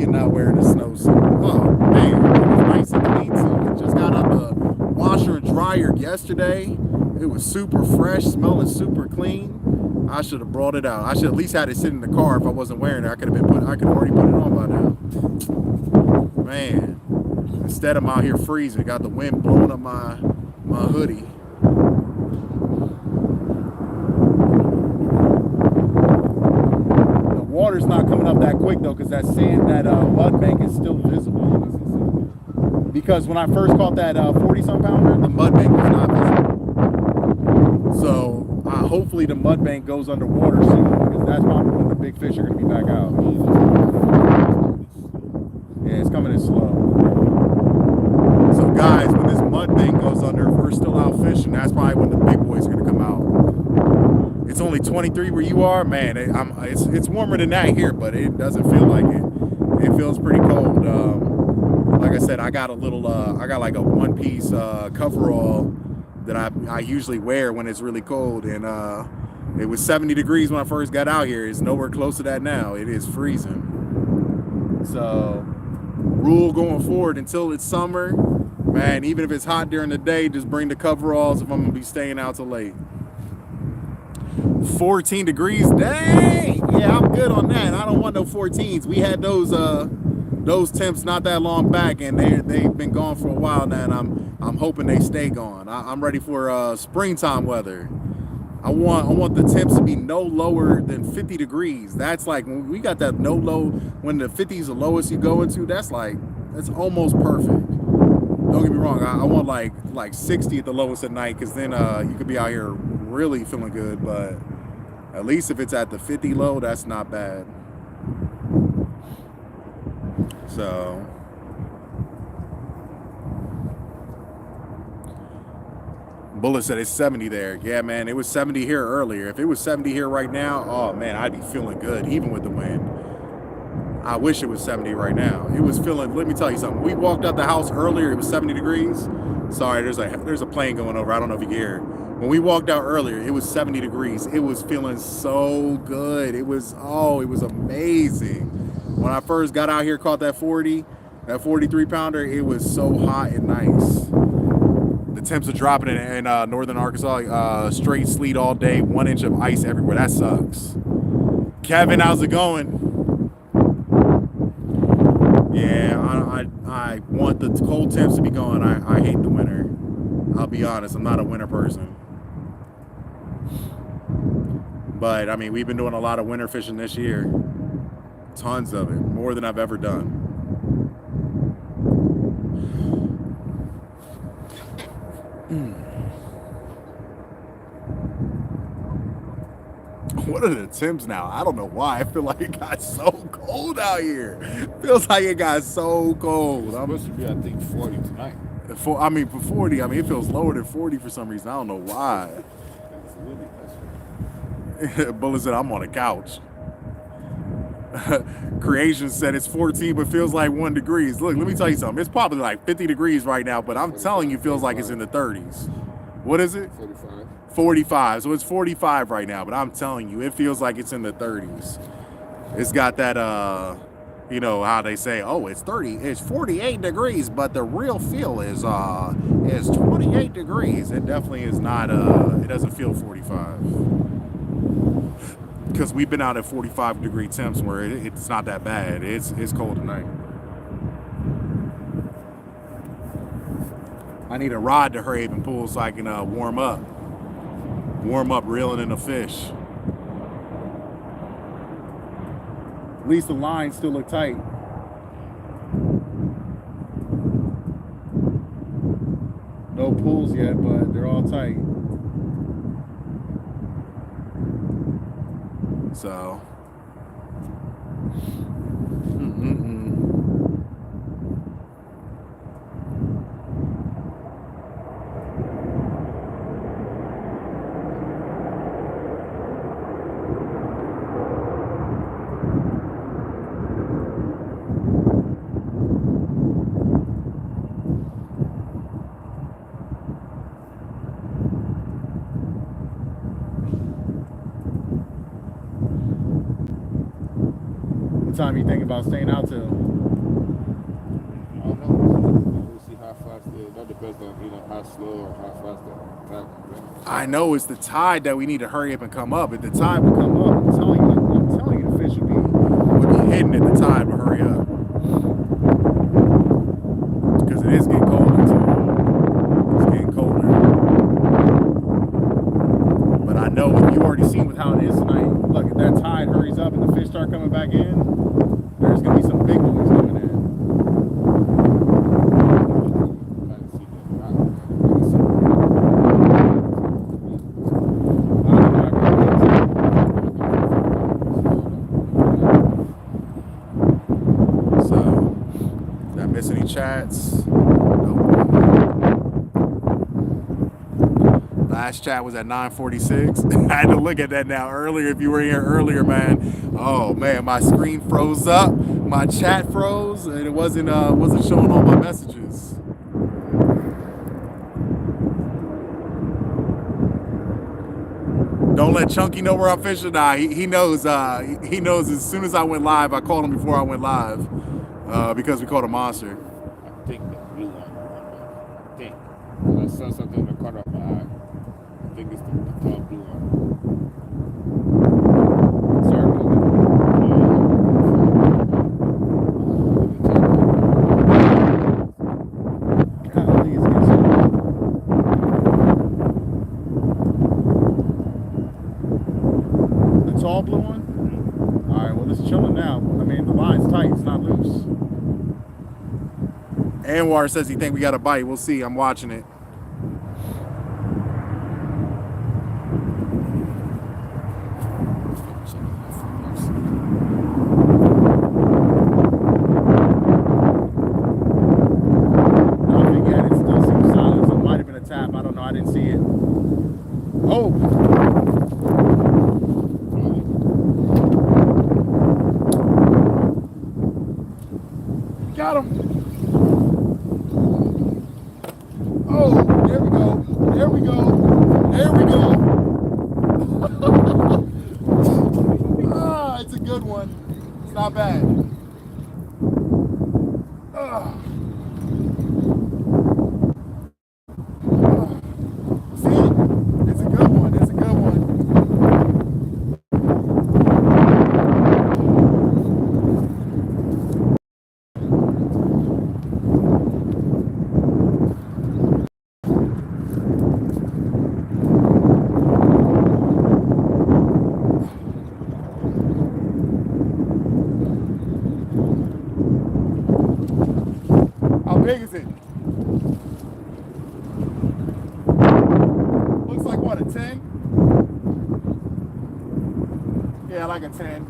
You're not wearing a snowsuit. Oh man, it was nice and clean too. Just got out the washer and dryer yesterday. It was super fresh, smelling super clean. I should have brought it out. I should at least had it sit in the car if I wasn't wearing it. I could have already put it on by now. Man, instead I'm out here freezing. Got the wind blowing up my hoodie. The water's not coming up that quick though, because that mud bank is still visible. Because when I first caught that 40-some pounder, the mud bank was not visible. So hopefully the mud bank goes underwater soon, because that's probably when the big fish are going to be back out. Yeah, it's coming in slow. So guys, when this mud bank goes under, if we're still out fishing, that's probably when the big boys are going to come out. It's only 23 where you are, man. It's warmer than that here, but it doesn't feel like it. It feels pretty cold. Like I said, I got like a one-piece coverall that I usually wear when it's really cold, and it was 70 degrees when I first got out here. It's nowhere close to that now. It is freezing. So, rule going forward until it's summer, man, even if it's hot during the day, just bring the coveralls if I'm gonna be staying out till late. 14 degrees, dang! Yeah, I'm good on that. I don't want no 14s. We had those temps not that long back, and they've been gone for a while now, and I'm hoping they stay gone. I'm ready for springtime weather. I want the temps to be no lower than 50 degrees. That's like when we got that no low, when the 50 is the lowest you go into, that's almost perfect. Don't get me wrong, I want like 60 at the lowest at night, because then you could be out here really feeling good, but at least if it's at the 50 low, that's not bad. So Bullet said it's 70 there. Yeah, man, it was 70 here earlier. If it was 70 here right now, oh man, I'd be feeling good, even with the wind. I wish it was 70 right now. It was feeling, let me tell you something. We walked out the house earlier, it was 70 degrees. Sorry, there's a plane going over. I don't know if you can hear it. When we walked out earlier, it was 70 degrees. It was feeling so good. It was amazing. When I first got out here, caught that 43 pounder, it was so hot and nice. The temps are dropping in northern Arkansas. Straight sleet all day, 1 inch of ice everywhere. That sucks. Kevin, how's it going? Yeah, I want the cold temps to be gone. I hate the winter. I'll be honest, I'm not a winter person. But I mean, we've been doing a lot of winter fishing this year. Tons of it, more than I've ever done. What are the temps now? I don't know why. I feel like it got so cold out here. Feels like it got so cold. It's supposed to be, I think, 40 tonight. For 40, it feels lower than 40 for some reason. I don't know why. It's windy, that's right. Bullet said, I'm on a couch. Creation said it's 14 but feels like 1 degrees. Look, let me tell you something. It's probably like 50 degrees right now, but I'm telling you, it feels like it's in the 30s. What is it? 45. 45. So it's 45 right now, but I'm telling you, it feels like it's in the 30s. It's got that, you know, how they say, oh, it's 48 degrees, but the real feel is 28 degrees. It definitely is not, it doesn't feel 45. Because we've been out at 45 degree temps where it's not that bad. It's cold tonight. I need a rod to hurry up and pull so I can warm up reeling in the fish. At least the lines still look tight. No pulls yet, but they're all tight. So, What time you think about staying out till? I don't know. We'll see how fast that depends on, you know, how slow or how fast the tide comes in. I know it's the tide that we need to hurry up and come up. If the tide would come up, I'm telling you, the fish would be hidden at the tide, but hurry up. Because it is getting colder too. It's getting colder. But I know if you already seen with how it is tonight, look, if that tide hurries up and the fish start coming back in, there's gonna be some big boys coming in. Any chats? Nope. Last chat was at 9:46. I had to look at that now. Earlier, if you were here earlier, man, oh man, my screen froze up, my chat froze, and it wasn't showing all my messages. Don't let Chunky know where I'm fishing. Nah, he knows. He knows as soon as I went live. I called him before I went live. Because we caught a monster. I think the blue one. I think. I saw something in the corner of my eye. I think it's the tall blue one. Start moving. Golly, it's getting so. The tall blue one? Alright, well, it's chilling now. I mean, the line's tight. It's not loose. Anwar says he think we got a bite. We'll see. I'm watching it. Nothing yet. It still seems solid. So it might have been a tap. I don't know. I didn't see it. Oh! Got him. Oh, there we go. There we go. There we go. Ah, it's a good one. It's not bad. See? It's a good one. It's a good one. How big is it? Looks like what, a 10? Yeah, like a 10.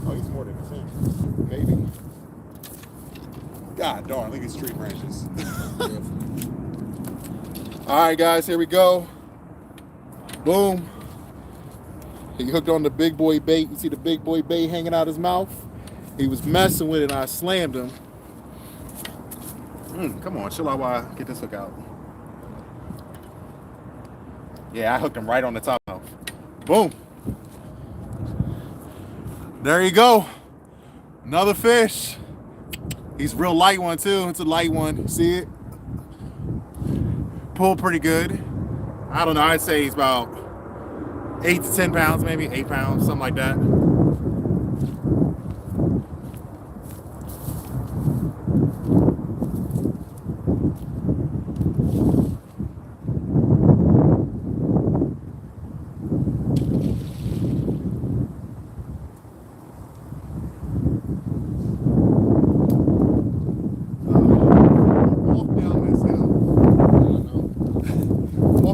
Oh, he's more than a 10. Maybe. God darn, look at these tree branches. All right, guys, here we go. Boom. He hooked on the big boy bait. You see the big boy bait hanging out his mouth? He was messing with it, and I slammed him. Come on, chill out while I get this hook out. Yeah, I hooked him right on the top mouth. Boom. There you go. Another fish. He's a real light one, too. It's a light one. See it? Pulled pretty good. I don't know. I'd say he's about 8 to 10 pounds, maybe 8 pounds, something like that.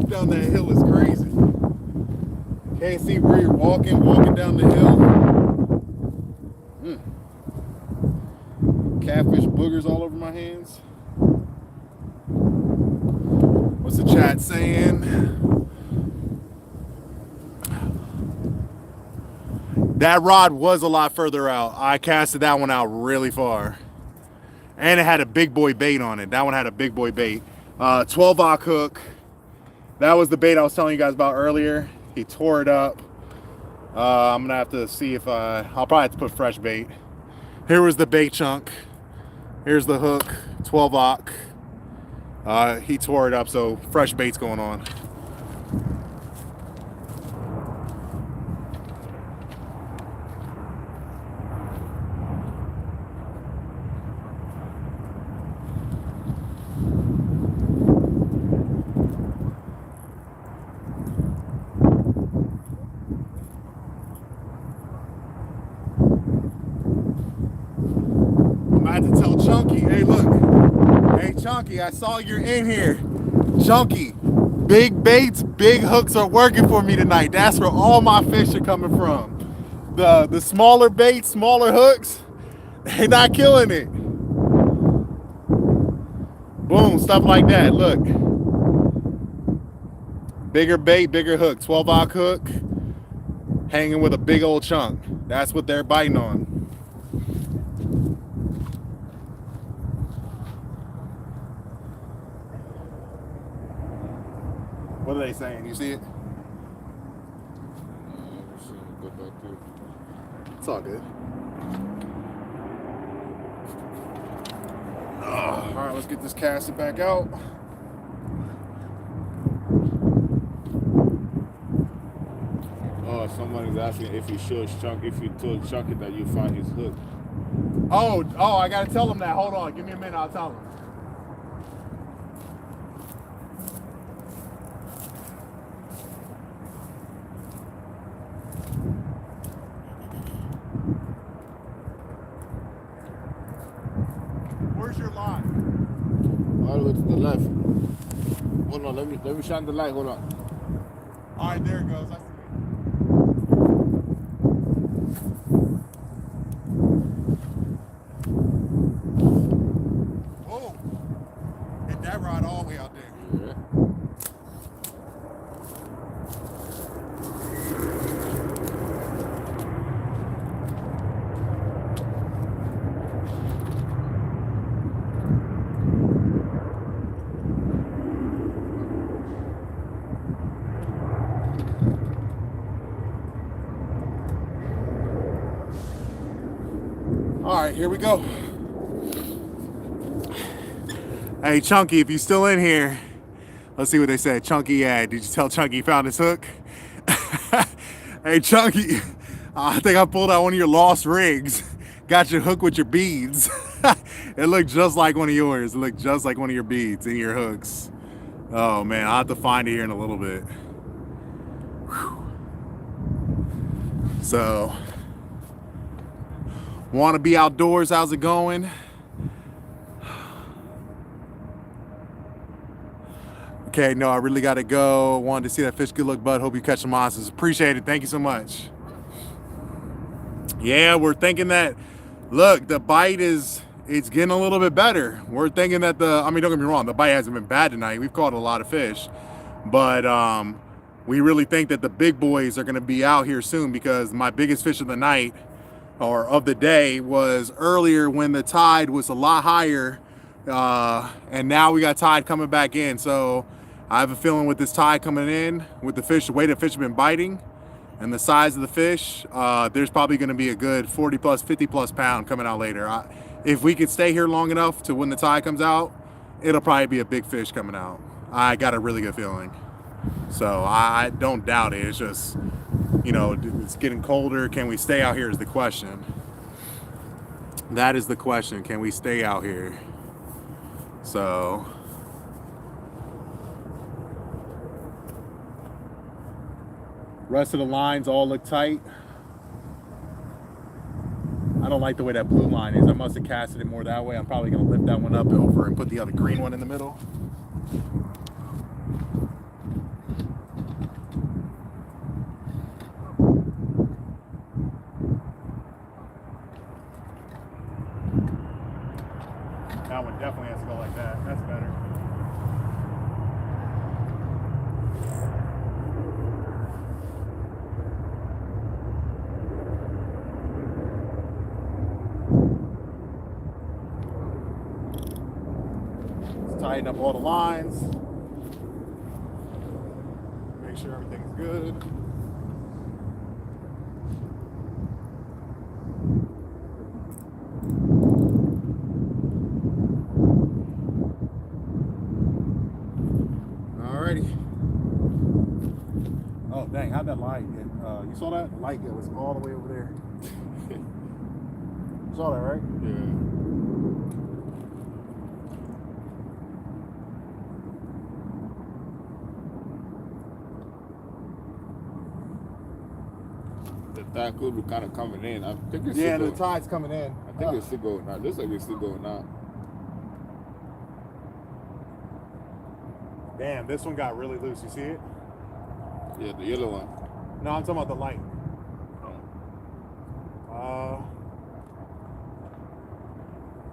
Down that hill is crazy. Can't see where you're walking down the hill. Catfish boogers all over my hands. What's the chat saying? That rod was a lot further out. I casted that one out really far. And it had a big boy bait on it. That one had a big boy bait. 12-aught hook. That was the bait I was telling you guys about earlier. He tore it up. I'm gonna have to see if I'll probably have to put fresh bait. Here was the bait chunk. Here's the hook, 12-aught. He tore it up, so fresh bait's going on. I had to tell Chunky, hey look, hey Chunky, I saw you're in here. Chunky, big baits, big hooks are working for me tonight. That's where all my fish are coming from. The smaller baits, smaller hooks, they're not killing it. Boom, stuff like that, look. Bigger bait, bigger hook, 12-aught hook, hanging with a big old chunk. That's what they're biting on. What are they saying? You see it? It's all good. All right, let's get this casted back out. Oh, somebody's asking if he shows Chunk, if you told Chunky that you found his hook. Oh, I gotta tell him that. Hold on, give me a minute, I'll tell him. Where's your line? All the way to the left. Hold on, let me shine the light. Hold on. All right, there it goes. I see it. Whoa! Hit that rod all the way out there. Yeah. All right, here we go. Hey, Chunky, if you're still in here, let's see what they said. Chunky, yeah, did you tell Chunky you found his hook? Hey, Chunky, I think I pulled out one of your lost rigs. Got your hook with your beads. It looked just like one of yours. It looked just like one of your beads in your hooks. Oh, man, I'll have to find it here in a little bit. Whew. So, want to be outdoors? How's it going? Okay, no, I really got to go. Wanted to see that fish. Good luck, bud. Hope you catch some monsters. Appreciate it. Thank you so much. Yeah, we're thinking that, look, the bite it's getting a little bit better. We're thinking that don't get me wrong, the bite hasn't been bad tonight. We've caught a lot of fish. But we really think that the big boys are going to be out here soon, because my biggest fish of the night or of the day was earlier when the tide was a lot higher, and now we got tide coming back in. So I have a feeling with this tide coming in, with the fish, the way the fish have been biting and the size of the fish, there's probably going to be a good 40 plus, 50 plus pound coming out later. If we could stay here long enough to when the tide comes out, it'll probably be a big fish coming out. I got a really good feeling. So I don't doubt it. It's just, you know, it's getting colder. Can we stay out here is the question. That is the question. Can we stay out here? So rest of the lines all look tight. I don't like the way that blue line is. I must have casted it more that way. I'm probably going to lift that one up over and put the other green one in the middle. That one definitely has to go like that. That's better. tighten up all the lines. Make sure everything's good. Alrighty. Oh dang, how'd that light get? You saw that? The light was all the way over there. You saw that, right? Yeah. The tide could be kind of coming in. I think it's Yeah, still the going. tide's coming in. I think it's still going now. Looks like it's still going now. Damn, this one got really loose. You see it? Yeah, the yellow one. No, I'm talking about the light.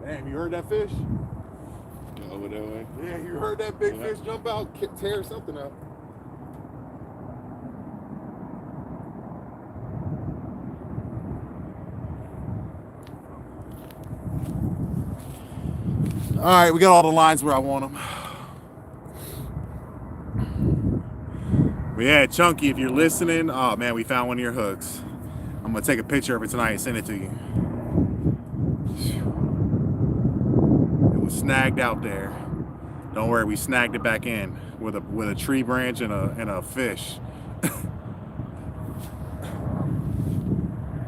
Damn, you heard that fish? Yeah, over that way. Yeah, you heard that big Yeah. fish jump out, tear something up. All right, we got all the lines where I want them. But yeah, Chunky, if you're listening, oh man, we found one of your hooks. I'm gonna take a picture of it tonight and send it to you. It was snagged out there. Don't worry, we snagged it back in with a tree branch and a fish.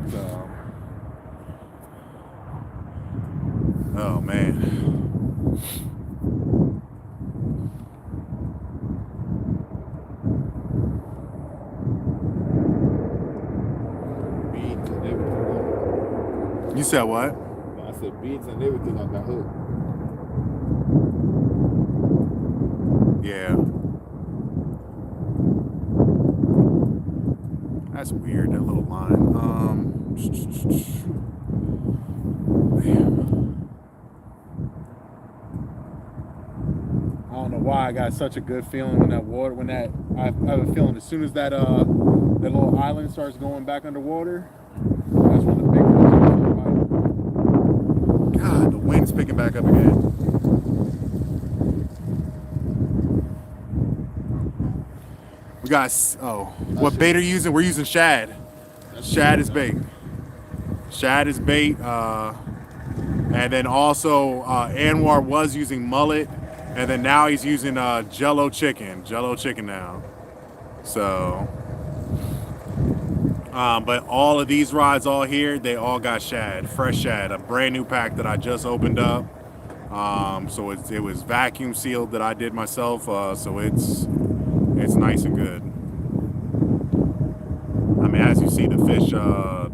So, oh man. Beads and everything. You said what? I said beads and everything on that hook. Yeah. That's weird, that little line. I don't know why I got such a good feeling when that water, I have a feeling as soon as that little island starts going back underwater, that's when the big ones are. God, the wind's picking back up again. We got, what bait are you using? We're using shad. Shad is bait. Shad is bait. And then also Anwar was using mullet, and then now he's using Jello chicken now. So, but all of these rods all here, they all got shad, fresh shad, a brand new pack that I just opened up. So it was vacuum sealed that I did myself. So it's nice and good. I mean, as you see, the fish,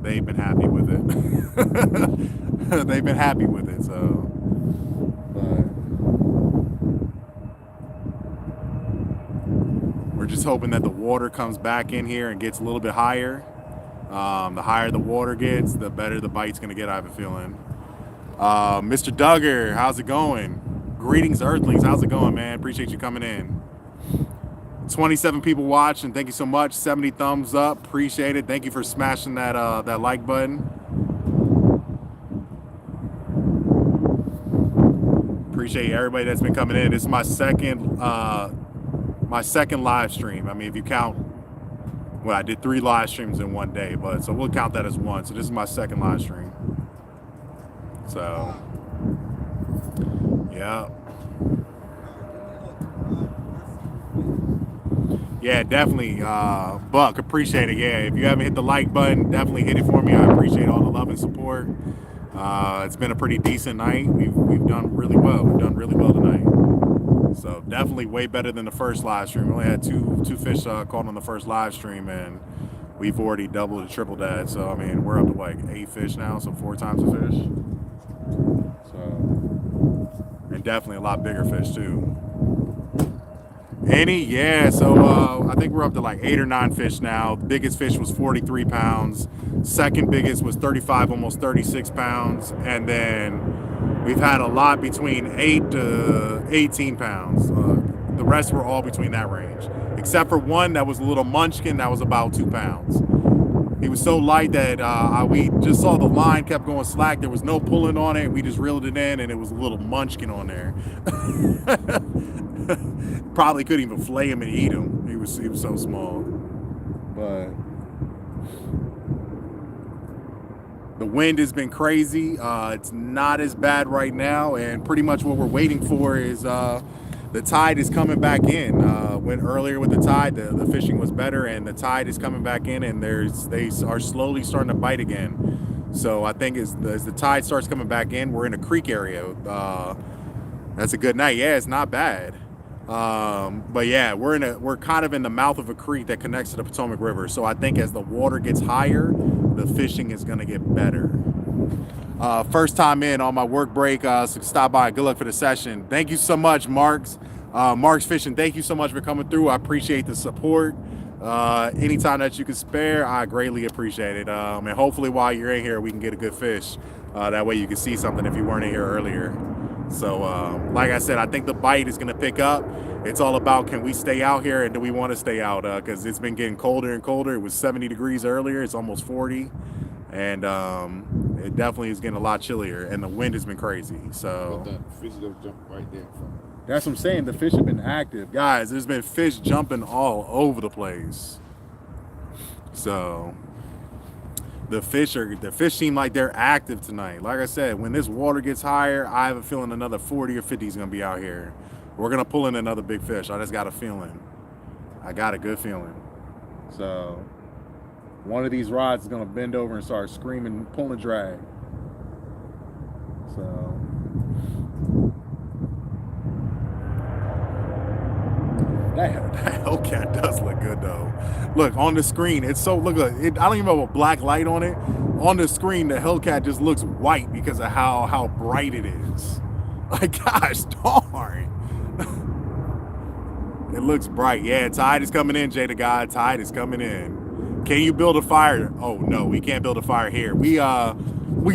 they've been happy with it. They've been happy with it, so. But we're just hoping that the water comes back in here and gets a little bit higher. The higher the water gets, the better the bite's gonna get, I have a feeling. Mr. Duggar, how's it going? Greetings, Earthlings. How's it going, man? Appreciate you coming in. 27 people watching. Thank you so much. 70 thumbs up. Appreciate it. Thank you for smashing that like button. Appreciate everybody that's been coming in. This is my second live stream. I mean, if you count, well, I did 3 live streams in one day, but so we'll count that as one. So this is my second live stream. So, yeah. Yeah, definitely, Buck, appreciate it. Yeah, if you haven't hit the like button, definitely hit it for me. I appreciate all the love and support. It's been a pretty decent night. We've done really well. We've done really well tonight. So definitely way better than the first live stream. We only had two fish caught on the first live stream, and we've already doubled and tripled that. So I mean, we're up to like 8 fish now, so 4 times the fish. So, and definitely a lot bigger fish too. Any? Yeah, so I think we're up to like 8 or 9 fish now. The biggest fish was 43 pounds. Second biggest was 35, almost 36 pounds. And then we've had a lot between 8 to 18 pounds. The rest were all between that range. Except for one that was a little munchkin that was about 2 pounds. He was so light that we just saw the line kept going slack. There was no pulling on it. We just reeled it in, and it was a little munchkin on there. Probably couldn't even flay him and eat him. He was so small. But the wind has been crazy. It's not as bad right now, and pretty much what we're waiting for is the tide is coming back in. Went earlier with the tide, the fishing was better, and the tide is coming back in, and they are slowly starting to bite again. So I think as the tide starts coming back in, we're in a creek area. That's a good night. Yeah, it's not bad. But yeah, we're kind of in the mouth of a creek that connects to the Potomac River. So I think as the water gets higher, the fishing is going to get better. First time in on my work break, so stop by. Good luck for the session. Thank you so much, Marks. Marks Fishing, thank you so much for coming through. I appreciate the support. Anytime that you can spare, I greatly appreciate it. And hopefully while you're in here, we can get a good fish. That way you can see something if you weren't in here earlier. So like I said, I think the bite is going to pick up. It's all about, can we stay out here, and do we want to stay out? Because it's been getting colder and colder. It was 70 degrees earlier. It's almost 40. And it definitely is getting a lot chillier, and the wind has been crazy. So But that fish just jumped right there in front. that's what I'm saying. The fish have been active. Guys, there's been fish jumping all over the place. So the fish seem like they're active tonight. Like I said, when this water gets higher, I have a feeling another 40 or 50 is going to be out here. We're going to pull in another big fish. I just got a feeling. I got a good feeling. So one of these rods is going to bend over and start screaming, pulling a drag. So that Hellcat does look good though. Look on the screen, it's so I don't even have a black light on it. On the screen, the Hellcat just looks white because of how bright it is. Like, gosh darn. It looks bright. Yeah, tide is coming in, Jada God. Tide is coming in. Can you build a fire? Oh no, we can't build a fire here. We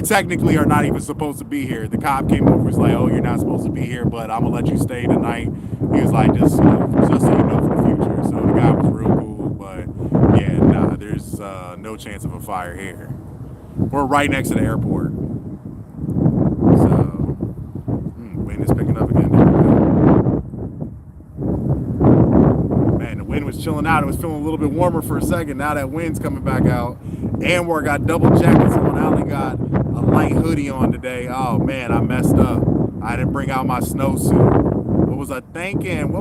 technically are not even supposed to be here. The cop came over, was like, "Oh, you're not supposed to be here, but I'm gonna let you stay tonight." He was like, just so you know for the future. So the guy was real cool, but yeah, nah, there's no chance of a fire here. We're right next to the airport. So wind is picking up again. Man, the wind was chilling out. It was feeling a little bit warmer for a second. Now that wind's coming back out. And we got double jackets on. I only got a light hoodie on today. Oh man, I messed up. I didn't bring out my snowsuit. What was I thinking?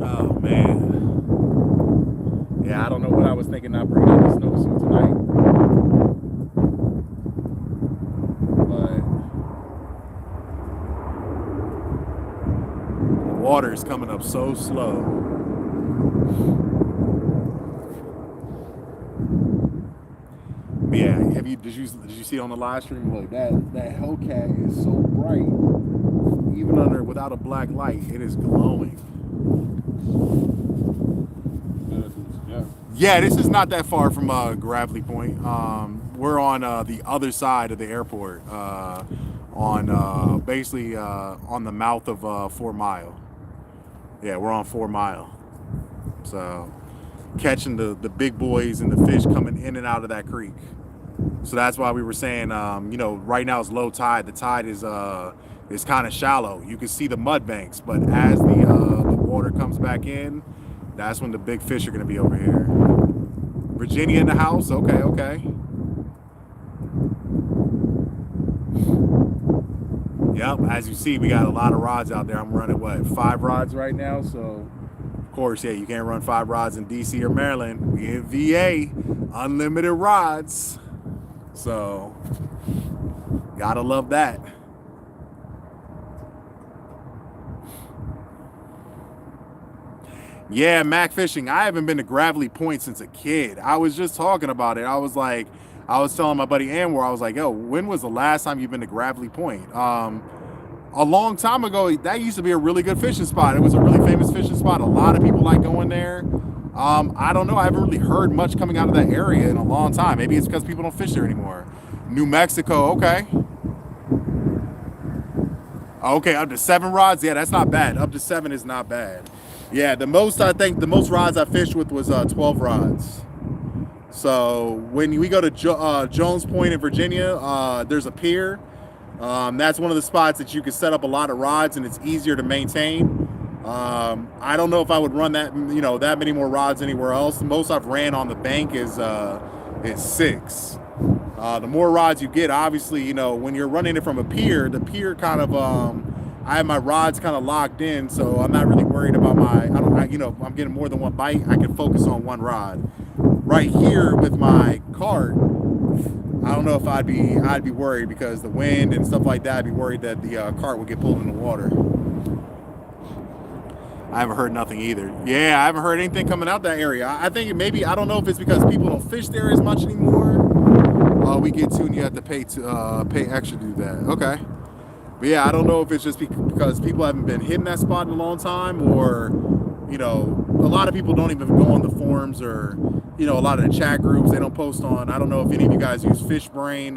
Oh man. Yeah, I don't know what I was thinking not bringing out the snowsuit tonight. But the water is coming up so slow. Yeah, did you see on the live stream? Look, that Hellcat is so bright, even without a black light, it is glowing. Yeah, this is not that far from Gravely Point. We're on the other side of the airport, basically on the mouth of 4 Mile. Yeah, we're on 4 Mile. So catching the big boys and the fish coming in and out of that creek. So that's why we were saying, right now it's low tide. The tide is kind of shallow. You can see the mud banks, but as the water comes back in, that's when the big fish are going to be over here. Virginia in the house. Okay. Yep, as you see, we got a lot of rods out there. I'm running, 5 rods right now? So, of course, yeah, you can't run 5 rods in D.C. or Maryland. We in VA, unlimited rods. So, gotta love that. Yeah, Mac Fishing. I haven't been to Gravely Point since a kid. I was just talking about it. I was telling my buddy Anwar, I was like, yo, when was the last time you've been to Gravely Point? A long time ago, that used to be a really good fishing spot. It was a really famous fishing spot. A lot of people like going there. I don't know. I haven't really heard much coming out of that area in a long time. Maybe it's because people don't fish there anymore. New Mexico, okay. Okay, up to 7 rods. Yeah, that's not bad. Up to 7 is not bad. Yeah, the most rods I fished with was 12 rods. So when we go to Jones Point in Virginia, there's a pier. That's one of the spots that you can set up a lot of rods and it's easier to maintain. I don't know if I would run that that many more rods anywhere else. The most I've ran on the bank is 6. The more rods you get, obviously, when you're running it from a pier, the pier kind of I have my rods kind of locked in, so I'm not really worried about if I'm getting more than one bite, I can focus on one rod. Right here with my cart, I don't know if I'd be worried because the wind and stuff like that. I'd be worried that the cart would get pulled in the water. I haven't heard nothing either. Yeah, I haven't heard anything coming out that area. I think maybe, I don't know if it's because people don't fish there as much anymore. We get to and you have to pay extra to do that. Okay. But yeah, I don't know if it's just because people haven't been hitting that spot in a long time, or a lot of people don't even go on the forums or a lot of the chat groups. They don't post on. I don't know if any of you guys use FishBrain.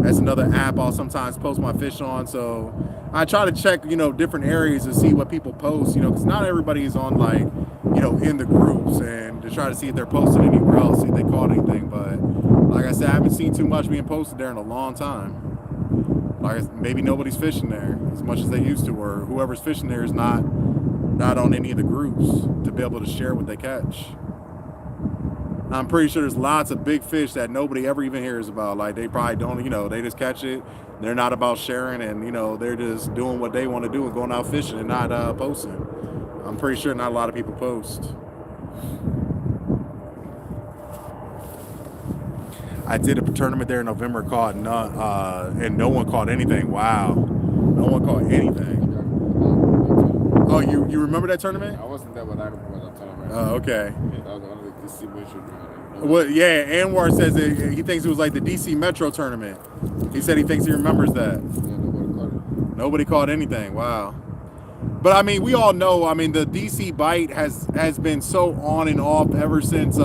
That's another app I'll sometimes post my fish on. So I try to check different areas to see what people post. Because not everybody is on in the groups, and to try to see if they're posted anywhere else, see if they caught anything. But like I said, I haven't seen too much being posted there in a long time. Maybe nobody's fishing there as much as they used to, or whoever's fishing there is not on any of the groups to be able to share what they catch. I'm pretty sure there's lots of big fish that nobody ever even hears about. Like, they probably don't, they just catch it. They're not about sharing, and they're just doing what they want to do and going out fishing and not posting. I'm pretty sure not a lot of people post. I did a tournament there in November, caught none, and no one caught anything. Wow, no one caught anything. Oh, you remember that tournament? I wasn't there, but I remember that tournament. Oh, okay. That was one of the DC Metro. Well, yeah, Anwar says that he thinks it was like the DC Metro tournament. He said he thinks he remembers that. Yeah, nobody caught it. Nobody caught anything. Wow. But I mean, we all know. I mean, the DC bite has been so on and off ever since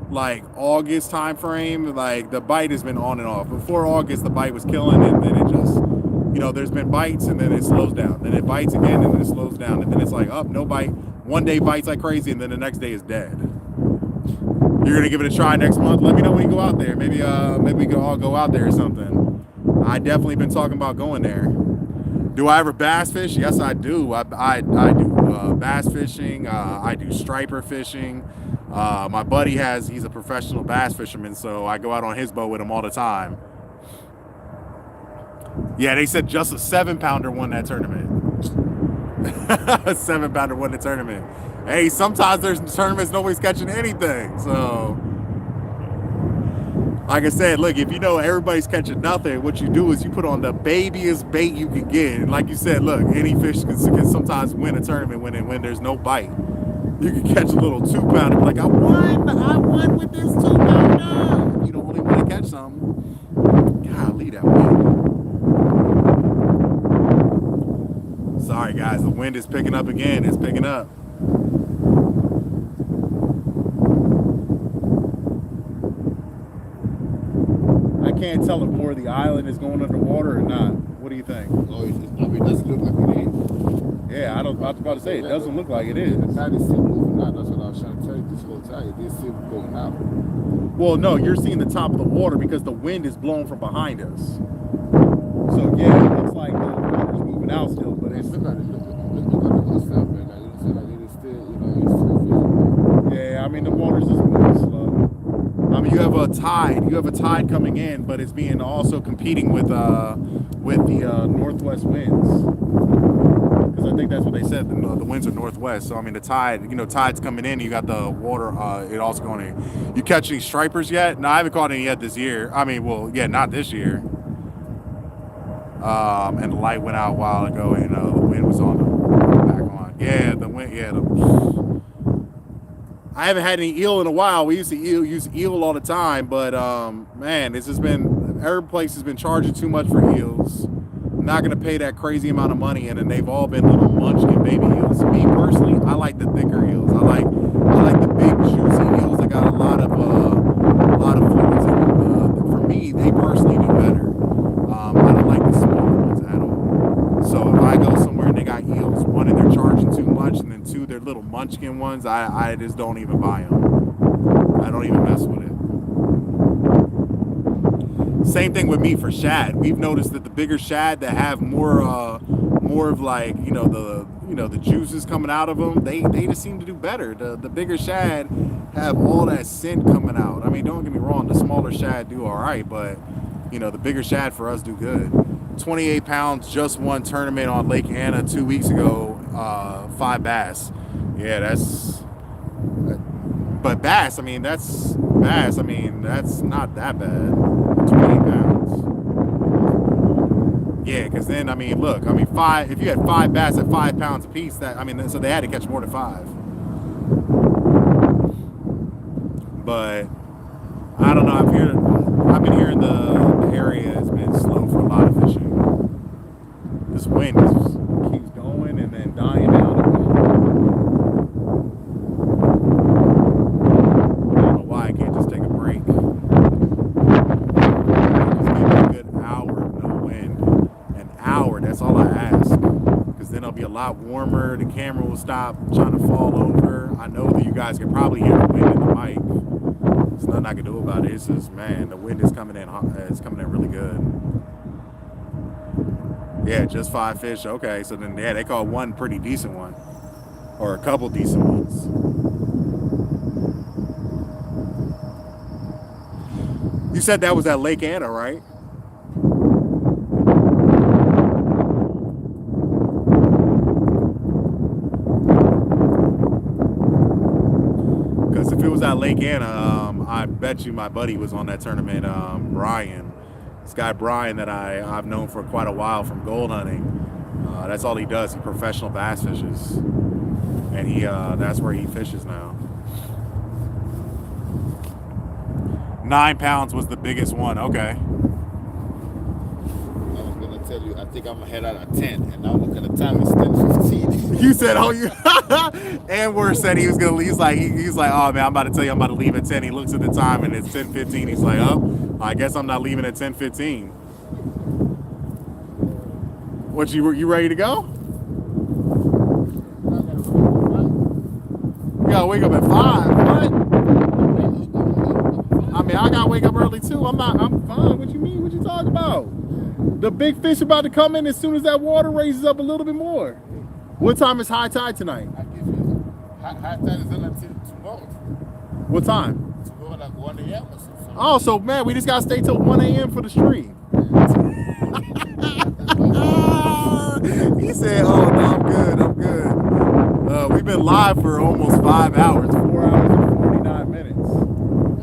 like August time frame. Like, the bite has been on and off. Before August, the bite was killing, and then it just, there's been bites and then it slows down. Then it bites again and then it slows down, and then it's like, no bite. One day bites like crazy, and then the next day is dead. You're gonna give it a try next month. Let me know when you go out there. Maybe we can all go out there or something. I definitely been talking about going there. Do I ever bass fish? Yes, I do. I do bass fishing. I do striper fishing. My buddy he's a professional bass fisherman, so I go out on his boat with him all the time. Yeah, they said just a 7-pounder won that tournament. A 7-pounder won the tournament. Hey, sometimes there's tournaments nobody's catching anything. So, like I said, look, if everybody's catching nothing, what you do is you put on the babiest bait you can get. And like you said, look, any fish can sometimes win a tournament when there's no bite. You can catch a little 2-pounder, like, I won with this 2-pounder. You don't really want to catch something. Golly, that wind. Sorry, guys, the wind is picking up again. It's picking up. I can't tell if more of the island is going underwater or not. What do you think? No, it doesn't look like it is. Yeah, I was about to say, it doesn't look like it is. The tide is still moving out. That's what I was trying to tell you this whole time. It is still going out. Well, no, you're seeing the top of the water because the wind is blowing from behind us. So, yeah, it looks like the water's moving out still, but it's... Look at it. Look at the stuff, man. Like, it is still, it's still visible. Yeah, I mean, the water's just moving slow. I mean, you have a tide coming in, but it's being also competing with the northwest winds. Because I think that's what they said. The winds are northwest. So I mean, the tide, tide's coming in. You got the water. It also going in. You catch any stripers yet? No, I haven't caught any yet this year. I mean, well, yeah, not this year. And the light went out a while ago, and the wind was on back on. Yeah, the wind. Yeah, I haven't had any eel in a while. We used to use eel all the time, but man, it's just been, every place has been charging too much for eels. I'm not gonna pay that crazy amount of money, and then they've all been little munchkin baby eels. Me personally, I like the thicker eels. I like the big juicy eels that got a lot of fluids in them. For me, they personally do better. I don't like the smaller ones at all. So if I go somewhere and they got eels, one, and they're charging too much, and then two, munchkin ones, I just don't even buy them. I don't even mess with it. Same thing with me for shad. We've noticed that the bigger shad that have more of like the juices coming out of them, they just seem to do better. The bigger shad have all that scent coming out. I mean, don't get me wrong, the smaller shad do all right, but the bigger shad for us do good. 28 pounds, just won tournament on Lake Anna 2 weeks ago, 5 bass. Yeah, but bass, that's not that bad. 28 pounds. Yeah, because then, look, if you had 5 bass at 5 pounds a piece, so they had to catch more than 5. But I don't know. I've been hearing the area has been slow for a lot of fishing. This wind keeps going and then dying down. I don't know why I can't just take a break. Just give me a good hour of no wind. An hour, that's all I ask. Because then it'll be a lot warmer. The camera will stop trying to fall over. I know that you guys can probably hear the wind in the mic. There's nothing I can do about it. It's just, man, the wind is coming in. It's coming in really good. Yeah, just 5 fish. Okay, so then they caught one pretty decent one, or a couple decent ones. You said that was at Lake Anna, right? Because if it was at Lake Anna, I bet you my buddy was on that tournament, Brian. This guy Brian that I've known for quite a while from gold hunting. That's all he does. He professional bass fishes, and that's where he fishes now. 9 pounds was the biggest one. Okay. I was gonna tell you, I think I'm gonna head out at 10, and now look at the time. It's 10:15. You said, oh, you. Anwar said he was gonna leave. He's like, oh man, I'm about to tell you, I'm about to leave at 10. He looks at the time and it's 10:15. He's like, oh, I guess I'm not leaving at 10:15. What, you ready to go? You gotta wake up at 5. What? I gotta wake up early too. I'm fine. What you mean? What you talking about? The big fish about to come in as soon as that water raises up a little bit more. What time is high tide tonight? I give you high tide is until tomorrow. What time? Tomorrow like 1 a.m. or something. Oh, so man, we just gotta stay till 1 a.m. for the stream. He said, oh no, I'm good. We've been live for almost 5 hours, 4 hours and 49 minutes.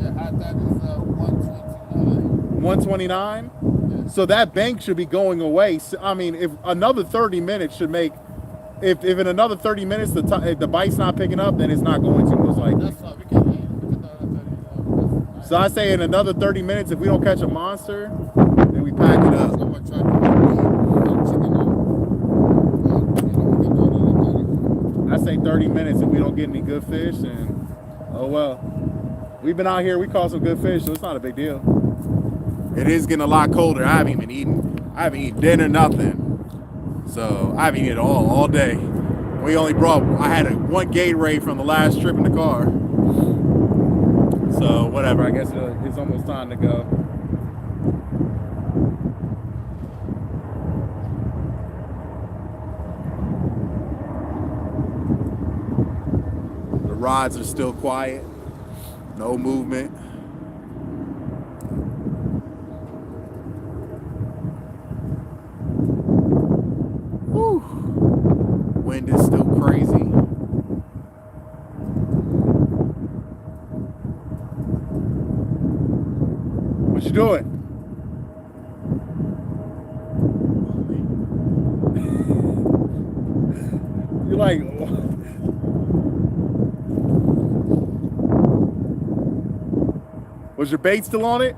Yeah, high tide is 129. 129? Yeah. So that bank should be going away. So, if another 30 minutes should make, if in another 30 minutes if the bite's not picking up, then it's not going to, most likely. That's all. We can So I say in another 30 minutes, if we don't catch a monster, then we pack it up. I say 30 minutes if we don't get any good fish, and oh well. We've been out here, we caught some good fish, so it's not a big deal. It is getting a lot colder. I haven't even eaten dinner, nothing. So I haven't eaten it all day. I had one Gatorade from the last trip in the car. So whatever, I guess it's almost time to go. The rods are still quiet, no movement. Whew. Wind is still crazy. What you doing? You're like, was your bait still on it?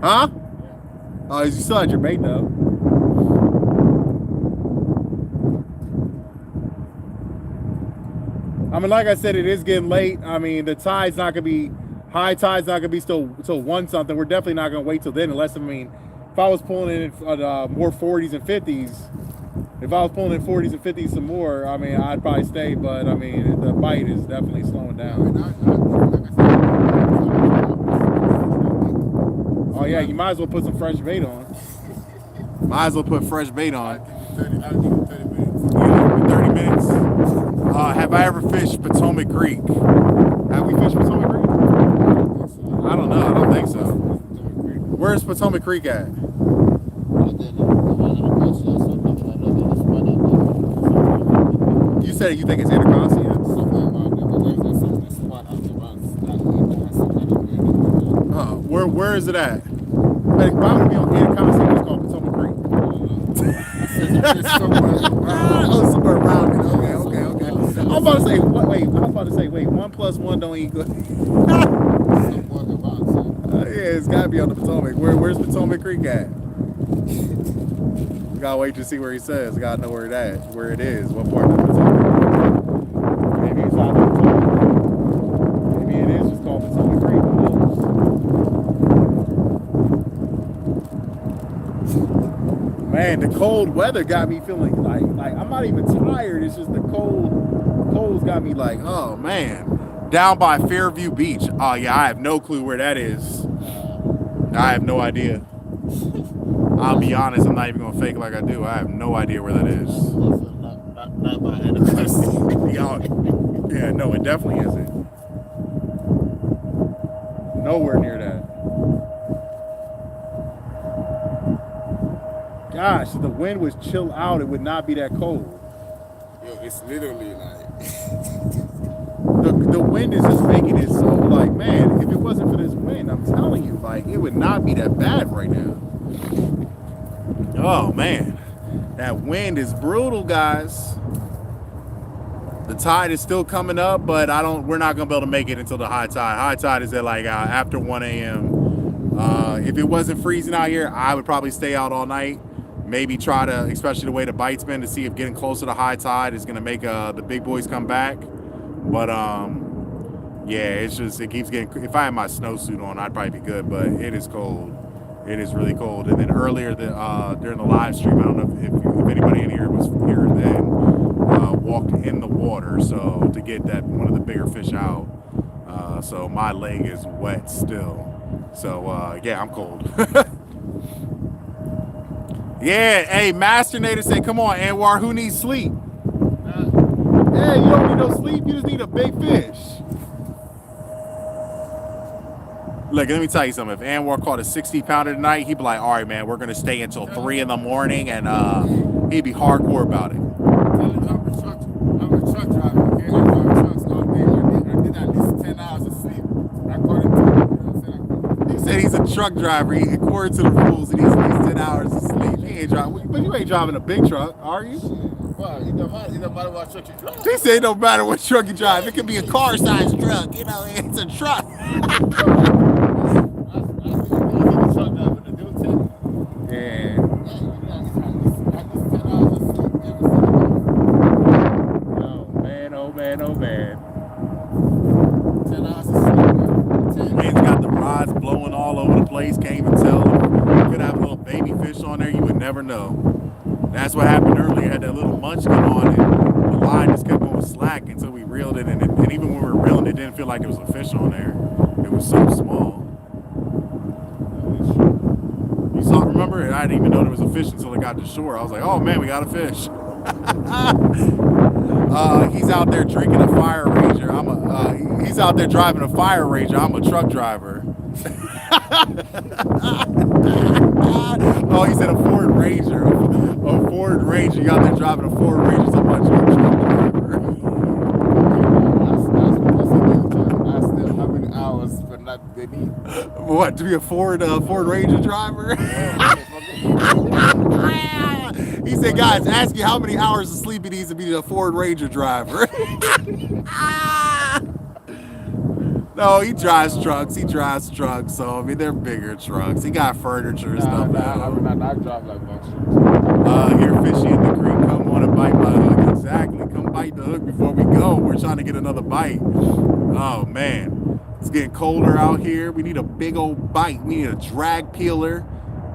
Huh? Oh, you still had your bait though. Like I said, it is getting late. The tide's not gonna be, high tide's not gonna be till 1 something. We're definitely not gonna wait till then, unless, if I was pulling in more 40s and 50s, If I was pulling in 40s and 50s some more, I mean, I'd probably stay. But I mean, the bite is definitely slowing down. Oh yeah, you might as well put some fresh bait on. Might as well put fresh bait on. I'll give you 30 minutes. Yeah, 30 minutes. Have I ever fished Potomac Creek? Have we fished Potomac Creek? I don't know. I don't think so. Where's Potomac Creek at? You said you think it's Anacostia? Where is it at? Like, why would it be on Anacostia? It's called Potomac Creek. Oh, somewhere around it. Okay. I was about to say, wait. 1 + 1 don't equal. Yeah, it's gotta be on the Potomac. Where's Potomac Creek at? We gotta wait to see where he says. We gotta know where it is. What part of the Potomac? Maybe it's out of the Potomac. Maybe it is just called Potomac Creek. Who knows? Man, the cold weather got me feeling like I'm not even tired. It's just the cold's got me like, oh man. Down by Fairview Beach. Oh yeah, I have no clue where that is. I have no idea. I'll be honest, I'm not even gonna fake like I do. I have no idea where that is. Not by Anacostia. Yeah, no, it definitely isn't. Nowhere near that. Gosh, if the wind was chill out, it would not be that cold. Yo, it's literally like The wind is just making it so like, man, if it wasn't for this wind, I'm telling you, like, it would not be that bad right now. Oh man, that wind is brutal, guys. The tide is still coming up, but we're not gonna be able to make it until the high tide. High tide is at like after 1 a.m. If it wasn't freezing out here, I would probably stay out all night. Maybe try to, especially the way the bite's been, to see if getting closer to high tide is gonna make the big boys come back. But yeah, it keeps getting. If I had my snowsuit on, I'd probably be good. But it is cold. It is really cold. And then earlier during the live stream, I don't know if anybody in here was here then, walked in the water, so to get one of the bigger fish out. So my leg is wet still. So yeah, I'm cold. Yeah, hey, Master Nader said, come on, Anwar, who needs sleep? Hey, you don't need no sleep, you just need a big fish. Look, let me tell you something. If Anwar caught a 60-pounder tonight, he'd be like, all right, man, we're going to stay until 3 in the morning, and he'd be hardcore about it. I'm a truck driver, okay? I drive trucks all day. I did at least 10 hours of sleep. According to, He said he's a truck driver. According to the rules, he needs at least 10 hours of sleep. He ain't driving, but you ain't driving a big truck, are you? well, it don't matter what truck you drive. He said it don't matter what truck you drive. It could be a car-sized truck. You know, it's a truck. Yeah. Oh man. 10 hours of sleep. Man's got the rods blowing all over the place. Can't even tell. Could have a little baby fish on there. You would never know. That's what happened earlier. Had that little munchkin on it. The line just kept going slack until we reeled it. And even when we were reeling, it didn't feel like there was a fish on there. It was so small. You saw, remember? I didn't even know there was a fish until it got to shore. I was like, oh man, we got a fish. He's out there drinking a Fire Ranger. He's out there driving a Fire Ranger. I'm a truck driver. Oh, he said a Ford Ranger. A Ford Ranger. You out there driving a Ford Ranger. So much you're a truck driver. I still how many hours for not beneath. What, to be a Ford Ranger driver? He said, guys, ask you how many hours of sleep he needs to be a Ford Ranger driver. No, he drives trucks. So, I mean, they're bigger trucks. He got furniture and stuff. I drive like bucks. Here, fishy in the creek. Come on and bite my hook. Exactly. Come bite the hook before we go. We're trying to get another bite. Oh, man. It's getting colder out here. We need a big old bite. We need a drag peeler,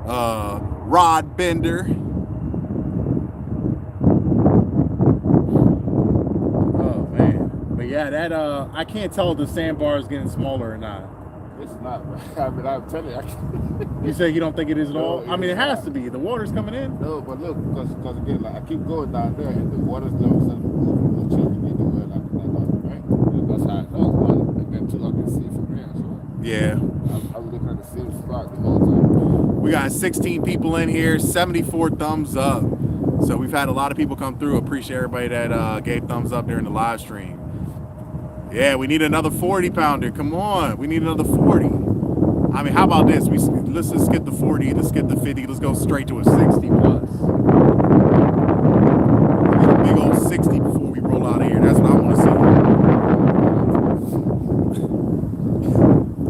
rod bender. Yeah, that I can't tell if the sandbar is getting smaller or not. It's not, bro. I mean, I'm telling you. You say you don't think it is at all? No, I mean, it it's has not. to be. The water's coming in. No, but look, because again, like I keep going down there, and the water's level is moving, changing anywhere, like right? And that's how I know. One, and then two, I can see from here. So Yeah. I'm looking at the same spot the whole time. We got 16 people in here, 74 thumbs up. So we've had a lot of people come through. Appreciate everybody that gave thumbs up during the live stream. Yeah, we need another 40 pounder. Come on, we need another 40. I mean, how about this? Let's just skip the 40, let's skip the 50, let's go straight to a 60 plus. Get a big old 60 before we roll out of here. That's what I want to see.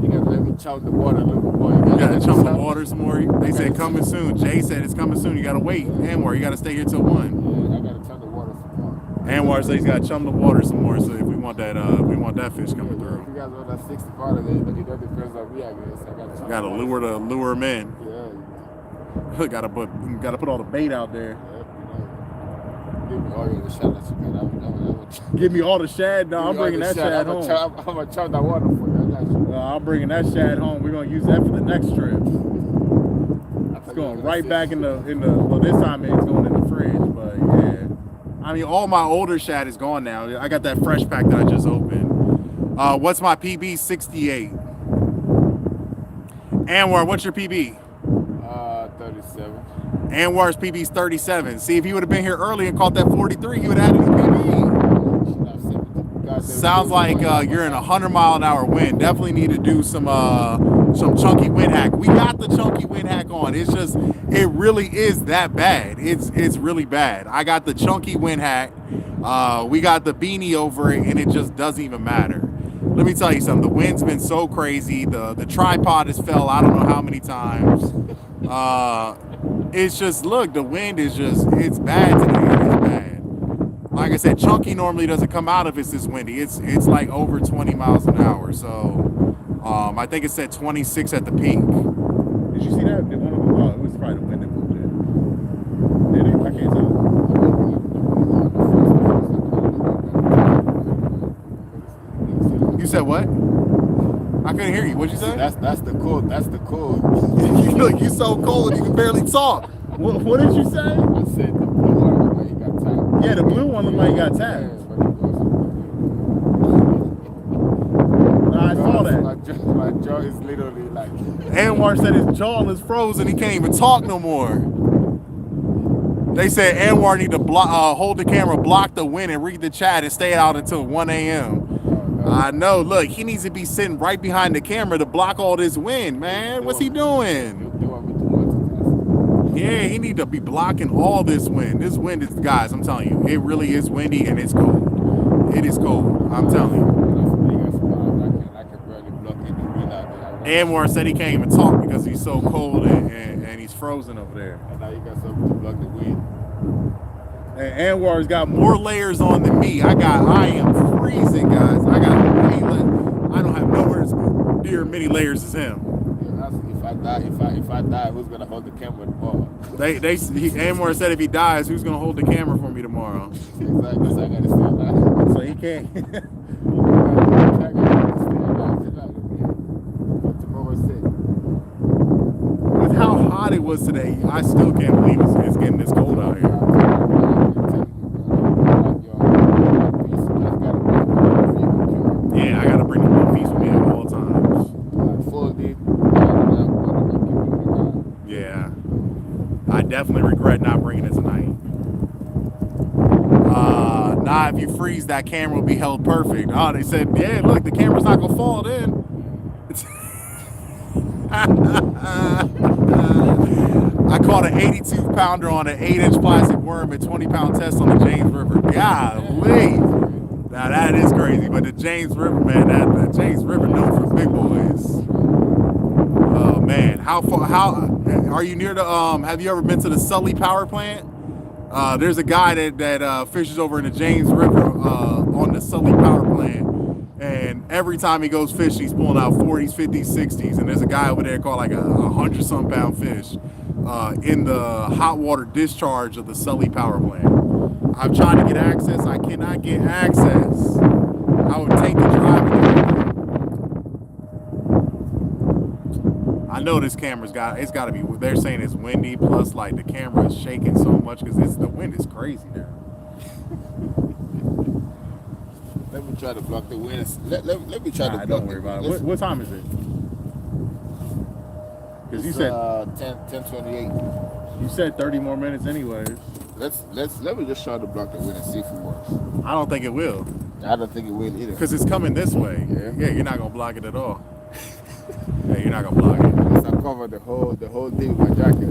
You gotta let me chug the water a little bit more. You gotta chump the water some more. They said coming soon. Jay said it's coming soon. You gotta wait. Anwar, you gotta stay here till 1. Yeah, I gotta chug the water some more. Anwar says he's gotta chum the water some more. So if we want that fish coming through. If you guys want that 60 part of it, it depends on me, I guess. I Gotta lure him in. Yeah. gotta put all the bait out there. Give me all the shad that you got. Give me all the shad. No, I'm bringing that shad home. I'm gonna chug that water for you. I got you. I'm bringing that shad home. We're gonna use that for the next trip. It's going right back in the. Well, this time it's going in the fridge, but yeah. I mean, all my older shad is gone now. I got that fresh pack that I just opened. What's my PB? 68. Anwar, what's your PB? 37. Anwar's PB is 37. See, if he would have been here early and caught that 43, he would have had a new PB. Sounds like you're in a 100-mile-an-hour wind. Definitely need to do some chunky wind hack. We got the chunky wind hack on. It's just, it really is that bad. It's really bad. I got the chunky wind hack. We got the beanie over it, and it just doesn't even matter. Let me tell you something. The wind's been so crazy. The tripod has fell I don't know how many times. It's just, look, the wind is just, it's bad today. It's bad. Like I said, chunky normally doesn't come out if it's this windy. It's like over 20 miles an hour. So I think it said 26 at the peak. Did you see that? Did one of them? Oh, it was probably the wind that moved it. Did it? I can't tell. You said what? I couldn't hear you. What'd you say? That's the code. That's the code. You so cold you can barely talk. What did you say? I said the blue one looked like he got tapped. Yeah, the blue one looked like he got tapped. I saw that. My jaw is literally like. Anwar said his jaw is frozen. He can't even talk no more. They said Anwar need to hold the camera, block the wind, and read the chat and stay out until 1 a.m. I know. Look, he needs to be sitting right behind the camera to block all this wind, man. What's he doing? Yeah, he need to be blocking all this wind. This wind is, guys, I'm telling you, it really is windy and it's cold. It is cold. I'm telling you. Anwar said he can't even talk because he's so cold and he's frozen over there. And now you got something to block the wind. And Anwar's got more layers on than me. I am freezing, guys. I don't have nowhere near many layers as him. If I die, who's gonna hold the camera tomorrow? Anwar said if he dies, who's gonna hold the camera for me tomorrow? Exactly, so I gotta stay alive. So he can't. With how hot it was today, I still can't believe it's getting this cold out here. Yeah, I gotta bring the one piece with me at all times. Yeah, I definitely regret not bringing it tonight. Nah, if you freeze, that camera will be held perfect. Oh, they said, yeah, look, the camera's not gonna fall then. I caught an 82 pounder on an 8-inch plastic worm at 20-pound test on the James River. Golly. Now that is crazy, but the James River, man, that James River known for big boys. Oh man, how are you near the have you ever been to the Sully power plant? There's a guy that fishes over in the James River on the Sully power plant, and every time he goes fishing, he's pulling out 40s, 50s, 60s, and there's a guy over there called like a 100-some pound fish in the hot water discharge of the Sully power plant. I've tried to get access. I cannot get access. I would take the drive. I know this camera's it's got to be. They're saying it's windy, plus like the camera is shaking so much because the wind is crazy now. Let me try to block the wind. Let me try to block. Don't worry about it. What time is it? Because you said 10:28. You said 30 more minutes anyways. Let me just try to block the wind and see if it works. I don't think it will. I don't think it will either. Because it's coming this way. Yeah, you're not gonna block it at all. Yeah, you're not gonna block it. Unless I cover the whole thing with my jacket.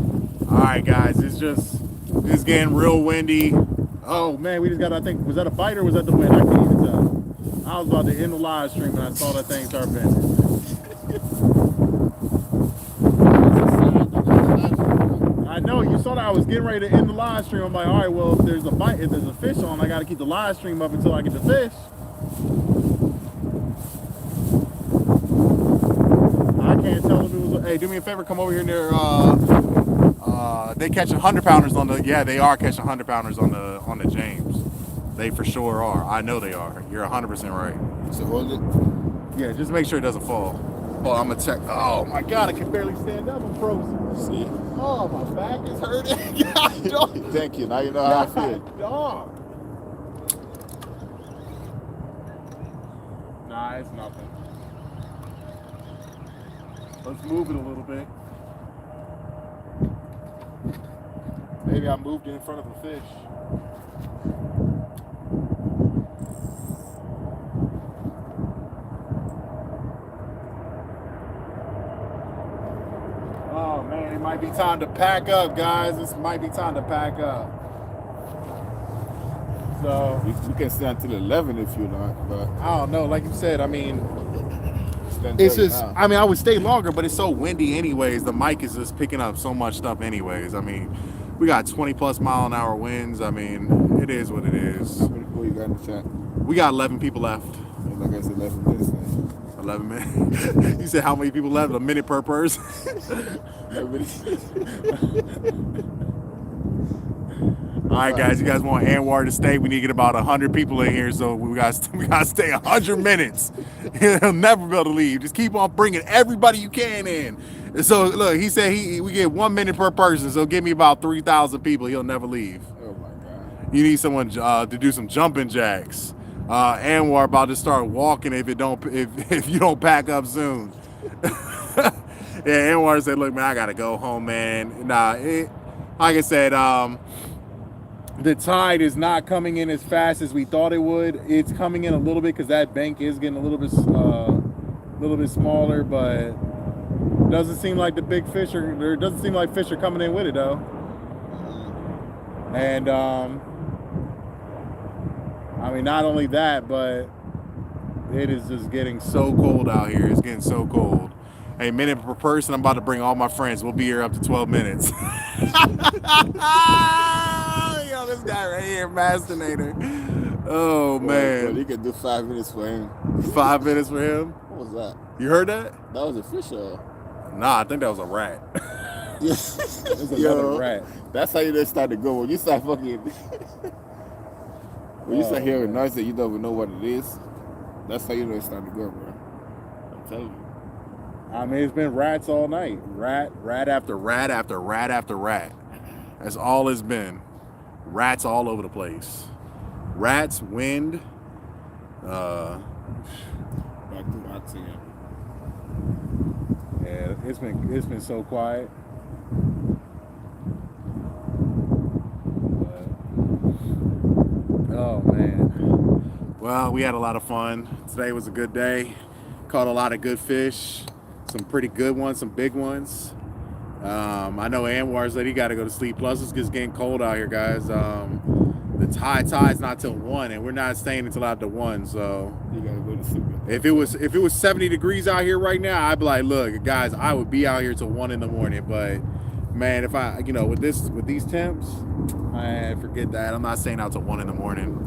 All right, guys, it's getting real windy. Oh man, we just got. I think was that a bite or was that the wind? I can't even tell. I was about to end the live stream and I saw that thing start bending. I know, you saw that I was getting ready to end the live stream. I'm like, all right, well, if there's a fish on, I got to keep the live stream up until I get the fish. I can't tell if it was. Hey, do me a favor, come over here near. They catch 100-pounders on the. Yeah, they are catching 100-pounders on the James. They for sure are. I know they are. You're 100% right. So hold it. Yeah, just make sure it doesn't fall. Oh, I'm gonna check. Oh my God, I can barely stand up. I'm frozen. See? Oh, my back is hurting. God, dog. Thank you. Now you know how I feel. Dog. Nah, it's nothing. Let's move it a little bit. Maybe I moved it in front of a fish. Oh man, it might be time to pack up, guys. This might be time to pack up. So we can stay until 11 if you like, but I don't know. Like you said, I mean, it's just. now. I mean, I would stay longer, but it's so windy, anyways. The mic is just picking up so much stuff, anyways. I mean, we got 20+ mile-an-hour winds. I mean, it is what it is. How many people you got in the chat? We got 11 people left. Like I said, 11 minutes. 11 minutes. You said how many people left? A minute per person. All right, guys. You guys want Anwar to stay? We need to get about 100 people in here, so we got to stay 100 minutes. He'll never be able to leave. Just keep on bringing everybody you can in. So look, he said we get 1 minute per person. So give me about 3,000 people. He'll never leave. Oh my God. You need someone to do some jumping jacks. Anwar about to start walking if you don't pack up soon. Yeah, Anwar said, "Look, man, I gotta go home, man." Nah, like I said, the tide is not coming in as fast as we thought it would. It's coming in a little bit because that bank is getting a little bit smaller, but doesn't seem like the big fish are. There doesn't seem like fish are coming in with it though. And I mean, not only that, but it is just getting so cold out here. It's getting so cold. A minute per person. I'm about to bring all my friends. We'll be here up to 12 minutes. Yo, this guy right here, Mastinator. Oh, man. Well, you can do 5 minutes for him. 5 minutes for him? What was that? You heard that? That was a fish or? Nah, I think that was a rat. Yeah. It was another rat. That's how you just start to go. When you start fucking... When you start hearing noise that you don't even know what it is, that's how you know it's starting to go, bro. I'm telling you. I mean, it's been rats all night. Rat after rat after rat after rat. That's all it's been. Rats all over the place. Rats, wind. Back to rats again. Yeah, it's been so quiet. Oh man. Well, we had a lot of fun. Today was a good day. Caught a lot of good fish. Some pretty good ones, some big ones. I know Anwar said he got to go to sleep. Plus, it's just getting cold out here, guys. The high tide's not till 1, and we're not staying until after 1. So you gotta go to sleep. if it was 70 degrees out here right now, I'd be like, look, guys, I would be out here till 1 in the morning. But man, if I, with these temps, man, forget that. I'm not staying out till 1 in the morning.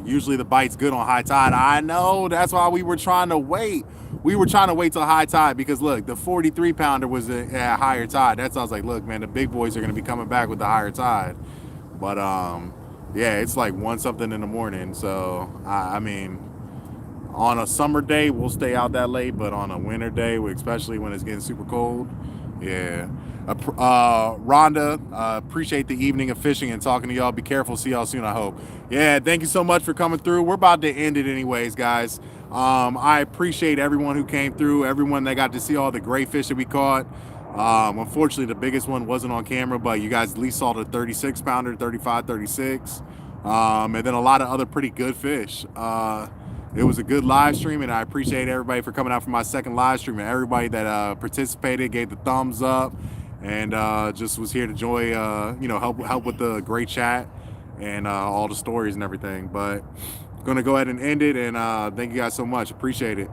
Usually the bite's good on high tide. I know, that's why we were trying to wait. We were trying to wait till high tide because look, the 43 pounder was at higher tide. That's why I was like, look, man, the big boys are going to be coming back with the higher tide. But yeah, it's like 1 something in the morning. So I mean, on a summer day we'll stay out that late, but on a winter day, especially when it's getting super cold, yeah. Rhonda, appreciate the evening of fishing and talking to y'all. Be careful. See y'all soon, I hope. Yeah, thank you so much for coming through. We're about to end it anyways, guys. I appreciate everyone who came through, everyone that got to see all the great fish that we caught. Unfortunately, the biggest one wasn't on camera, but you guys at least saw the 36 pounder, 35, 36, and then a lot of other pretty good fish. It was a good live stream, and I appreciate everybody for coming out for my second live stream, and everybody that participated, gave the thumbs up, and just was here to enjoy, help with the great chat and all the stories and everything. But gonna go ahead and end it, and thank you guys so much. Appreciate it.